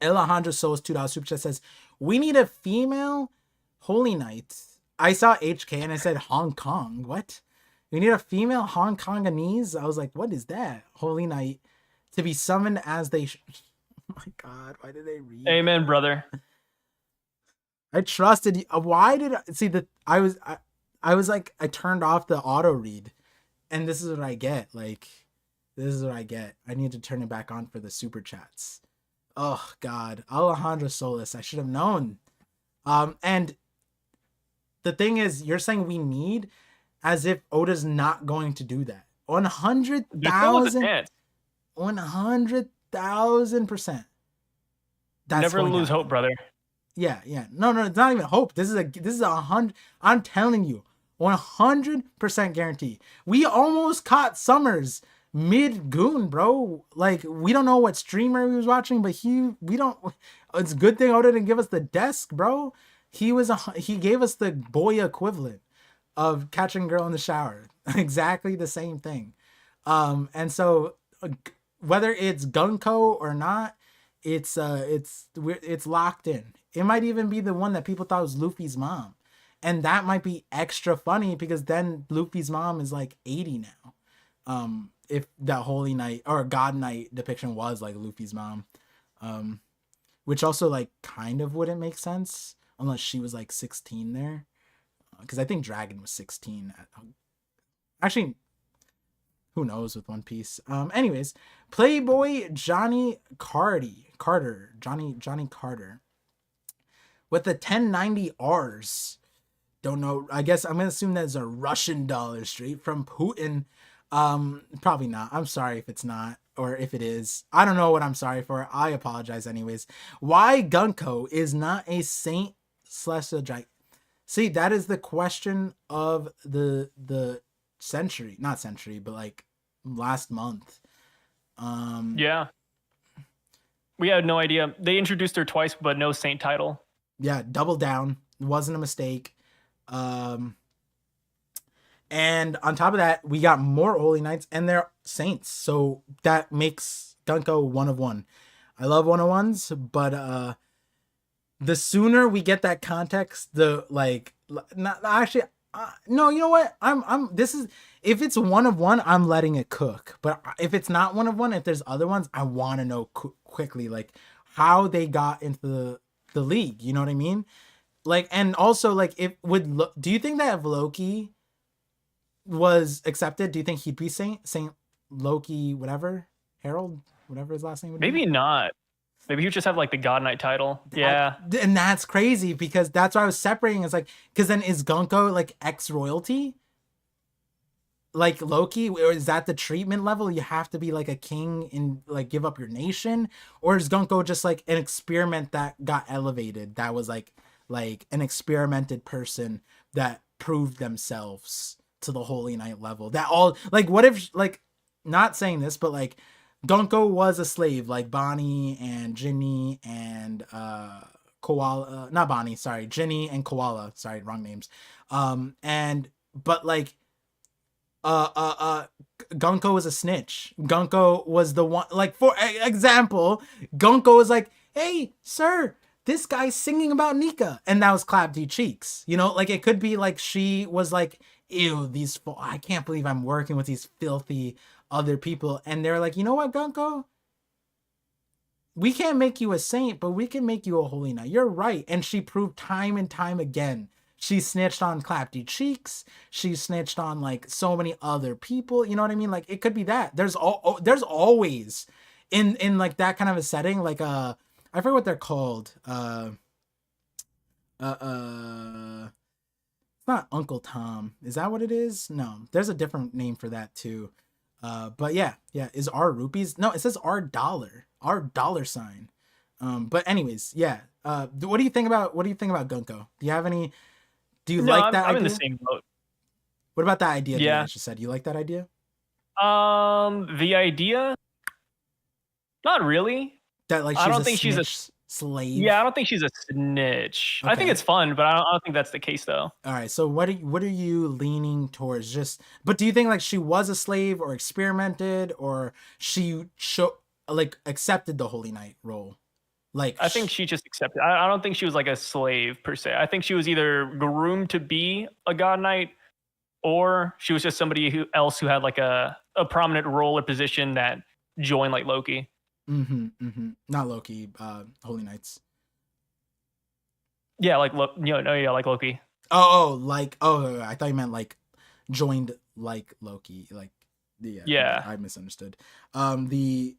Alejandro Souls $2 super chat says, we need a female Holy Night. I saw HK and I said Hong Kong. What? We need a female Hong Kongese? I was like, what is that? Holy Night to be summoned as they. Oh my God! Why did they read? Amen, brother. I trusted you. Why did I see that? I was like, I turned off the auto read, and this is what I get. Like, this is what I get. I need to turn it back on for the super chats. Oh God, Alejandro Solis. I should have known. And the thing is, you're saying we need, as if Oda's not going to do that. 100,000. 100,000%. Never lose hope, brother. Yeah. No, it's not even hope. This is a 100. I'm telling you, 100% guarantee. We almost caught Summers mid-goon, bro. Like, we don't know what streamer he was watching, but we don't. It's a good thing Oda didn't give us the desk, bro. He gave us the boy equivalent of catching girl in the shower. Exactly the same thing. And so whether it's Gunko or not, it's locked in. It might even be the one that people thought was Luffy's mom. And that might be extra funny because then Luffy's mom is like 80 now. If that Holy Knight or God Knight depiction was like Luffy's mom. Which also like kind of wouldn't make sense unless she was like 16 there. Because I think Dragon was 16. Actually, who knows with One Piece. Anyways, Playboy Johnny Carter. Johnny Carter. With the 1090 Rs. Don't know. I guess I'm going to assume that's a Russian dollar straight from Putin. Probably not. I'm sorry if it's not. Or if it is. I don't know what I'm sorry for. I apologize anyways. Why Gunko is not a saint / a giant? See, that is the question of the century. Not century, but like last month. Yeah. We had no idea. They introduced her twice, but no saint title. Yeah, double down. It wasn't a mistake. And on top of that, we got more Holy Knights and they're saints. So that makes Gunko 1 of 1. I love 1-of-1s, but the sooner we get that context, the like not actually no, you know what? This is if it's 1 of 1, I'm letting it cook. But if it's not 1 of 1, if there's other ones, I want to know quickly like how they got into the league, you know what I mean? Like, and also like do you think that if Loki was accepted, do you think he'd be Saint Loki whatever, Harold, whatever his last name would be? Maybe not. Maybe he would just have like the God Knight title. Yeah. And that's crazy because that's why I was separating. It's like, because then is Gunko like ex-royalty? Like Loki? Or is that the treatment level? You have to be like a king and like give up your nation? Or is Gunko just like an experiment that got elevated? That was like an experimented person that proved themselves to the Holy Knight level. That all, like, what if, like, not saying this, but like, Gunko was a slave, like Bonnie and Ginny and Koala, not Bonnie, sorry, Ginny and Koala, sorry, wrong names. But like, Gunko was a snitch. Gunko was the one, like, for example, Gunko was like, hey, sir, this guy's singing about Nika, and that was Clappy Cheeks. You know, like, it could be like she was like, ew, I can't believe I'm working with these filthy other people, and they're like, you know what, Gunko, we can't make you a saint, but we can make you a Holy Knight. You're right. And she proved time and time again. She snitched on Clappy Cheeks. She snitched on like so many other people. You know what I mean? Like, it could be that. There's always in like that kind of a setting, like I forget what they're called. It's not Uncle Tom. Is that what it is? No, there's a different name for that too. But yeah, is R rupees? No, it says R dollar sign. But anyways, yeah. What do you think about Gunko? Do you have any? Do you like that? I'm idea? in the same boat. What about that idea? Yeah, I just said. You like that idea? The idea, not really. That like, I don't think she's a slave. Yeah, I don't think she's a snitch. Okay. I think it's fun, but I don't think that's the case though. All right, so what are you leaning towards? But do you think like she was a slave or experimented, or she accepted the Holy Knight role? Like, I think she just accepted. I don't think she was like a slave per se. I think she was either groomed to be a god knight, or she was just somebody who had like a prominent role or position that joined like Loki. not Loki, Holy Knights. Yeah, like no, yeah, like Loki. Like, oh, I thought you meant like joined like Loki. Like, yeah, Yeah, I misunderstood. The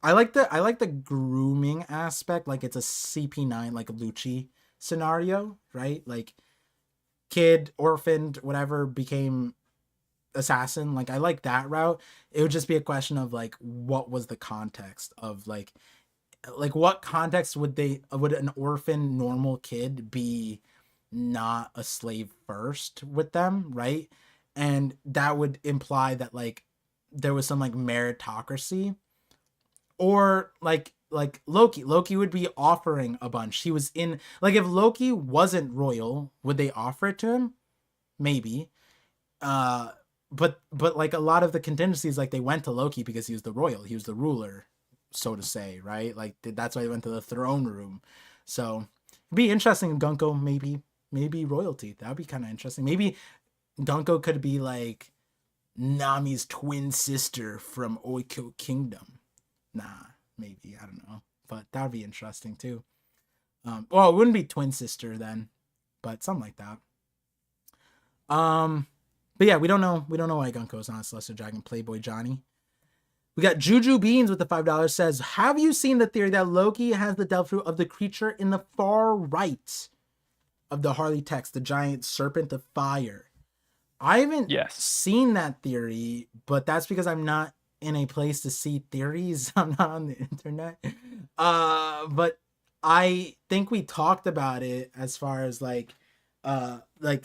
I like the grooming aspect. Like, it's a CP9, like Lucci scenario, right? Like, kid orphaned, whatever, became assassin. Like, I like that route. It would just be a question of like what was the context of like what context would an orphan normal kid be not a slave first with them, right? And that would imply that like there was some like meritocracy, or like Loki would be offering a bunch. He was in, like, if Loki wasn't royal, would they offer it to him? Maybe. uh but like a lot of the contingencies, like, they went to Loki because he was the royal, he was the ruler, so to say, right? Like, that's why they went to the throne room. So it'd be interesting if Gunko maybe royalty. That'd be kind of interesting. Maybe Gunko could be like Nami's twin sister from Oiko Kingdom. Nah, maybe, I don't know, but that'd be interesting too. Well, it wouldn't be twin sister then, but something like that. um but yeah, we don't know why Gunko's not a Celestial Dragon. Playboy Johnny. We got Juju Beans with the $5, says, have you seen the theory that Loki has the devil fruit of the creature in the far right of the Harley text, the giant serpent of fire? I haven't yes. seen that theory, but that's because I'm not in a place to see theories. I'm not on the internet. But I think we talked about it as far as like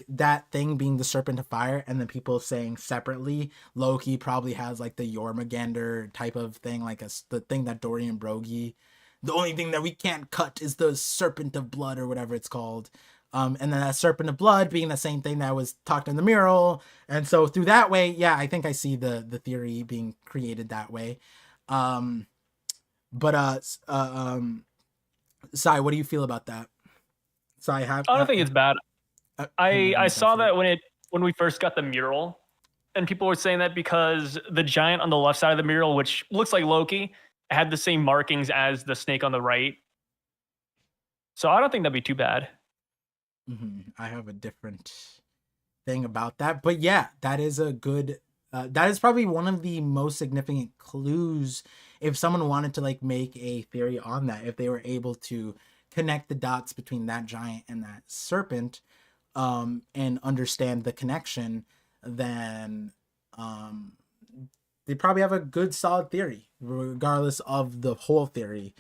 that thing being the serpent of fire, and then people saying separately Loki probably has like the Jormungandr type of thing, like the thing that Dorian Broggie, the only thing that we can't cut is the serpent of blood or whatever it's called. And then that serpent of blood being the same thing that was talked in the mural. And so through that way, yeah, I think I see the theory being created that way. um but Sai, what do you feel about that? Sai, I don't think it's bad. have you I read saw theory? that when we first got the mural, and people were saying that because the giant on the left side of the mural, which looks like Loki, had the same markings as the snake on the right. So I don't think that'd be too bad. I have a different thing about that, but yeah, that is a good. That is probably one of the most significant clues if someone wanted to like make a theory on that, if they were able to connect the dots between that giant and that serpent, and understand the connection, then um, they probably have a good solid theory, regardless of the whole theory.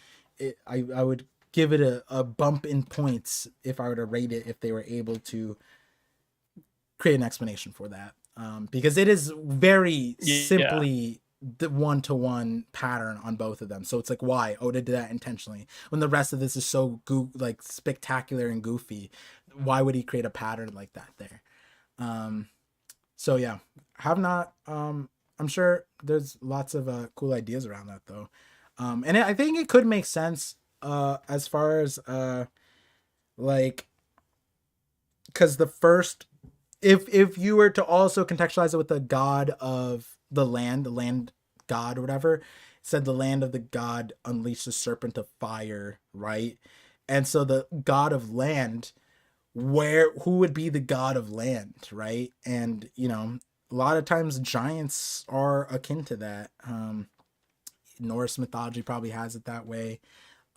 I would give it a bump in points if I were to rate it, if they were able to create an explanation for that, because it is very Yeah. simply the one-to-one pattern on both of them. So it's like, why Oda did that intentionally when the rest of this is so like spectacular and goofy? Why would he create a pattern like that there? So yeah, have not. I'm sure there's lots of cool ideas around that though. And I think it could make sense as far as like, because the first, if you were to also contextualize it with the god of the land god or whatever, it said the land of the god unleashed a serpent of fire, right? And so the god of land, who would be the god of land, right? And a lot of times giants are akin to that. Norse mythology probably has it that way,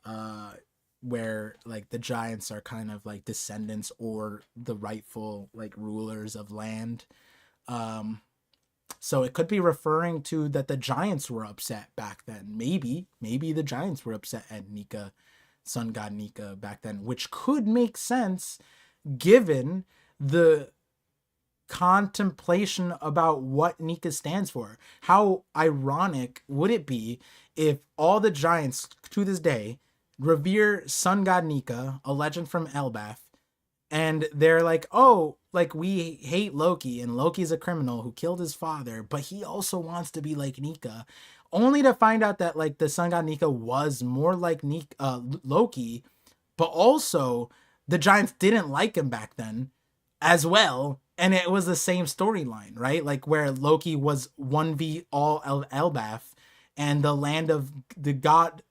uh where like the giants are kind of like descendants or the rightful like rulers of land. um so it could be referring to that the giants were upset back then. Maybe the giants were upset at Nika, sun god Nika, back then, which could make sense given the contemplation about what Nika stands for. How ironic would it be if all the giants to this day revere sun god Nika, a legend from Elbaf, and they're like, oh, like, we hate Loki, and Loki's a criminal who killed his father, but he also wants to be like Nika. only to find out that like the sun god Nika was more like Loki, but also the giants didn't like him back then as well, and it was the same storyline, right? Like where Loki was 1v all Elbaf, and the land of the god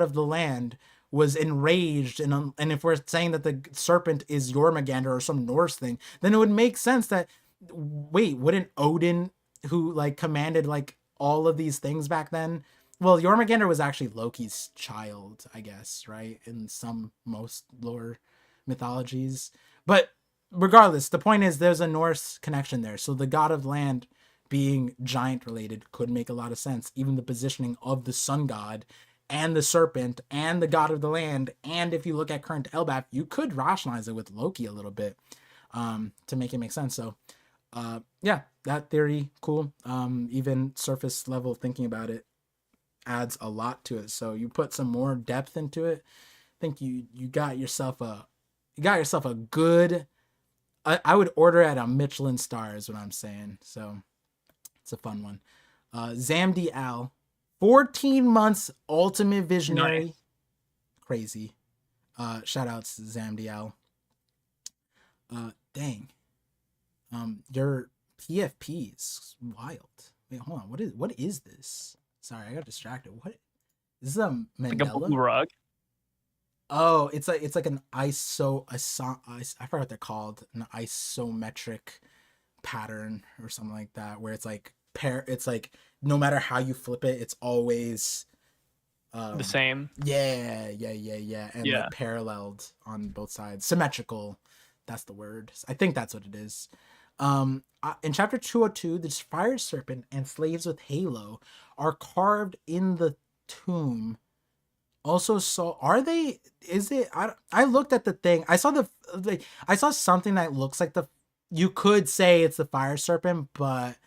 of the land was enraged, and if we're saying that the serpent is Jormungandr or some Norse thing, then it would make sense that, wait, wouldn't Odin, who like commanded like all of these things back then, well, Jormungandr was actually Loki's child, I guess, right? In some most lore mythologies. But regardless, the point is there's a Norse connection there. So the god of land being giant related could make a lot of sense. Even the positioning of the sun god and the serpent and the god of the land. And if you look at current Elbaf, you could rationalize it with Loki a little bit to make it make sense. So yeah, that theory, cool. Even surface level thinking about it adds a lot to it. So you put some more depth into it. I think you got yourself a good. I would order at a Michelin star is what I'm saying. So it's a fun one. Zamdi Al, 14 months ultimate visionary. Nice. Crazy. Shout outs to Zamdi Al. Dang. Your PFP is wild. Wait, hold on. What is this? Sorry, I got distracted. What is this? A Mandela? Like a blue rug. Oh, it's like an I forgot what they're called. An isometric pattern or something like that, where it's like it's like no matter how you flip it, it's always The same. Yeah. And Yeah. like paralleled on both sides. Symmetrical. That's the word. I think that's what it is. In chapter 202, the fire serpent and slaves with halo are carved in the tomb. Also, so are they? Is it? I looked at the thing. I saw I saw something that looks like the. You could say it's the fire serpent, but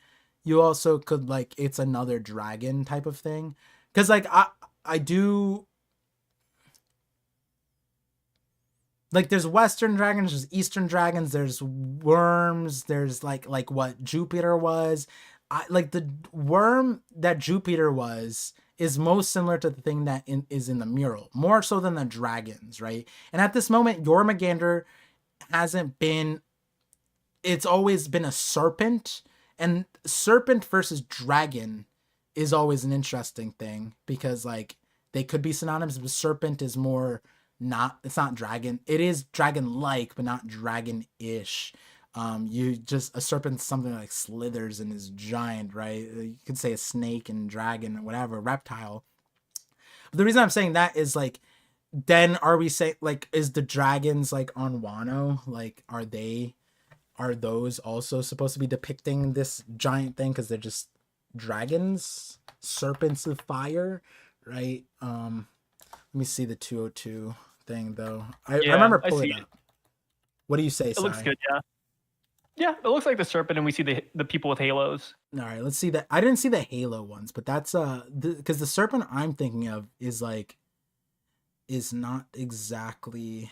you also could like it's another dragon type of thing. Because like I do. Like there's Western dragons, there's Eastern dragons, there's worms, there's like what Jupiter was. I like the worm that Jupiter was is most similar to the thing that is in the mural, more so than the dragons, right? And at this moment, Jormungandr hasn't been. It's always been a serpent, and serpent versus dragon is always an interesting thing because like they could be synonymous, but serpent is more. It's not dragon. It is dragon like, but not dragon ish. You just a serpent something like slithers and is giant, right? You could say a snake and dragon or whatever, reptile. But the reason I'm saying that is like, then are we saying like, is the dragons like on Wano? Like, are those also supposed to be depicting this giant thing because they're just dragons, serpents of fire, right? Let me see the 202 thing though. I remember pulling it up. What do you say, It looks good, yeah. Yeah, it looks like the serpent, and we see the people with halos. All right, let's see that. I didn't see the halo ones, but that's because the serpent I'm thinking of is not exactly.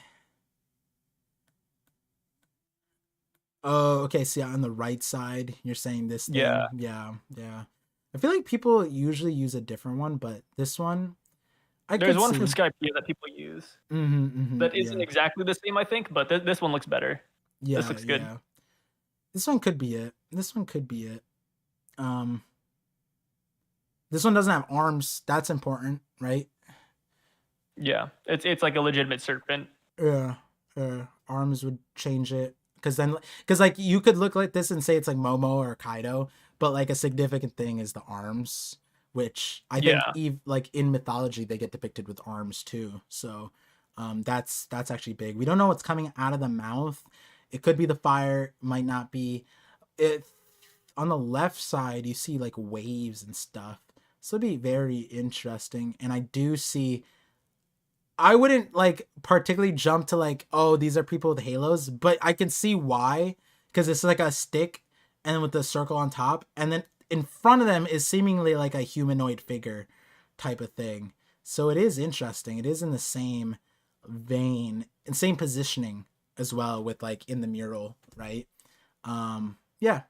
Oh, okay. See, on the right side, you're saying this thing. Yeah. I feel like people usually use a different one, but this one. There's one from Skype that people use that isn't exactly the same, I think, but this one looks better. Yeah, this looks good. Yeah. This one could be it. This one doesn't have arms. That's important, right? It's like a legitimate serpent. Yeah. Arms would change it because like you could look like this and say it's like Momo or Kaido, but like a significant thing is the arms. Which I think like in mythology they get depicted with arms too. So that's actually big. We don't know what's coming out of the mouth. It could be the fire, might not be. It on the left side you see like waves and stuff. So it'd be very interesting. And I do see I wouldn't like particularly jump to like, oh, these are people with halos, but I can see why. Because it's like a stick and with the circle on top, and then in front of them is seemingly like a humanoid figure type of thing. So it is interesting. It is in the same vein and same positioning as well with like in the mural, right? Yeah.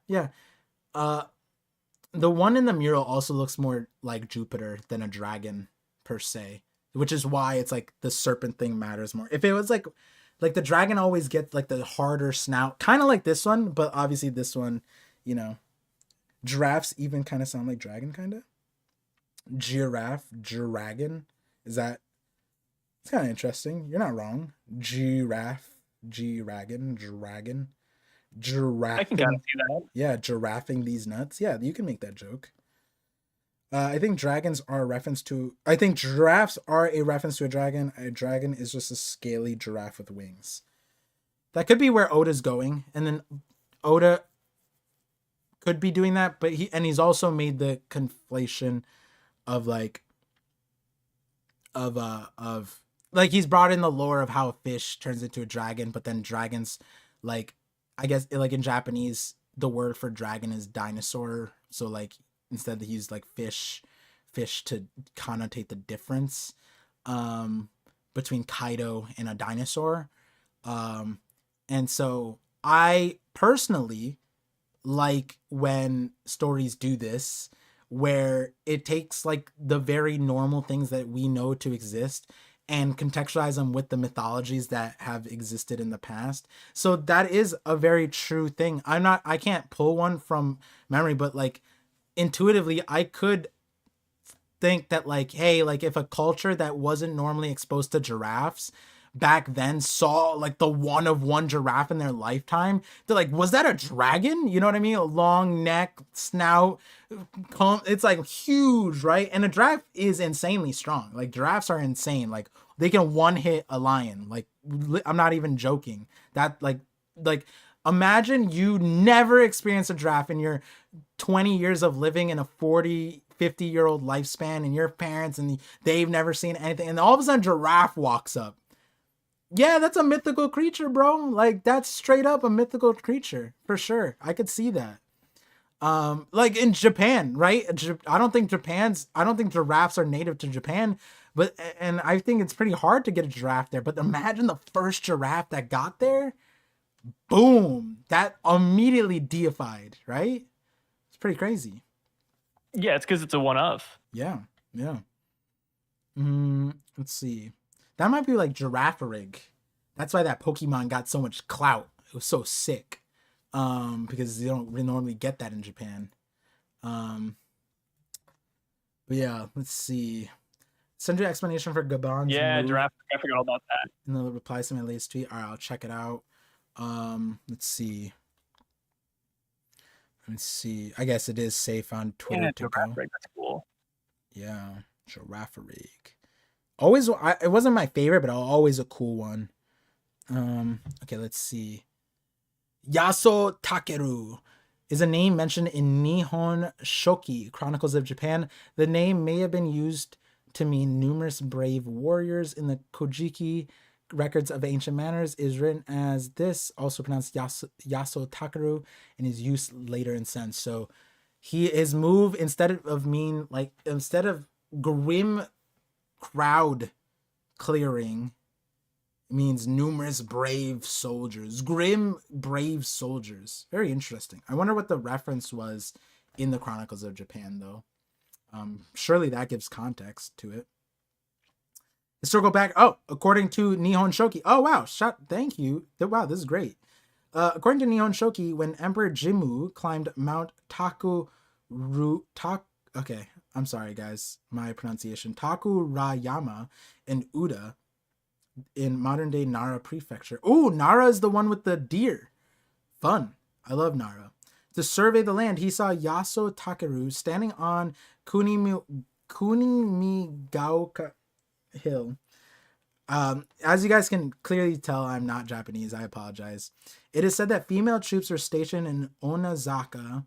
The one in the mural also looks more like Jupiter than a dragon per se, which is why it's like the serpent thing matters more. If it was like the dragon always gets like the harder snout, kind of like this one, but obviously this one, you know, giraffes even kind of sound like dragon, kind of. Giraffe, dragon. Is that? It's kind of interesting. You're not wrong. Giraffe, dragon, dragon, I can kind of giraffing. see that. Yeah, giraffing these nuts. Yeah, you can make that joke. I think dragons are a reference to. I think giraffes are a reference to a dragon. A dragon is just a scaly giraffe with wings. That could be where Oda's going, and then Oda could be doing that, but he's also made the conflation of of like he's brought in the lore of how a fish turns into a dragon, but then dragons, like I guess like in Japanese the word for dragon is dinosaur, so like instead they use like fish to connotate the difference um between Kaido and a dinosaur. um and so I personally like when stories do this, where it takes like the very normal things that we know to exist and contextualize them with the mythologies that have existed in the past. So that is a very true thing. I can't pull one from memory, but like intuitively I could think that like, hey, like if a culture that wasn't normally exposed to giraffes back then saw like the one of one giraffe in their lifetime, they're like, was that a dragon? You know what I mean? A long neck, snout, it's like huge, right? And a giraffe is insanely strong. Like giraffes are insane. Like they can one hit a lion. Like I'm not even joking. That like imagine you never experienced a giraffe in your 20 years of living in a 40-50-year-old lifespan, and your parents and they've never seen anything, and all of a sudden giraffe walks up. Yeah, that's a mythical creature, bro. Like that's straight up a mythical creature for sure. I could see that. Like in Japan, right? I don't think giraffes are native to Japan, but and I think it's pretty hard to get a giraffe there. But imagine the first giraffe that got there, boom, that immediately deified, right? It's pretty crazy. Yeah, it's because it's a one of. Yeah, yeah. Let's see. That might be like Girafarig. That's why that Pokemon got so much clout. It was so sick. Because you don't normally get that in Japan. Um, but yeah, let's see. Send you an explanation for Gaban's Yeah, move giraffe. I forgot all about that. in the replies to my latest tweet. All right, I'll check it out. Let's see. Let's see. I guess it is safe on Twitter Yeah, to giraffe. go. That's cool. Yeah, Girafarig. Always, it wasn't my favorite, but always a cool one. Okay, let's see. Yaso Takeru is a name mentioned in Nihon Shoki, Chronicles of Japan. The name may have been used to mean numerous brave warriors. In the Kojiki records of ancient manners is written as this, also pronounced Yaso Takeru, and is used later in sense. So his move, instead of grim crowd clearing, means numerous brave soldiers. Grim brave soldiers. Very interesting. I wonder what the reference was in the Chronicles of Japan, though. Surely that gives context to it. Historical back. Oh, according to Nihon Shoki. Oh wow, thank you. Wow, this is great. According to Nihon Shoki, when Emperor Jimmu climbed Mount okay, I'm sorry guys, my pronunciation. Takurayama in Uda, in modern day Nara Prefecture. Oh, Nara is the one with the deer. Fun. I love Nara. To survey the land, he saw Yaso Takeru standing on Kunimigaoka Hill. As you guys can clearly tell, I'm not Japanese. I apologize. It is said that female troops were stationed in Onazaka,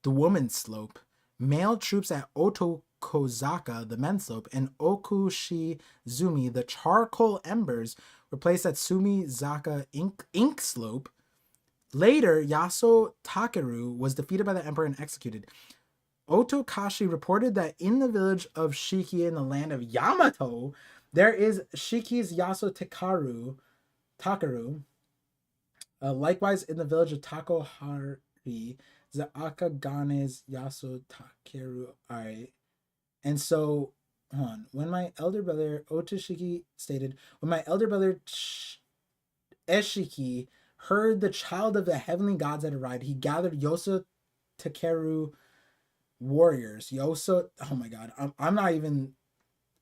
the woman's slope, male troops at Otokozaka, the men's slope, and Okushizumi, the charcoal embers, were placed at Sumizaka ink slope. Later, Yaso Takeru was defeated by the emperor and executed. Otokashi reported that in the village of Shiki in the land of Yamato, there is Shiki's Yaso Takeru. Likewise, in the village of Takohari, The Akagane's Yaso Takeru. Alright. And so, hold on. When my elder brother Otashiki stated, when my elder brother Eshiki heard the child of the heavenly gods had arrived, he gathered Yoso Takeru warriors. Yoso, oh my god, I'm not even.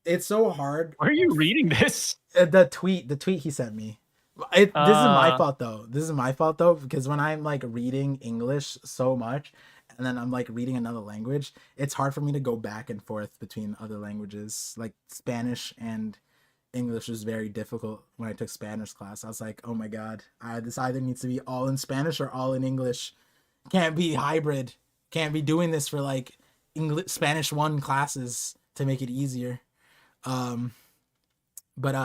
It's so hard. Where are you reading this? The tweet he sent me. This is my Uh, fault though. This is my fault though because when I'm like reading English so much, and then I'm like reading another language, it's hard for me to go back and forth between other languages. Like Spanish and English was very difficult when I took Spanish class. I was like, oh my god, this either needs to be all in Spanish or all in English. Can't be hybrid. Can't be doing this for like English Spanish one classes to make it easier. Um, but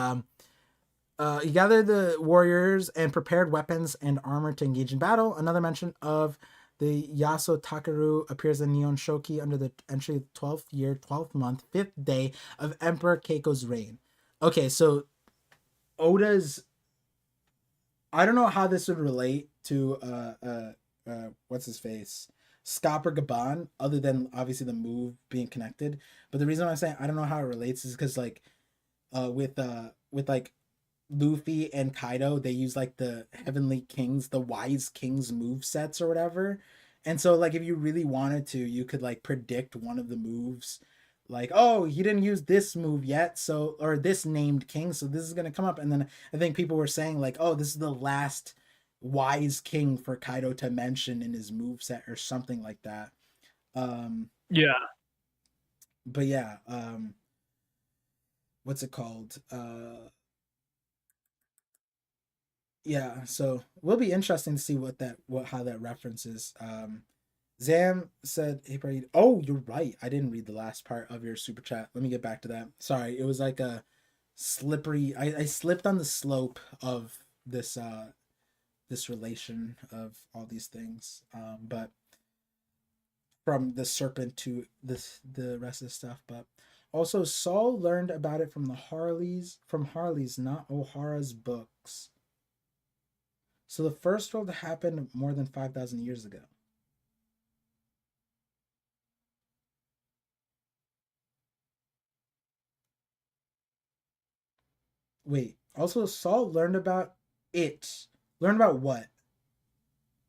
he gathered the warriors and prepared weapons and armor to engage in battle. Another mention of the Yaso Takeru appears in Nihon Shoki under the entry of 12th year, 12th month, 5th day of Emperor Keiko's reign. Okay, so Oda's. I don't know how this would relate to what's his face, Scopper Gaban, other than obviously the move being connected. But the reason I'm saying I don't know how it relates is because like with like Luffy and Kaido, they use like the Heavenly Kings, the Wise Kings move sets or whatever. And so like if you really wanted to, you could like predict one of the moves. Like, oh, he didn't use this move yet, so or this named king, so this is gonna come up. And then I think people were saying like, oh, this is the last wise king for Kaido to mention in his move set or something like that. Um, yeah. but yeah, what's it called? Yeah, so will be interesting to see what how that references. Zam said, "Hey, Brady." Oh, you're right. I didn't read the last part of your super chat. Let me get back to that. Sorry, it was like a slippery. I slipped on the slope of this relation of all these things. But from the serpent to the rest of the stuff. But also Saul learned about it from Harley's, not O'Hara's books. So the first world happened more than 5,000 years ago. Wait, also Saul learned about it. Learned about what?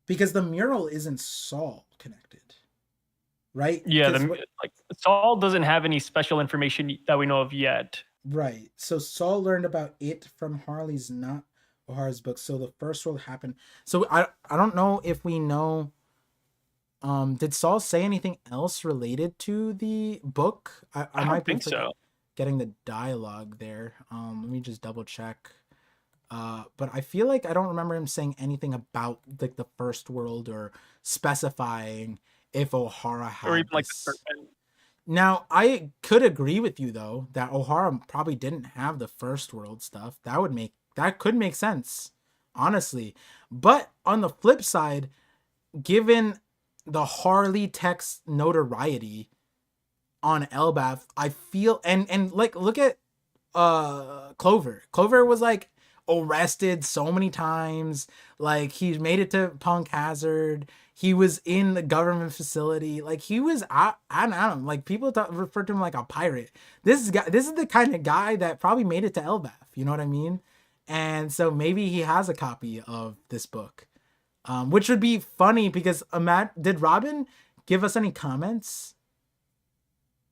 Because the mural isn't Saul connected, right? Yeah, Because what? like Saul doesn't have any special information that we know of yet. Right. So Saul learned about it from Harley's, not O'Hara's book. So the first world happened. So I don't know if we know. Did Saul say anything else related to the book? I I might don't be think so. getting the dialogue there. Let me just double check. But I feel like I don't remember him saying anything about like the first world or specifying if O'Hara Or had even like the this. serpent. Now, I could agree with you though that O'Hara probably didn't have the first world stuff. That could make sense, honestly. But on the flip side, given the Harley text notoriety on Elbaf, I feel and like look at Clover. Clover was like arrested so many times. Like he made it to Punk Hazard. He was in the government facility. Like he was I don't know. Like people refer to him like a pirate. This is the kind of guy that probably made it to Elbaf. You know what I mean? And so maybe he has a copy of this book, which would be funny because did Robin give us any comments?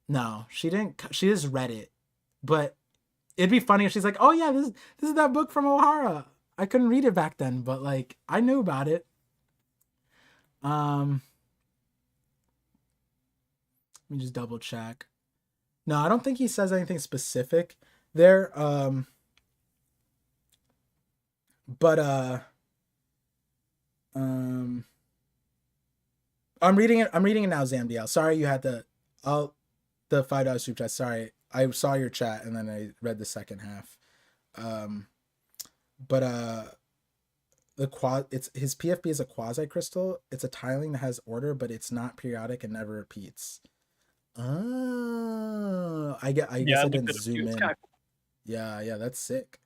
No, she didn't. She just read it, but it'd be funny if she's like, "Oh yeah, this is that book from O'Hara. I couldn't read it back then, but like I knew about it." Um, Let me just double check. No, I don't think he says anything specific there. But um, I'm reading it. I'm reading it now, Zamdiel. Sorry, you had the $5 super chat. Sorry, I saw your chat and then I read the second half. Um, but it's his PFP is a quasi crystal. It's a tiling that has order, but it's not periodic and never repeats. Oh, I guess Yeah, I I looked didn't at a few. zoom It's in. kind of cool. Yeah, that's sick.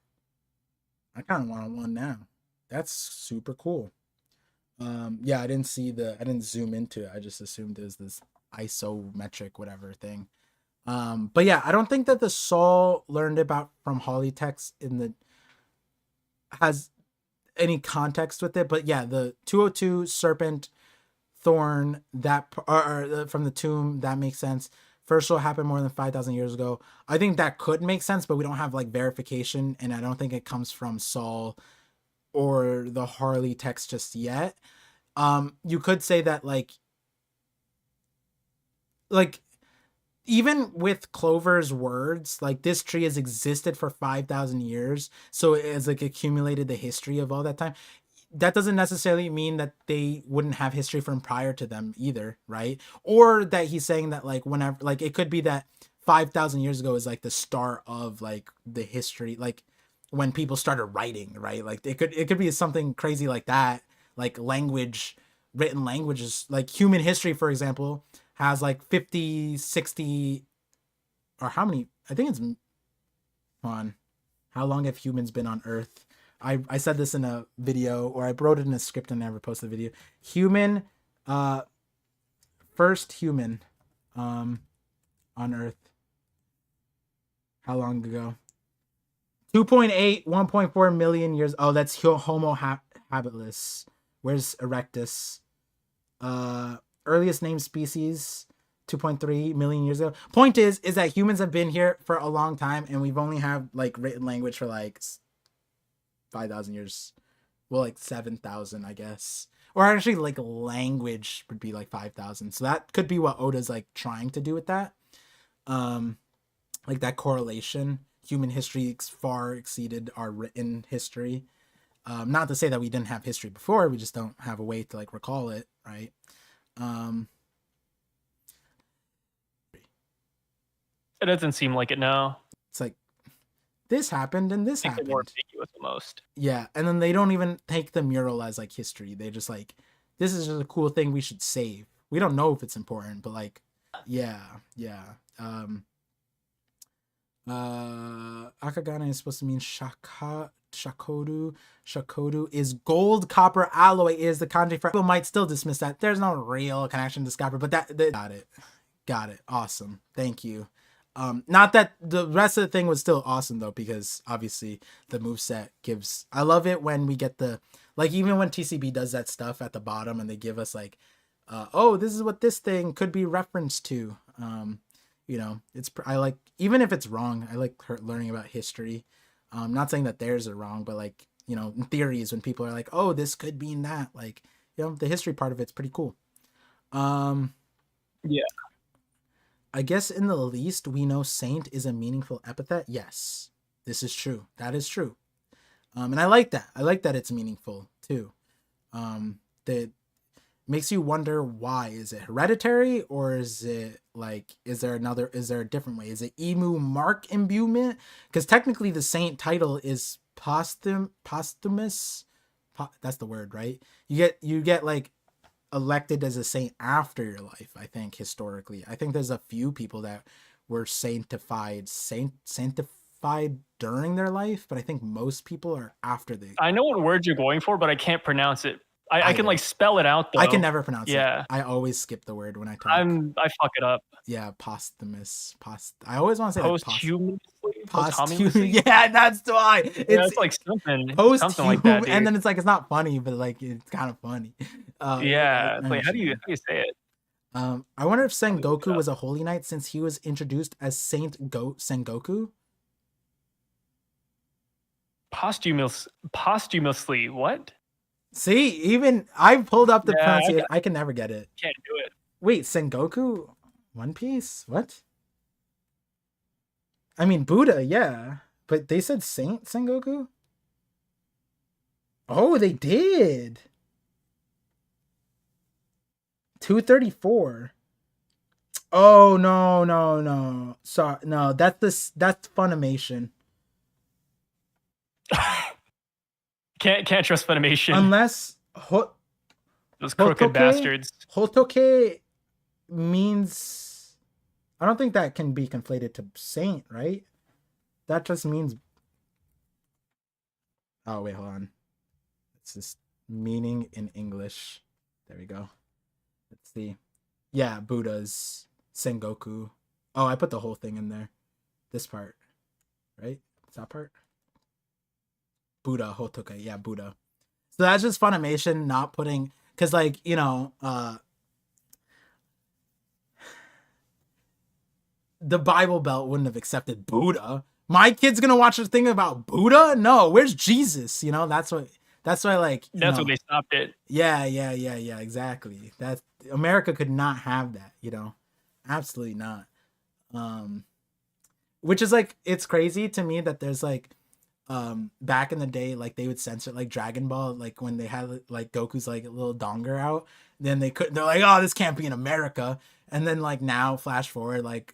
I kind of want one now. That's super cool. Yeah, I didn't zoom into it. I just assumed it was this isometric whatever thing. But yeah, I don't think that the Saul learned about from Holy text in the has any context with it. But yeah, the 202 serpent thorn that from the tomb, that makes sense. First Saul happened more than 5,000 years ago. I think that could make sense, but we don't have like verification, and I don't think it comes from Saul or the Harley text just yet. You could say that like even with Clover's words, like this tree has existed for 5,000 years, so it has like accumulated the history of all that time. That doesn't necessarily mean that they wouldn't have history from prior to them either, right? Or that he's saying that like whenever, like it could be that 5,000 years ago is like the start of like the history, like when people started writing, right? Like it could be something crazy like that, like language, written languages, like human history, for example, has like 50, 60, or how many? I think it's on how long have humans been on Earth? I said this in a video, or I wrote it in a script and never posted the video. Human, uh, first human, on Earth. How long ago? 2.8, 1.4 million years. Oh, that's Homo habilis. Where's Erectus? Earliest named species, 2.3 million years ago. Point is that humans have been here for a long time, and we've only have like written language for like 5,000 years. Well, like 7,000, I guess. Or actually, like language would be like 5,000. So that could be what Oda's like trying to do with that. Like that correlation. Human history far exceeded our written history. Not to say that we didn't have history before, we just don't have a way to like recall it, right? It doesn't seem like it now. It's like this happened and this Makes it more happened. ambiguous almost. Yeah, and then they don't even take the mural as like history. They just like, this is just a cool thing we should save. We don't know if it's important, but like, yeah, yeah. Akagane is supposed to mean shakodu. Shakodu is gold, copper, alloy is the kanji for. People might still dismiss that. There's no real connection to copper, but that got it. Awesome. Thank you. Not that the rest of the thing was still awesome though, because obviously the moveset gives. I love it when we get the like even when TCB does that stuff at the bottom and they give us like, oh, this is what this thing could be referenced to. You know, I like even if it's wrong, I like learning about history. Not saying that theirs are wrong, but like you know, in theories when people are like, oh, this could mean that, like you know, the history part of it's pretty cool. Yeah. I guess in the least we know saint is a meaningful epithet. Yes, this is true. That is true. And I like that. I like that it's meaningful too. That makes you wonder why. Is it hereditary or is it like is there a different way? Is it emu mark imbuement? Because technically the saint title is posthumous. That's the word, right? You get like elected as a saint after your life. I think historically, I think there's a few people that were sanctified during their life, but I think most people are after the. I know what word you're going for, but I can't pronounce it. I can like spell it out though. I can never pronounce it. Yeah. I always skip the word when I talk. I fuck it up. Yeah, posthumous. I always want to say posthumously. Yeah, that's why. It's like something like that, dude. And then it's like it's not funny, but like it's kind of funny. Yeah, like how do you say it? I wonder if Sengoku was a holy knight since he was introduced as Sengoku. Posthumously, what? See, even I pulled up the pronunciation. I can never get it. Can't do it. Wait, Sengoku? One Piece? What? I mean, Buddha, yeah. But they said Saint Sengoku? Oh, they did. 234. Oh, no. Sorry, no, that's Funimation. Can't trust Funimation. Unless those crooked bastards. Hotoke means I don't think that can be conflated to saint, right? That just means. Oh wait, hold on. It's just Meaning in English. There we go. Let's see. Yeah, Buddha's Sengoku. Oh, I put the whole thing in there. This part, right? It's that part. Buddha Hotoke. Yeah, Buddha. So that's just Funimation not putting, because like, you know, the Bible Belt wouldn't have accepted Buddha. My kid's gonna watch a thing about Buddha? No, where's Jesus? You know, that's why like, you That's know, when they stopped it. yeah, exactly. That America could not have that, you know. Absolutely not. Um which is like, it's crazy to me that there's like, back in the day, like they would censor like Dragon Ball, like when they had like Goku's like a little donger out, then they're like, oh, this can't be in America. And then like now flash forward, like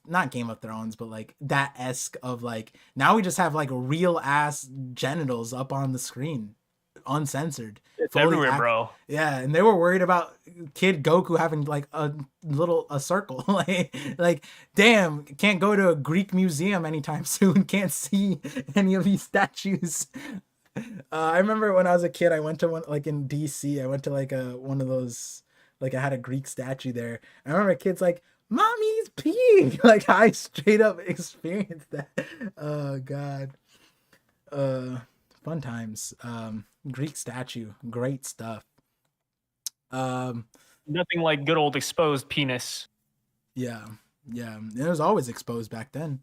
not Game of Thrones, but like that esque of like, now we just have like real ass genitals up on the screen, uncensored, It's fully everywhere, bro. yeah, and they were worried about kid Goku having like a circle. Like damn, can't go to a Greek museum anytime soon. Can't see any of these statues. I remember when I was a kid, I went to one like in DC. I went to like one of those, like I had a Greek statue there. I remember kids like, "Mommy's peeing." Like I straight up experienced that. Oh god. Fun times. Greek statue, great stuff. Nothing like good old exposed penis. Yeah, it was always exposed back then.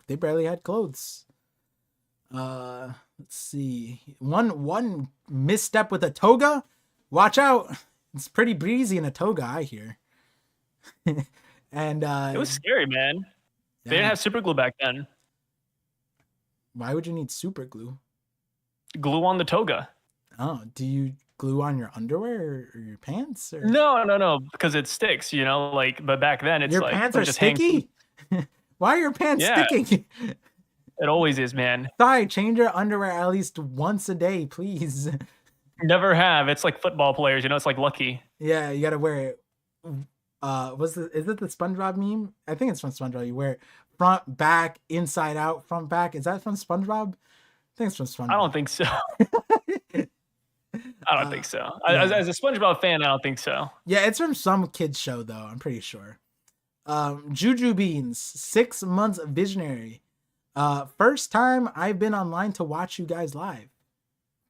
They barely had clothes. Let's see. One misstep with a toga. Watch out. It's pretty breezy in a toga, I hear. And it was scary, man. They didn't have super glue back then. Why would you need super glue? Glue on the toga. Oh, do you glue on your underwear or your pants? Or? No, because it sticks, you know. Like, but back then it's your like pants are just sticky. Why are your pants sticking? It always is, man. Sorry, change your underwear at least once a day, please. Never have. It's like football players, you know. It's like Lucky. Yeah, you gotta wear it. Is it the SpongeBob meme? I think it's from SpongeBob. You wear it front, back, inside out, front, back. Is that from SpongeBob? I think it's from SpongeBob. I don't think so. I don't think so. Yeah. As a SpongeBob fan, I don't think so. Yeah, it's from some kid's show though. I'm pretty sure. Juju Beans, 6 months visionary. First time I've been online to watch you guys live.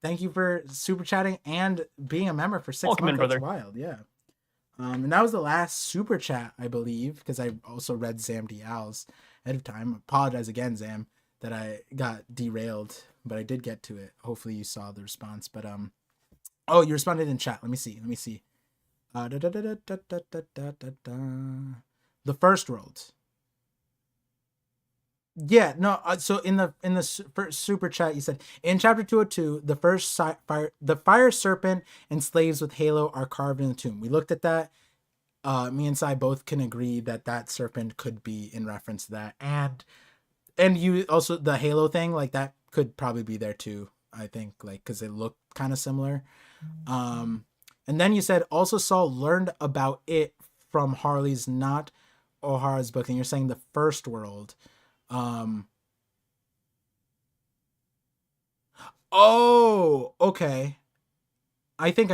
Thank you for super chatting and being a member for 6 months. That's wild, yeah. And that was the last super chat, I believe, because I also read Zam Dial's ahead of time. Apologize again, Zam, that I got derailed, but I did get to it. Hopefully you saw the response. But oh, you responded in chat. Let me see. The first world. Yeah, no. So in the first super chat, you said in chapter 202, the fire serpent and slaves with halo are carved in the tomb. We looked at that. Me and Sai both can agree that serpent could be in reference to that, and you also the halo thing, like that could probably be there too. I think like because it looked kind of similar. And then you said also Saul learned about it from Harley's, not O'Hara's book, and you're saying the first world. Oh, okay. I think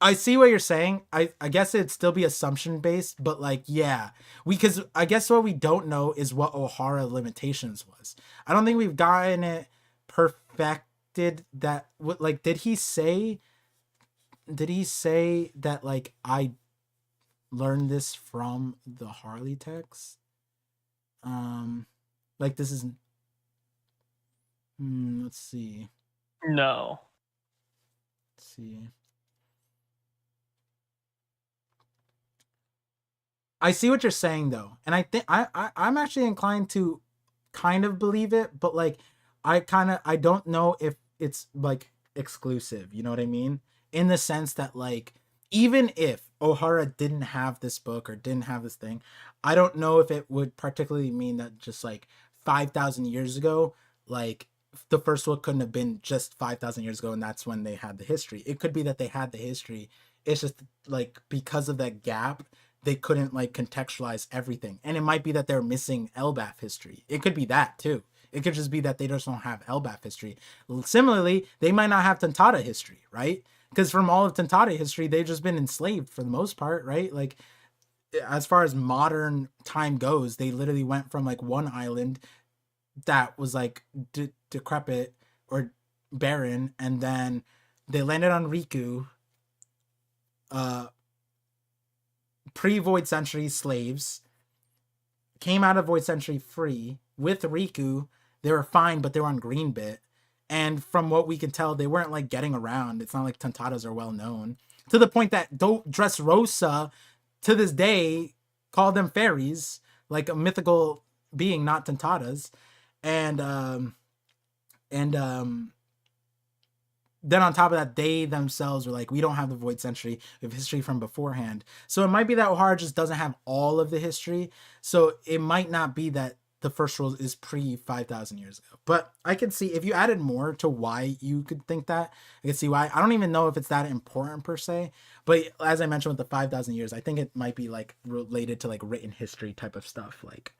I see what you're saying. I guess it'd still be assumption based, but like, yeah, because I guess what we don't know is what O'Hara limitations was. I don't think we've gotten it perfected. That like, did he say that like I learned this from the Harley text? Like this is let's see. No. Let's see. I see what you're saying though, and I think I'm actually inclined to kind of believe it, but like I don't know if it's like exclusive, you know what I mean? In the sense that like even if O'Hara didn't have this book or didn't have this thing, I don't know if it would particularly mean that just like 5,000 years ago, like the first book couldn't have been just 5,000 years ago and that's when they had the history. It could be that they had the history. It's just like because of that gap, they couldn't like contextualize everything. And it might be that they're missing Elbaf history. It could be that too. It could just be that they just don't have Elbaf history. Similarly, they might not have Tantata history, right? Because from all of Tantata history, they've just been enslaved for the most part, right? Like, as far as modern time goes, they literally went from like one island that was like decrepit or barren, and then they landed on Riku, pre-Void Century slaves, came out of Void Century free with Riku. They were fine, but they were on Greenbit, and from what we can tell, they weren't like getting around. It's not like Tantatas are well known, to the point that Dressrosa to this day call them fairies, like a mythical being, not Tantatas. And then on top of that, they themselves were like, we don't have the Void Century, we have history from beforehand. So it might be that Ohara just doesn't have all of the history. So it might not be that the first rule is pre 5,000 years ago. But I can see if you added more to why you could think that, I can see why. I don't even know if it's that important per se. But as I mentioned with the 5,000 years, I think it might be like related to like written history type of stuff. Like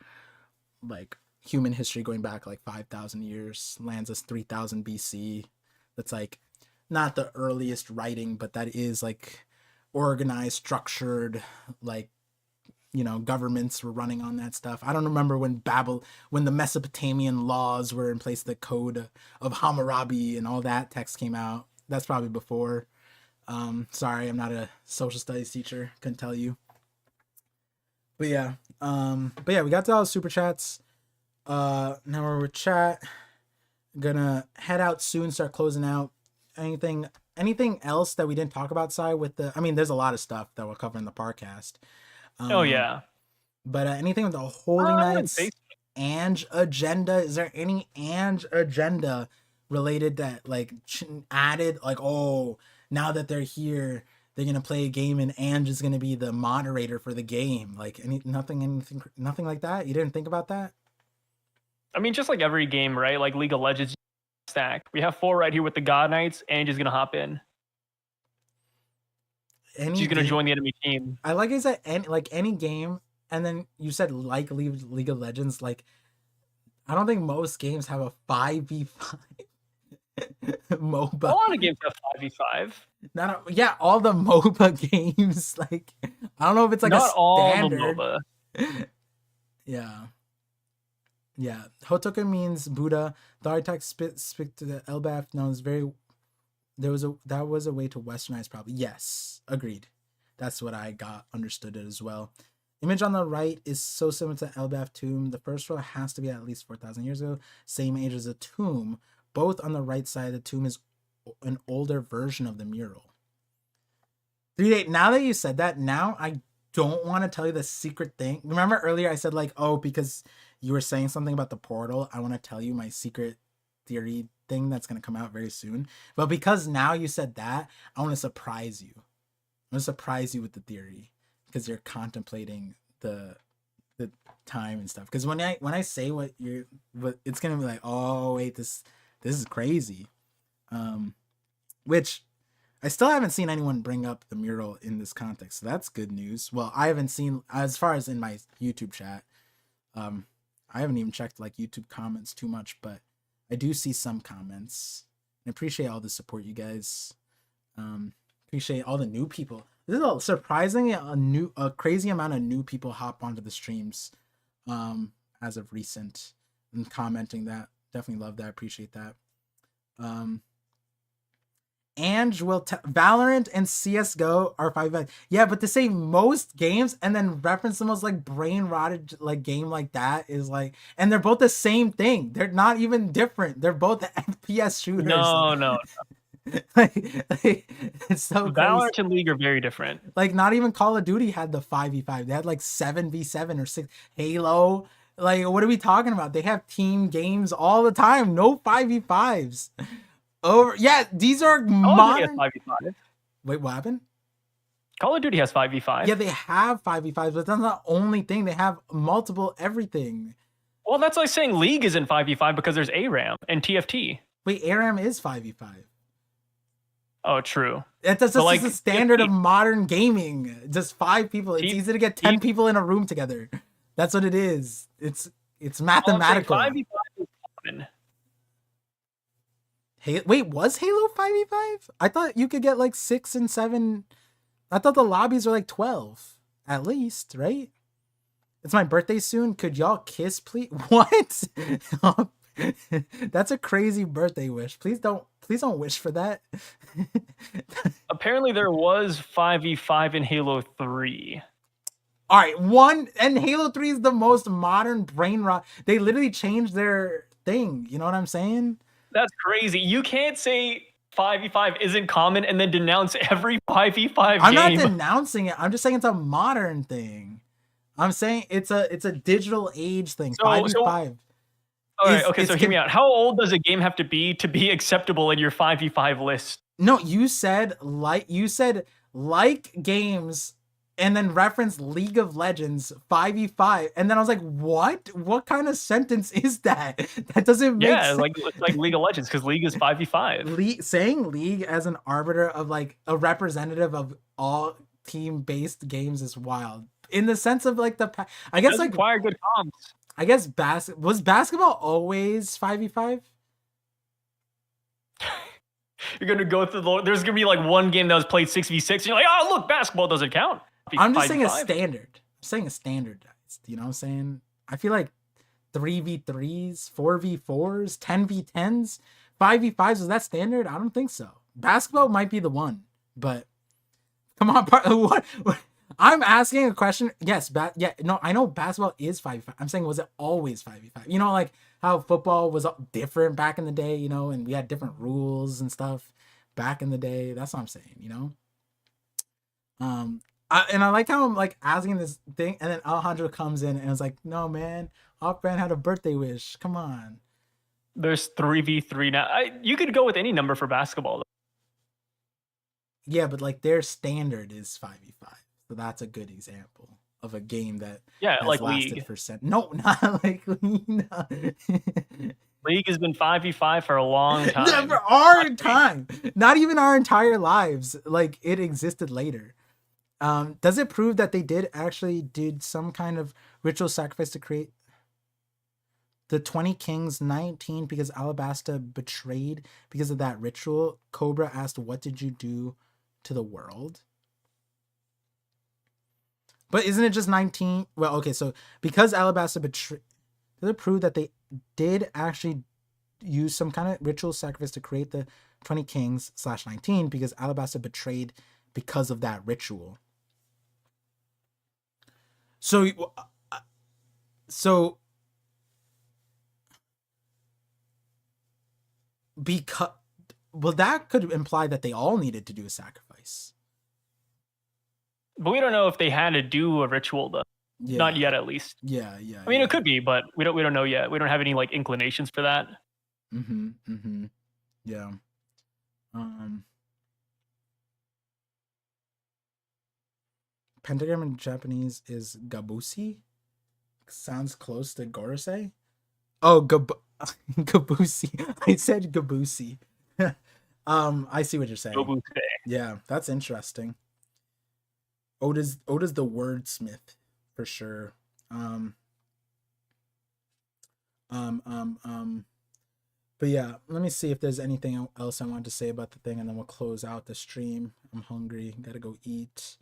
human history going back like 5,000 years, lands us 3,000 BC. That's like not the earliest writing, but that is like organized, structured, like, you know, governments were running on that stuff. I don't remember when the Mesopotamian laws were in place, the code of Hammurabi and all that text came out. That's probably before. Sorry, I'm not a social studies teacher, couldn't tell you. But yeah, we got to all the super chats. Now we're with chat. Gonna head out soon, start closing out. Anything else that we didn't talk about, Sai, with the, I mean, there's a lot of stuff that we'll cover in the podcast. Oh yeah. But anything with the Holy Knights Ange agenda? Is there any Ange agenda related that like added, like, oh, now that they're here, they're gonna play a game and Ange is gonna be the moderator for the game? Like nothing like that? You didn't think about that? I mean, just like every game, right? Like League of Legends stack. We have 4 right here with the God Knights. Ange is gonna hop in. She's gonna join the enemy team. I like I said, any game, and then you said like League of Legends. Like, I don't think most games have a 5v5 MOBA. A lot of games have 5v5. Yeah, all the MOBA games. Like, I don't know if it's like not a standard. All the MOBA. Yeah. Hotoka means Buddha. The architect speak to the Elbaf knows very. That was a way to westernize, probably. Yes, agreed. That's what I got understood it as well. Image on the right is so similar to Elbaf tomb. The first row has to be at least 4,000 years ago, same age as the tomb. Both on the right side of the tomb is an older version of the mural. 3-8. Now that you said that, now I don't want to tell you the secret thing. Remember earlier I said like, oh, because you were saying something about the portal, I want to tell you my secret theory thing that's going to come out very soon. But because now you said that, I want to surprise you. I'm going to surprise you with the theory because you're contemplating the time and stuff. Because when I say what it's going to be like, oh wait, this is crazy. Which I still haven't seen anyone bring up the mural in this context. So that's good news. Well, I haven't seen, as far as in my YouTube chat, I haven't even checked like YouTube comments too much, but I do see some comments. I appreciate all the support, you guys. Appreciate all the new people. This is surprisingly a crazy amount of new people hop onto the streams as of recent and commenting that. Definitely love that. Appreciate that. Ange will Valorant and CS:GO are 5v5. Yeah, but to say most games and then reference the most like brain rotted like game like that is like, and they're both the same thing. They're not even different. They're both FPS shooters. No. like, it's so Valorant crazy. and League are very different. Like, not even Call of Duty had the 5v5. They had like 7v7 or 6. Halo. Like, what are we talking about? They have team games all the time. No 5v5s. Yeah, these are modern. Call of Duty has 5v5. Wait, what happened? Call of Duty has 5v5. Yeah, they have 5v5s, but that's not the only thing. They have multiple everything. Well, that's like saying League is in 5v5 because there's ARAM and TFT. Wait, ARAM is 5v5. Oh, true. That's just like, the standard of modern gaming. Just 5 people. It's easy to get 10 people in a room together. That's what it is. It's mathematical. 5v5 is even. Wait, was Halo 5v5? I thought you could get like 6 and 7. I thought the lobbies were like 12 at least, right? It's my birthday soon. Could y'all kiss, please? What? That's a crazy birthday wish. Please don't wish for that. Apparently, there was 5v5 in Halo 3. All right, one and Halo 3 is the most modern brain rot. They literally changed their thing. You know what I'm saying? That's crazy. You can't say 5v5 isn't common and then denounce every 5v5 game. I'm not denouncing it. I'm just saying it's a modern thing. I'm saying it's a digital age thing. 5v5. All right, okay, so hear me out. How old does a game have to be acceptable in your 5v5 list? No, you said like games and then reference League of Legends 5v5. And then I was like, what? What kind of sentence is that? That doesn't make sense. Yeah, like League of Legends, because League is 5v5. Saying League as an arbiter of like a representative of all team-based games is wild. In the sense of like I guess like require good comms. I guess was basketball always 5v5? You're gonna go through there's gonna be like one game that was played 6v6, and you're like, oh look, basketball doesn't count. I'm just saying a standard. I'm saying a standardized. You know what I'm saying? I feel like 3v3s, 4v4s, 10v10s, 5v5s, is that standard? I don't think so. Basketball might be the one, but come on, what? I'm asking a question. Yes, I know basketball is 5v5. I'm saying, was it always 5v5? You know, like how football was different back in the day, you know, and we had different rules and stuff back in the day. That's what I'm saying, you know? And I like how I'm like asking this thing, and then Alejandro comes in and was like, no, man, Off-Brand had a birthday wish. Come on. There's 3v3 now. You could go with any number for basketball, though. Yeah, but like their standard is 5v5. So that's a good example of a game that has like lasted League. No, not like League. No. League has been 5v5 for a long time. For our time. Not even our entire lives. Like it existed later. Does it prove that they did some kind of ritual sacrifice to create the 20 Kings 19 because Alabasta betrayed because of that ritual? Cobra asked, what did you do to the world? But isn't it just 19? Well, okay, so because Alabasta betrayed, does it prove that they did actually use some kind of ritual sacrifice to create the 20 Kings /19 because Alabasta betrayed because of that ritual? So because, well, that could imply that they all needed to do a sacrifice. But we don't know if they had to do a ritual, though. Yeah. Not yet, at least. Yeah. I mean, it could be, but we don't know yet. We don't have any like inclinations for that. Yeah. Pentagram in Japanese is gabusi. Sounds close to gorosei. Oh, gabusi. I said gabusi. I see what you're saying. Gabuse. Yeah, that's interesting. Oda's the wordsmith for sure. But yeah, let me see if there's anything else I wanted to say about the thing, and then we'll close out the stream. I'm hungry. Gotta go eat.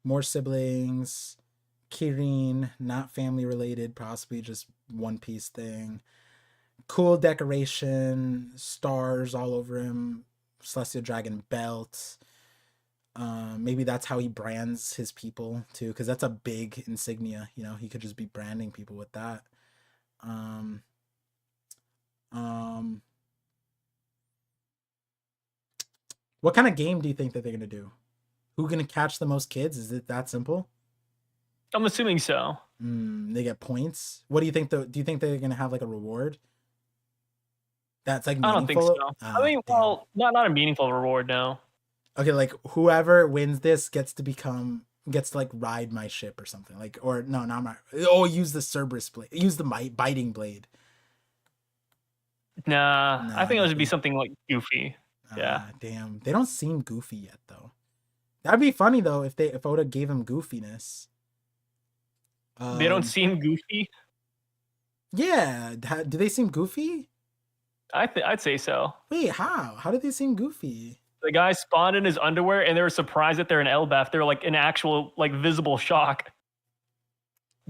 More siblings. Kirin, not family related, possibly just One Piece thing. Cool decoration, stars all over him. Celestial Dragon belt. Maybe that's how he brands his people too, because that's a big insignia. You know, he could just be branding people with that. What kind of game do you think that they're gonna do? Who's gonna catch the most kids? Is it that simple? I'm assuming so. They get points. What do you think? Do you think they're gonna have like a reward? That's like meaningful? I don't think so. I mean, damn. Well, not a meaningful reward, no. Okay, like whoever wins this gets to like ride my ship or something. Like, or no, not my. Oh, use the Cerberus blade. Use the biting blade. Nah, I think it would be something like goofy. Yeah. Damn, they don't seem goofy yet though. That'd be funny though if Oda gave him goofiness. They don't Um, seem goofy. yeah. Do they seem goofy? I'd say so. Wait, how? How did they seem goofy? The guy spawned in his underwear, and they were surprised that they're an Elbaf. They're like in actual, like visible shock.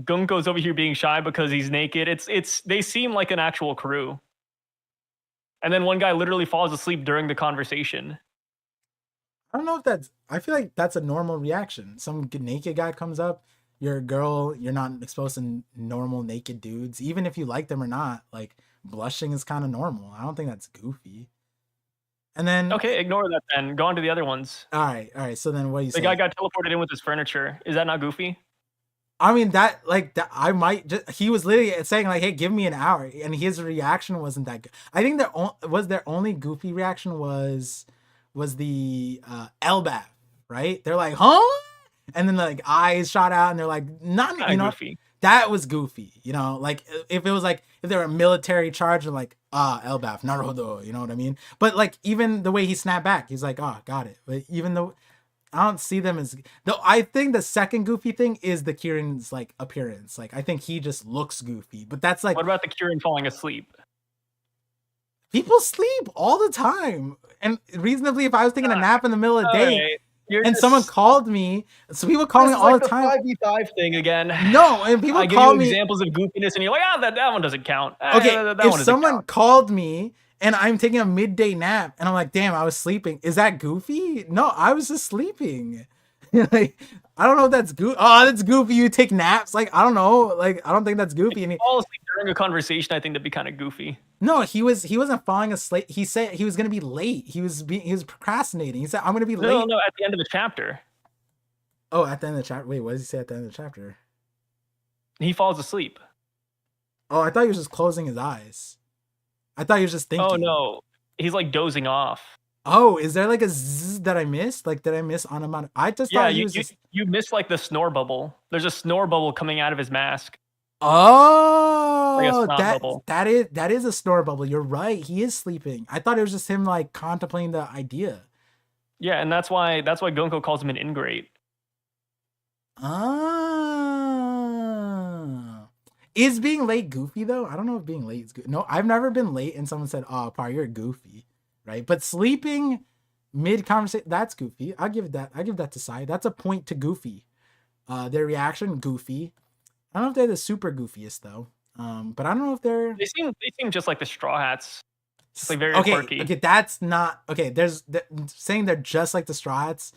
Gunko's over here being shy because he's naked. It's they seem like an actual crew. And then one guy literally falls asleep during the conversation. I don't know if that's. I feel like that's a normal reaction. Some naked guy comes up. You're a girl. You're not exposed to normal naked dudes, even if you like them or not. Like blushing is kind of normal. I don't think that's goofy. And then, Okay, ignore that then. Go on to the other ones. all right, all right. So then, what do you The say? guy got teleported in with his furniture. Is that not goofy? I mean that like that I might just he was literally saying like, hey, give me an hour, and his reaction wasn't that good. I think their only goofy reaction was the Elbaf, right? They're like, huh? And then like eyes shot out and they're like, not, Kind you of know, goofy. that was goofy, you know, like if it was like if they were a military charge, they're like, Elbaf, Naruto, you know what I mean? But like even the way he snapped back, he's like, got it. But even though I don't see them as though, I think the second goofy thing is the Kieran's like appearance. Like I think he just looks goofy, but that's like What about the Kieran falling asleep? people sleep all the time. And reasonably, if I was taking a nap in the middle of the day Alright, you're and just- someone called me, so people call This me is all like the time. 5v5 thing again. No, and people I give call you me. examples of goofiness, and you're like, that one doesn't count. Okay, that if one doesn't someone count. called me and I'm taking a midday nap and I'm like, damn, I was sleeping. Is that goofy? No, I was just sleeping. Like, I don't know if that's goofy. Oh, that's goofy. You take naps. Like, I don't know. Like, I don't think that's goofy. And Fall asleep during a conversation, I think that'd be kind of goofy. no, he wasn't falling asleep. He said he was gonna be late. He was procrastinating. He said, I'm gonna be late. No, at the end of the chapter, Oh, at the end of the chapter. Wait, what does he say at the end of the chapter? he falls asleep. Oh, I thought he was just closing his eyes. I thought he was just thinking. Oh no, he's like dozing off. Oh, is there like a zzz that I missed? Like, did I miss on amount? I just Yeah, thought he you, was you just. you missed like the snore bubble. There's a snore bubble coming out of his mask. Oh, Like a snot bubble. that is a snore bubble. You're right. He is sleeping. I thought it was just him like contemplating the idea. Yeah, and that's why Gonko calls him an ingrate. Ah. Is being late goofy though? I don't know if being late is good. No, I've never been late and someone said, "Oh, Par, you're goofy," right? But sleeping mid conversation, that's goofy. I give that to Sai. That's a point to goofy. Their reaction, goofy. I don't know if they're the super goofiest though. But I don't know if they're. They seem just like the Straw Hats. Just like very okay, quirky. okay, that's not okay. Saying they're just like the Straw Hats.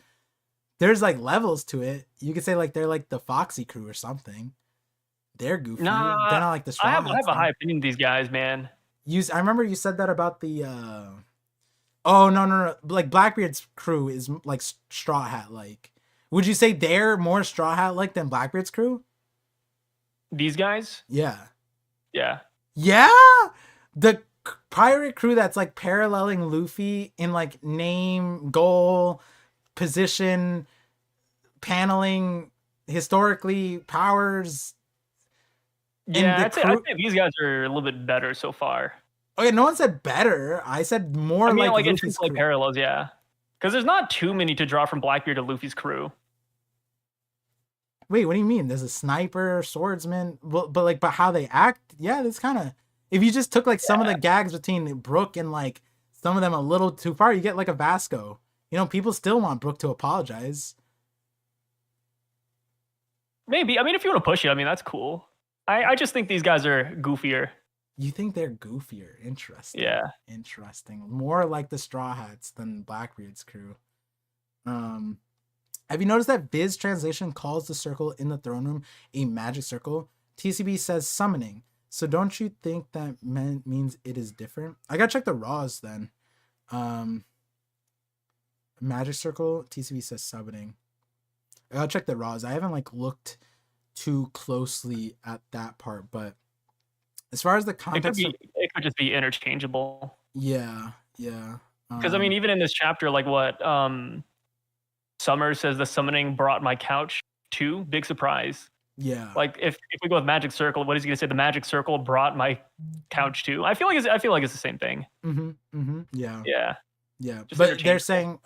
There's like levels to it. You could say like they're like the Foxy crew or something. They're goofy. Nah, they're not like the Straw I have Hats, a though. high opinion of these guys, man. I remember you said that about the. Oh no! Like Blackbeard's crew is like Straw Hat like. Would you say they're more Straw Hat like than Blackbeard's crew? These guys? Yeah. Yeah. Yeah, the pirate crew that's like paralleling Luffy in like name, goal, position, paneling, historically, powers. Yeah, I'd say these guys are a little bit better so far. Okay, no one said better. I said more I mean, like in Luffy's terms of like crew. parallels, yeah. Because there's not too many to draw from Blackbeard to Luffy's crew. Wait, what do you mean? There's a sniper, swordsman, but how they act, yeah, that's kind of. If you just took like some of the gags between Brook and like some of them a little too far, you get like a Vasco. You know, people still want Brook to apologize. Maybe. I mean, if you want to push it, I mean, that's cool. I just think these guys are goofier. You think they're goofier? Interesting. Yeah. Interesting. More like the Straw Hats than Blackbeard's crew. Have you noticed that Viz translation calls the circle in the throne room a magic circle? TCB says summoning. So don't you think that means it is different? I gotta check the raws then. Magic circle. TCB says summoning. I gotta check the raws. I haven't like looked too closely at that part, but as far as the context, it could just be interchangeable. yeah. Because I mean, even in this chapter, like what Summer says, the summoning brought my couch too. Big surprise. Yeah. Like if we go with magic circle, what is he gonna say? The magic circle brought my couch too. I feel like it's the same thing. Yeah. Just But they're saying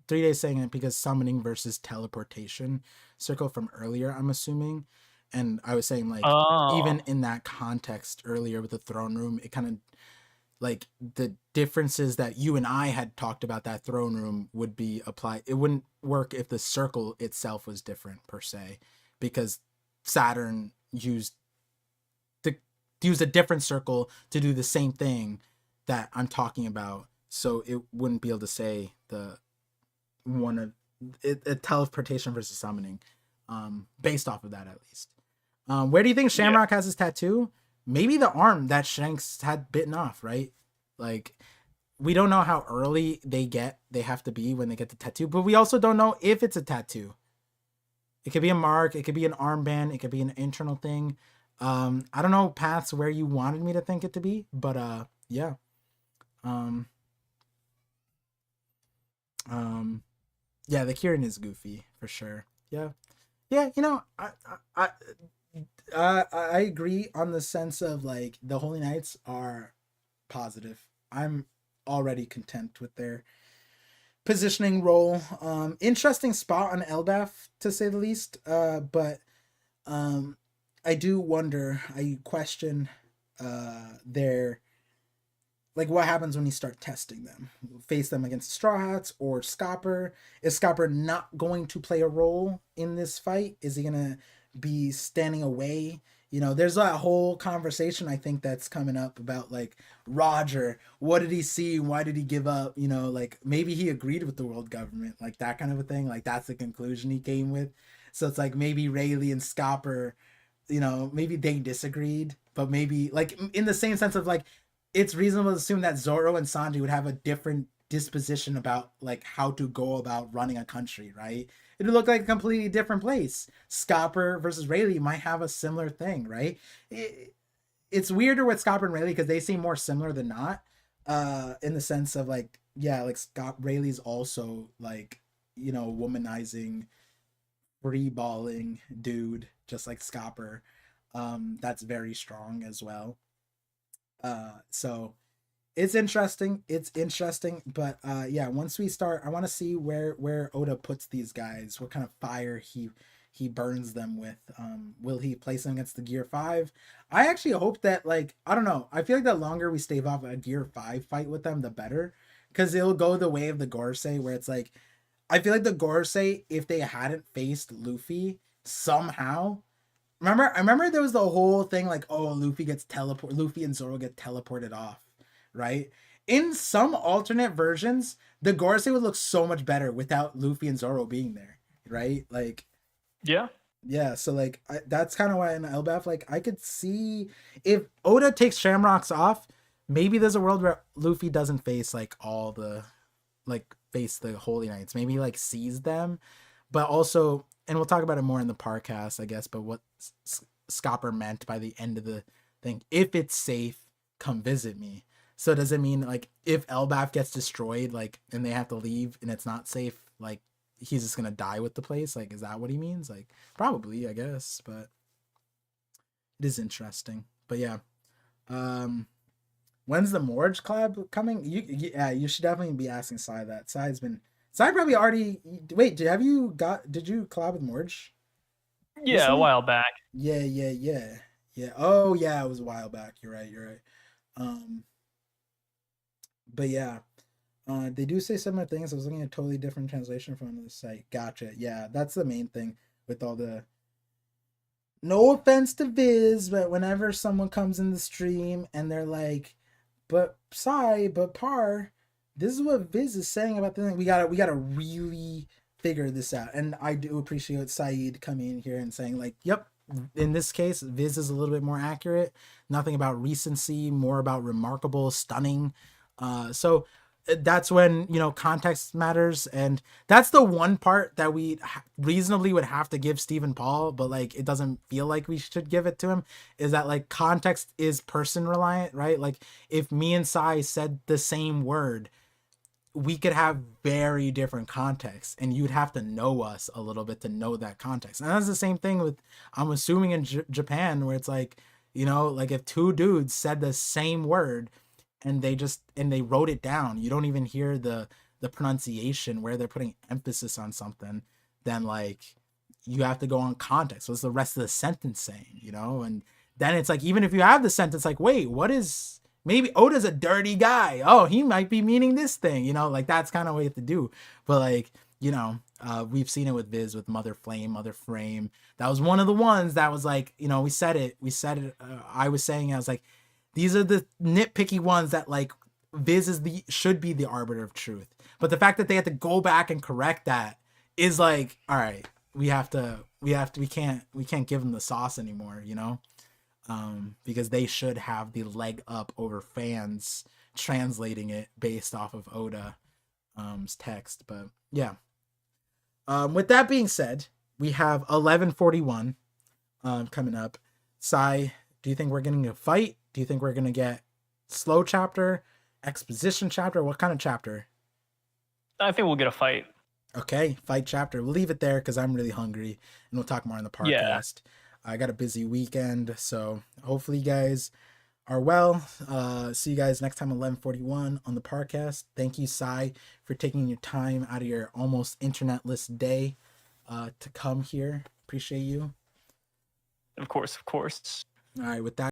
3 days saying it because summoning versus teleportation circle from earlier, I'm assuming. And I was saying like even Oh, in that context earlier with the throne room, it kind of like the differences that you and I had talked about that throne room would be applied. It wouldn't work if the circle itself was different per se, because Saturn to use a different circle to do the same thing that I'm talking about. So it wouldn't be able to say the one of it teleportation versus summoning, based off of that at least. Where do you think yeah. Shamrock has his tattoo? Maybe the arm that Shanks had bitten off, right? Like we don't know how early they have to be when they get the tattoo, but we also don't know if it's a tattoo. It could be a mark, it could be an armband, it could be an internal thing. I don't know paths where you wanted me to think it to be, but yeah. Um um yeah, the Kieran is goofy for sure. Yeah. Yeah, I agree on the sense of like the Holy Knights are positive. I'm already content with their positioning role. Interesting spot on Elbaf to say the least. But um, I do wonder. I question their like what happens when you start testing them. Face them against the Straw Hats or Scopper. Is Scopper not going to play a role in this fight? Is he gonna be standing away? There's a whole conversation I think that's coming up about like Roger. What did he see? Why did he give up? Like maybe he agreed with the world government, like that kind of a thing. Like that's the conclusion he came with. So it's like maybe Rayleigh and Scopper, maybe they disagreed, but maybe like in the same sense of like it's reasonable to assume that Zoro and Sanji would have a different disposition about like how to go about running a country, right? It would look like a completely different place. Scopper versus Rayleigh might have a similar thing, right? It's weirder with Scopper and Rayleigh because they seem more similar than not. In the sense of like, yeah, like Scott Rayleigh's also like, womanizing, free balling dude, just like Scopper. That's very strong as well. So it's interesting, but yeah, once we start, I want to see where Oda puts these guys, what kind of fire he burns them with. Will he place them against the Gear 5? I actually hope that, like, I don't know, I feel like the longer we stave off a Gear 5 fight with them, the better, because it'll go the way of the Gorosei, where it's like I feel like the Gorosei, if they hadn't faced Luffy somehow, I remember there was the whole thing like, oh, Luffy and Zoro get teleported off, right? In some alternate versions, the Gorosei would look so much better without Luffy and Zoro being there, right? Like, Yeah. yeah, so like that's kind of why in Elbaf, like I could see if Oda takes Shamrocks off, maybe there's a world where Luffy doesn't face like all the like face the Holy Knights. Maybe he, like sees them, but also, and we'll talk about it more in the podcast, I guess. But what Scopper meant by the end of the thing, if it's safe, come visit me. So does it mean like if Elbaf gets destroyed, like and they have to leave and it's not safe, like he's just gonna die with the place? Like, is that what he means? Like, probably, I guess, but it is interesting. But yeah, um, when's the Morge collab coming? Yeah, you should definitely be asking Sai that. Sai probably already. Wait, did you collab with Morge Yeah, a recently? while back. Yeah. Oh yeah, it was a while back. You're right. Um, but yeah, they do say similar things. I was looking at a totally different translation from the site. Gotcha. Yeah, that's the main thing with all the. No offense to Viz, but whenever someone comes in the stream and they're like, "But Sai, but Par, this is what Viz is saying about the thing," we gotta really figure this out. And I do appreciate Saeed coming in here and saying like, "Yep, in this case, Viz is a little bit more accurate. Nothing about recency, more about remarkable, stunning." So that's when context matters, and that's the one part that we reasonably would have to give Stephen Paul, but like it doesn't feel like we should give it to him. Is that like context is person reliant, right? Like if me and Sai said the same word, we could have very different contexts, and you'd have to know us a little bit to know that context. And that's the same thing with, I'm assuming in Japan, where it's like, like if two dudes said the same word and they wrote it down, you don't even hear the pronunciation where they're putting emphasis on something, then like you have to go on context. What's the rest of the sentence saying, you know? And then it's like, even if you have the sentence, like, wait, what is, maybe Oda's a dirty guy. Oh, he might be meaning this thing, you know? Like, that's kind of what you have to do. But like, you know, we've seen it with Viz, with Mother Flame, Mother Frame. That was one of the ones that was like, you know, we said it. I was saying, I was like, these are the nitpicky ones that like Viz should be the arbiter of truth. But the fact that they had to go back and correct that is like, all right, we can't give them the sauce anymore, you know? Because they should have the leg up over fans translating it based off of Oda's text. But yeah. With that being said, we have 1141 coming up. Sai, do you think we're getting a fight? Do you think we're gonna get slow chapter, exposition chapter? What kind of chapter? I think we'll get a fight. Okay, fight chapter. We'll leave it there because I'm really hungry, and we'll talk more on the podcast. I got a busy weekend, so hopefully you guys are well. See you guys next time, 1141 on the podcast. Thank you, Sai, for taking your time out of your almost internetless day to come here. Appreciate you. Of course. All right, with that.